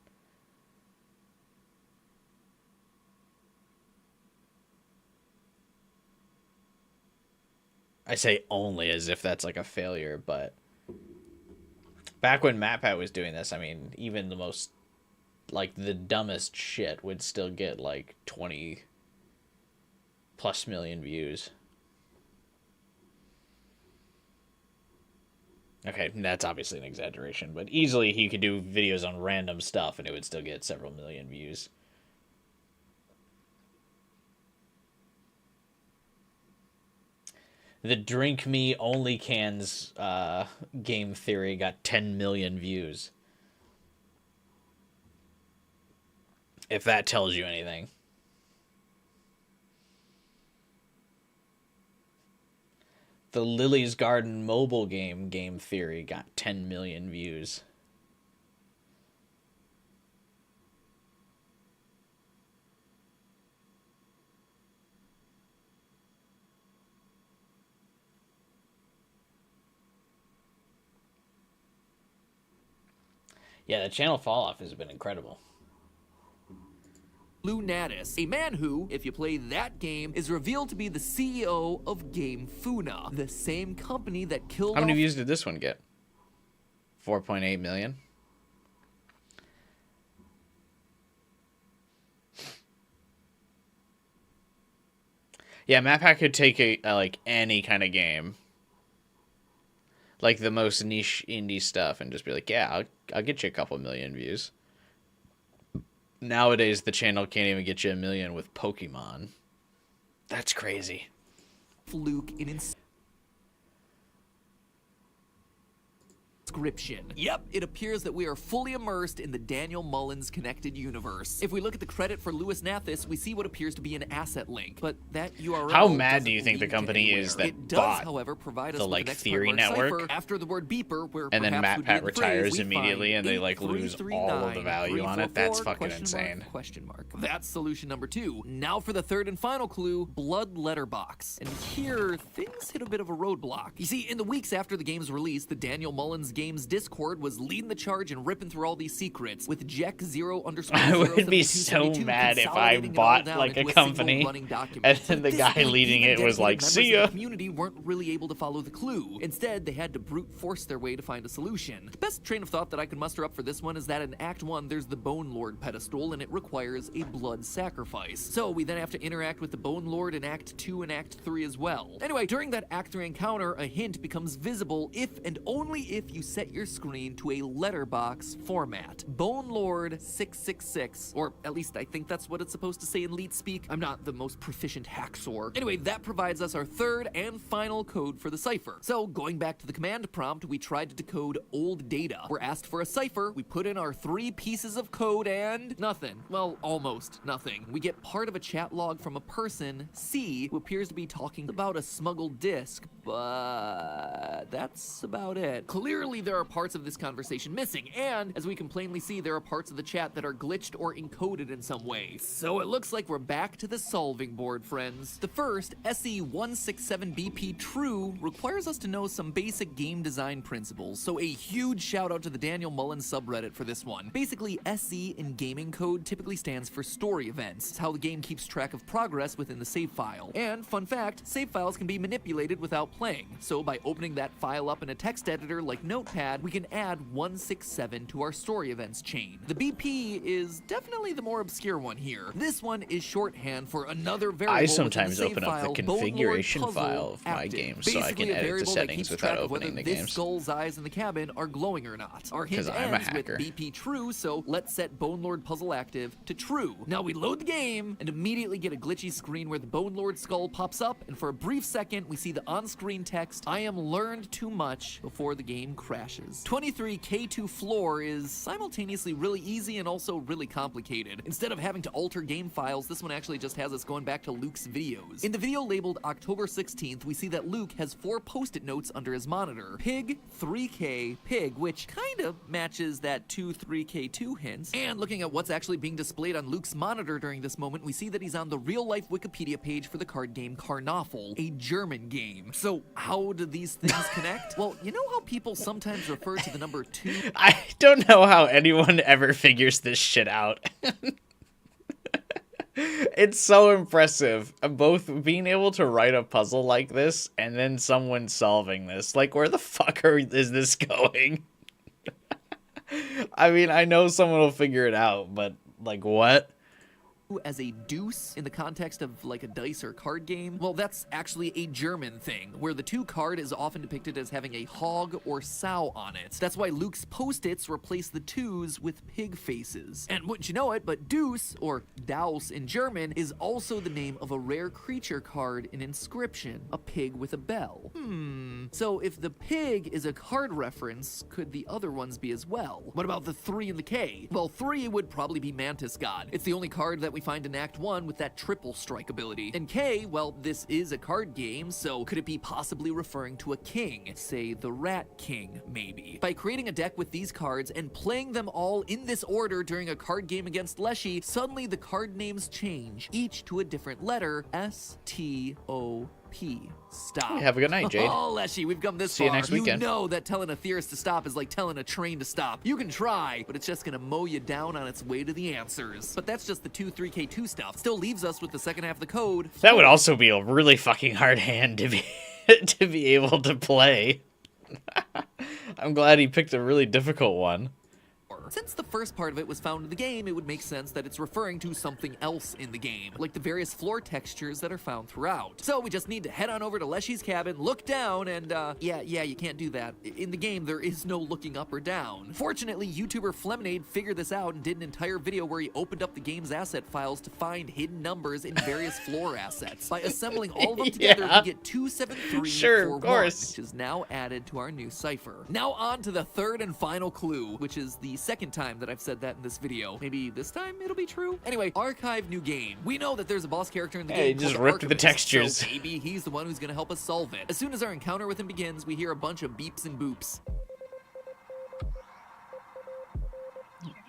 I say only as if that's like a failure, but back when MatPat was doing this, I mean, even the most, like, the dumbest shit would still get like 20+ million views. Okay, that's obviously an exaggeration, but easily he could do videos on random stuff and it would still get several million views. The Drink Me Only Cans game theory got 10 million views. If that tells you anything. The Lily's Garden mobile game theory got 10 million views. Yeah, the channel fall off has been incredible. Lou Natis, a man who, if you play that game, is revealed to be the CEO of Game Funa, the same company that killed How many off views did this one get? 4.8 million? Yeah, MatPat could take like any kind of game, like the most niche indie stuff, and just be like, yeah, I'll get you a couple million views. Nowadays, the channel can't even get you 1 million with Pokemon. That's crazy. Luke in Inscryption. Yep, it appears that we are fully immersed in the Daniel Mullins connected universe. If we look at the credit for Lewis Nathis, we see what appears to be an asset link, but that URL How mad doesn't do you think the lead to company anywhere. is that it does, bought however, provide us the, with like, the next Theory part of our network? cipher after the word beeper, where And then perhaps Matt would Pat be the phrase, retires we immediately, find and they like lose all of the value on it. That's 8339 fucking insane. Question mark. That's solution number 2. Now for the third and final clue, Blood Letterbox. And here, things hit a bit of a roadblock. You see, in the weeks after the game's release, the Daniel Mullins Games Discord was leading the charge and ripping through all these secrets, with Jack 0 underscore I would be so mad if I bought like a company and then the guy leading it was like, see ya. The community weren't really able to follow the clue. Instead, they had to brute force their way to find a solution. The best train of thought that I could muster up for this one is that in Act 1, there's the Bone Lord pedestal, and it requires a blood sacrifice. So we then have to interact with the Bone Lord in Act 2 and Act 3 as well. Anyway, during that Act 3 encounter, a hint becomes visible if and only if you set your screen to a letterbox format. Bone Lord 666, or at least I think that's what it's supposed to say in leet speak. I'm not the most proficient hacksaw. Anyway, that provides us our third and final code for the cipher. So going back to the command prompt, we tried to decode old data. We're asked for a cipher, we put in our 3 pieces of code, and nothing. Well, almost nothing. We get part of a chat log from a person, C, who appears to be talking about a smuggled disc, but that's about it. Clearly there are parts of this conversation missing, and as we can plainly see, there are parts of the chat that are glitched or encoded in some way. So it looks like we're back to the solving board, friends. The first, SE167BP True, requires us to know some basic game design principles, so a huge shout out to the Daniel Mullins subreddit for this one. Basically, SE in gaming code typically stands for story events. It's how the game keeps track of progress within the save file. And, fun fact, save files can be manipulated without playing, so by opening that file up in a text editor like Notepad, we can add 167 to our story events chain. The BP is definitely the more obscure one here. This one is shorthand for another variable. I sometimes within open the up the save file, configuration Bone Lord file puzzle of my active. game so I Basically, can a edit the variable that settings keeps without track of whether opening the this games. skull's eyes in the cabin are glowing or not. Our hint 'Cause I'm a ends with hacker. BP true, so let's set Bone Lord puzzle active to true. Now we load the game and immediately get a glitchy screen where the Bone Lord skull pops up, and for a brief second we see the on-screen text, "I am learned too much," before the game crashes. 23K2 Floor is simultaneously really easy and also really complicated. Instead of having to alter game files, this one actually just has us going back to Luke's videos. In the video labeled October 16th, we see that Luke has 4 post-it notes under his monitor. Pig, 3K, pig, which kind of matches that 2-3K2 hints. And looking at what's actually being displayed on Luke's monitor during this moment, we see that he's on the real-life Wikipedia page for the card game Karnoffel, a German game. So how do these things connect? Well, you know how people sometimes refer to the number 2? I don't know how anyone ever figures this shit out. It's so impressive, both being able to write a puzzle like this and then someone solving this. Like, where the fuck is this going? I mean, I know someone will figure it out, but, like, what? As a deuce in the context of like a dice or card game? Well, that's actually a German thing, where the 2 card is often depicted as having a hog or sow on it. That's why Luke's post-its replace the 2s with pig faces. And wouldn't you know it, but Deuce, or Daus in German, is also the name of a rare creature card in Inscryption, a pig with a bell. So if the pig is a card reference, could the other ones be as well? What about the 3 and the K? Well, 3 would probably be Mantis God. It's the only card that we find in Act 1 with that triple strike ability. And K, well, this is a card game, so could it be possibly referring to a king? Say the Rat King, maybe. By creating a deck with these cards and playing them all in this order during a card game against Leshy, suddenly the card names change, each to a different letter, S-T-O-P. Stop. Have a good night, Jade. Oh, Leshy, we've come this See you far. next weekend. You know that telling a theorist to stop is like telling a train to stop. You can try, but it's just gonna mow you down on its way to the answers. But that's just the 2-3K2 stuff. Still leaves us with the second half of the code. That would also be a really fucking hard hand to be to be able to play. I'm glad he picked a really difficult one. Since the first part of it was found in the game, it would make sense that it's referring to something else in the game, like the various floor textures that are found throughout. So we just need to head on over to Leshy's cabin, look down, and yeah, you can't do that. In the game, there is no looking up or down. Fortunately, YouTuber Flemonade figured this out and did an entire video where he opened up the game's asset files to find hidden numbers in various floor assets. By assembling all of them together, Yeah. we get 27341, Sure, of course. which is now added to our new cipher. Now on to the third and final clue, which is the second time that I've said that in this video. Maybe this time it'll be true? Anyway, archive new game. We know that there's a boss character in the Hey, game just called ripped the Archivist, textures. so maybe he's the one who's gonna help us solve it. As soon as our encounter with him begins, we hear a bunch of beeps and boops.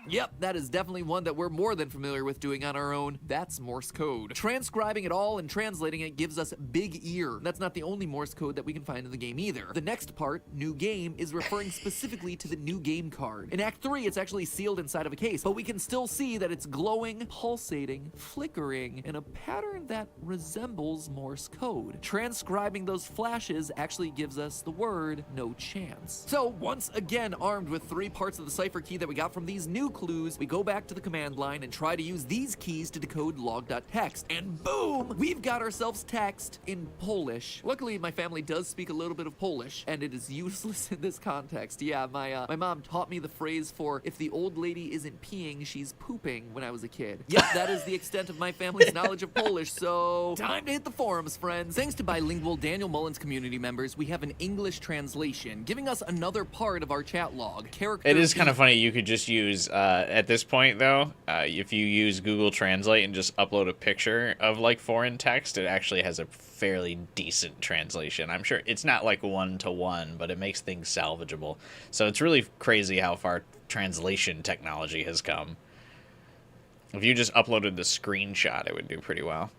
Yep, that is definitely one that we're more than familiar with doing on our own. That's Morse code. Transcribing it all and translating it gives us big ear. That's not the only Morse code that we can find in the game either. The next part, new game, is referring specifically to the new game card. In Act 3, it's actually sealed inside of a case, but we can still see that it's glowing, pulsating, flickering, in a pattern that resembles Morse code. Transcribing those flashes actually gives us the word no chance. So once again, armed with 3 parts of the cipher key that we got from these new clues, we go back to the command line and try to use these keys to decode log.txt. And boom! We've got ourselves text in Polish. Luckily, my family does speak a little bit of Polish, and it is useless in this context. Yeah, my mom taught me the phrase for if the old lady isn't peeing, she's pooping when I was a kid. Yep, that is the extent of my family's knowledge of Polish, so time to hit the forums, friends. Thanks to bilingual Daniel Mullins community members, we have an English translation, giving us another part of our chat log. Character It is kind B. of funny. You could just use, at this point, though, if you use Google Translate and just upload a picture of, like, foreign text, it actually has a fairly decent translation. I'm sure it's not, like, one-to-one, but it makes things salvageable. So it's really crazy how far translation technology has come. If you just uploaded the screenshot, it would do pretty well.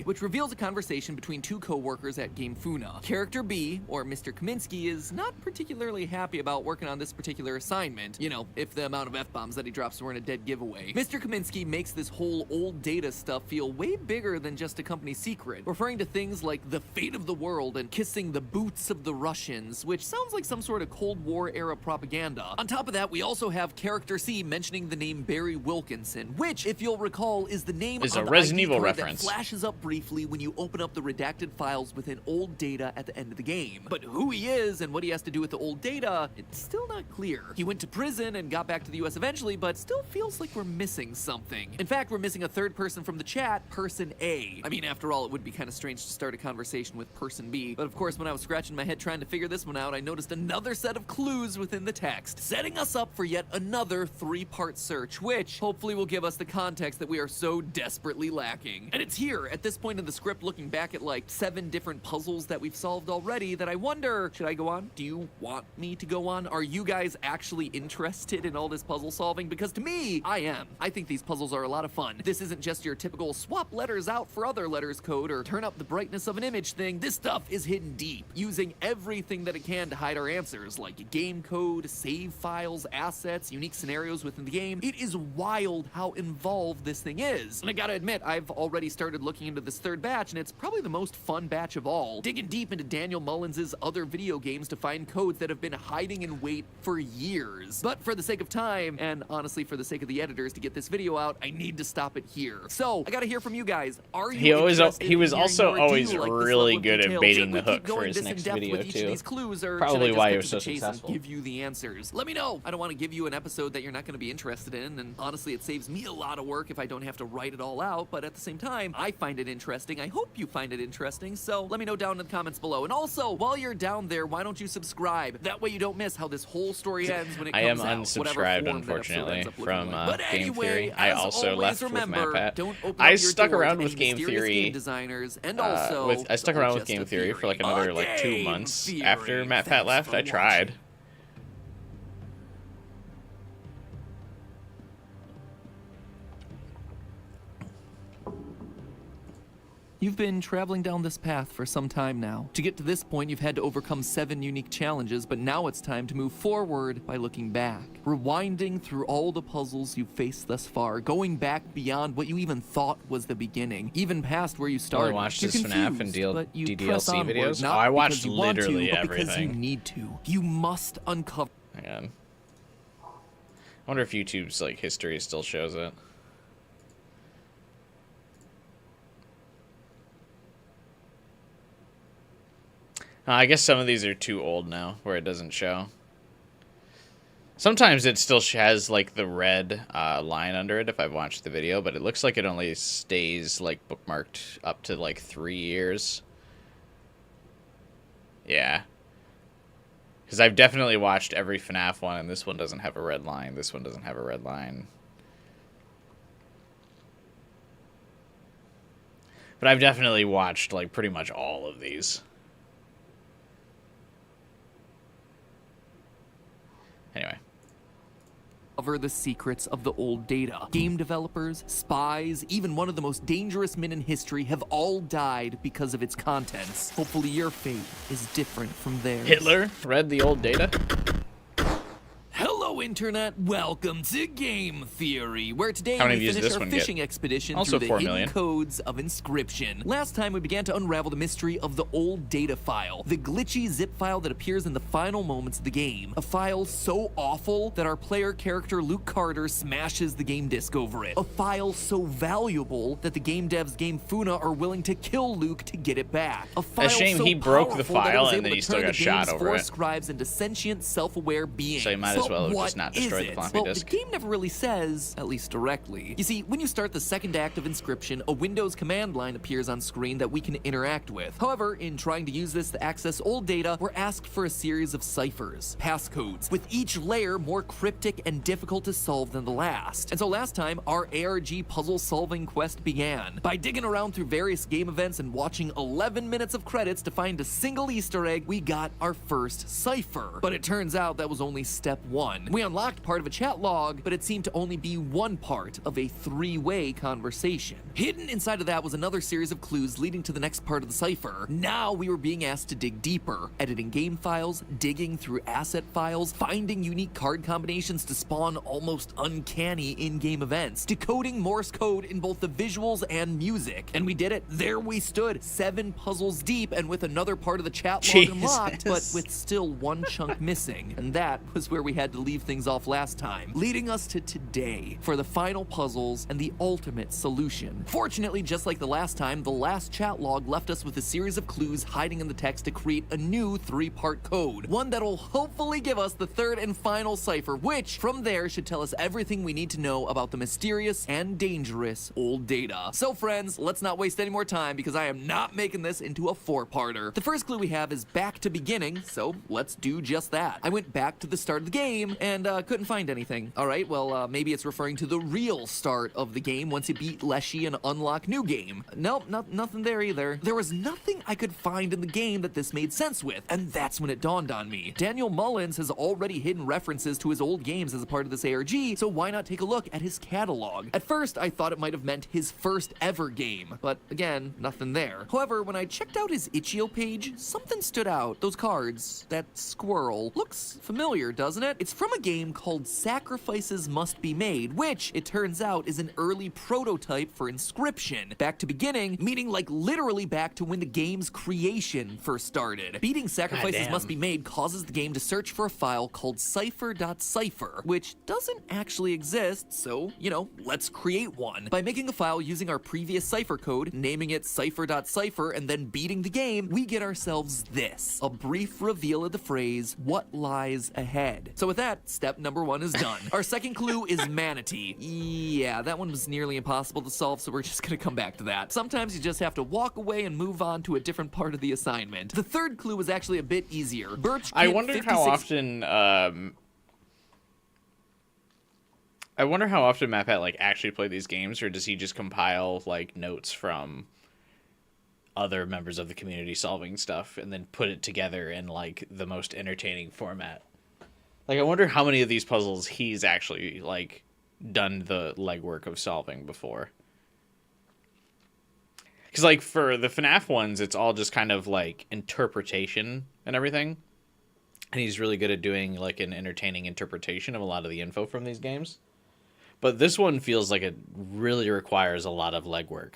Which reveals a conversation between 2 co-workers at Game Funa. Character B, or Mr. Kaminsky, is not particularly happy about working on this particular assignment. You know, if the amount of F-bombs that he drops weren't a dead giveaway. Mr. Kaminsky makes this whole old data stuff feel way bigger than just a company secret, referring to things like the fate of the world and kissing the boots of the Russians, which sounds like some sort of Cold War era propaganda. On top of that, we also have Character C mentioning the name Barry Wilkinson, which, if you'll recall, is the name Is on a the Resident ID Evil card reference. that flashes up briefly when you open up the redacted files within old data at the end of the game. But who he is and what he has to do with the old data, it's still not clear. He went to prison and got back to the US eventually, but still feels like we're missing something. In fact, we're missing a third person from the chat, Person A. I mean, after all, it would be kind of strange to start a conversation with Person B, but of course, when I was scratching my head trying to figure this one out, I noticed another set of clues within the text, setting us up for yet another 3-part search, which hopefully will give us the context that we are so desperately lacking. And it's here, at this point in the script, looking back at like 7 different puzzles that we've solved already, that I wonder, should I go on? Do you want me to go on? Are you guys actually interested in all this puzzle solving? Because to me, I am. I think these puzzles are a lot of fun. This isn't just your typical swap letters out for other letters code or turn up the brightness of an image thing. This stuff is hidden deep, using everything that it can to hide our answers, like game code, save files, assets, unique scenarios within the game. It is wild how involved this thing is. And I gotta admit, I've already started looking into this third batch, and it's probably the most fun batch of all, digging deep into Daniel Mullins' other video games to find codes that have been hiding in wait for years. But for the sake of time, and honestly for the sake of the editors to get this video out, I need to stop it here. So, I gotta hear from you guys. Are you He was interested in also hearing more? Do always you like this really level of good at detail? baiting Should we the hook keep for going his this next in-depth video, with each too? of these clues, or Probably should I why just you're cut to so the chase successful. and give you the answers? Let me know. I don't want to give you an episode that you're not going to be interested in, and honestly, it saves me a lot of work if I don't have to write it all out, but at the same time, I find it interesting. I hope you find it interesting, so let me know down in the comments below. And also, while you're down there, why don't you subscribe? That way you don't miss how this whole story ends when it I comes am out, whatever unsubscribed, form that episode unfortunately, ends up looking from like. But Game anyway, Theory. I as also always, left with remember, MatPat. don't open I up your stuck door around to with any Game mysterious Theory, game designers, and also, I stuck it's all around with just a Game Theory for like theory. another A like 2 game months theory. after MatPat Thanks left. for I tried. watching. You've been traveling down this path for some time now. To get to this point, you've had to overcome 7 unique challenges, but now it's time to move forward by looking back. Rewinding through all the puzzles you've faced thus far, going back beyond what you even thought was the beginning, even past where you started. Only watched You're his FNAF confused, and but you DDLC press onward, videos? not Oh, I watched because you want literally to, but because you everything. need to. You must uncover. Hang on. I wonder if YouTube's like history still shows it. I guess some of these are too old now, where it doesn't show. Sometimes it still has like the red line under it if I've watched the video, but it looks like it only stays like bookmarked up to like 3 years. Yeah. Because I've definitely watched every FNAF one, and this one doesn't have a red line. This one doesn't have a red line. But I've definitely watched like pretty much all of these. Anyway. Cover the secrets of the old data. Game developers, spies, even one of the most dangerous men in history have all died because of its contents. Hopefully your fate is different from theirs. Hitler read the old data? Hello, Internet. Welcome to Game Theory, where today How many we views finish this our one fishing get? expedition Also through 4 the hidden million. codes of Inscryption. Last time, we began to unravel the mystery of the old data file, the glitchy zip file that appears in the final moments of the game. A file so awful that our player character Luke Carter smashes the game disc over it. A file so valuable that the game devs Game Funa are willing to kill Luke to get it back. A file shame so he broke the powerful that it file was and able then to he still turn got the shot game's over four it. scribes into sentient, self-aware beings. So you might as well have what just not is destroyed the it? floppy Well, disk. the game never really says, at least directly. You see, when you start the second act of Inscryption, a Windows command line appears on screen that we can interact with. However, in trying to use this to access old data, we're asked for a series of ciphers, passcodes, with each layer more cryptic and difficult to solve than the last. And so last time, our ARG puzzle-solving quest began. By digging around through various game events and watching 11 minutes of credits to find a single Easter egg, we got our first cipher. But it turns out that was only step one. We unlocked part of a chat log, but it seemed to only be one part of a three-way conversation. Hidden inside of that was another series of clues leading to the next part of the cipher. Now we were being asked to dig deeper, editing game files, digging through asset files, finding unique card combinations to spawn almost uncanny in-game events, decoding Morse code in both the visuals and music. And we did it. There we stood, 7 puzzles deep and with another part of the chat log unlocked, but with still one chunk missing. And that was where we had to leave things off last time, leading us to today for the final puzzles and the ultimate solution. Fortunately, just like the last time, the last chat log left us with a series of clues hiding in the text to create a new 3-part code, one that'll hopefully give us the third and final cipher, which from there should tell us everything we need to know about the mysterious and dangerous old data. So friends, let's not waste any more time because I am not making this into a 4-parter. The first clue we have is back to beginning, so let's do just that. I went back to the start of the game and couldn't find anything. Alright, well maybe it's referring to the real start of the game once you beat Leshy and unlock new game. Nope, nothing there either. There was nothing I could find in the game that this made sense with, and that's when it dawned on me. Daniel Mullins has already hidden references to his old games as a part of this ARG, so why not take a look at his catalog? At first, I thought it might have meant his first ever game, but again, nothing there. However, when I checked out his itch.io page, something stood out. Those cards, that squirrel, looks familiar, doesn't it? It's from a game called Sacrifices Must Be Made, which, it turns out, is an early prototype for Inscryption. Back to beginning, meaning like literally back to when the game's creation first started. Beating Sacrifices Goddamn. Must Be Made causes the game to search for a file called cipher.cipher, which doesn't actually exist, so, you know, let's create one. By making a file using our previous cipher code, naming it cipher.cipher, and then beating the game, we get ourselves this, a brief reveal of the phrase, "What lies ahead?" So with that, step number 1 is done. Our second clue is manatee. Yeah, that one was nearly impossible to solve, so we're just gonna come back to that. Sometimes you just have to walk away and move on to a different part of the assignment. The third clue was actually a bit easier. Birch I Kid wonder 56 how often MatPat like actually played these games, or does he just compile like notes from other members of the community solving stuff and then put it together in like the most entertaining format? Like, I wonder how many of these puzzles he's actually like done the legwork of solving before. Because like for the FNAF ones, it's all just kind of like interpretation and everything. And he's really good at doing like an entertaining interpretation of a lot of the info from these games. But this one feels like it really requires a lot of legwork.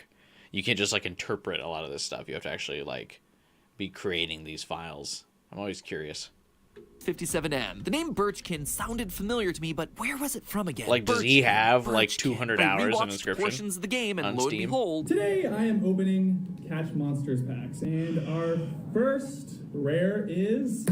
You can't just like interpret a lot of this stuff. You have to actually like be creating these files. I'm always curious. 57M. The name Birchkin sounded familiar to me, but where was it from again? Like, does he have like Birchkin. 200 I hours in rewatched Inscryption portions of the game, and on lo and Steam? behold, Today I am opening Catch Monsters packs, and our first rare is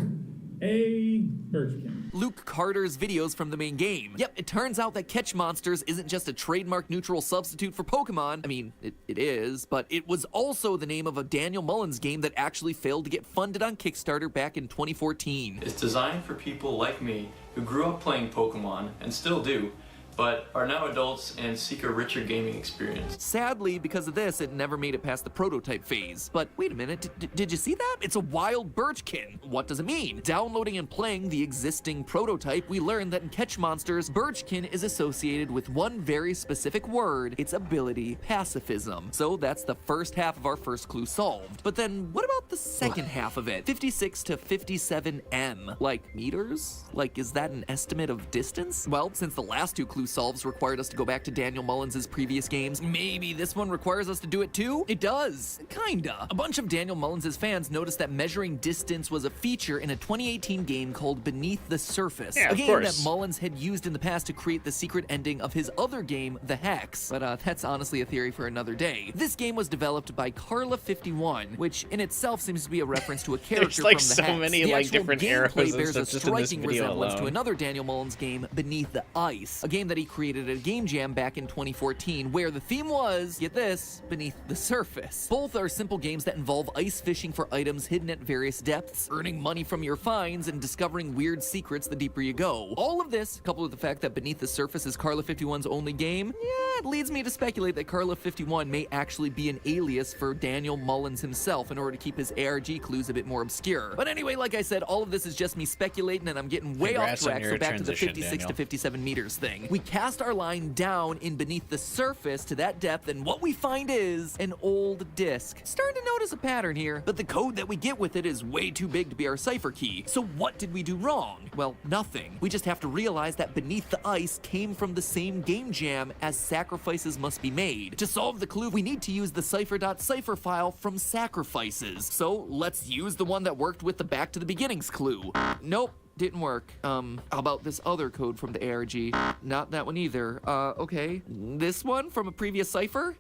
a Birchkin. Luke Carter's videos from the main game. Yep, it turns out that Catch Monsters isn't just a trademark neutral substitute for Pokemon. I mean, it is, but it was also the name of a Daniel Mullins game that actually failed to get funded on Kickstarter back in 2014. It's designed for people like me who grew up playing Pokemon, and still do, but are now adults and seek a richer gaming experience. Sadly, because of this, it never made it past the prototype phase. But wait a minute, did you see that? It's a wild Birchkin. What does it mean? Downloading and playing the existing prototype, we learned that in Catch Monsters, Birchkin is associated with one very specific word, its ability, pacifism. So that's the first half of our first clue solved. But then what about the second half of it? 56 to 57M. Like meters? Like, is that an estimate of distance? Well, since the last two clues solves required us to go back to Daniel Mullins' previous games, maybe this one requires us to do it too? It does. Kinda. A bunch of Daniel Mullins' fans noticed that measuring distance was a feature in a 2018 game called Beneath the Surface. Yeah, a of game course. that Mullins had used in the past to create the secret ending of his other game, The Hex. But that's honestly a theory for another day. This game was developed by Carla51, which in itself seems to be a reference to a character like from The so Hex. many, The like, actual different gameplay arrows and bears a stuff just in this striking video resemblance to alone. another Daniel Mullins game, Beneath the Ice, a game that he created at a game jam back in 2014, where the theme was, get this, beneath the surface. Both are simple games that involve ice fishing for items hidden at various depths, earning money from your finds, and discovering weird secrets the deeper you go. All of this, coupled with the fact that Beneath the Surface is Carla51's only game, yeah, it leads me to speculate that Carla51 may actually be an alias for Daniel Mullins himself in order to keep his ARG clues a bit more obscure. But anyway, like I said, all of this is just me speculating, and I'm getting way Congrats off on track, your so back to the transition, 56 Daniel. to 57 meters thing. We cast our line down in beneath the surface to that depth, and what we find is an old disc. Starting to notice a pattern here, but the code that we get with it is way too big to be our cipher key. So what did we do wrong? Well, nothing. We just have to realize that Beneath the Ice came from the same game jam as Sacrifices Must Be Made. To solve the clue, we need to use the cipher.cipher file from Sacrifices. So let's use the one that worked with the Back to the Beginnings clue. Nope. Didn't work. How about this other code from the ARG? Not that one either. Okay. This one from a previous cipher?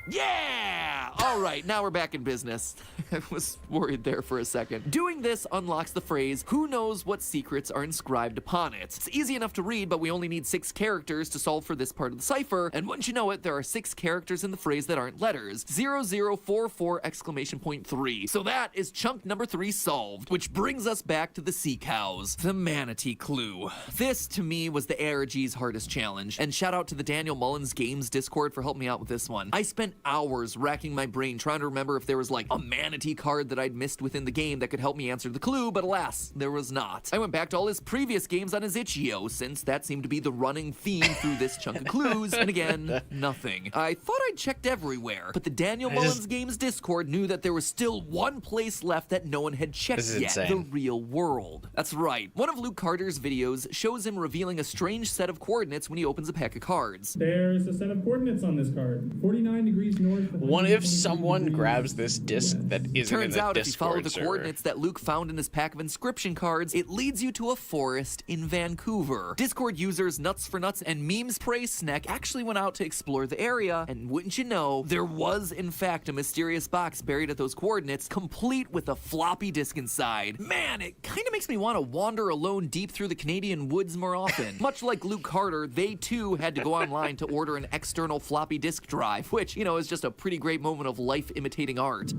Yeah! All right, now we're back in business. I was worried there for a second. Doing this unlocks the phrase, who knows what secrets are inscribed upon it. It's easy enough to read, but we only need 6 characters to solve for this part of the cipher, and wouldn't you know it, there are 6 characters in the phrase that aren't letters. 0044 exclamation point 3. So that is chunk number 3 solved, which brings us back to the sea cows. The manatee clue. This, to me, was the ARG's hardest challenge, and shout out to the Daniel Mullins Games Discord for helping me out with this one. I spent hours racking my brain trying to remember if there was like a manatee card that I'd missed within the game that could help me answer the clue, but alas, there was not. I went back to all his previous games on his itch.io, since that seemed to be the running theme through this chunk of clues, and again, nothing. I thought I'd checked everywhere, but the Daniel Mullins Games Discord knew that there was still one place left that no one had checked This is yet, insane. the real world. That's right. One of Luke Carter's videos shows him revealing a strange set of coordinates when he opens a pack of cards. There's a set of coordinates on this card. 49 degrees north. What if someone grabs this disc that isn't in Turns the out if you follow Discord the server? coordinates that Luke found in his pack of Inscryption cards, it leads you to a forest in Vancouver. Discord users Nuts for Nuts and Memes Prey Snack actually went out to explore the area, and wouldn't you know, there was in fact a mysterious box buried at those coordinates, complete with a floppy disk inside. Man, it kind of makes me want to wander alone deep through the Canadian woods more often. Much like Luke Carter, they too had to go online to order an external floppy disk drive, which, you know, is just a pretty great moment of life imitating art.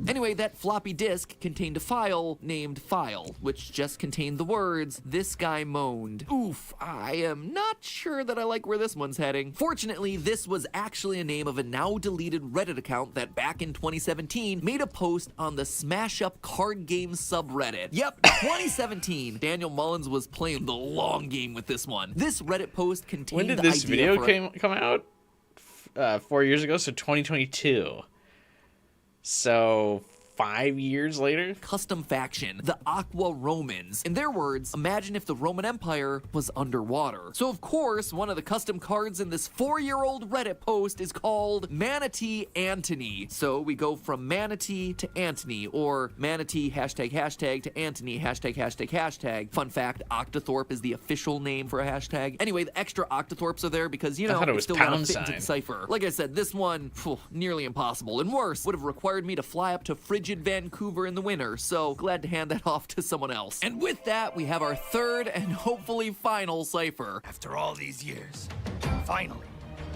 Anyway, that floppy disk contained a file named File, which just contained the words, "This guy moaned." Oof, I am not sure that I like where this one's heading. Fortunately, this was actually a name of a now deleted Reddit account that back in 2017 made a post on the Smash Up card game subreddit. Yep, 2017. Daniel Mullins was playing the long game with this one. This Reddit post contained When did the this idea video for a- come out? 4 years ago, so 2022. So 5 years later? Custom faction, the Aqua Romans. In their words, imagine if the Roman Empire was underwater. So of course, one of the custom cards in this 4-year-old Reddit post is called Manatee Antony. So we go from Manatee to Antony, or Manatee ## to Antony ###. Fun fact, Octothorpe is the official name for a hashtag. Anyway, the extra Octothorpes are there because, you know, thought it we was still gotta pound fit into sign. the cipher. Like I said, this one, nearly impossible. And worse, would have required me to fly up to frigid Vancouver in the winter, so glad to hand that off to someone else. And with that, we have our third and hopefully final cipher. After all these years, finally,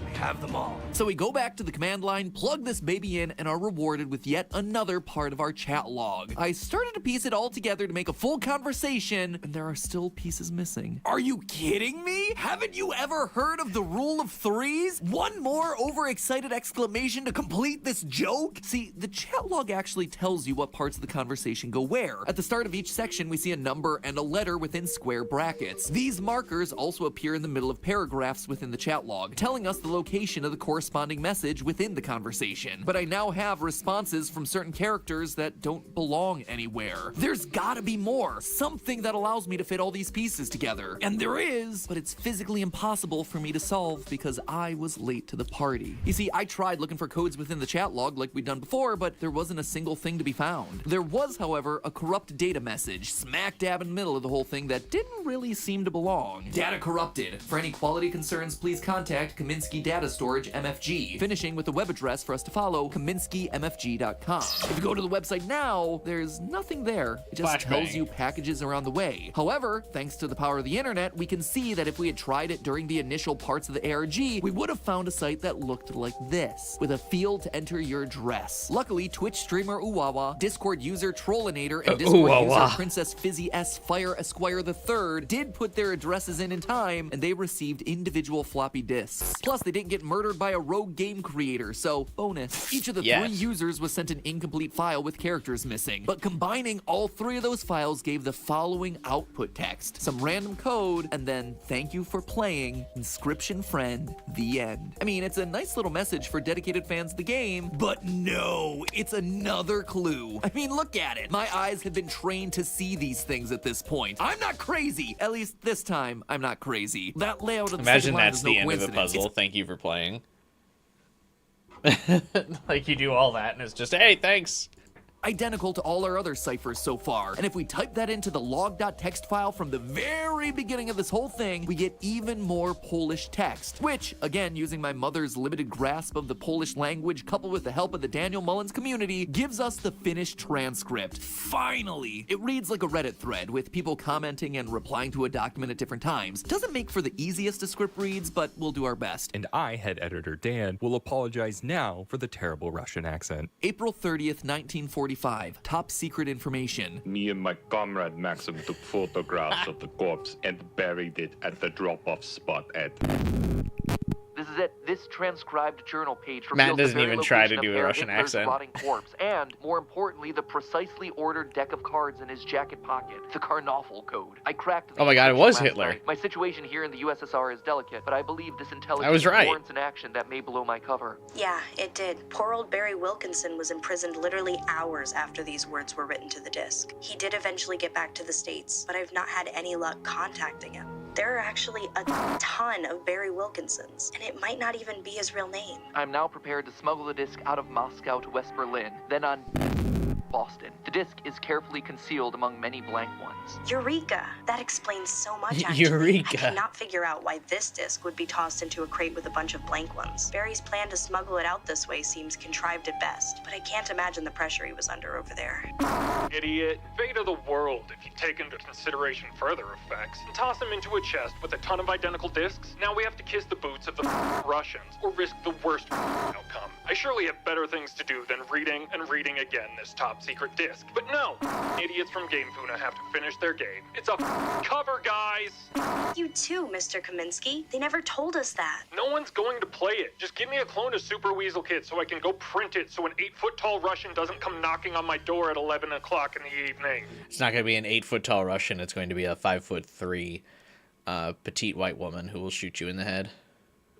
we have them all. So we go back to the command line, plug this baby in, and are rewarded with yet another part of our chat log. I started to piece it all together to make a full conversation, and there are still pieces missing. Are you kidding me? Haven't you ever heard of the rule of threes? One more overexcited exclamation to complete this joke? See, the chat log actually tells you what parts of the conversation go where. At the start of each section, we see a number and a letter within square brackets. These markers also appear in the middle of paragraphs within the chat log, telling us the location of the corresponding message within the conversation. But I now have responses from certain characters that don't belong anywhere. There's gotta be more, something that allows me to fit all these pieces together. And there is, but it's physically impossible for me to solve because I was late to the party. You see, I tried looking for codes within the chat log like we'd done before, but there wasn't a single thing to be found. There was, however, a corrupt data message smack dab in the middle of the whole thing that didn't really seem to belong. Data corrupted. For any quality concerns, please contact Kaminsky Data Storage MFG, finishing with the web address for us to follow, KaminskyMFG.com. If you go to the website now, there's nothing there. It just tells you packages are on the way. However, thanks to the power of the internet, we can see that if we had tried it during the initial parts of the ARG, we would have found a site that looked like this, with a field to enter your address. Luckily, Twitch streamer Uwawa, Discord user Trollinator, and Discord user Princess Fizzy S Fire Esquire III did put their addresses in time, and they received individual floppy disks. Plus, they didn't get murdered by a rogue game creator, so bonus. Each of the 3 users was sent an incomplete file with characters missing, but combining all 3 of those files gave the following output text, some random code, and then thank you for playing, Inscryption friend, the end. I mean, it's a nice little message for dedicated fans of the game, but no, it's another clue. I mean, look at it. My eyes have been trained to see these things at this point. I'm not crazy. At least this time, I'm not crazy. That layout of the Imagine second line that's is no the end of the coincidence. puzzle. Thank you for playing. Like you do all that and it's just, hey, thanks. Identical to all our other ciphers so far. And if we type that into the log.txt file from the very beginning of this whole thing, we get even more Polish text, which, again, using my mother's limited grasp of the Polish language coupled with the help of the Daniel Mullins community, gives us the finished transcript. Finally! It reads like a Reddit thread with people commenting and replying to a document at different times. Doesn't make for the easiest of script reads, but we'll do our best. And I, head editor Dan, will apologize now for the terrible Russian accent. April 30th, 1945. Top secret information. Me and my comrade Maxim took photographs of the corpse and buried it at the drop-off spot at... This is it. This transcribed journal page Matt reveals the doesn't very even try to location do of a Herr Russian Hitler's accent. rotting corpse, and, more importantly, the precisely ordered deck of cards in his jacket pocket, the Karnoffel code. I cracked the Oh my god, it was last Hitler. night. My situation here in the USSR is delicate, but I believe this intelligence I was right. warrants an action that may blow my cover. Yeah, it did. Poor old Barry Wilkinson was imprisoned literally hours after these words were written to the disc. He did eventually get back to the States, but I've not had any luck contacting him. There are actually a ton of Barry Wilkinsons, and it might not even be his real name. I'm now prepared to smuggle the disc out of Moscow to West Berlin, then on Boston. The disc is carefully concealed among many blank ones. Eureka! That explains so much, actually. Eureka. I cannot figure out why this disc would be tossed into a crate with a bunch of blank ones. Barry's plan to smuggle it out this way seems contrived at best, but I can't imagine the pressure he was under over there. Idiot. Fate of the world if you take into consideration further effects and toss him into a chest with a ton of identical discs. Now we have to kiss the boots of the Russians or risk the worst outcome. I surely have better things to do than reading and reading again this top secret disc. But no, idiots from Game Funa have to finish their game. It's a cover, guys! You too, Mr. Kaminsky. They never told us that. No one's going to play it. Just give me a clone of Super Weasel Kid so I can go print it so an 8-foot-tall Russian doesn't come knocking on my door at 11 o'clock in the evening. It's not going to be an 8-foot-tall Russian. It's going to be a 5'3" petite white woman who will shoot you in the head.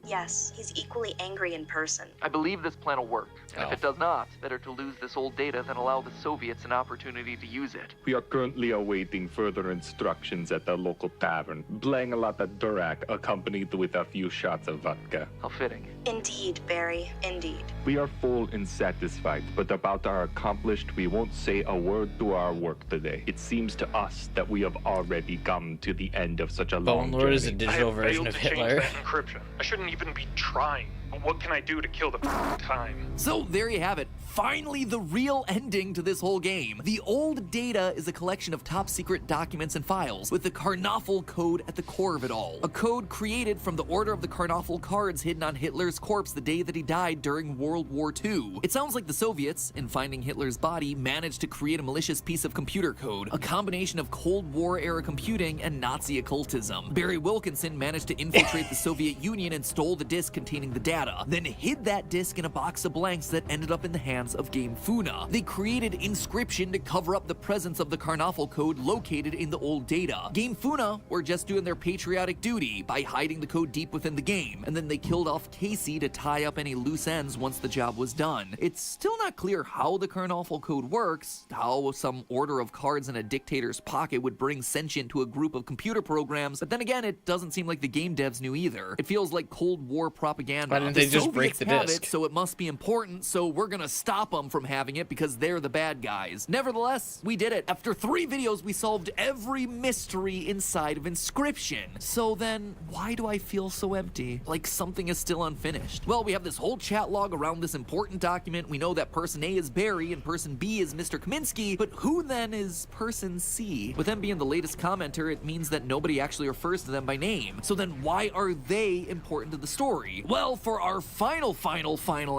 Yes, he's equally angry in person. I believe this plan will work. And if Oh. it does not, better to lose this old data than allow the Soviets an opportunity to use it. We are currently awaiting further instructions at the local tavern, playing a lot of Durak accompanied with a few shots of vodka. How fitting. Indeed, Barry, indeed. We are full and satisfied, but about our accomplished, we won't say a word to our work today. It seems to us that we have already come to the end of such a long Bone Lord is a journey. I digital have version failed of to change Hitler. that encryption. I shouldn't even be trying. But what can I do to kill the time? So there you have it. Finally, the real ending to this whole game. The old data is a collection of top secret documents and files, with the Karnoffel code at the core of it all. A code created from the Order of the Karnoffel cards hidden on Hitler's corpse the day that he died during World War II. It sounds like the Soviets, in finding Hitler's body, managed to create a malicious piece of computer code, a combination of Cold War era computing and Nazi occultism. Barry Wilkinson managed to infiltrate the Soviet Union and stole the disk containing the data, then hid that disk in a box of blanks that ended up in the hands of Game Funa. They created Inscryption to cover up the presence of the Karnoffel code located in the old data. Game Funa were just doing their patriotic duty by hiding the code deep within the game, and then they killed off Casey to tie up any loose ends once the job was done. It's still not clear how the Karnoffel code works, how some order of cards in a dictator's pocket would bring sentient to a group of computer programs, but then again, it doesn't seem like the game devs knew either. It feels like Cold War propaganda. Why didn't they just break Soviets the have disc? it, so it must be important, so we're gonna stop them from having it because they're the bad guys. Nevertheless, we did it. After 3 videos, we solved every mystery inside of Inscryption. So then, why do I feel so empty? Like something is still unfinished. Well, we have this whole chat log around this important document. We know that person A is Barry and person B is Mr. Kaminsky, but who then is person C? With them being the latest commenter, it means that nobody actually refers to them by name. So then why are they important to the story? Well, for our final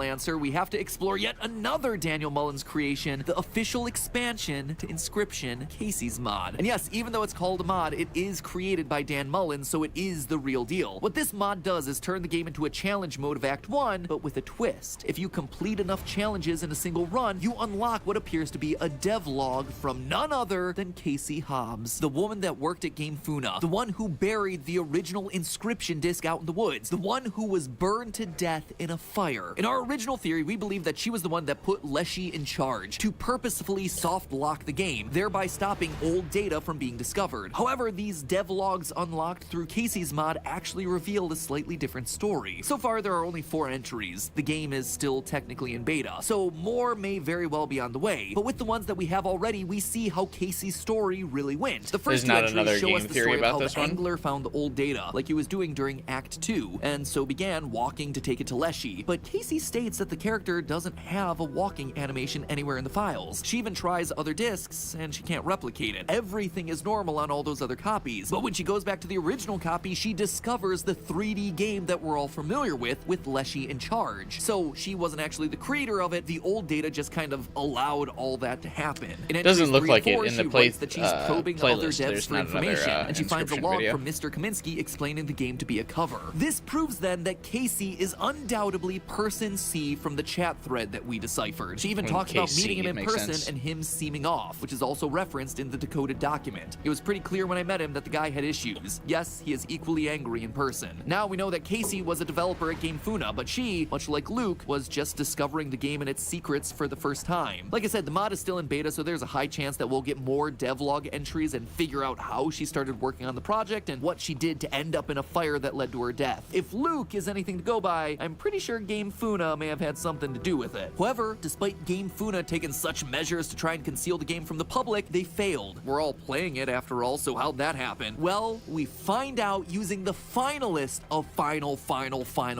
answer, we have to explore yet another Daniel Mullins creation, the official expansion to Inscryption, Casey's mod. And yes, even though it's called a mod, it is created by Dan Mullins, so it is the real deal. What this mod does is turn the game into a challenge mode of Act 1, but with a twist. If you complete enough challenges in a single run, you unlock what appears to be a devlog from none other than Casey Hobbs, the woman that worked at Game Funa, the one who buried the original Inscryption disc out in the woods, the one who was burned to death in a fire. In our original theory, we believe that she was the one that put Leshy in charge to purposefully soft lock the game, thereby stopping old data from being discovered. However, these devlogs unlocked through Casey's mod actually revealed a slightly different story. So far, there are only 4 entries. The game is still technically in beta, so more may very well be on the way. But with the ones that we have already, we see how Casey's story really went. The first There's 2 not another entries show us game the theory story of about how this the one? angler found the old data, like he was doing during Act 2, and so began walking to take it to Leshy. But Casey states that the character doesn't have a walking animation anywhere in the files. She even tries other discs, and she can't replicate it. Everything is normal on all those other copies. But when she goes back to the original copy, she discovers the 3D game that we're all familiar with Leshy in charge. So she wasn't actually the creator of it. The old data just kind of allowed all that to happen. In Doesn't entries look 3 like and it 4, in the she play- writes that she's probing other playlist. devs There's for not another, information, and she finds a Inscryption log video. from Mr. Kaminsky explaining the game to be a cover. This proves then that Casey is undoubtedly person C from the chat thread that we deciphered. She even talks about KC, meeting him in makes person sense. and him seeming off, which is also referenced in the decoded document. It was pretty clear when I met him that the guy had issues. Yes, he is equally angry in person. Now we know that Casey was a developer at Game Funa, but she, much like Luke, was just discovering the game and its secrets for the first time. Like I said, the mod is still in beta, so there's a high chance that we'll get more devlog entries and figure out how she started working on the project and what she did to end up in a fire that led to her death. If Luke is anything to go by, I'm pretty sure Game Funa may have had something to do with it. However, despite Game Funa taking such measures to try and conceal the game from the public, they failed. We're all playing it after all, so how'd that happen? Well, we find out using the finalist of final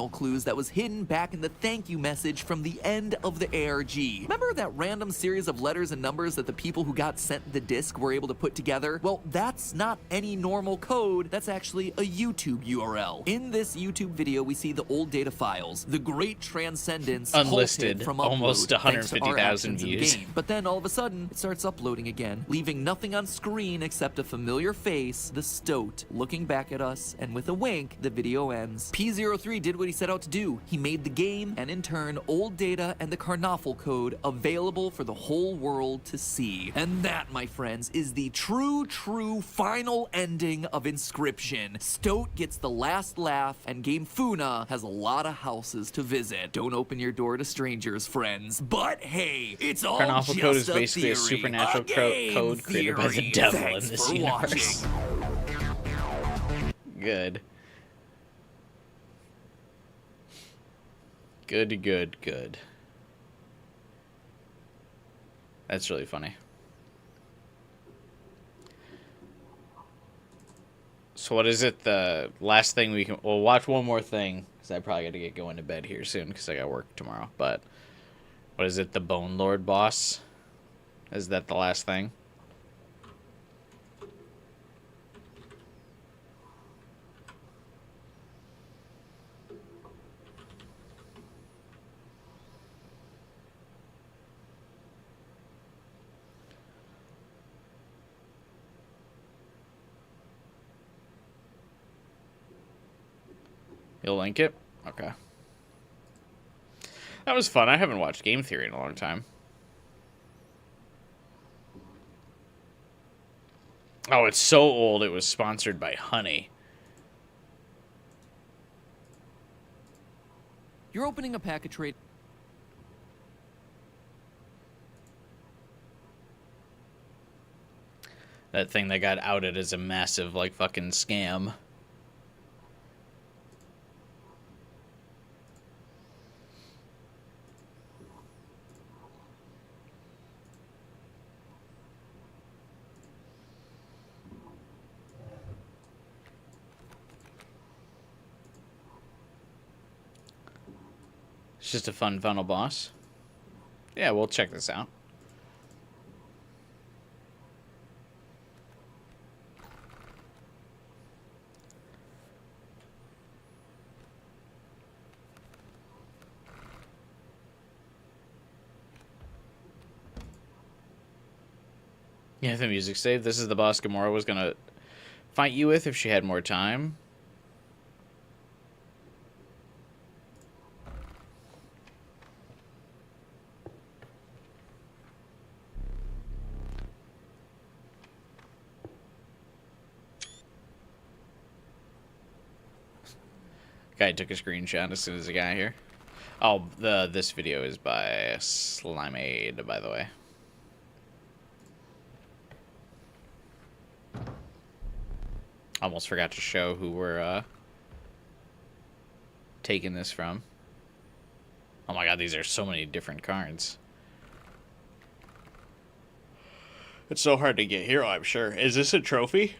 clues that was hidden back in the thank you message from the end of the ARG. Remember that random series of letters and numbers that the people who got sent the disc were able to put together? Well, that's not any normal code. That's actually a YouTube URL. In this YouTube video, we see the old data files. The Great Transcendence Unlisted, halted from almost upload thanks to our 150,000 actions in views. game. But then all of a sudden, it starts uploading again, leaving nothing on screen except a familiar face, the Stoat, looking back at us, and with a wink, the video ends. P03 did what he set out to do. He made the game, and in turn, old data and the Karnoffel code available for the whole world to see. And that, my friends, is the true final ending of Inscryption. Stoat gets the last laugh, and Game Funa has a lot of houses to visit. Don't open your door to strangers, friends. But hey, it's all Karnoffel just code is a basically a theory. supernatural code created by the Theory. devil Thanks in this for universe. watching. Good. Good. That's really funny. So what is it? The last thing we can... We'll watch one more thing, because I probably got to get going to bed here soon, because I got work tomorrow. But what is it? The Bone Lord boss? Is that the last thing? You'll link it? Okay. That was fun. I haven't watched Game Theory in a long time. Oh, it's so old it was sponsored by Honey. You're opening a pack of trade. That thing that got outed as a massive, like, fucking scam. It's just a fun funnel boss. Yeah, we'll check this out. Yeah, the music saved. This is the boss Gamora was gonna fight you with if she had more time. Guy took a screenshot as soon as he got here. Oh, this video is by Slimeade, by the way. Almost forgot to show who we're taking this from. Oh my god, these are so many different cards. It's so hard to get hero, I'm sure. Is this a trophy?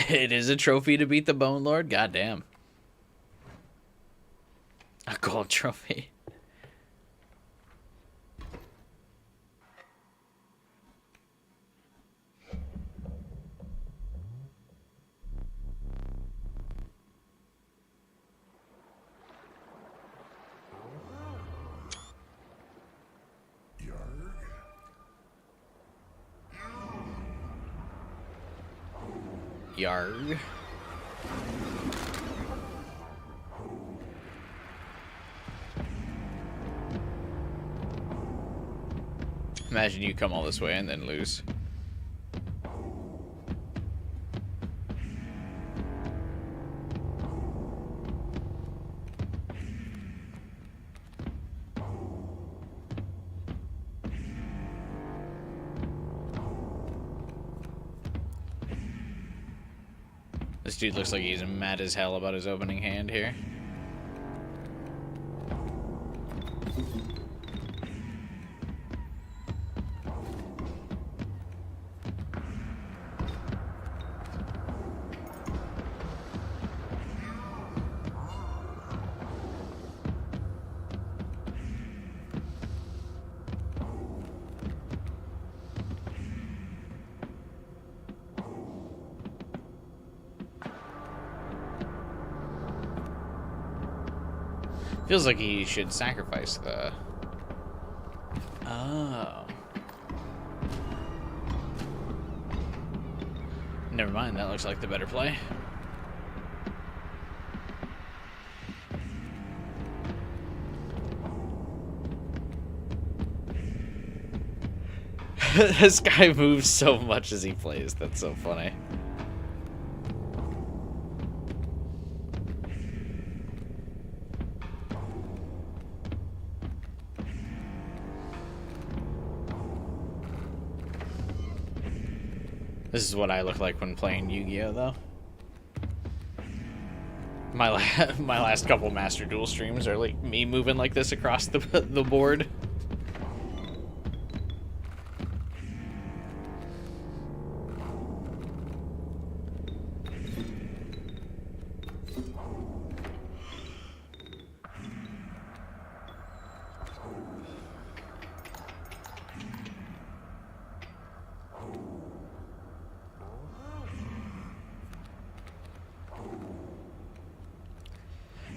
It is a trophy to beat the Bone Lord? Goddamn. A gold trophy. Yarg. Imagine you come all this way and then lose. This dude looks like he's mad as hell about his opening hand here. Feels like he should sacrifice the... Oh. Never mind, that looks like the better play. This guy moves so much as he plays. That's so funny. This is what I look like when playing Yu-Gi-Oh, though. My last couple Master Duel streams are like me moving like this across the board.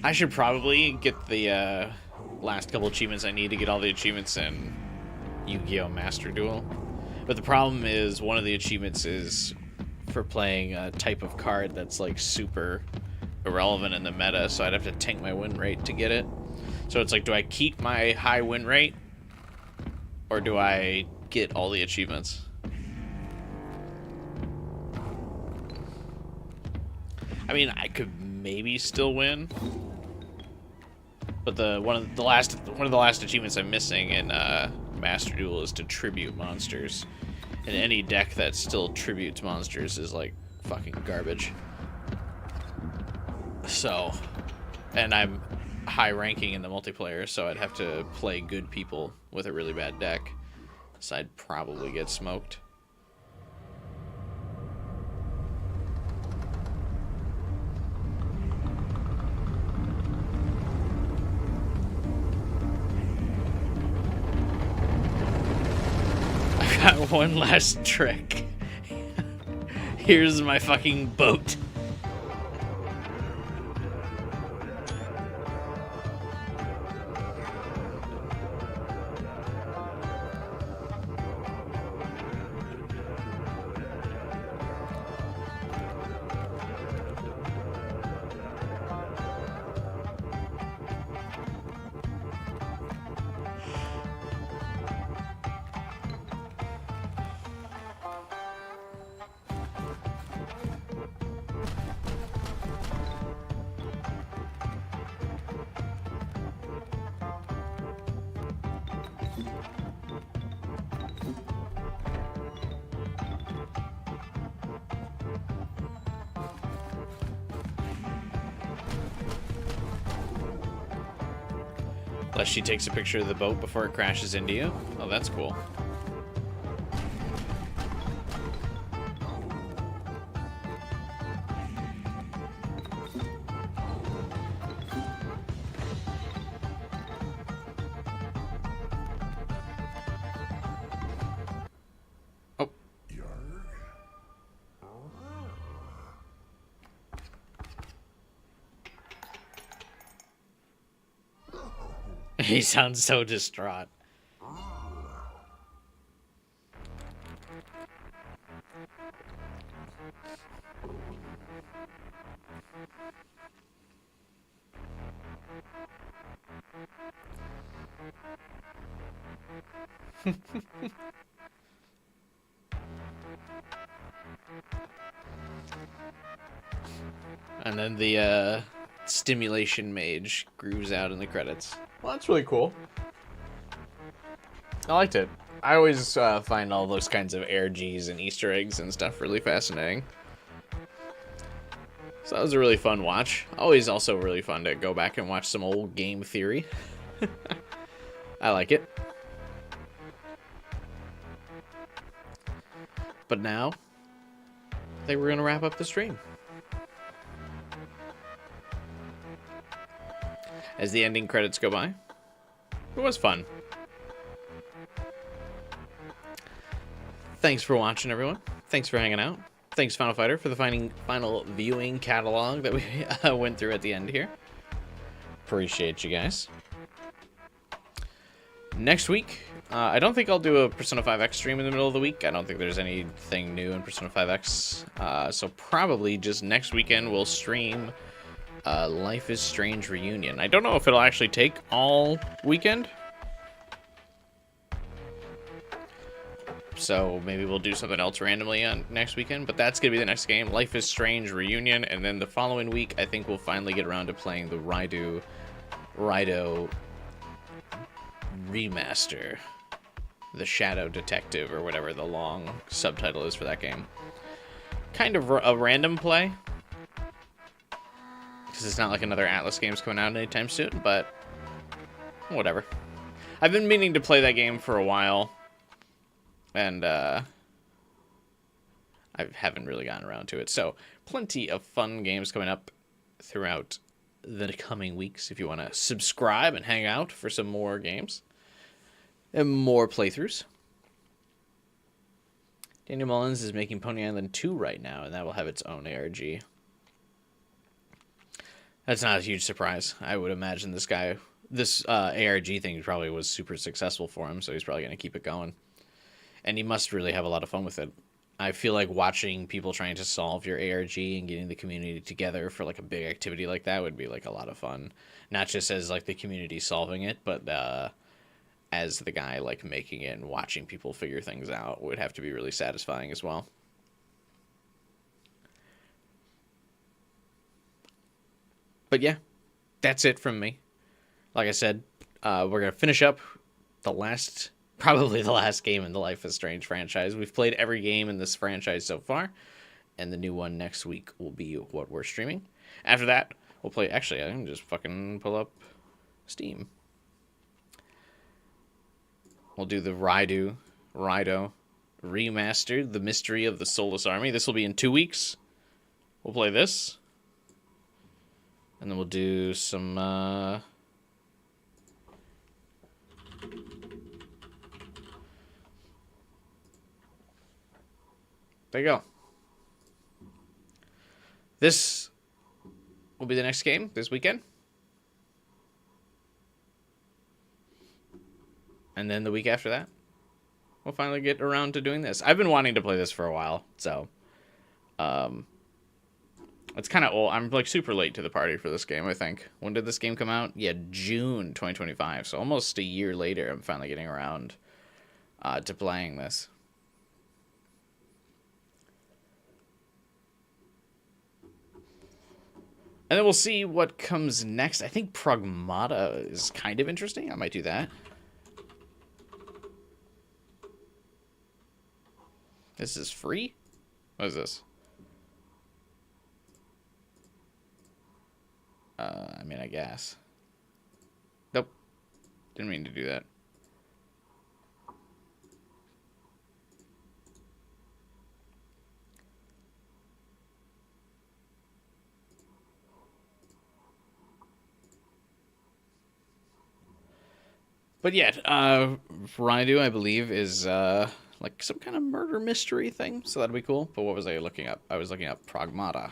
I should probably get the last couple achievements I need to get all the achievements in Yu-Gi-Oh! Master Duel. But the problem is one of the achievements is for playing a type of card that's like super irrelevant in the meta, so I'd have to tank my win rate to get it. So it's like, do I keep my high win rate or do I get all the achievements? I mean, I could maybe still win, but one of the last achievements I'm missing in Master Duel is to tribute monsters, and any deck that still tributes monsters is like fucking garbage. So, and I'm high ranking in the multiplayer, so I'd have to play good people with a really bad deck, so I'd probably get smoked. Got one last trick. Here's my fucking boat. Unless she takes a picture of the boat before it crashes into you. Oh, that's cool. Oh. He sounds so distraught. And then the stimulation mage grooves out in the credits. Well, that's really cool. I liked it. I always find all those kinds of air Gs and Easter eggs and stuff really fascinating. So that was a really fun watch. Always also really fun to go back and watch some old game theory. I like it. But now, I think we're going to wrap up the stream. As the ending credits go by. It was fun. Thanks for watching, everyone. Thanks for hanging out. Thanks, Final Fighter, for the final viewing catalog that we went through at the end here. Appreciate you guys. Next week, I don't think I'll do a Persona 5X stream in the middle of the week. I don't think there's anything new in Persona 5X. So probably just next weekend we'll stream Life is Strange Reunion. I don't know if it'll actually take all weekend. So maybe we'll do something else randomly on next weekend. But that's going to be the next game, Life is Strange Reunion. And then the following week, I think we'll finally get around to playing the Raidou remaster. The Shadow Detective, or whatever the long subtitle is for that game. Kind of a random play. Because it's not like another Atlas game's coming out anytime soon, but whatever. I've been meaning to play that game for a while. And I haven't really gotten around to it. So, plenty of fun games coming up throughout the coming weeks. If you want to subscribe and hang out for some more games. And more playthroughs. Daniel Mullins is making Pony Island 2 right now. And that will have its own ARG. That's not a huge surprise. I would imagine this ARG thing probably was super successful for him. So he's probably going to keep it going. And he must really have a lot of fun with it. I feel like watching people trying to solve your ARG and getting the community together for like a big activity like that would be like a lot of fun. Not just as like the community solving it, but as the guy like making it and watching people figure things out would have to be really satisfying as well. But yeah, that's it from me. Like I said, we're going to finish up probably the last game in the Life is Strange franchise. We've played every game in this franchise so far, and the new one next week will be what we're streaming. After that, we'll play... Actually, I can just fucking pull up Steam. We'll do the Raidou Remastered, The Mystery of the Soulless Army. This will be in 2 weeks. We'll play this. And then we'll do some... There you go. This will be the next game this weekend. And then the week after that, we'll finally get around to doing this. I've been wanting to play this for a while, so it's kind of old. I'm like super late to the party for this game, I think. When did this game come out? Yeah, June 2025. So almost a year later, I'm finally getting around to playing this. And then we'll see what comes next. I think Pragmata is kind of interesting. I might do that. This is free? What is this? I mean, I guess. Nope. Didn't mean to do that. But yeah, Raidou, I believe, is like some kind of murder mystery thing, so that'd be cool. But what was I looking up? I was looking up Pragmata.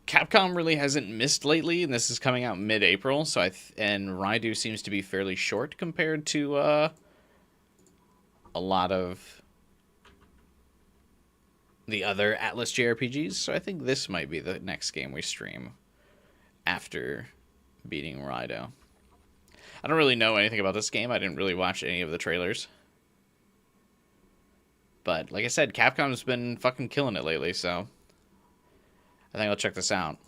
Capcom really hasn't missed lately, and this is coming out mid-April, so and Raidou seems to be fairly short compared to a lot of the other Atlas JRPGs, so I think this might be the next game we stream after beating Raidou. I don't really know anything about this game. I didn't really watch any of the trailers. But, like I said, Capcom's been fucking killing it lately, so I think I'll check this out.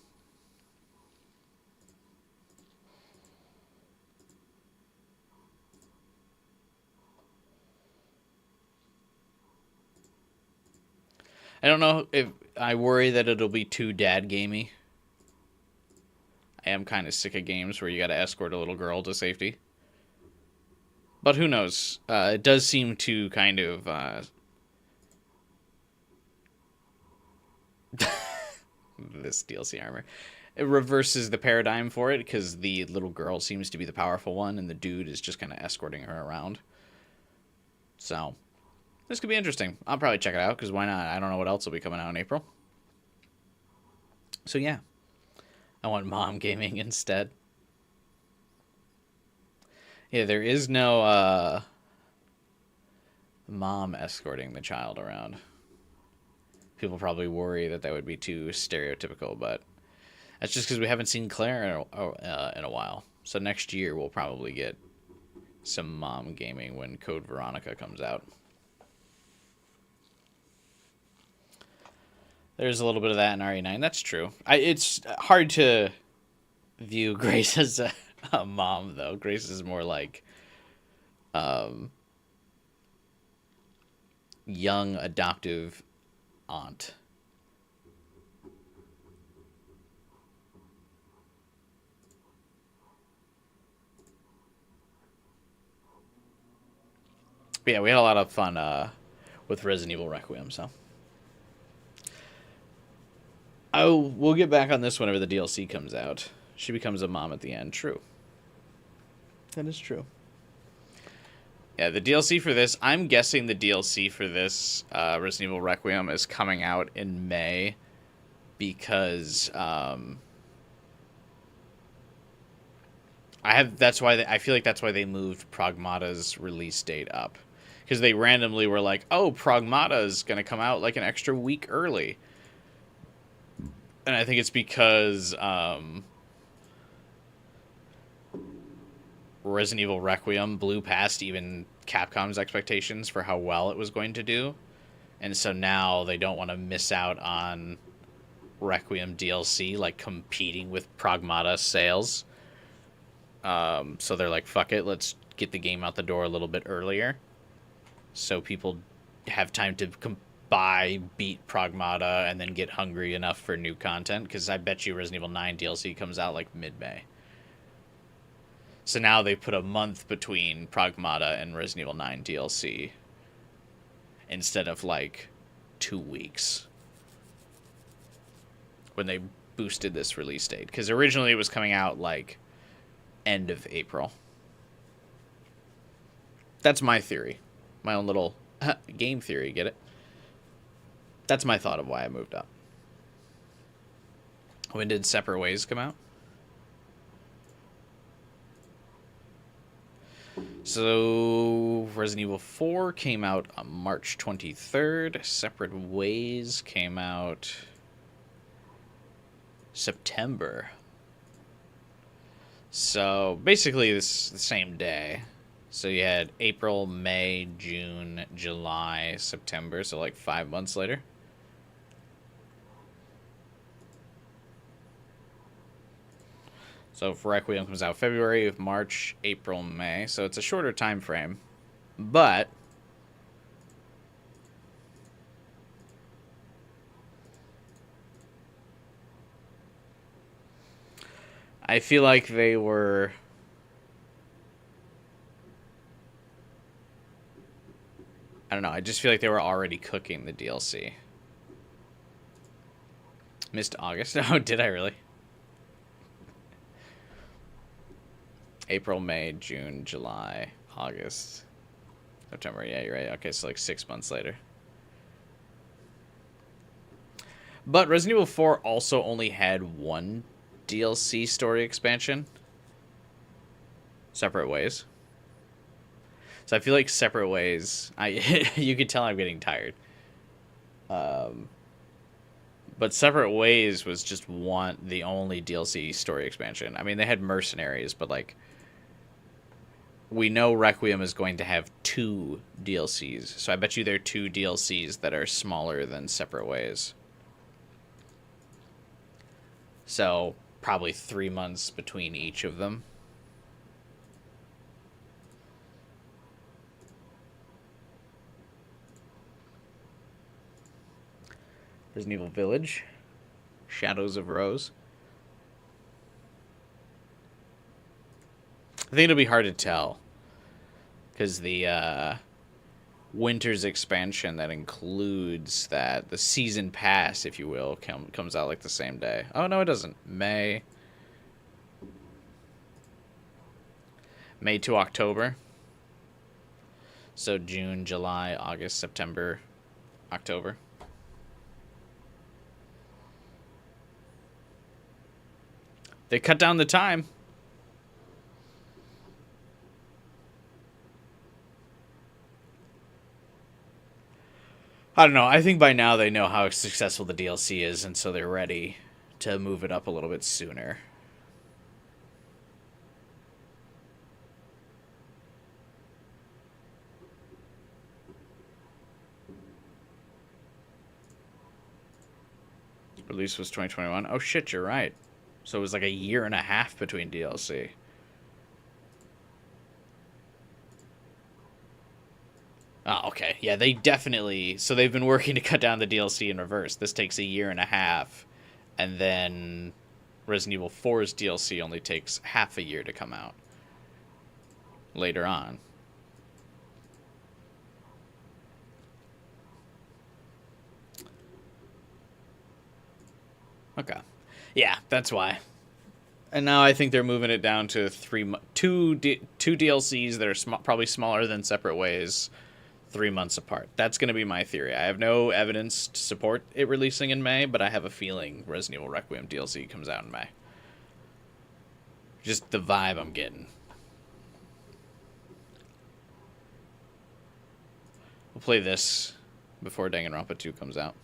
I don't know if I worry that it'll be too dad gamey. I am kind of sick of games where you gotta escort a little girl to safety. But who knows? It does seem to kind of... this DLC armor. It reverses the paradigm for it, because the little girl seems to be the powerful one, and the dude is just kind of escorting her around. So, this could be interesting. I'll probably check it out, because why not? I don't know what else will be coming out in April. So yeah. I want mom gaming instead. Yeah, there is no mom escorting the child around. People probably worry that would be too stereotypical, but that's just because we haven't seen Claire in a while. So next year we'll probably get some mom gaming when Code Veronica comes out. There's a little bit of that in RE9. That's true. It's hard to view Grace as a mom, though. Grace is more like young adoptive aunt. But yeah, we had a lot of fun with Resident Evil Requiem, so. We'll get back on this whenever the DLC comes out. She becomes a mom at the end. True. That is true. Yeah, the DLC for this, I'm guessing the DLC for this Resident Evil Requiem is coming out in May because that's why I feel like that's why they moved Pragmata's release date up. Because they randomly were like, oh, Pragmata is going to come out like an extra week early. And I think it's because Resident Evil Requiem blew past even Capcom's expectations for how well it was going to do. And so now they don't want to miss out on Requiem DLC, like competing with Pragmata sales. So they're like, fuck it, let's get the game out the door a little bit earlier. So people have time to buy, beat Pragmata, and then get hungry enough for new content. Because I bet you Resident Evil 9 DLC comes out like mid-May. So now they put a month between Pragmata and Resident Evil 9 DLC. Instead of like 2 weeks. When they boosted this release date. Because originally it was coming out like end of April. That's my theory. My own little game theory, get it? That's my thought of why I moved up. When did Separate Ways come out? So, Resident Evil 4 came out on March 23rd. Separate Ways came out September. So, basically the same day. So you had April, May, June, July, September. So like 5 months later. So if Requiem comes out February, March, April, May. So it's a shorter time frame. But I feel like they were... I don't know. I just feel like they were already cooking the DLC. Missed August? Oh, did I really? April, May, June, July, August, September. Yeah, you're right. Okay, so like 6 months later. But Resident Evil 4 also only had one DLC story expansion. Separate Ways. So I feel like Separate Ways, you could tell I'm getting tired. But Separate Ways was just the only DLC story expansion. I mean, they had Mercenaries, but like, we know Requiem is going to have 2 DLCs. So I bet you there are 2 DLCs that are smaller than Separate Ways. So probably 3 months between each of them. Resident Evil Village. Shadows of Rose. I think it'll be hard to tell. Because the Winter's expansion that includes that, the season pass, if you will, comes out like the same day. Oh, no, it doesn't. May to October. So June, July, August, September, October. They cut down the time. I don't know. I think by now they know how successful the DLC is, and so they're ready to move it up a little bit sooner. Release was 2021. Oh shit, you're right. So it was like a year and a half between DLC. Oh, okay. Yeah, they definitely... So they've been working to cut down the DLC in reverse. This takes a year and a half, and then Resident Evil 4's DLC only takes half a year to come out later on. Okay. Yeah, that's why. And now I think they're moving it down to two DLCs that are probably smaller than Separate Ways, 3 months apart. That's going to be my theory. I have no evidence to support it releasing in May, but I have a feeling Resident Evil Requiem DLC comes out in May. Just the vibe I'm getting. We'll play this before Danganronpa 2 comes out.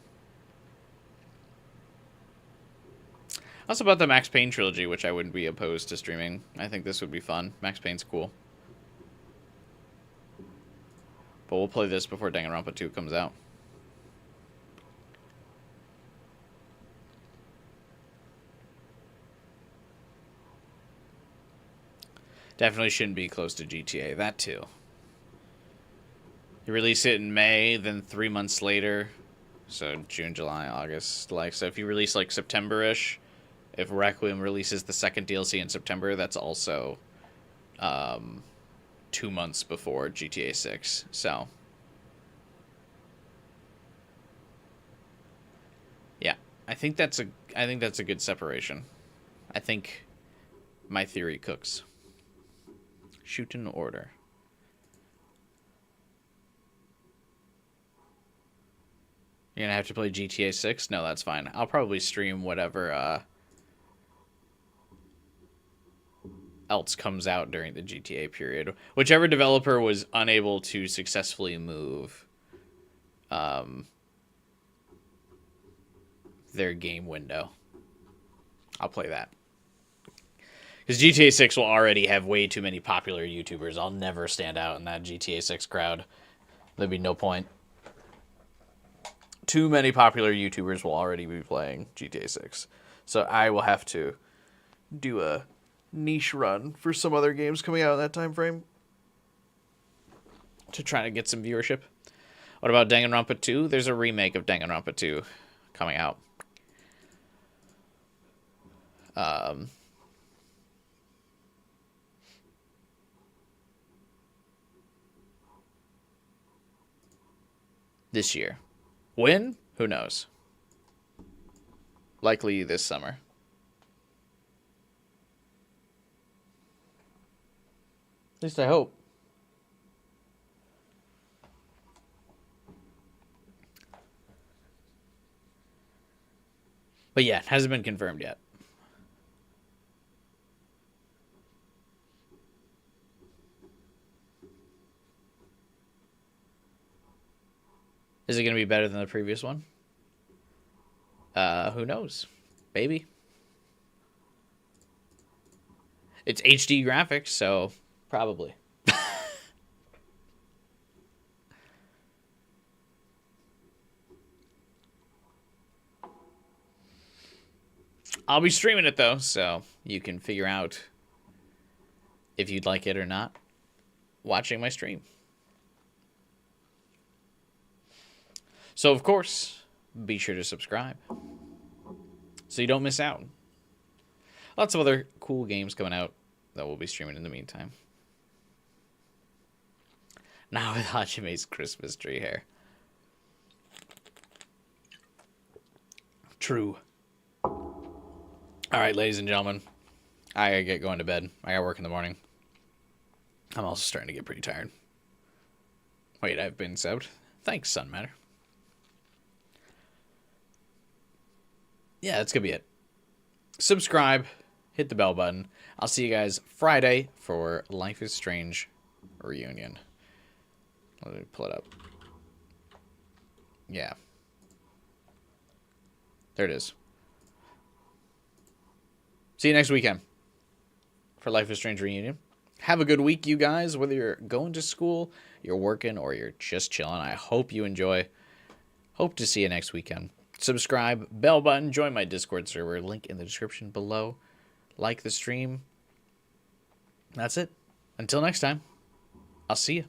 Also about the Max Payne trilogy, which I wouldn't be opposed to streaming. I think this would be fun. Max Payne's cool. But we'll play this before Danganronpa 2 comes out. Definitely shouldn't be close to GTA. That too. You release it in May, then 3 months later. So June, July, August. So if you release like September-ish, if Requiem releases the second DLC in September, that's also 2 months before GTA 6. So yeah, I think that's a good separation. I think my theory cooks. Shoot in order. You're gonna have to play GTA 6? No, that's fine. I'll probably stream whatever else comes out during the GTA period. Whichever developer was unable to successfully move their game window. I'll play that. Because GTA 6 will already have way too many popular YouTubers. I'll never stand out in that GTA 6 crowd. There'd be no point. Too many popular YouTubers will already be playing GTA 6. So I will have to do a niche run for some other games coming out in that time frame to try to get some viewership. What about Danganronpa 2? There's a remake of Danganronpa 2 coming out. This year. When? Who knows? Likely this summer. At least I hope. But yeah, it hasn't been confirmed yet. Is it going to be better than the previous one? Who knows? Maybe. It's HD graphics, so probably. I'll be streaming it, though, so you can figure out if you'd like it or not watching my stream. So, of course, be sure to subscribe so you don't miss out. Lots of other cool games coming out that we'll be streaming in the meantime. Now with Hajime's Christmas tree hair. True. All right, ladies and gentlemen, I gotta get going to bed. I gotta work in the morning. I'm also starting to get pretty tired. Wait, I've been subbed? Thanks, Sun Matter. Yeah, that's gonna be it. Subscribe, hit the bell button. I'll see you guys Friday for Life is Strange reunion. Let me pull it up. Yeah. There it is. See you next weekend for Life is Strange reunion. Have a good week, you guys, whether you're going to school, you're working, or you're just chilling. I hope you enjoy. Hope to see you next weekend. Subscribe, bell button, join my Discord server, link in the description below. Like the stream. That's it. Until next time, I'll see you.